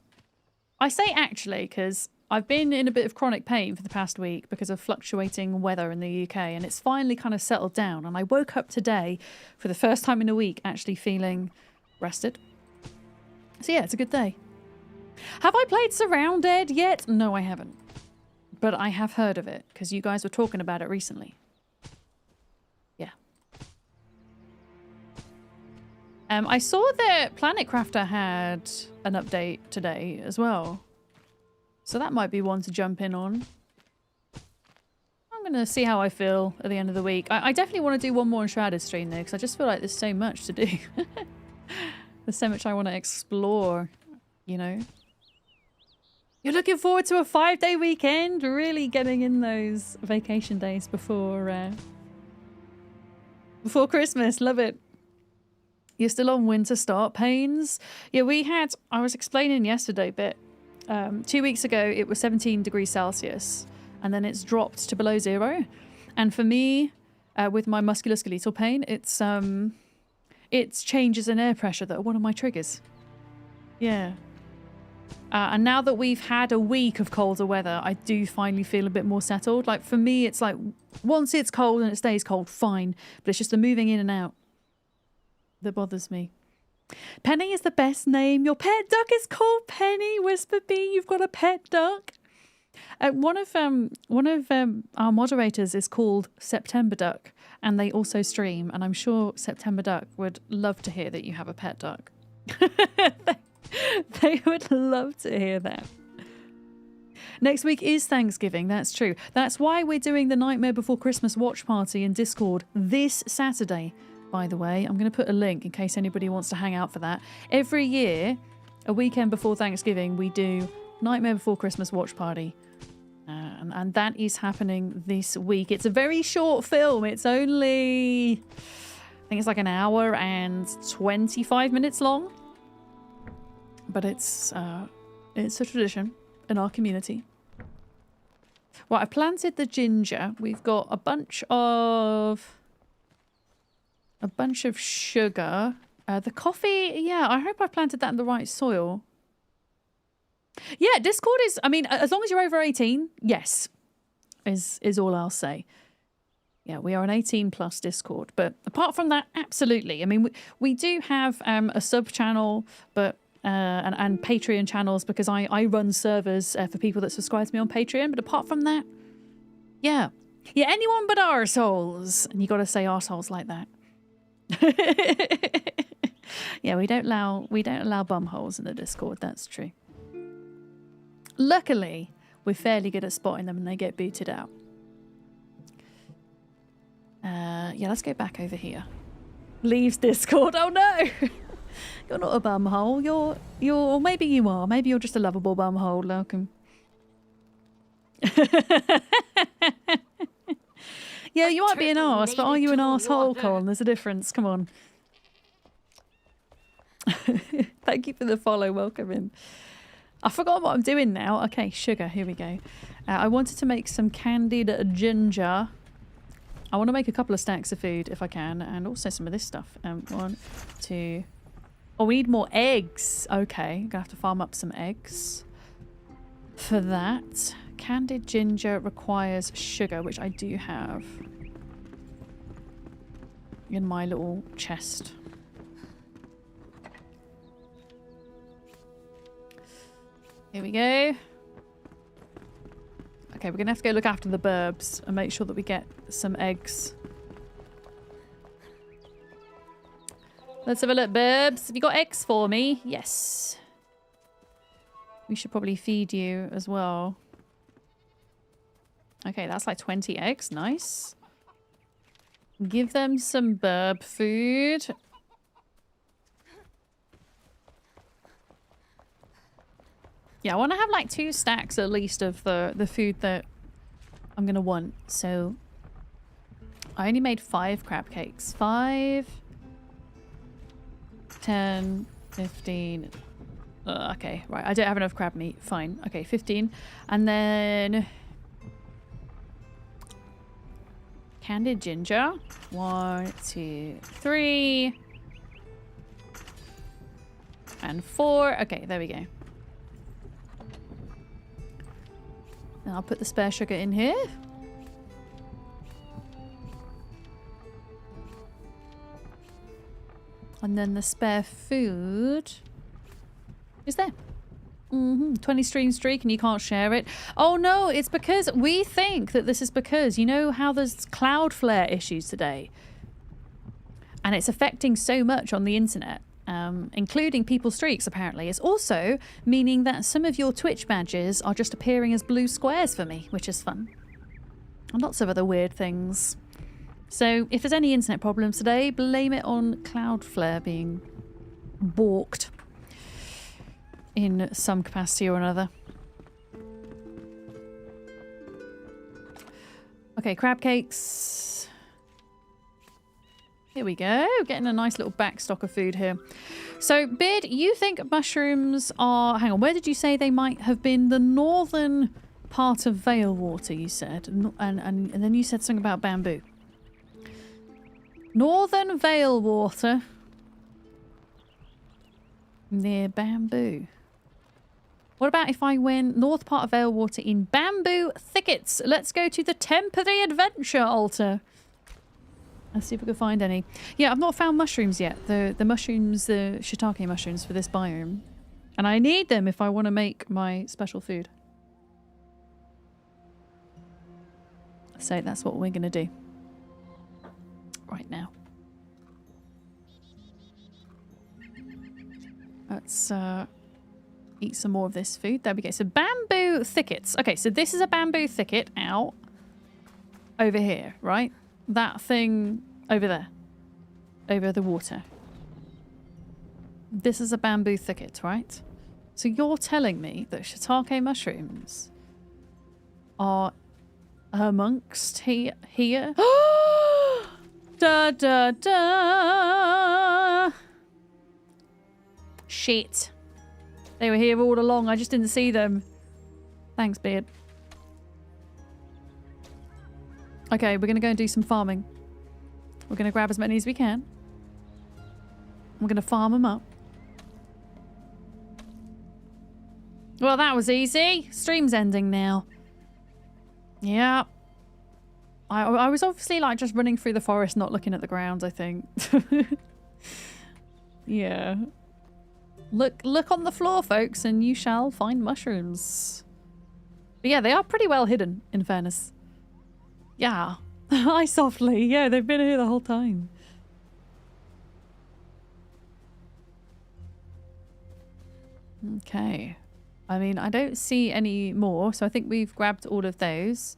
Speaker 1: I say actually because I've been in a bit of chronic pain for the past week because of fluctuating weather in the UK, and it's finally kind of settled down. And I woke up today for the first time in a week actually feeling rested. So yeah, it's a good day. Have I played Surrounded yet? No, I haven't. But I have heard of it because you guys were talking about it recently. Yeah. I saw that Planet Crafter had an update today as well. So that might be one to jump in on. I'm going to see how I feel at the end of the week. I definitely want to do one more Enshrouded stream though, because I just feel like there's so much to do. There's so much I want to explore, you know. You're looking forward to a 5-day weekend? Really getting in those vacation days before Christmas. Love it. You're still on winter start pains? Yeah, I was explaining yesterday, but 2 weeks ago it was 17 degrees Celsius and then it's dropped to below 0. And for me, with my musculoskeletal pain, it's changes in air pressure that are one of my triggers. Yeah. And now that we've had a week of colder weather, I do finally feel a bit more settled. Like for me, it's like once it's cold and it stays cold, fine. But it's just the moving in and out that bothers me. Penny is the best name. Your pet duck is called Penny. Whisper Bee, you've got a pet duck. One of our moderators is called September Duck, and they also stream. And I'm sure September Duck would love to hear that you have a pet duck. They would love to hear that. Next week is Thanksgiving, that's true. That's why we're doing the Nightmare Before Christmas watch party in Discord this Saturday, by the way. I'm going to put a link in case anybody wants to hang out for that. Every year, a weekend before Thanksgiving, we do Nightmare Before Christmas watch party. And that is happening this week. It's a very short film. It's only, I think it's like an hour and 25 minutes long. But it's a tradition in our community. Right, I've planted the ginger. We've got a bunch of sugar. The coffee, yeah, I hope I planted that in the right soil. Yeah, Discord is, I mean, as long as you're over 18, yes, is all I'll say. Yeah, we are an 18 plus Discord. But apart from that, absolutely. I mean, we do have a sub channel, but and Patreon channels because I run servers for people that subscribe to me on Patreon. But apart from that, yeah, anyone but arseholes. And you got to say arseholes like that. Yeah, we don't allow bumholes in the Discord. That's true. Luckily, we're fairly good at spotting them and they get booted out. Yeah, let's go back over here. Leaves Discord. Oh no. You're not a bumhole. Or maybe you are. Maybe you're just a lovable bumhole, Malcolm. Yeah, you might be an arse, but are you an arsehole, Colin? There's a difference. Come on. Thank you for the follow. Welcome in. I forgot what I'm doing now. Okay, sugar. Here we go. I wanted to make some candied ginger. I want to make a couple of stacks of food if I can, and also some of this stuff. 1, 2... Oh, we need more eggs. Okay, gonna have to farm up some eggs for that. Candied ginger requires sugar, which I do have in my little chest. Here we go. Okay, we're gonna have to go look after the burbs and make sure that we get some eggs. Let's have a look, burbs. Have you got eggs for me? Yes. We should probably feed you as well. Okay, that's like 20 eggs. Nice. Give them some burb food. Yeah, I want to have like 2 stacks at least of the food that I'm going to want. So I only made 5 crab cakes. 5... 10, 15. Okay, right. I don't have enough crab meat. Fine. Okay, 15. And then candied ginger. 1, 2, 3. And 4. Okay, there we go. And I'll put the spare sugar in here. And then the spare food is there. 20 stream streak and you can't share it. Oh no, it's because we think that this is because, you know how there's Cloudflare issues today? And it's affecting so much on the internet, including people's streaks apparently. It's also meaning that some of your Twitch badges are just appearing as blue squares for me, which is fun. And lots of other weird things. So if there's any internet problems today, blame it on Cloudflare being balked in some capacity or another. Okay, crab cakes. Here we go. Getting a nice little back stock of food here. So, Beard, you think mushrooms are... Hang on, where did you say they might have been? The northern part of Vale Water, you said. And then you said something about bamboo. Northern Vale Water. Near bamboo. What about if I went north part of Vale Water in bamboo thickets? Let's go to the temporary adventure altar. Let's see if we can find any. Yeah, I've not found mushrooms yet. The mushrooms, the shiitake mushrooms for this biome. And I need them if I want to make my special food. So that's what we're going to do. Right now. Let's eat some more of this food. There we go. So bamboo thickets. Okay, so this is a bamboo thicket out over here, right? That thing over there. Over the water. This is a bamboo thicket, right? So you're telling me that shiitake mushrooms are amongst here? Da da da! Shit. They were here all along. I just didn't see them. Thanks, Beard. Okay, we're going to go and do some farming. We're going to grab as many as we can. We're going to farm them up. Well, that was easy. Stream's ending now. Yeah. I was obviously like just running through the forest, not looking at the ground, I think. Yeah. Look on the floor, folks, and you shall find mushrooms. But yeah, they are pretty well hidden, in fairness. Yeah. Hi, Softly. Yeah, they've been here the whole time. Okay. I mean, I don't see any more, so I think we've grabbed all of those.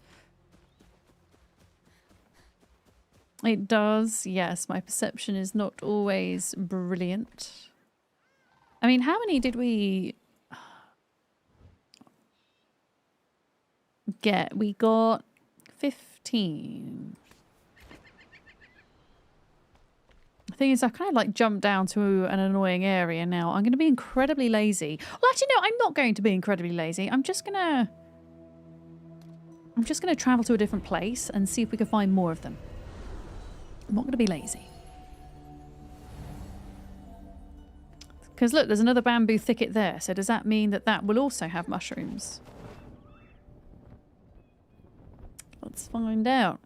Speaker 1: It does. Yes, my perception is not always brilliant. I mean, how many did we get? We got 15. The thing is, I kind of like jumped down to an annoying area now. I'm going to be incredibly lazy. Well, actually, no, I'm not going to be incredibly lazy. I'm just going to travel to a different place and see if we can find more of them. I'm not going to be lazy. Because look, there's another bamboo thicket there. So does that mean that that will also have mushrooms? Let's find out.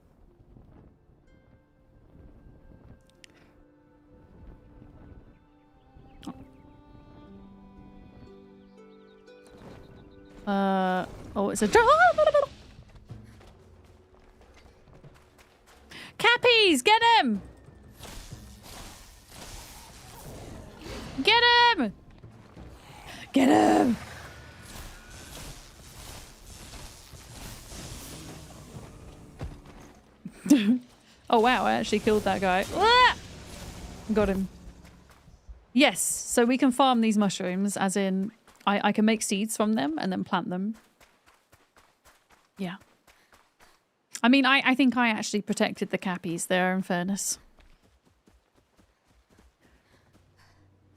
Speaker 1: Oh, it's a... Cappies, get him! Get him! Get him! Oh wow, I actually killed that guy. Ah! Got him. Yes, so we can farm these mushrooms, as in I can make seeds from them and then plant them. Yeah. I mean, I think I actually protected the cappies there, in fairness.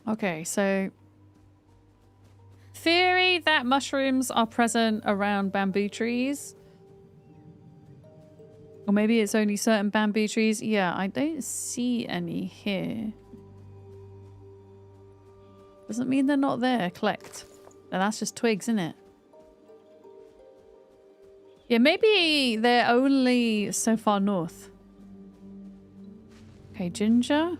Speaker 1: Okay, so... theory that mushrooms are present around bamboo trees. Or maybe it's only certain bamboo trees. Yeah, I don't see any here. Doesn't mean they're not there. Collect. No, that's just twigs, isn't it? Yeah, maybe they're only so far north. Okay, ginger.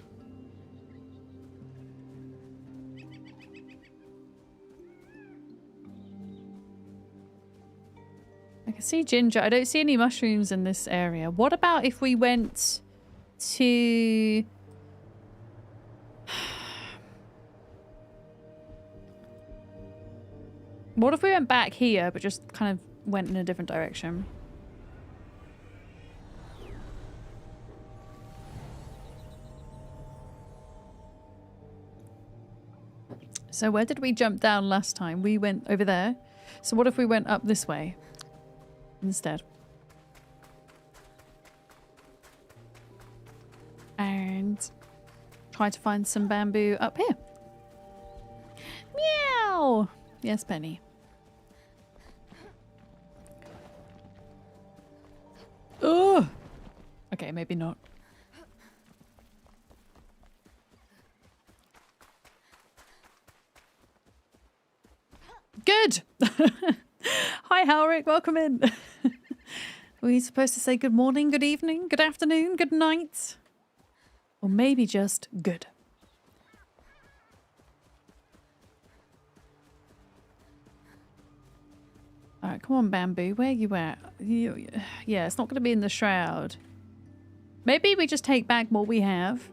Speaker 1: I can see ginger. I don't see any mushrooms in this area. What about if we went to... What if we went back here, but just kind of went in a different direction? So where did we jump down last time? We went over there. So what if we went up this way instead? and try to find some bamboo up here. Meow! Yes, Penny. Oh! Okay, maybe not. Good! Hi, Halric. Welcome in. Were you supposed to say good morning, good evening, good afternoon, good night? Or maybe just good. Alright, come on, Bamboo. Where you at? Yeah, it's not going to be in the shroud. Maybe we just take back what we have.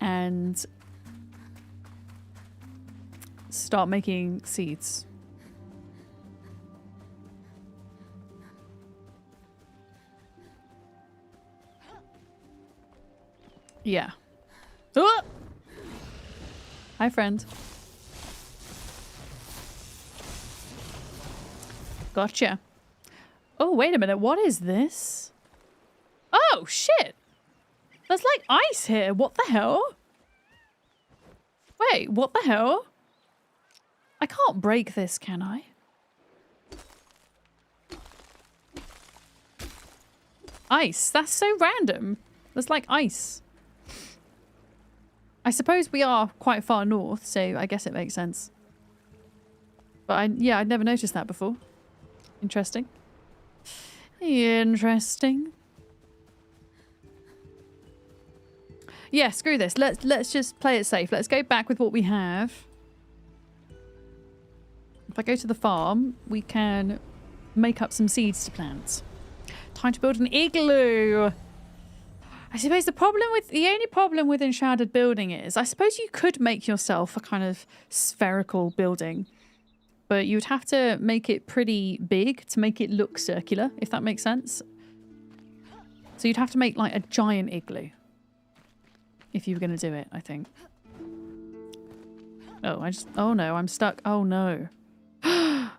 Speaker 1: And start making seeds. Yeah. Oh! Hi, friend. Gotcha. Oh, wait a minute. What is this? Oh, shit. There's like ice here. What the hell? Wait, what the hell? I can't break this, can I? Ice. That's so random. There's like ice. I suppose we are quite far north, so I guess it makes sense. But yeah, I'd never noticed that before. Interesting. Interesting. Yeah, screw this. Let's just play it safe. Let's go back with what we have. If I go to the farm, we can make up some seeds to plant. Time to build an igloo. I suppose the only problem with Enshrouded building is, I suppose you could make yourself a kind of spherical building, but you would have to make it pretty big to make it look circular, if that makes sense. So you'd have to make like a giant igloo if you were going to do it, I think. Oh no, I'm stuck. Oh no.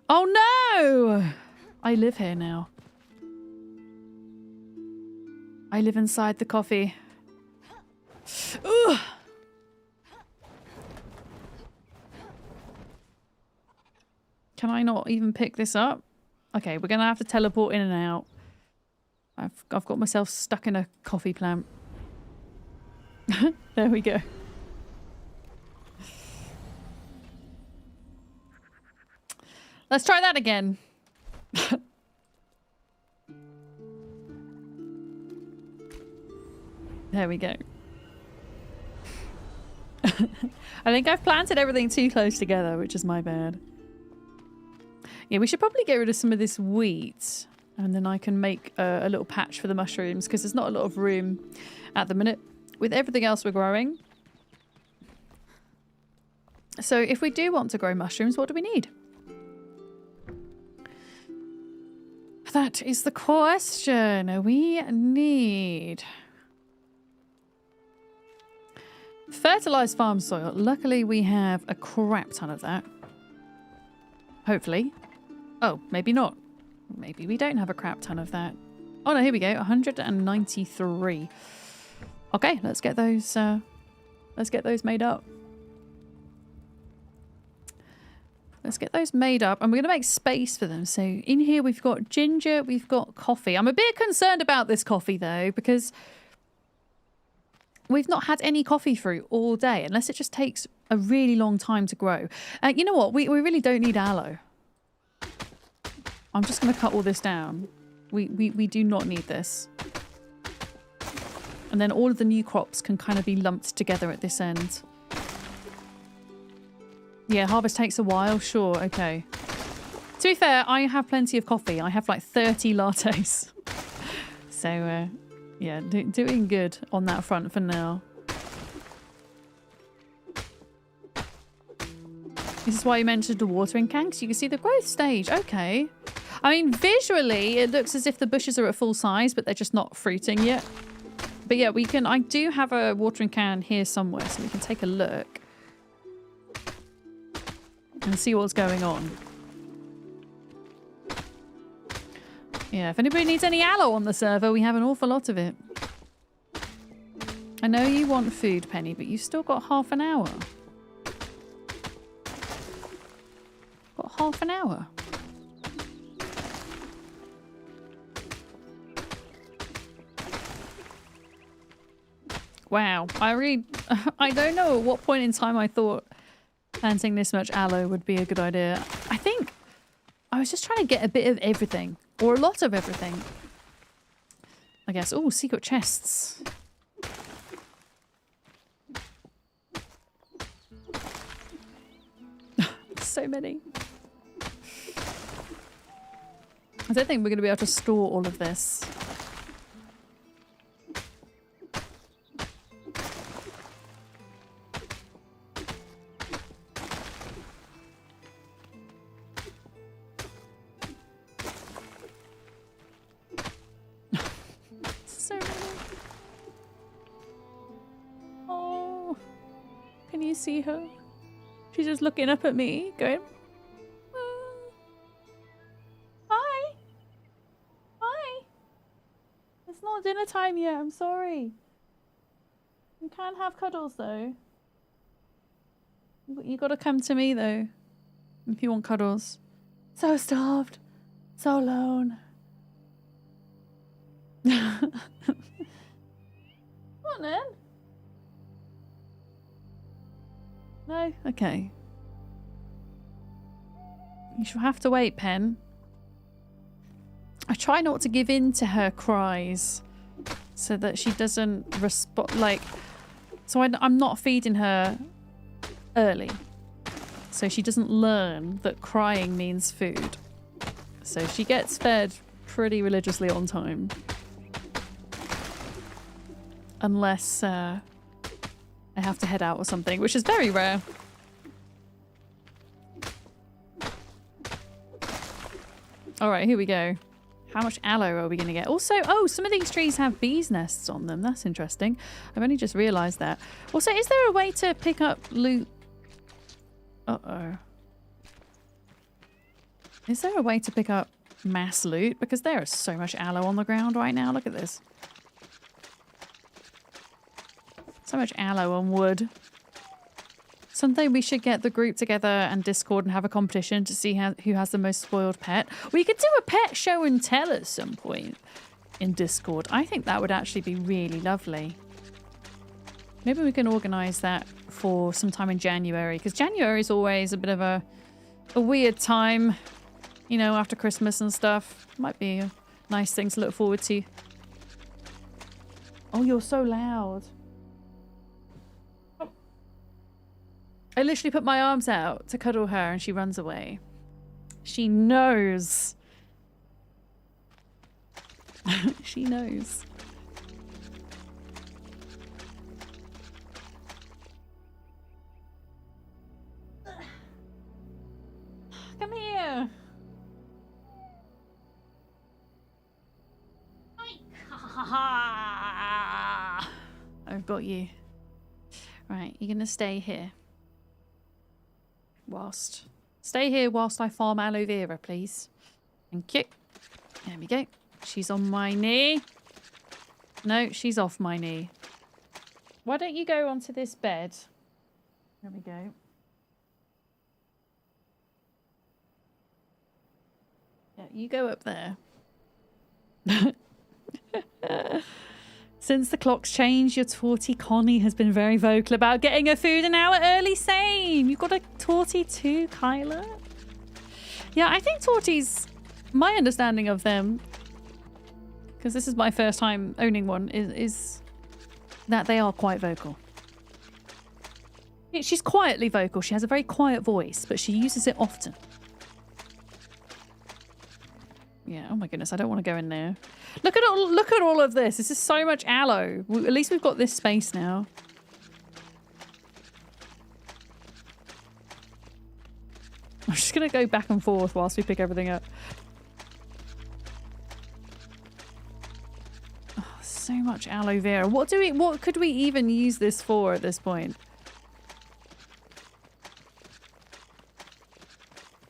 Speaker 1: Oh no! I live here now. I live inside the coffee. Ugh. Can I not even pick this up? Okay, we're gonna have to teleport in and out. I've got myself stuck in a coffee plant. There we go. Let's try that again. There we go. I think I've planted everything too close together, which is my bad. Yeah, we should probably get rid of some of this wheat, and then I can make a little patch for the mushrooms, because there's not a lot of room at the minute with everything else we're growing. So if we do want to grow mushrooms, what do we need? That is the question. We need fertilized farm soil. Luckily, we have a crap ton of that. Hopefully. Oh, maybe not. Maybe we don't have a crap ton of that. Oh no, here we go. 193. Okay, let's get those made up. Let's get those made up, and we're going to make space for them. So in here we've got ginger, we've got coffee. I'm a bit concerned about this coffee though, because we've not had any coffee fruit all day, unless it just takes a really long time to grow. You know what? We really don't need aloe. I'm just going to cut all this down. We do not need this. And then all of the new crops can kind of be lumped together at this end. Yeah, harvest takes a while. Sure, okay. To be fair, I have plenty of coffee. I have like 30 lattes. So, yeah, doing good on that front for now. This is why you mentioned the watering can, because you can see the growth stage. Okay. I mean, visually, it looks as if the bushes are at full size, but they're just not fruiting yet. But yeah, I do have a watering can here somewhere, so we can take a look and see what's going on. Yeah, if anybody needs any aloe on the server, we have an awful lot of it. I know you want food, Penny, but you've still got half an hour. Got half an hour. Wow, I don't know at what point in time I thought planting this much aloe would be a good idea. I think I was just trying to get a bit of everything, or a lot of everything. I guess. Oh, secret chests. So many. I don't think we're going to be able to store all of this. So many. Oh, can you see her? She's just looking up at me, going, hi. Hi. It's not dinner time yet, I'm sorry. You can't have cuddles, though. You gotta come to me, though, if you want cuddles. So starved. So alone. Come on, then. No? Okay. You shall have to wait, Pen. I try not to give in to her cries so that she doesn't respond. Like, so I'm not feeding her early. So she doesn't learn that crying means food. So she gets fed pretty religiously on time. Unless, I have to head out or something, which is very rare. Alright, here we go. How much aloe are we going to get? Also, oh, some of these trees have bees' nests on them. That's interesting. I've only just realised that. Also, is there a way to pick up loot? Uh-oh. Is there a way to pick up mass loot? Because there is so much aloe on the ground right now. Look at this. So much aloe on wood. Someday we should get the group together and Discord and have a competition to see who has the most spoiled pet. We could do a pet show and tell at some point in Discord. I think that would actually be really lovely. Maybe we can organise that for some time in January, because January is always a bit of a weird time, you know, after Christmas and stuff. Might be a nice thing to look forward to. Oh, you're so loud. I literally put my arms out to cuddle her and she runs away. She knows. She knows. Come here. I've got you. Right, you're gonna stay here. Stay here whilst I farm aloe vera, please. Thank you. There we go. She's on my knee. No, she's off my knee. Why don't you go onto this bed? There we go. Yeah, you go up there. Since the clock's changed, your tortie Connie has been very vocal about getting her food an hour early. Same. You've got a tortie too, Kyla? Yeah, I think torties, my understanding of them, because this is my first time owning one, is that they are quite vocal. She's quietly vocal. She has a very quiet voice, but she uses it often. Yeah, oh my goodness, I don't want to go in there. Look at all of this. This is so much aloe. At least we've got this space now. I'm just gonna go back and forth whilst we pick everything up. Oh, so much aloe vera. What could we even use this for at this point?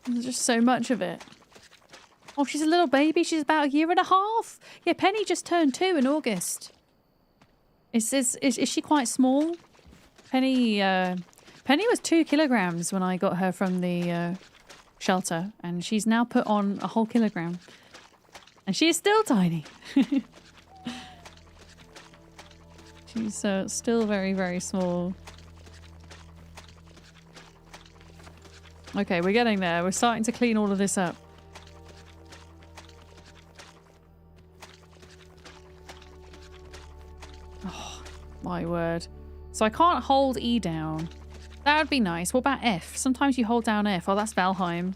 Speaker 1: There's just so much of it. Oh, she's a little baby. She's about 1.5 years. Yeah, Penny just turned 2 in August. Is she quite small? Penny was 2 kilograms when I got her from the shelter, and she's now put on a whole kilogram. And she is still tiny. She's still very, very small. Okay, we're getting there. We're starting to clean all of this up. Oh, my word. So I can't hold E down. That would be nice. What about F? Sometimes you hold down F. Oh, that's Valheim.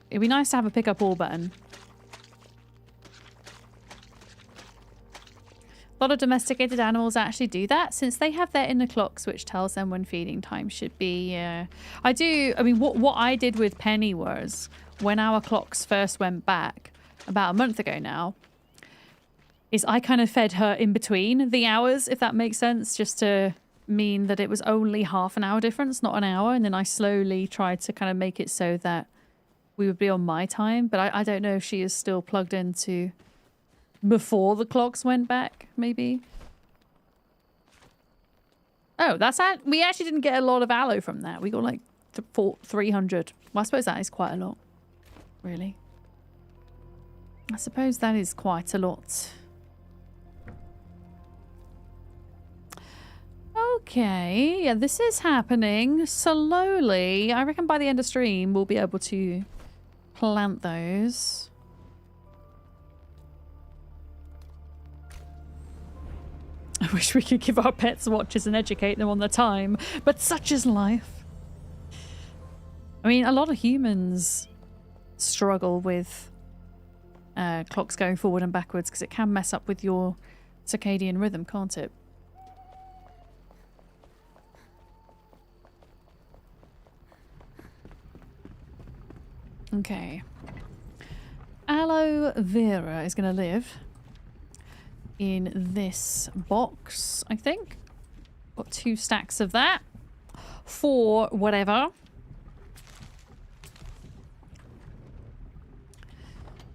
Speaker 1: It'd be nice to have a pick up all button. A lot of domesticated animals actually do that since they have their inner clocks which tells them when feeding time should be. I mean, what I did with Penny was when our clocks first went back about a month ago now, is I kind of fed her in between the hours, if that makes sense, just to mean that it was only half an hour difference, not an hour. And then I slowly tried to kind of make it so that we would be on my time. But I don't know if she is still plugged into before the clocks went back, maybe. Oh, we actually didn't get a lot of aloe from that. We got like 300. Well, I suppose that is quite a lot, really. I suppose that is quite a lot. Okay, yeah, this is happening slowly. I reckon by the end of stream we'll be able to plant those. I wish we could give our pets watches and educate them on the time, but such is life. I mean, a lot of humans struggle with clocks going forward and backwards because it can mess up with your circadian rhythm, can't it? Okay. Aloe vera is going to live in this box, I think. Got 2 stacks of that for whatever.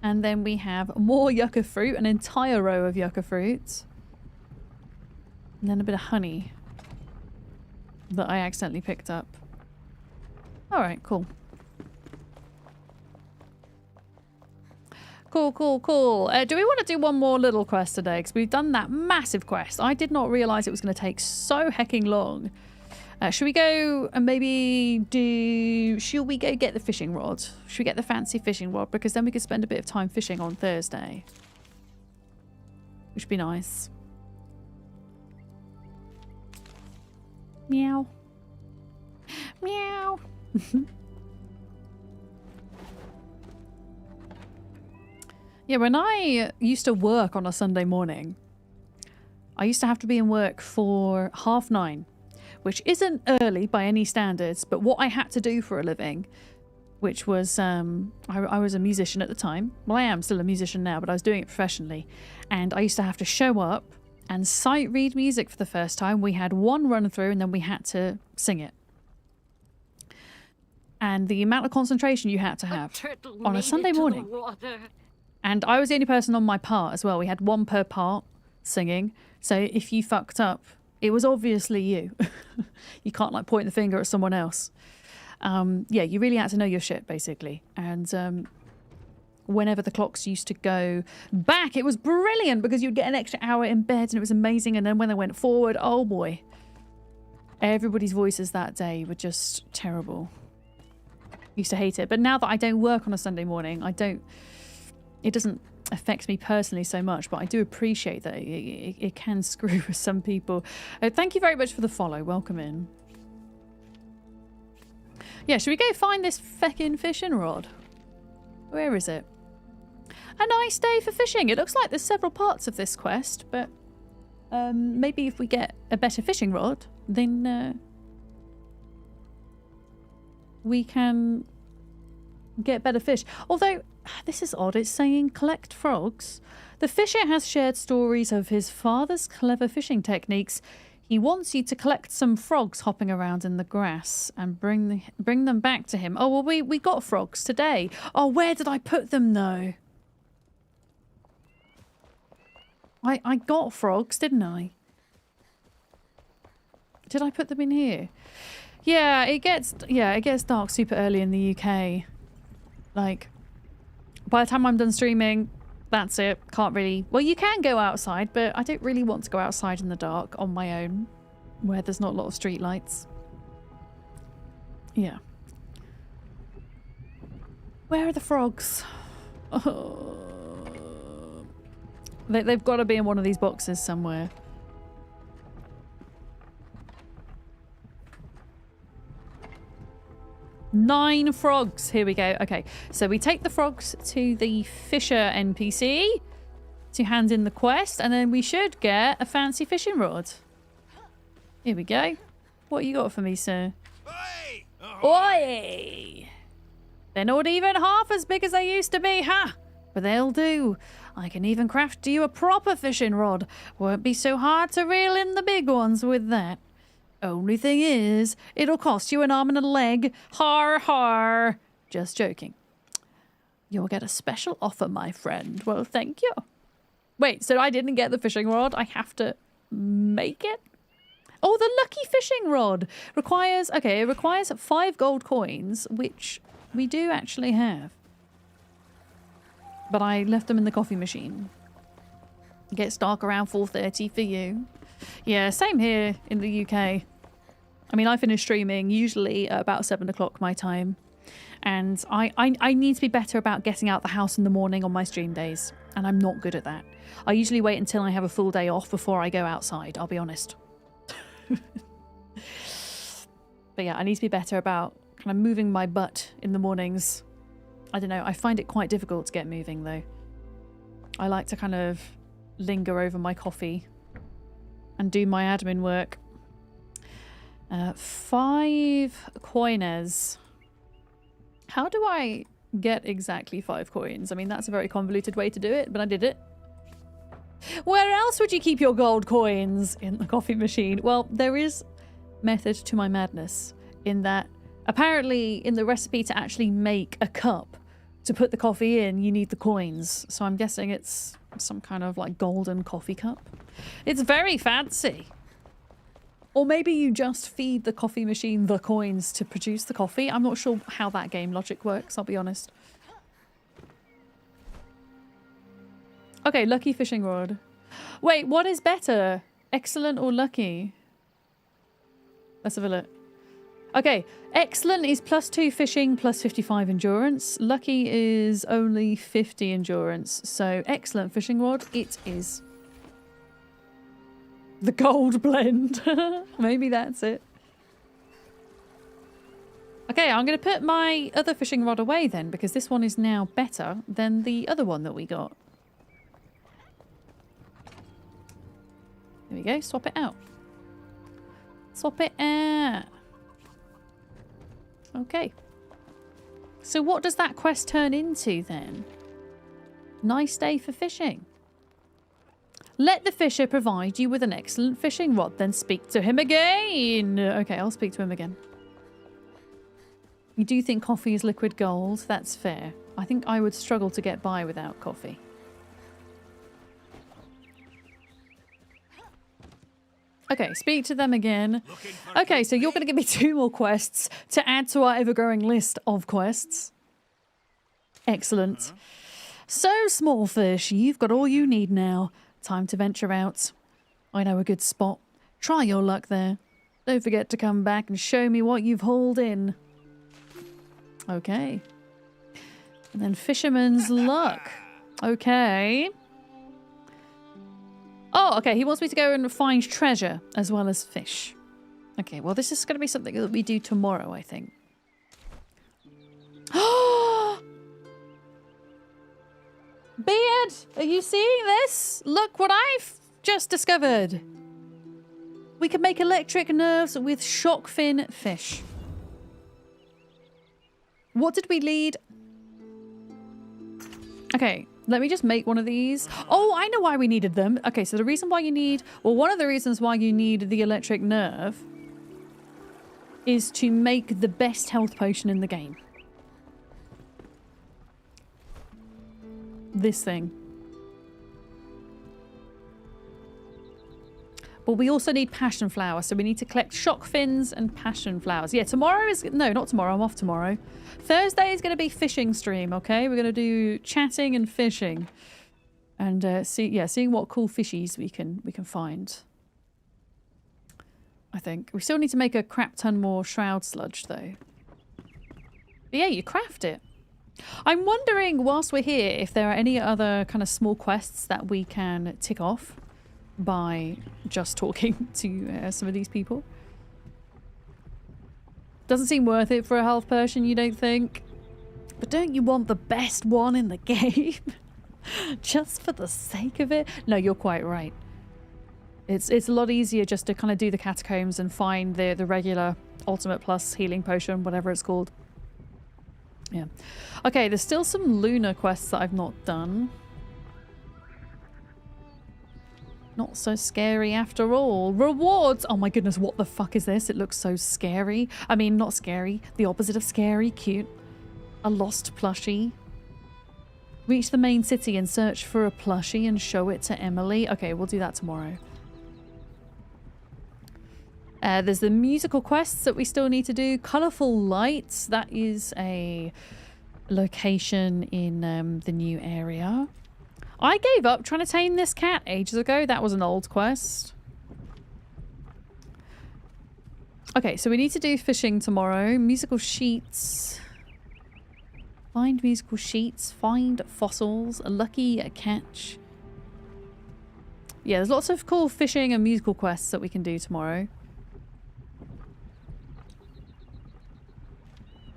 Speaker 1: And then we have more yucca fruit, an entire row of yucca fruits. And then a bit of honey that I accidentally picked up. Alright, cool. Cool. Do we want to do one more little quest today? Because we've done that massive quest. I did not realise it was going to take so hecking long. Should we go and maybe do... Should we go get the fishing rod? Should we get the fancy fishing rod? Because then we could spend a bit of time fishing on Thursday. Which would be nice. Meow. Meow. Yeah, when I used to work on a Sunday morning, I used to have to be in work for 9:30, which isn't early by any standards, but what I had to do for a living, which was, I was a musician at the time. Well, I am still a musician now, but I was doing it professionally. And I used to have to show up and sight read music for the first time. We had one run through and then we had to sing it. And the amount of concentration you had to have on a Sunday morning. And I was the only person on my part as well. We had one per part singing. So if you fucked up, it was obviously you. You can't like point the finger at someone else. Yeah, you really had to know your shit, basically. And whenever the clocks used to go back, it was brilliant because you'd get an extra hour in bed and it was amazing. And then when they went forward, oh boy. Everybody's voices that day were just terrible. Used to hate it. But now that I don't work on a Sunday morning, it doesn't affect me personally so much, but I do appreciate that it can screw with some people. Thank you very much for the follow. Welcome in. Yeah, should we go find this feckin' fishing rod? Where is it? A nice day for fishing. It looks like there's several parts of this quest, but maybe if we get a better fishing rod, then we can get better fish. Although, this is odd. It's saying collect frogs. The fisher has shared stories of his father's clever fishing techniques. He wants you to collect some frogs hopping around in the grass and bring them back to him. Oh, well, we got frogs today. Oh, where did I put them, though? I got frogs, didn't I? Did I put them in here? Yeah, it gets dark super early in the UK. Like, by the time I'm done streaming, that's it. Can't really... Well, you can go outside, but I don't really want to go outside in the dark on my own, where there's not a lot of street lights. Yeah. Where are the frogs? Oh. They've got to be in one of these boxes somewhere. Nine frogs. Here we go. Okay, so we take the frogs to the Fisher NPC to hand in the quest, and then we should get a fancy fishing rod. Here we go. What you got for me, sir?
Speaker 5: Hey!
Speaker 1: Oi! They're not even half as big as they used to be, huh? But they'll do. I can even craft you a proper fishing rod. Won't be so hard to reel in the big ones with that. Only thing is, it'll cost you an arm and a leg. Har har. Just joking. You'll get a special offer, my friend. Well, thank you. Wait, so I didn't get the fishing rod. I have to make it? Oh, the lucky fishing rod requires... Okay, it requires 5 gold coins, which we do actually have. But I left them in the coffee machine. It gets dark around 4:30 for you. Yeah, same here in the UK. I mean, I finish streaming usually at about 7 o'clock my time. And I need to be better about getting out the house in the morning on my stream days. And I'm not good at that. I usually wait until I have a full day off before I go outside, I'll be honest. But yeah, I need to be better about kind of moving my butt in the mornings. I don't know, I find it quite difficult to get moving though. I like to kind of linger over my coffee and do my admin work. 5 coiners. How do I get exactly 5 coins? I mean, that's a very convoluted way to do it, but I did it. Where else would you keep your gold coins? In the coffee machine. Well, there is method to my madness in that apparently in the recipe to actually make a cup to put the coffee in, you need the coins. So I'm guessing it's some kind of like golden coffee cup. It's very fancy. Or maybe you just feed the coffee machine the coins to produce the coffee. I'm not sure how that game logic works, I'll be honest. Okay, lucky fishing rod. Wait, what is better? Excellent or lucky? Let's have a look. Okay, excellent is +2 fishing, +55 endurance. Lucky is only 50 endurance. So excellent fishing rod, it is. The gold blend. Maybe that's it. Okay, I'm going to put my other fishing rod away then, because this one is now better than the other one that we got. There we go, swap it out. Swap it out. Okay. So what does that quest turn into then? Nice day for fishing. Let the fisher provide you with an excellent fishing rod, then speak to him again. Okay, I'll speak to him again. You do think coffee is liquid gold? That's fair. I think I would struggle to get by without coffee. Okay, speak to them again. Okay, so you're going to give me 2 more quests to add to our ever-growing list of quests. Excellent. So, small fish, you've got all you need now. Time to venture out. I know a good spot. Try your luck there. Don't forget to come back and show me what you've hauled in. Okay. And then fisherman's luck. Okay. Oh, okay. He wants me to go and find treasure as well as fish. Okay, well, this is going to be something that we do tomorrow, I think. Beard, are you seeing this? Look what I've just discovered. We can make electric nerves with shark fin fish. What did we lead? Okay, let me just make one of these. Oh, I know why we needed them. Okay, so the reason why you need... Well, one of the reasons why you need the electric nerve is to make the best health potion in the game. This thing. But we also need passion flower, so we need to collect shock fins and passion flowers. Yeah, tomorrow is... No, not tomorrow. I'm off tomorrow. Thursday is going to be fishing stream, okay? We're going to do chatting and fishing. And seeing what cool fishies we can find. I think. We still need to make a crap ton more shroud sludge, though. But yeah, you craft it. I'm wondering, whilst we're here, if there are any other kind of small quests that we can tick off by just talking to some of these people. Doesn't seem worth it for a half Persian, you don't think? But don't you want the best one in the game? Just for the sake of it? No, you're quite right. It's a lot easier just to kind of do the catacombs and find the regular ultimate plus healing potion, whatever it's called. Yeah. Okay, there's still some lunar quests that I've not done. Not so scary after all. Rewards! Oh my goodness, what the fuck is this? It looks so scary. I mean, not scary. The opposite of scary. Cute. A lost plushie. Reach the main city and search for a plushie and show it to Emily. Okay, we'll do that tomorrow. There's the musical quests that we still need to do. Colourful Lights. That is a location in the new area. I gave up trying to tame this cat ages ago. That was an old quest. Okay, so we need to do fishing tomorrow. Musical sheets. Find musical sheets. Find fossils. A lucky catch. Yeah, there's lots of cool fishing and musical quests that we can do tomorrow.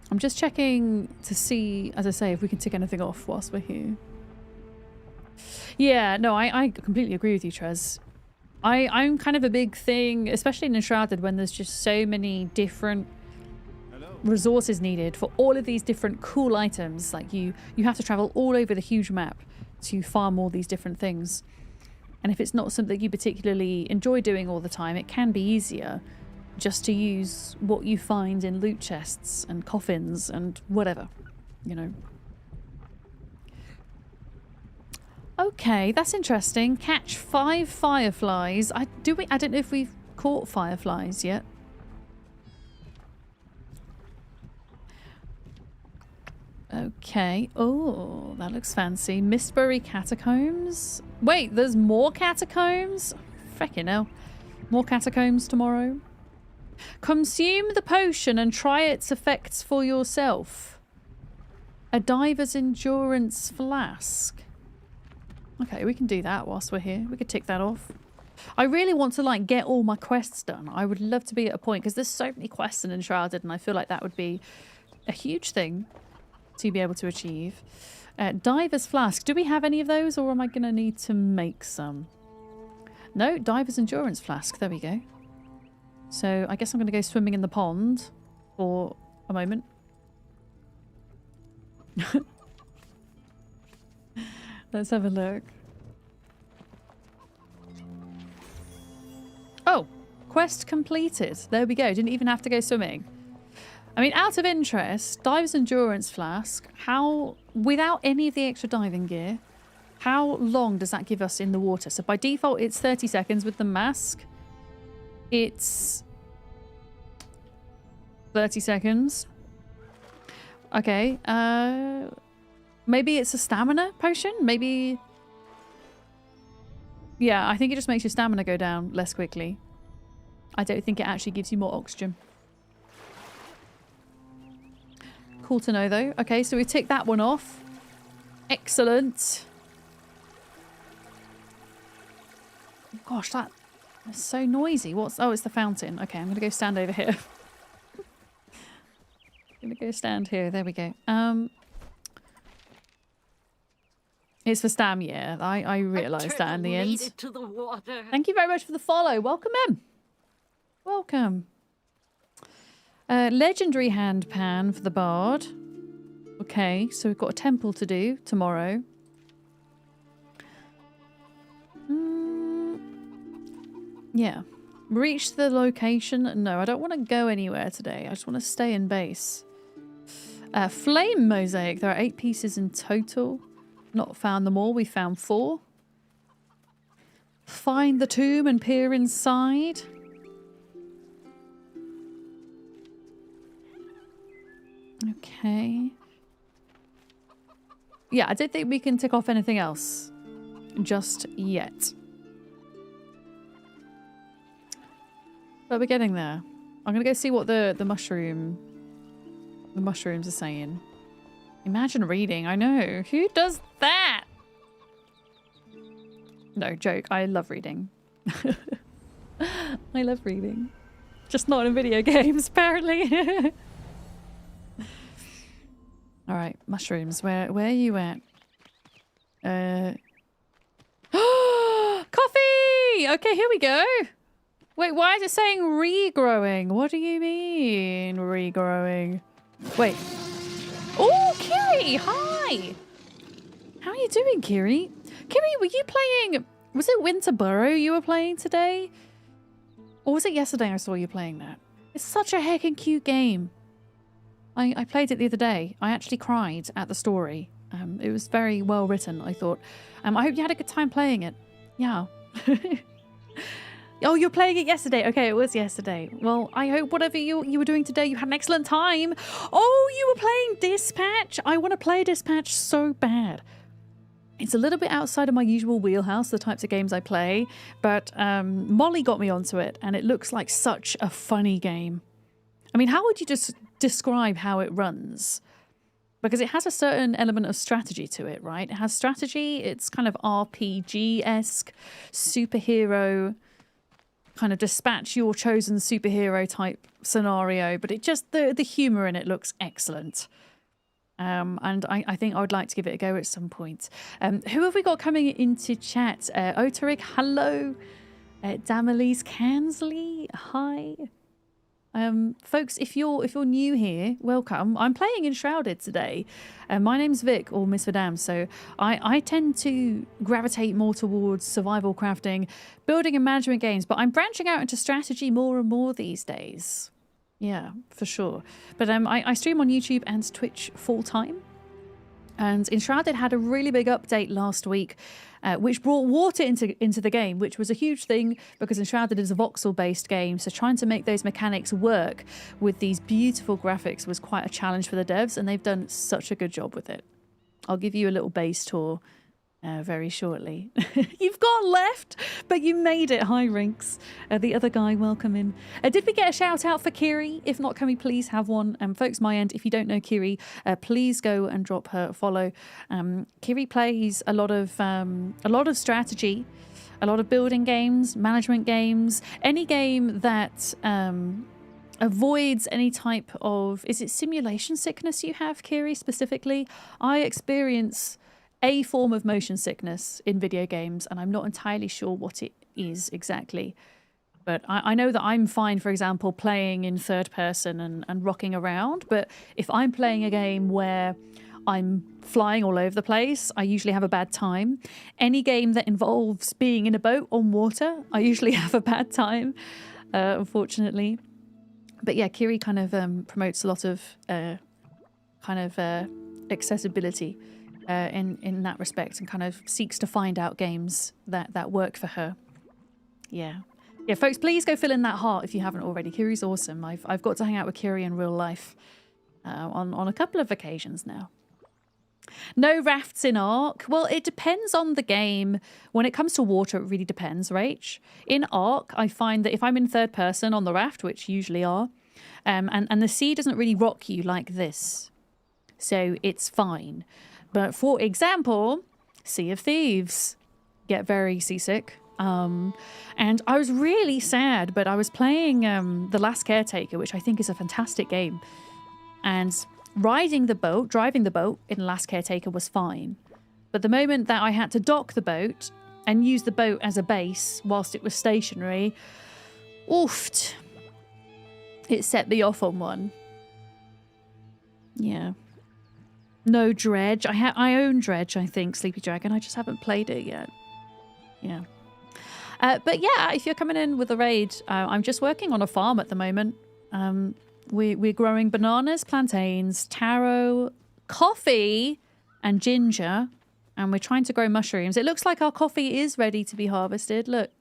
Speaker 1: I'm just checking to see, as I say, if we can tick anything off whilst we're here. Yeah, no, I completely agree with you, Trez. I'm kind of a big thing, especially in Enshrouded, when there's just so many different resources needed for all of these different cool items. Like you have to travel all over the huge map to farm all these different things. And if it's not something you particularly enjoy doing all the time, it can be easier just to use what you find in loot chests and coffins and whatever, you know. Okay, that's interesting. Catch 5 fireflies. I don't know if we've caught fireflies yet. Okay. Oh, that looks fancy. Mistbury Catacombs. Wait, there's more catacombs? Feckin' hell. More catacombs tomorrow. Consume the potion and try its effects for yourself. A diver's endurance flask. Okay, we can do that whilst we're here. We could tick that off. I really want to like get all my quests done. I would love to be at a point because there's so many quests in Enshrouded and I feel like that would be a huge thing to be able to achieve. Diver's flask. Do we have any of those or am I going to need to make some? No, diver's endurance flask. There we go. So I guess I'm going to go swimming in the pond for a moment. Let's have a look. Oh, quest completed. There we go. Didn't even have to go swimming. I mean, out of interest, Diver's Endurance Flask, how, without any of the extra diving gear, how long does that give us in the water? So by default, it's 30 seconds with the mask. It's 30 seconds. Okay, maybe it's a stamina potion? Maybe... Yeah, I think it just makes your stamina go down less quickly. I don't think it actually gives you more oxygen. Cool to know, though. Okay, so we tick that one off. Excellent. Gosh, that is so noisy. What's... Oh, it's the fountain. Okay, I'm going to go stand over here. I'm going to go stand here. There we go. It's for Stam, yeah. I realised that in the end.
Speaker 2: Made it to the water.
Speaker 1: Thank you very much for the follow. Welcome in. Welcome. Legendary hand pan for the bard. Okay, so we've got a temple to do tomorrow. Yeah. Reach the location. No, I don't want to go anywhere today. I just want to stay in base. Flame mosaic. There are 8 pieces in total. Not found them all. We found 4. find the tomb and peer inside. Okay. Yeah, I don't think we can tick off anything else just yet. But we're getting there. I'm gonna go see what the mushrooms are saying. Imagine reading. I know. Who does that? No, joke. I love reading. I love reading. Just not in video games, apparently. All right, mushrooms. Where are you at? Coffee! Okay, here we go. Wait, why is it saying regrowing? What do you mean, regrowing? Wait. Oh, Kiri! Hi! How are you doing, Kiri? Kiri, were you playing... Was it Winter Burrow you were playing today? Or was it yesterday I saw you playing that? It's such a heckin' cute game. I played it the other day. I actually cried at the story. It was very well written, I thought. I hope you had a good time playing it. Yeah. Oh, you were playing it yesterday. Okay, it was yesterday. Well, I hope whatever you were doing today, you had an excellent time. Oh, you were playing Dispatch. I want to play Dispatch so bad. It's a little bit outside of my usual wheelhouse, the types of games I play, but Molly got me onto it, and it looks like such a funny game. I mean, how would you just describe how it runs? Because it has a certain element of strategy to it, right? It has strategy, it's kind of RPG-esque, superhero, kind of dispatch your chosen superhero type scenario, but it just, the humour in it looks excellent. And I think I would like to give it a go at some point. Who have we got coming into chat? Otarik, hello. Damalise Kansley, hi. Folks, if you're new here, welcome. I'm playing Enshrouded today. My name's Vic, or Miss Vidam, so I tend to gravitate more towards survival crafting, building and management games, but I'm branching out into strategy more and more these days. Yeah, for sure. But I stream on YouTube and Twitch full time. And Enshrouded had a really big update last week, which brought water into the game, which was a huge thing because Enshrouded is a voxel-based game. So trying to make those mechanics work with these beautiful graphics was quite a challenge for the devs, and they've done such a good job with it. I'll give you a little base tour very shortly. You've got left, but you made it. Hi, Rinks. The other guy, welcome in. Did we get a shout out for Kiri? If not, can we please have one? Folks, my end, if you don't know Kiri, please go and drop her a follow. Kiri plays a lot of strategy, a lot of building games, management games, any game that avoids any type of, is it simulation sickness you have, Kiri, specifically? I experience a form of motion sickness in video games, and I'm not entirely sure what it is exactly. But I know that I'm fine, for example, playing in third person and rocking around. But if I'm playing a game where I'm flying all over the place, I usually have a bad time. Any game that involves being in a boat on water, I usually have a bad time, unfortunately. But yeah, Kiri kind of promotes a lot of accessibility in that respect, and kind of seeks to find out games that work for her. Yeah, folks, please go fill in that heart if you haven't already. Kiri's awesome. I've got to hang out with Kiri in real life on a couple of occasions now. No rafts in Ark. Well, it depends on the game. When it comes to water, it really depends, Rach. In Ark, I find that if I'm in third person on the raft, which usually are, and the sea doesn't really rock you like this, so it's fine. But for example, Sea of Thieves, get very seasick. And I was really sad, but I was playing The Last Caretaker, which I think is a fantastic game. And driving the boat in Last Caretaker was fine. But the moment that I had to dock the boat and use the boat as a base whilst it was stationary, oofed. It set me off on one. Yeah. No Dredge. I own Dredge, I think, Sleepy Dragon. I just haven't played it yet. Yeah. But yeah, if you're coming in with a raid, I'm just working on a farm at the moment. We're growing bananas, plantains, taro, coffee, and ginger. And we're trying to grow mushrooms. It looks like our coffee is ready to be harvested. Look.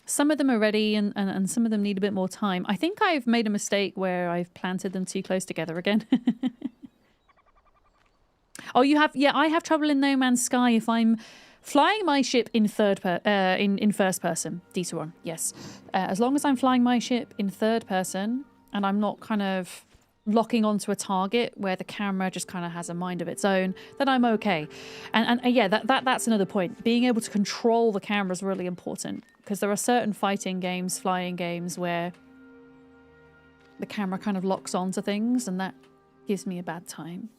Speaker 1: Some of them are ready and some of them need a bit more time. I think I've made a mistake where I've planted them too close together again. Oh, you have... Yeah, I have trouble in No Man's Sky if I'm flying my ship in in first person. Detoron, yes. As long as I'm flying my ship in third person and I'm not kind of locking onto a target where the camera just kind of has a mind of its own, then I'm okay. And yeah, that's another point. Being able to control the camera is really important, because there are certain fighting games, flying games, where the camera kind of locks onto things, and that gives me a bad time.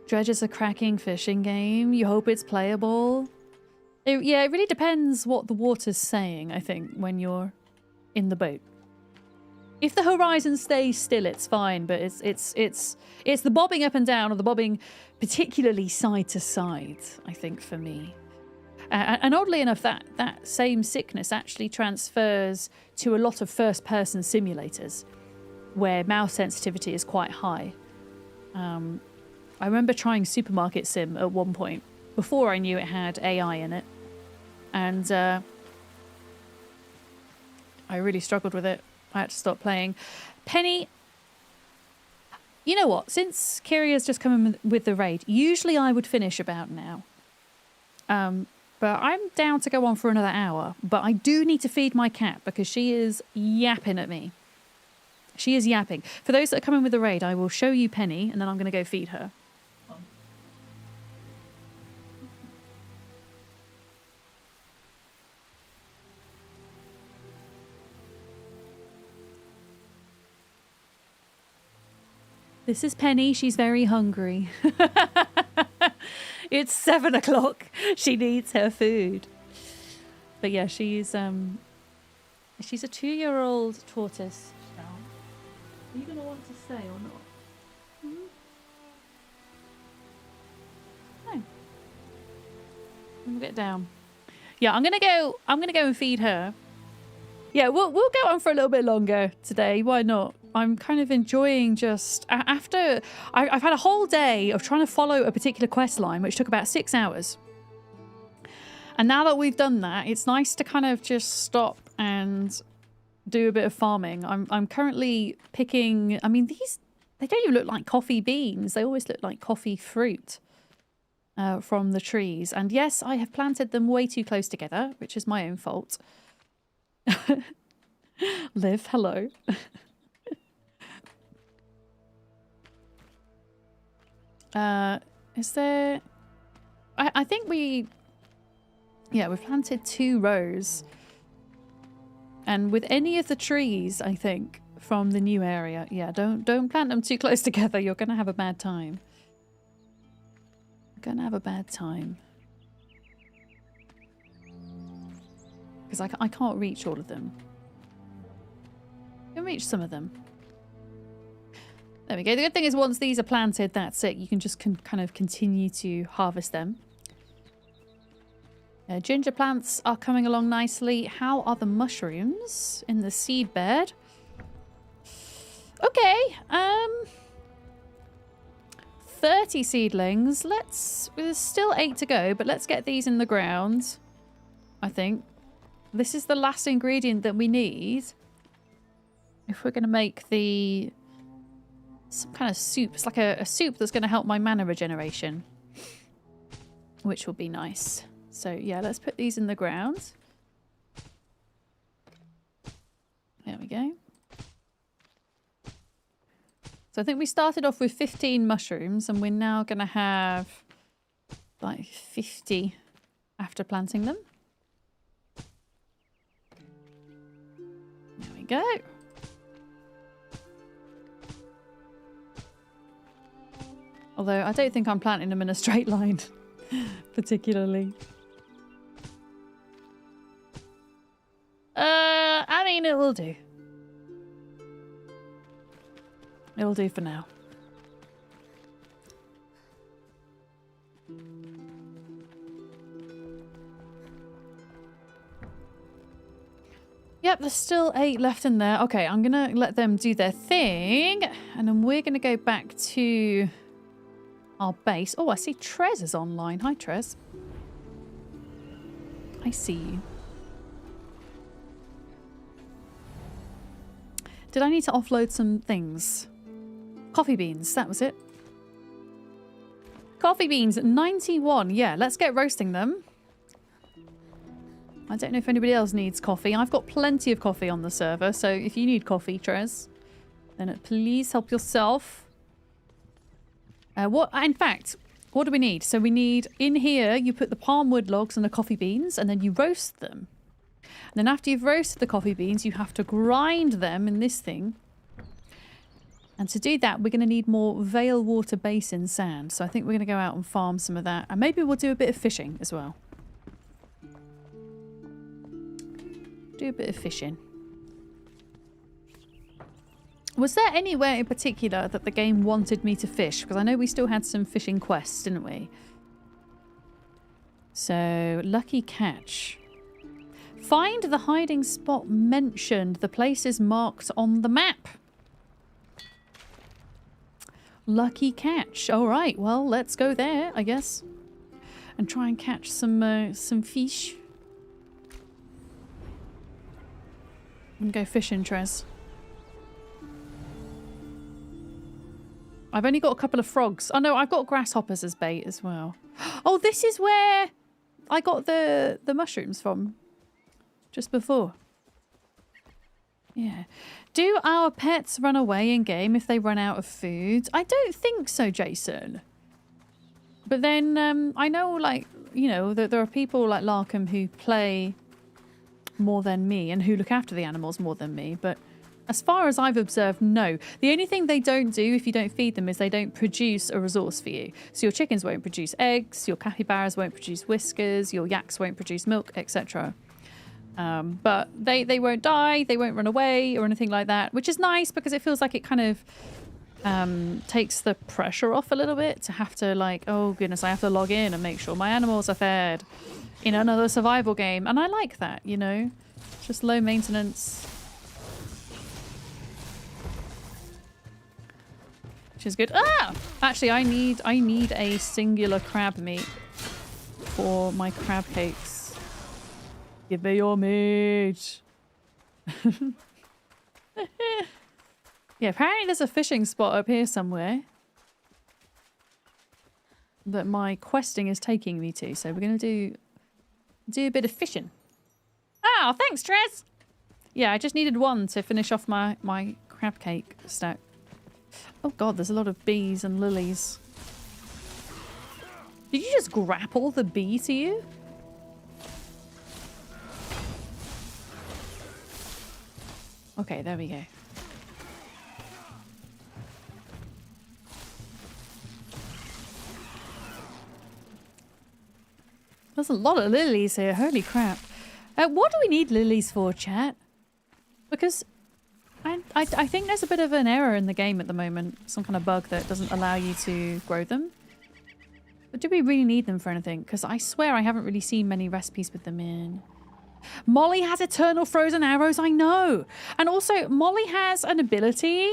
Speaker 1: Dredge is a cracking fishing game. You hope it's playable. Yeah, it really depends what the water's saying, I think, when you're in the boat. If the horizon stays still, it's fine, but it's the bobbing up and down, or the bobbing particularly side to side, I think, for me. And oddly enough, that same sickness actually transfers to a lot of first-person simulators, where mouse sensitivity is quite high. I remember trying Supermarket Sim at one point, before I knew it had AI in it, and I really struggled with it. I had to stop playing. Penny, you know what? Since Kyria's just come in with the raid, usually I would finish about now. But I'm down to go on for another hour. But I do need to feed my cat because she is yapping at me. She is yapping. For those that are coming with the raid, I will show you Penny, and then I'm going to go feed her. This is Penny. She's very hungry. It's 7 o'clock. She needs her food. But yeah, she's a 2-year-old tortoise. Are you going to want to stay or not? No. We'll get down. Yeah, I'm gonna go and feed her. Yeah, we'll go on for a little bit longer today. Why not? I'm kind of enjoying just after I've had a whole day of trying to follow a particular quest line, which took about 6 hours. And now that we've done that, it's nice to kind of just stop and do a bit of farming. I'm currently picking. I mean, they don't even look like coffee beans. They always look like coffee fruit from the trees. And yes, I have planted them way too close together, which is my own fault. Liv, hello. Is there... I think we've planted 2 rows. And with any of the trees, I think, from the new area, yeah, don't plant them too close together. You're going to have a bad time. You're going to have a bad time. Because I can't reach all of them. I can reach some of them. There we go. The good thing is once these are planted, that's it. You can just kind of continue to harvest them. Ginger plants are coming along nicely. How are the mushrooms in the seed bed? Okay. 30 seedlings. There's still 8 to go, but let's get these in the ground. I think. This is the last ingredient that we need. If we're going to make some kind of soup. It's like a soup that's going to help my mana regeneration. Which will be nice. So yeah, let's put these in the ground. There we go. So I think we started off with 15 mushrooms and we're now going to have like 50 after planting them. There we go. Although I don't think I'm planting them in a straight line, particularly. I mean, it will do. It will do for now. Yep, there's still 8 left in there. Okay, I'm going to let them do their thing. And then we're going to go back to our base. Oh, I see Trez is online. Hi, Trez. I see you. Did I need to offload some things? Coffee beans, that was it. Coffee beans, 91. Yeah, let's get roasting them. I don't know if anybody else needs coffee. I've got plenty of coffee on the server, so if you need coffee, Trez, then please help yourself. In fact, what do we need? So we need, in here, you put the palm wood logs and the coffee beans, and then you roast them. And then after you've roasted the coffee beans, you have to grind them in this thing. And to do that, we're going to need more Vale Water Basin sand. So I think we're going to go out and farm some of that. And maybe we'll do a bit of fishing as well. Do a bit of fishing. Was there anywhere in particular that the game wanted me to fish? Because I know we still had some fishing quests, didn't we? So, lucky catch. Find the hiding spot mentioned. The place is marked on the map. Lucky catch. All right, well, let's go there, I guess. And try and catch some fish. And go fishing, Trez. I've only got a couple of frogs. Oh no, I've got grasshoppers as bait as well. Oh, this is where I got the mushrooms from. Just before. Yeah. Do our pets run away in game if they run out of food? I don't think so, Jason. But then I know, like, you know, that there are people like Larkham who play more than me and who look after the animals more than me, but as far as I've observed, no. The only thing they don't do if you don't feed them is they don't produce a resource for you. So your chickens won't produce eggs, your capybaras won't produce whiskers, your yaks won't produce milk, etc. But they won't die, they won't run away or anything like that, which is nice because it feels like it kind of takes the pressure off a little bit to have to, like, oh goodness, I have to log in and make sure my animals are fed in another survival game. And I like that, you know, just low maintenance. Which is good. Ah! Actually, I need a singular crab meat for my crab cakes. Give me your meat. Yeah, apparently there's a fishing spot up here somewhere that my questing is taking me to. So we're going to do a bit of fishing. Oh, thanks, Trez. Yeah, I just needed one to finish off my crab cake stack. Oh god, there's a lot of bees and lilies. Did you just grapple the bee to you? Okay, there we go. There's a lot of lilies here, holy crap. What do we need lilies for, chat? Because I think there's a bit of an error in the game at the moment. Some kind of bug that doesn't allow you to grow them. But do we really need them for anything? Because I swear I haven't really seen many recipes with them in. Molly has eternal frozen arrows, I know. And also, Molly has an ability.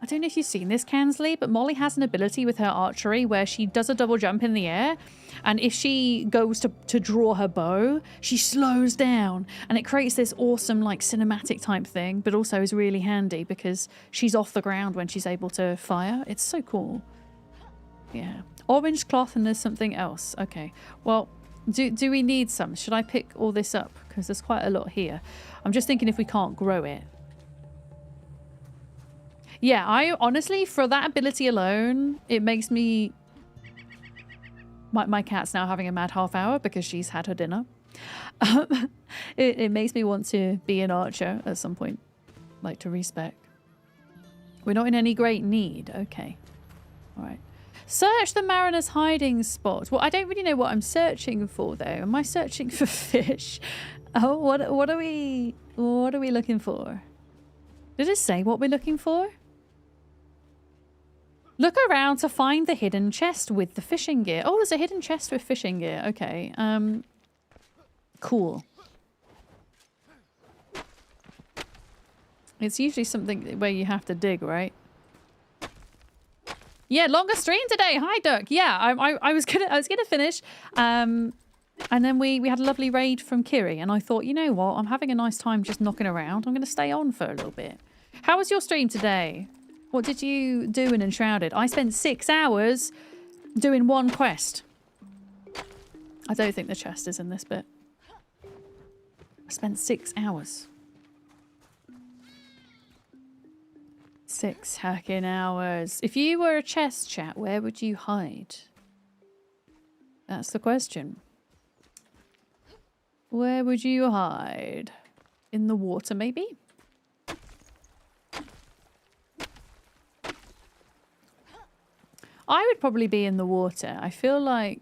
Speaker 1: I don't know if you've seen this, Kansley, but Molly has an ability with her archery where she does a double jump in the air. And if she goes to draw her bow, she slows down. And it creates this awesome, like, cinematic type thing, but also is really handy because she's off the ground when she's able to fire. It's so cool. Yeah. Orange cloth and there's something else. Okay. Well, do we need some? Should I pick all this up? Because there's quite a lot here. I'm just thinking if we can't grow it. Yeah, I honestly, for that ability alone, it makes me... My cat's now having a mad half hour because she's had her dinner. It makes me want to be an archer at some point. Like, to respec. We're not in any great need. Okay. All right. Search the mariner's hiding spot. Well, I don't really know what I'm searching for, though. Am I searching for fish? Oh, what are we looking for? Did it say what we're looking for? Look around to find the hidden chest with the fishing gear. Oh, there's a hidden chest with fishing gear. Okay. Cool. It's usually something where you have to dig, right? Yeah, longer stream today. Hi, Duck. Yeah, I was gonna finish, and then we had a lovely raid from Kiri, and I thought, you know what, I'm having a nice time just knocking around. I'm gonna stay on for a little bit. How was your stream today? What did you do in Enshrouded? I spent 6 hours doing one quest. I don't think the chest is in this bit. I spent 6 hours. 6 hacking hours. If you were a chest, chat, where would you hide? That's the question. Where would you hide? In the water, maybe? I would probably be in the water. I feel like,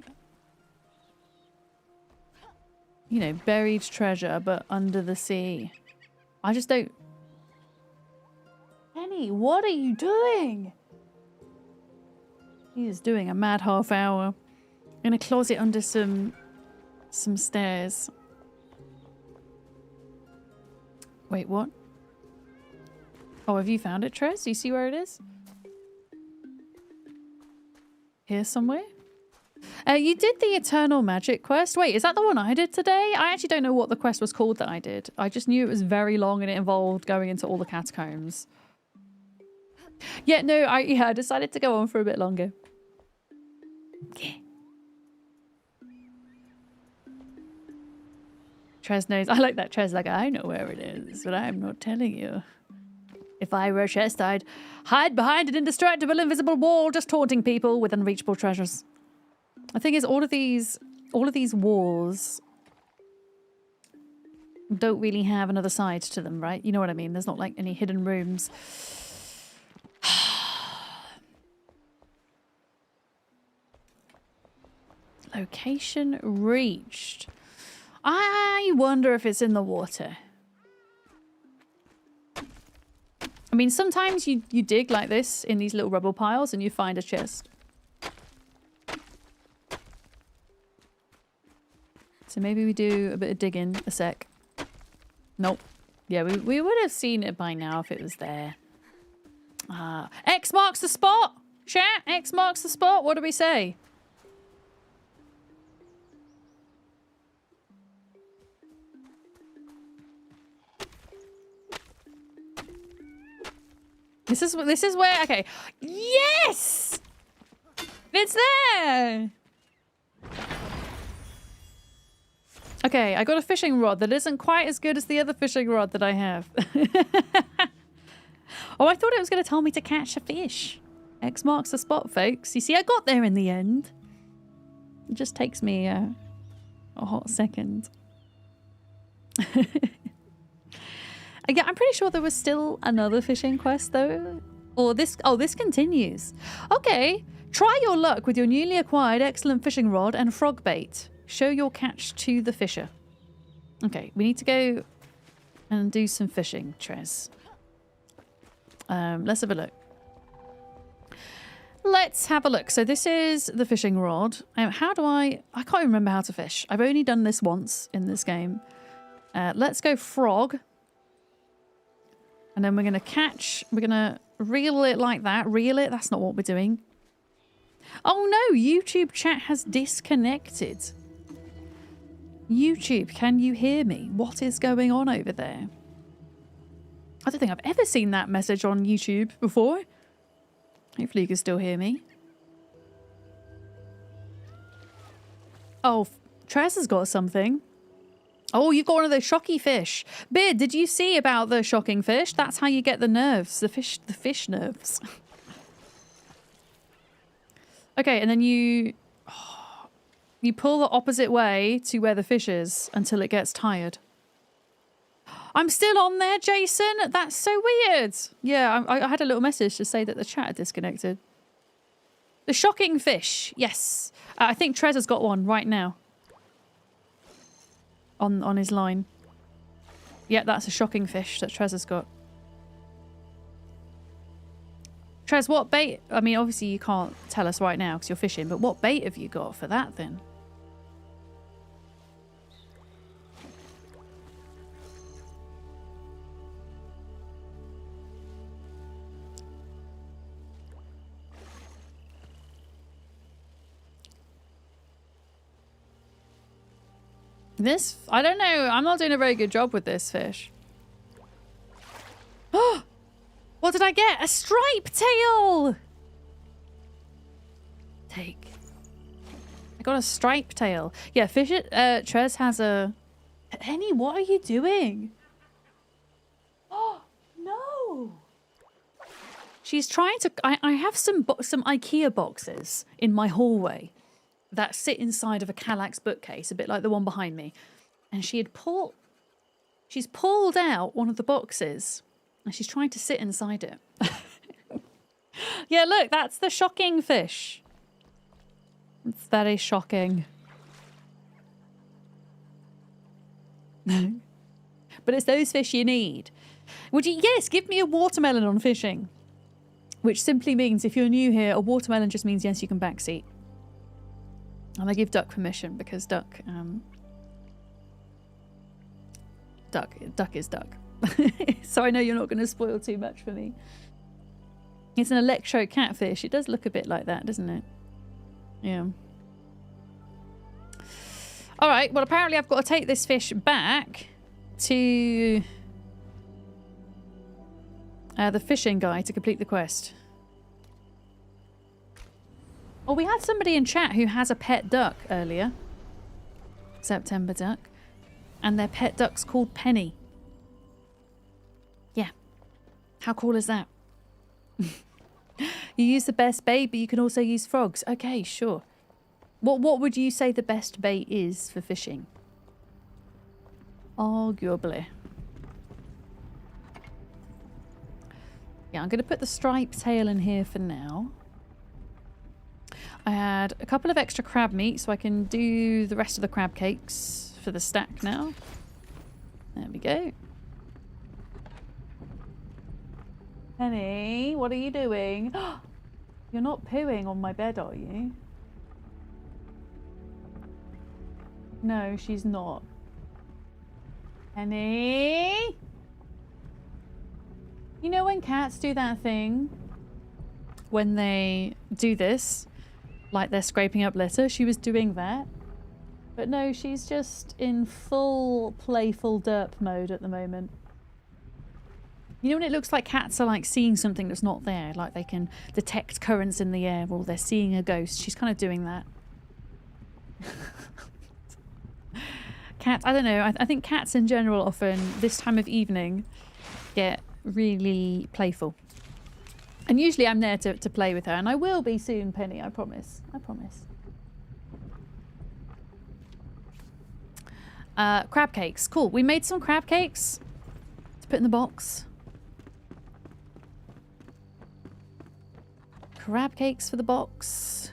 Speaker 1: you know, buried treasure, but under the sea. I just don't... Penny, what are you doing? He is doing a mad half hour. In a closet under some stairs. Wait, what? Oh, have you found it, Trez? Do you see where it is? Here somewhere? You did the Eternal Magic quest. Wait, is that the one I did today? I actually don't know what the quest was called that I did. I just knew it was very long and it involved going into all the catacombs. Yeah, no, I decided to go on for a bit longer. Yeah. Trez knows. I like that. Trez like, I know where it is, but I'm not telling you. If I were a chest, I'd hide behind an indestructible invisible wall, just taunting people with unreachable treasures. The thing is, all of these walls don't really have another side to them, right? You know what I mean? There's not like any hidden rooms. Location reached. I wonder if it's in the water. I mean, sometimes you dig like this in these little rubble piles and you find a chest. So maybe we do a bit of digging a sec. Nope. Yeah, we would have seen it by now if it was there. X marks the spot! Chat, X marks the spot. What do we say? This is where, okay. Yes! It's there! Okay, I got a fishing rod that isn't quite as good as the other fishing rod that I have. Oh, I thought it was going to tell me to catch a fish. X marks the spot, folks. You see, I got there in the end. It just takes me a hot second. Yeah, I'm pretty sure there was still another fishing quest though. Or this, oh, this continues. Okay, try your luck with your newly acquired excellent fishing rod and frog bait. Show your catch to the fisher. Okay, we need to go and do some fishing, Trez. Let's have a look. Let's have a look. So this is the fishing rod. How do I can't remember how to fish. I've only done this once in this game. Let's go frog. And then we're going to catch, we're going to reel it like that. Reel it, that's not what we're doing. Oh no, YouTube chat has disconnected. YouTube, can you hear me? What is going on over there? I don't think I've ever seen that message on YouTube before. Hopefully you can still hear me. Oh, Trez has got something. Oh, you've got one of those shocky fish. Beard, did you see about the shocking fish? That's how you get the nerves, the fish nerves. Okay, and then you pull the opposite way to where the fish is until it gets tired. I'm still on there, Jason. That's so weird. Yeah, I had a little message to say that the chat had disconnected. The shocking fish. Yes. I think Trez has got one right now. On his line. Yeah, that's a shocking fish that Trez has got. Trez, what bait? I mean, obviously you can't tell us right now because you're fishing, but what bait have you got for that then? This, I don't know. I'm not doing a very good job with this fish. Oh, what did I get? A stripe tail. Take. I got a stripe tail. Yeah, fish. Trez has a. Penny, what are you doing? Oh no! She's trying to. I have some IKEA boxes in my hallway that sit inside of a Kallax bookcase, a bit like the one behind me. And she's pulled out one of the boxes and she's trying to sit inside it. Yeah, look, that's the shocking fish. It's very shocking. But it's those fish you need. Would you? Yes, give me a watermelon on fishing. Which simply means, if you're new here, a watermelon just means yes, you can backseat. And I give Duck permission because Duck is Duck. So I know you're not going to spoil too much for me. It's an electro catfish. It does look a bit like that, doesn't it? Yeah. All right. Well, apparently I've got to take this fish back to the fishing guy to complete the quest. Oh, we had somebody in chat who has a pet duck earlier. September duck. And their pet duck's called Penny. Yeah. How cool is that? You use the best bait, but you can also use frogs. Okay, sure. What would you say the best bait is for fishing? Arguably. Yeah, I'm going to put the stripe tail in here for now. I had a couple of extra crab meat, so I can do the rest of the crab cakes for the stack now. There we go. Penny, what are you doing? You're not pooing on my bed, are you? No, she's not. Penny? You know when cats do that thing? When they do this, like they're scraping up litter, she was doing that. But no, she's just in full playful derp mode at the moment. You know when it looks like cats are like seeing something that's not there, like they can detect currents in the air or they're seeing a ghost? She's kind of doing that. Cats, I don't know, I think cats in general often, this time of evening, get really playful. And usually I'm there to play with her, and I will be soon, Penny, I promise. I promise. Crab cakes, cool. We made some crab cakes to put in the box. Crab cakes for the box.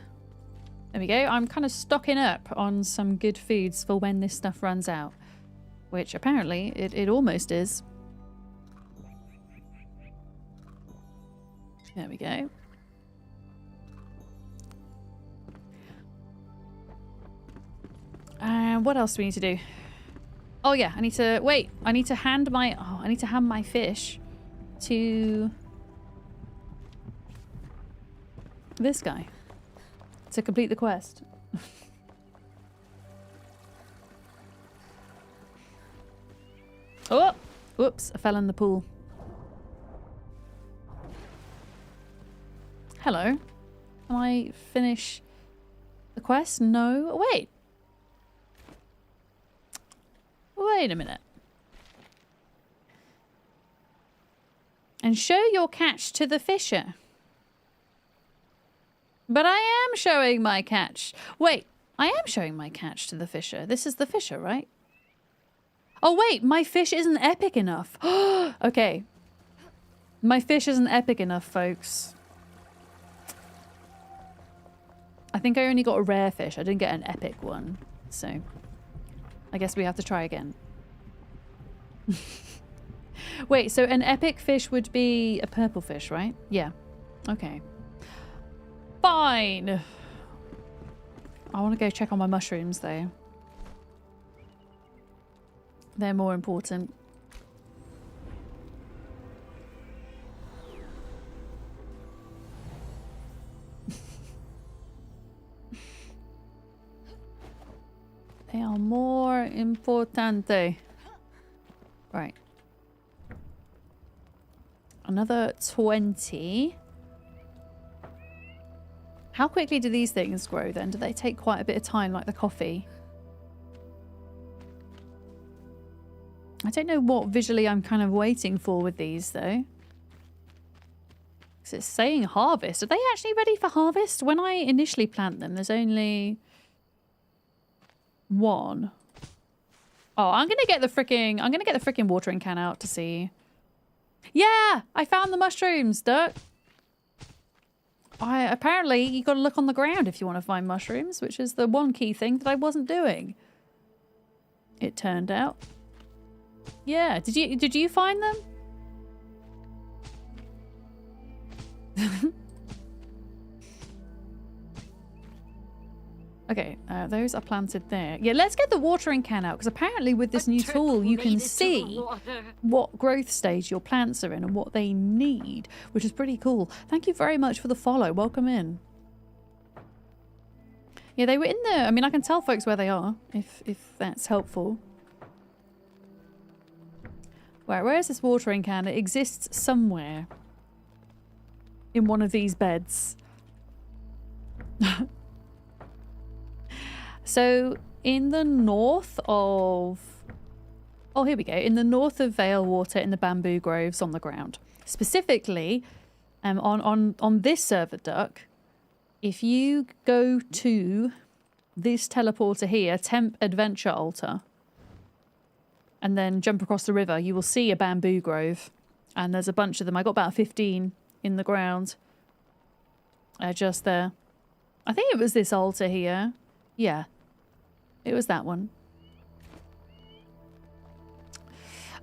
Speaker 1: There we go. I'm kind of stocking up on some good foods for when this stuff runs out. Which apparently it almost is. There we go. And what else do we need to do? Oh yeah, I need to hand my fish to this guy to complete the quest. Oh, whoops, I fell in the pool. Hello. Can I finish the quest? No. Wait. Wait a minute. And show your catch to the fisher. But I am showing my catch. Wait, I am showing my catch to the fisher. This is the fisher, right? Oh, wait, my fish isn't epic enough. Okay. My fish isn't epic enough, folks. I think I only got a rare fish. I didn't get an epic one. So, I guess we have to try again. Wait, so an epic fish would be a purple fish, right? Yeah. Okay. Fine. I want to go check on my mushrooms, though. They're more important. They are more importante. Right. Another 20. How quickly do these things grow then? Do they take quite a bit of time, like the coffee? I don't know what visually I'm kind of waiting for with these, though. Because it's saying harvest. Are they actually ready for harvest? When I initially plant them, there's only one. Oh, I'm gonna get the freaking watering can out to see. Yeah, I found the mushrooms, Duck. Apparently you got to look on the ground if you want to find mushrooms, which is the one key thing that I wasn't doing. It turned out. Yeah, did you find them? Okay, those are planted there. Yeah, let's get the watering can out, because apparently with this new tool you can see what growth stage your plants are in and what they need, which is pretty cool. Thank you very much for the follow. Welcome in. Yeah, they were in there. I mean, I can tell folks where they are, if that's helpful. Where is this watering can? It exists somewhere in one of these beds. So, in the north of... Oh, here we go. In the north of Vale Water, in the bamboo groves on the ground. Specifically, on this server, Duck, if you go to this teleporter here, Temp Adventure Altar, and then jump across the river, you will see a bamboo grove. And there's a bunch of them. I got about 15 in the ground. Just there. I think it was this altar here. Yeah. It was that one.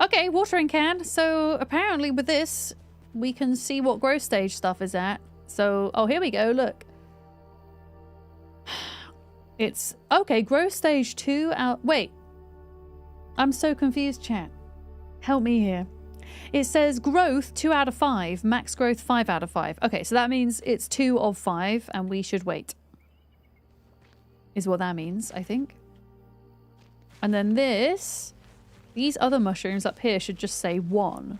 Speaker 1: Okay, watering can. So apparently with this, we can see what growth stage stuff is at. So, oh, here we go. Look. It's, okay, growth stage 2 out. Wait. I'm so confused, chat. Help me here. It says growth 2 out of 5, max growth 5 out of 5. Okay, so that means it's 2 of 5 and we should wait. Is what that means, I think. And then these other mushrooms up here should just say 1.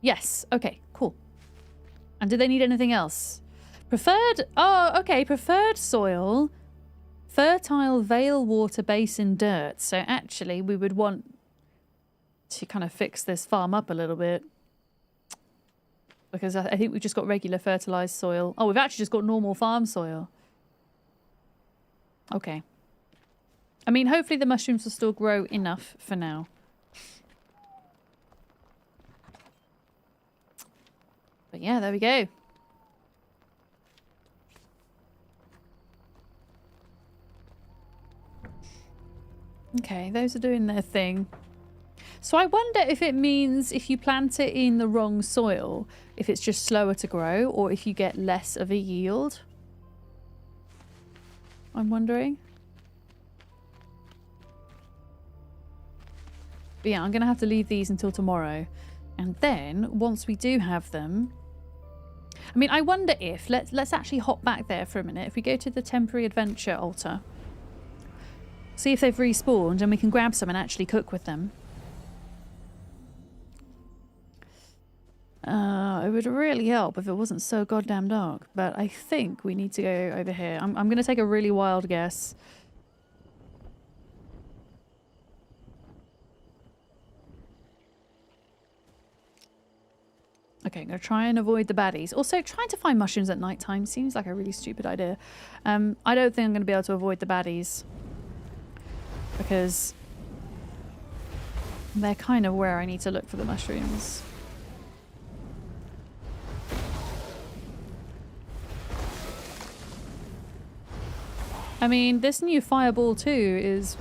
Speaker 1: Yes, okay, cool. And do they need anything else? Preferred, oh, okay, preferred soil, fertile Vale Water basin dirt. So actually we would want to kind of fix this farm up a little bit. Because I think we've just got regular fertilized soil. Oh, we've actually just got normal farm soil. Okay. I mean, hopefully the mushrooms will still grow enough for now. But yeah, there we go. Okay, those are doing their thing. So I wonder if it means if you plant it in the wrong soil, if it's just slower to grow, or if you get less of a yield. I'm wondering. But yeah, I'm going to have to leave these until tomorrow. And then, once we do have them... I mean, I wonder if... Let's actually hop back there for a minute. If we go to the temporary adventure altar. See if they've respawned and we can grab some and actually cook with them. It would really help if it wasn't so goddamn dark. But I think we need to go over here. I'm going to take a really wild guess. Okay, I'm going to try and avoid the baddies. Also, trying to find mushrooms at night time seems like a really stupid idea. I don't think I'm going to be able to avoid the baddies. Because they're kind of where I need to look for the mushrooms. I mean, this new fireball too is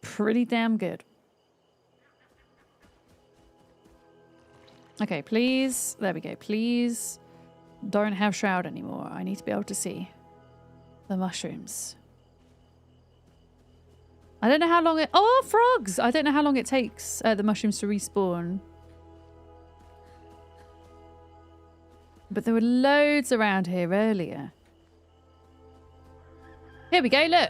Speaker 1: pretty damn good. Okay, please. There we go. Please don't have shroud anymore. I need to be able to see the mushrooms. I don't know how long it... Oh, frogs! I don't know how long it takes the mushrooms to respawn. But there were loads around here earlier. Here we go, look.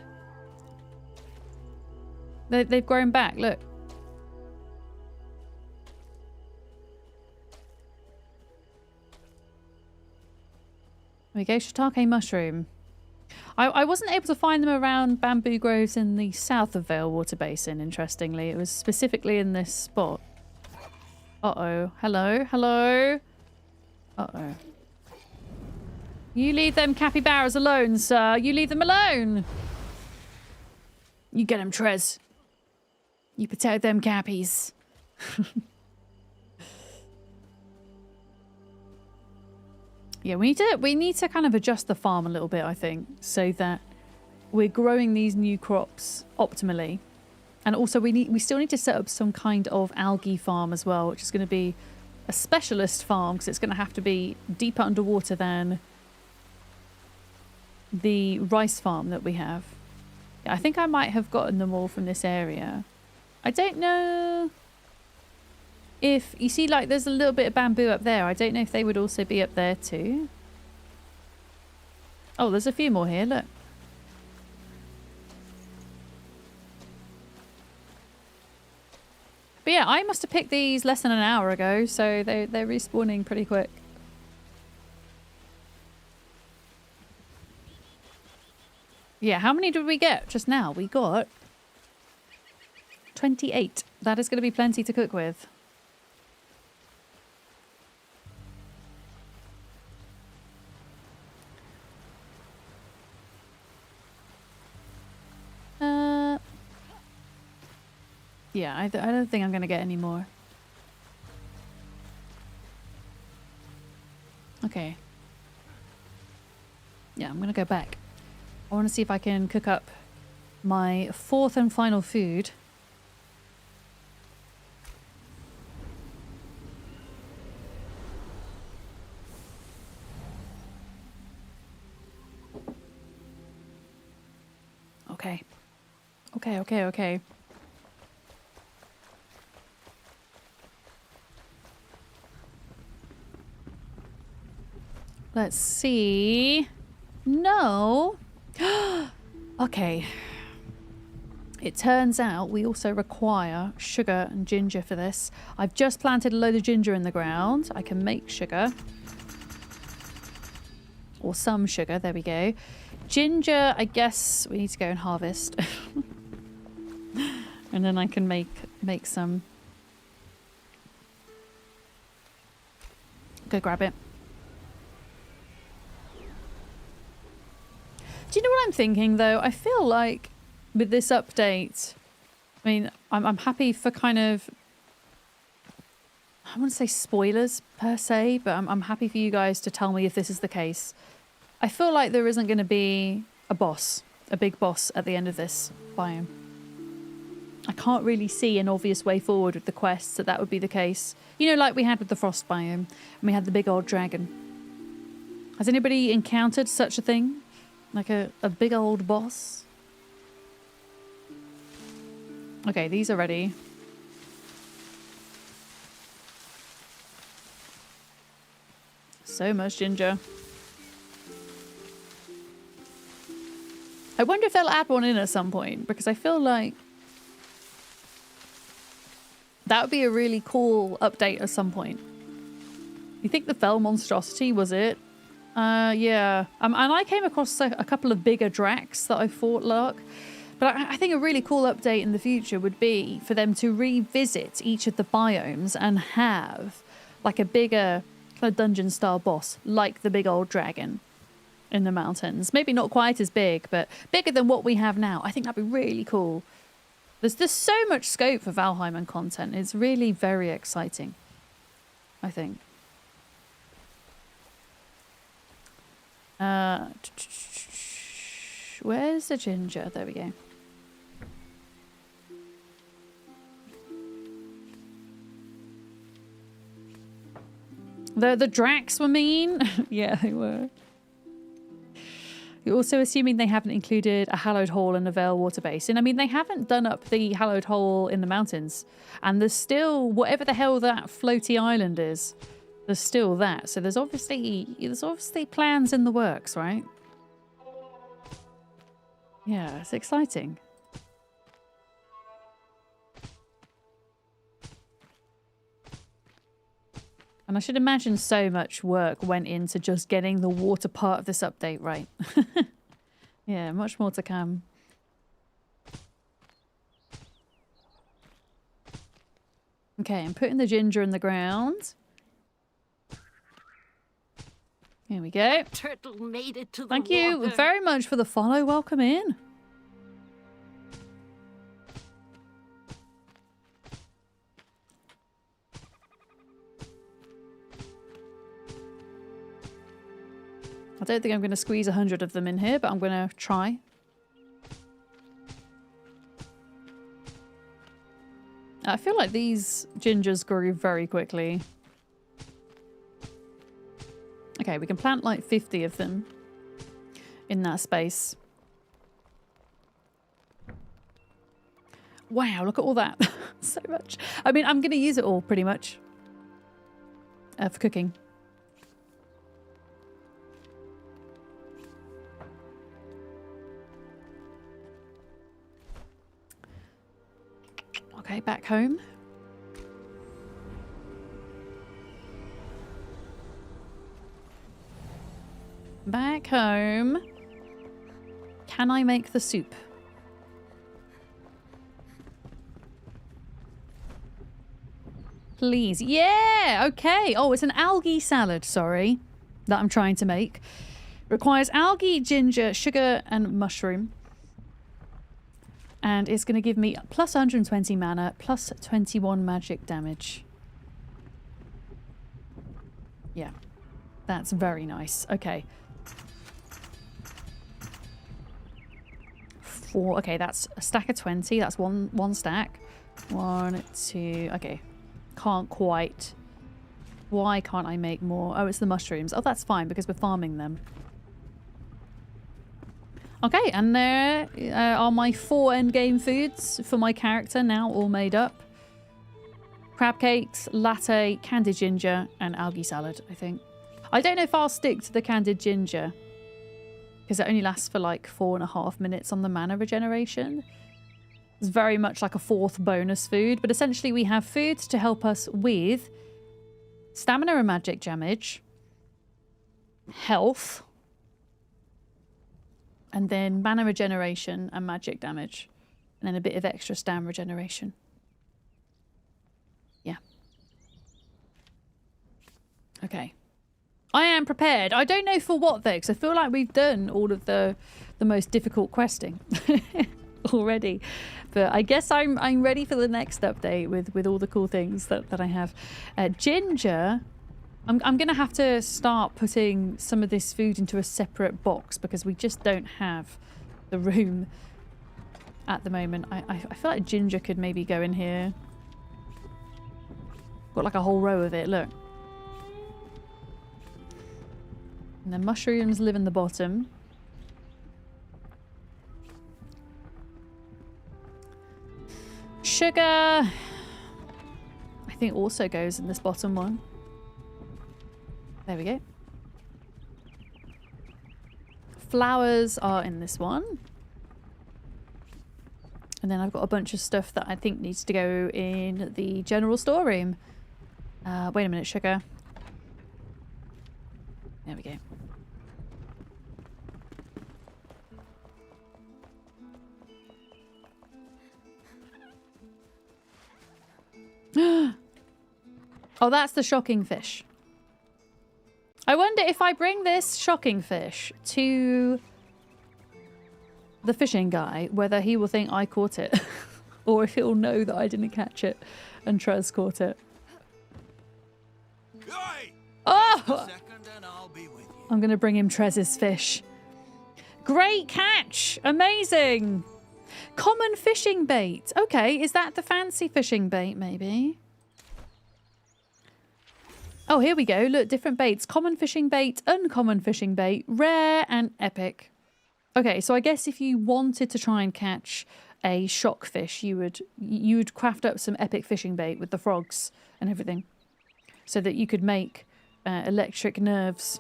Speaker 1: They've grown back. Look. There we go. Shiitake mushroom. I wasn't able to find them around bamboo groves in the south of Vale Water Basin, interestingly. It was specifically in this spot. Uh-oh. Hello? Hello? Uh-oh. You leave them capybaras alone, sir. You leave them alone. You get them, Trez. You protect them cappies. Yeah, we need to kind of adjust the farm a little bit, I think, so that we're growing these new crops optimally. And also we still need to set up some kind of algae farm as well, which is going to be a specialist farm because it's going to have to be deeper underwater than the rice farm that we have. Yeah, I think I might have gotten them all from this area. I don't know if you see, like, there's a little bit of bamboo up there. I don't know if they would also be up there too. Oh, there's a few more here. Look. But yeah, I must have picked these less than an hour ago, so they're respawning pretty quick. Yeah, how many did we get just now? We got 28. That is going to be plenty to cook with. Yeah, I don't think I'm going to get any more. Okay. Yeah, I'm going to go back. I want to see if I can cook up my fourth and final food. Okay. Okay. Let's see. No. Okay. It turns out we also require sugar and ginger for this. I've just planted a load of ginger in the ground. I can make sugar. Or some sugar. There we go. Ginger, I guess we need to go and harvest. And then I can make some. Go grab it. Do you know what I'm thinking, though? I feel like with this update, I mean, I'm happy for kind of, I wouldn't say spoilers per se, but I'm happy for you guys to tell me if this is the case. I feel like there isn't going to be a boss, a big boss at the end of this biome. I can't really see an obvious way forward with the quests that would be the case. You know, like we had with the frost biome, and we had the big old dragon. Has anybody encountered such a thing? Like a big old boss? Okay, these are ready. So much ginger. I wonder if they'll add one in at some point, because I feel like that would be a really cool update at some point. You think the fell monstrosity was it? Yeah. And I came across a couple of bigger Dracs that I fought, Lark. But I think a really cool update in the future would be for them to revisit each of the biomes and have like a bigger kind of dungeon-style boss, like the big old dragon in the mountains. Maybe not quite as big, but bigger than what we have now. I think that'd be really cool. There's so much scope for Valheim content. It's really very exciting, I think. Where's the ginger? There we go. The Dracs were mean. Yeah, they were. You're also assuming they haven't included a hallowed hole in the Vale Water Basin. I mean, they haven't done up the hallowed hole in the mountains. And there's still, whatever the hell that floaty island is, there's still that. So there's obviously plans in the works, right? Yeah, it's exciting. And I should imagine so much work went into just getting the water part of this update right. Yeah, much more to come. Okay, I'm putting the ginger in the ground. Here we go.
Speaker 2: Turtle made it to the
Speaker 1: Thank you
Speaker 2: water.
Speaker 1: very much for the follow. Welcome in. I don't think I'm going to squeeze 100 of them in here, but I'm going to try. I feel like these gingers grew very quickly. Okay, we can plant like 50 of them in that space. Wow, look at all that. So much. I mean, I'm going to use it all pretty much for cooking. Okay, back home. Back home. Can I make the soup? Please. Yeah, okay. Oh, it's an algae salad, sorry, that I'm trying to make. Requires algae, ginger, sugar, and mushroom. And it's going to give me plus 120 mana, plus 21 magic damage. Yeah, that's very nice. Okay. Okay, that's a stack of 20. That's one stack. 1, 2. Okay. Can't quite. Why can't I make more? Oh, it's the mushrooms. Oh, that's fine because we're farming them. Okay, and there are my 4 endgame foods for my character now all made up. Crab cakes, latte, candied ginger, and algae salad, I think. I don't know if I'll stick to the candied ginger because it only lasts for like 4.5 minutes on the mana regeneration. It's very much like a 4th bonus food, but essentially we have foods to help us with stamina and magic damage, health, and then mana regeneration and magic damage. And then a bit of extra stamina regeneration. Yeah. Okay. I am prepared. I don't know for what though, because I feel like we've done all of the most difficult questing already. But I guess I'm ready for the next update with all the cool things that I have. Ginger... I'm going to have to start putting some of this food into a separate box because we just don't have the room at the moment. I feel like ginger could maybe go in here. Got like a whole row of it, look. And then mushrooms live in the bottom. Sugar, I think also goes in this bottom one. There we go. Flowers are in this one. And then I've got a bunch of stuff that I think needs to go in the general storeroom. Wait a minute, sugar. There we go. Oh, that's the shocking fish. I wonder if I bring this shocking fish to the fishing guy, whether he will think I caught it or if he'll know that I didn't catch it and Trez caught it.
Speaker 5: Hey!
Speaker 1: Oh!
Speaker 5: Just a second and I'll be with you.
Speaker 1: I'm going to bring him Trez's fish. Great catch! Amazing! Common fishing bait. Okay, is that the fancy fishing bait maybe? Oh, here we go. Look, different baits. Common fishing bait, uncommon fishing bait, rare and epic. Okay, so I guess if you wanted to try and catch a shock fish, you would craft up some epic fishing bait with the frogs and everything so that you could make electric nerves.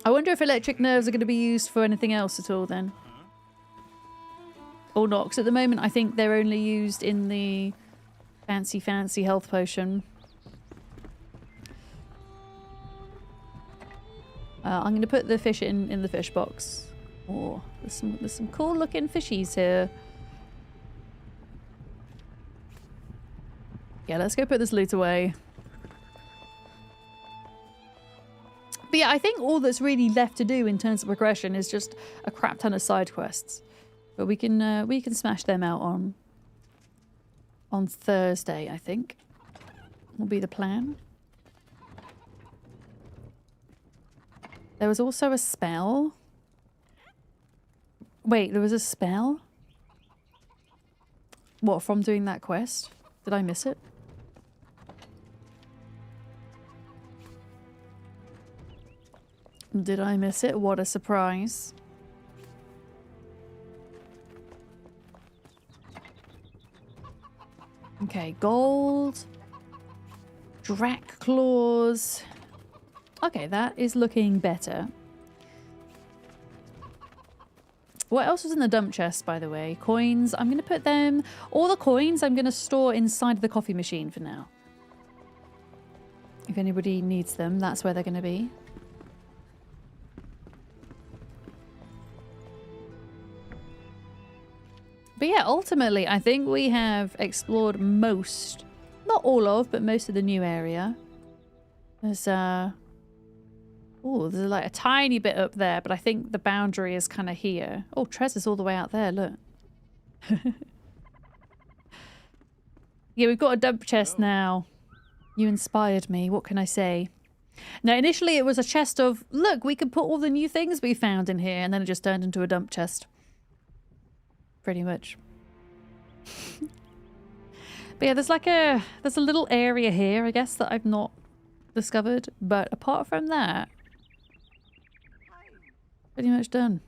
Speaker 1: I wonder if electric nerves are going to be used for anything else at all then. Or not, because at the moment I think they're only used in the fancy health potion. I'm going to put the fish in the fish box. Oh, there's some cool looking fishies here. Yeah, let's go put this loot away. But yeah, I think all that's really left to do in terms of progression is just a crap ton of side quests. But we can smash them out on Thursday, I think. Will be the plan. There was also a spell. Wait, there was a spell? What, from doing that quest? Did I miss it? Did I miss it? What a surprise. Okay, gold. Drac claws. Okay, that is looking better. What else was in the dump chest, by the way? Coins. I'm going to put them... All the coins I'm going to store inside the coffee machine for now. If anybody needs them, that's where they're going to be. But yeah, ultimately, I think we have explored most, not all of, but most of the new area. There's oh, there's like a tiny bit up there, but I think the boundary is kind of here. Oh, Trezor's all the way out there, look. Yeah, we've got a dump chest now. You inspired me, what can I say? Now, initially it was a chest of, look, we could put all the new things we found in here, and then it just turned into a dump chest. Pretty much. But yeah, there's a little area here, I guess, that I've not discovered. But apart from that, pretty much done.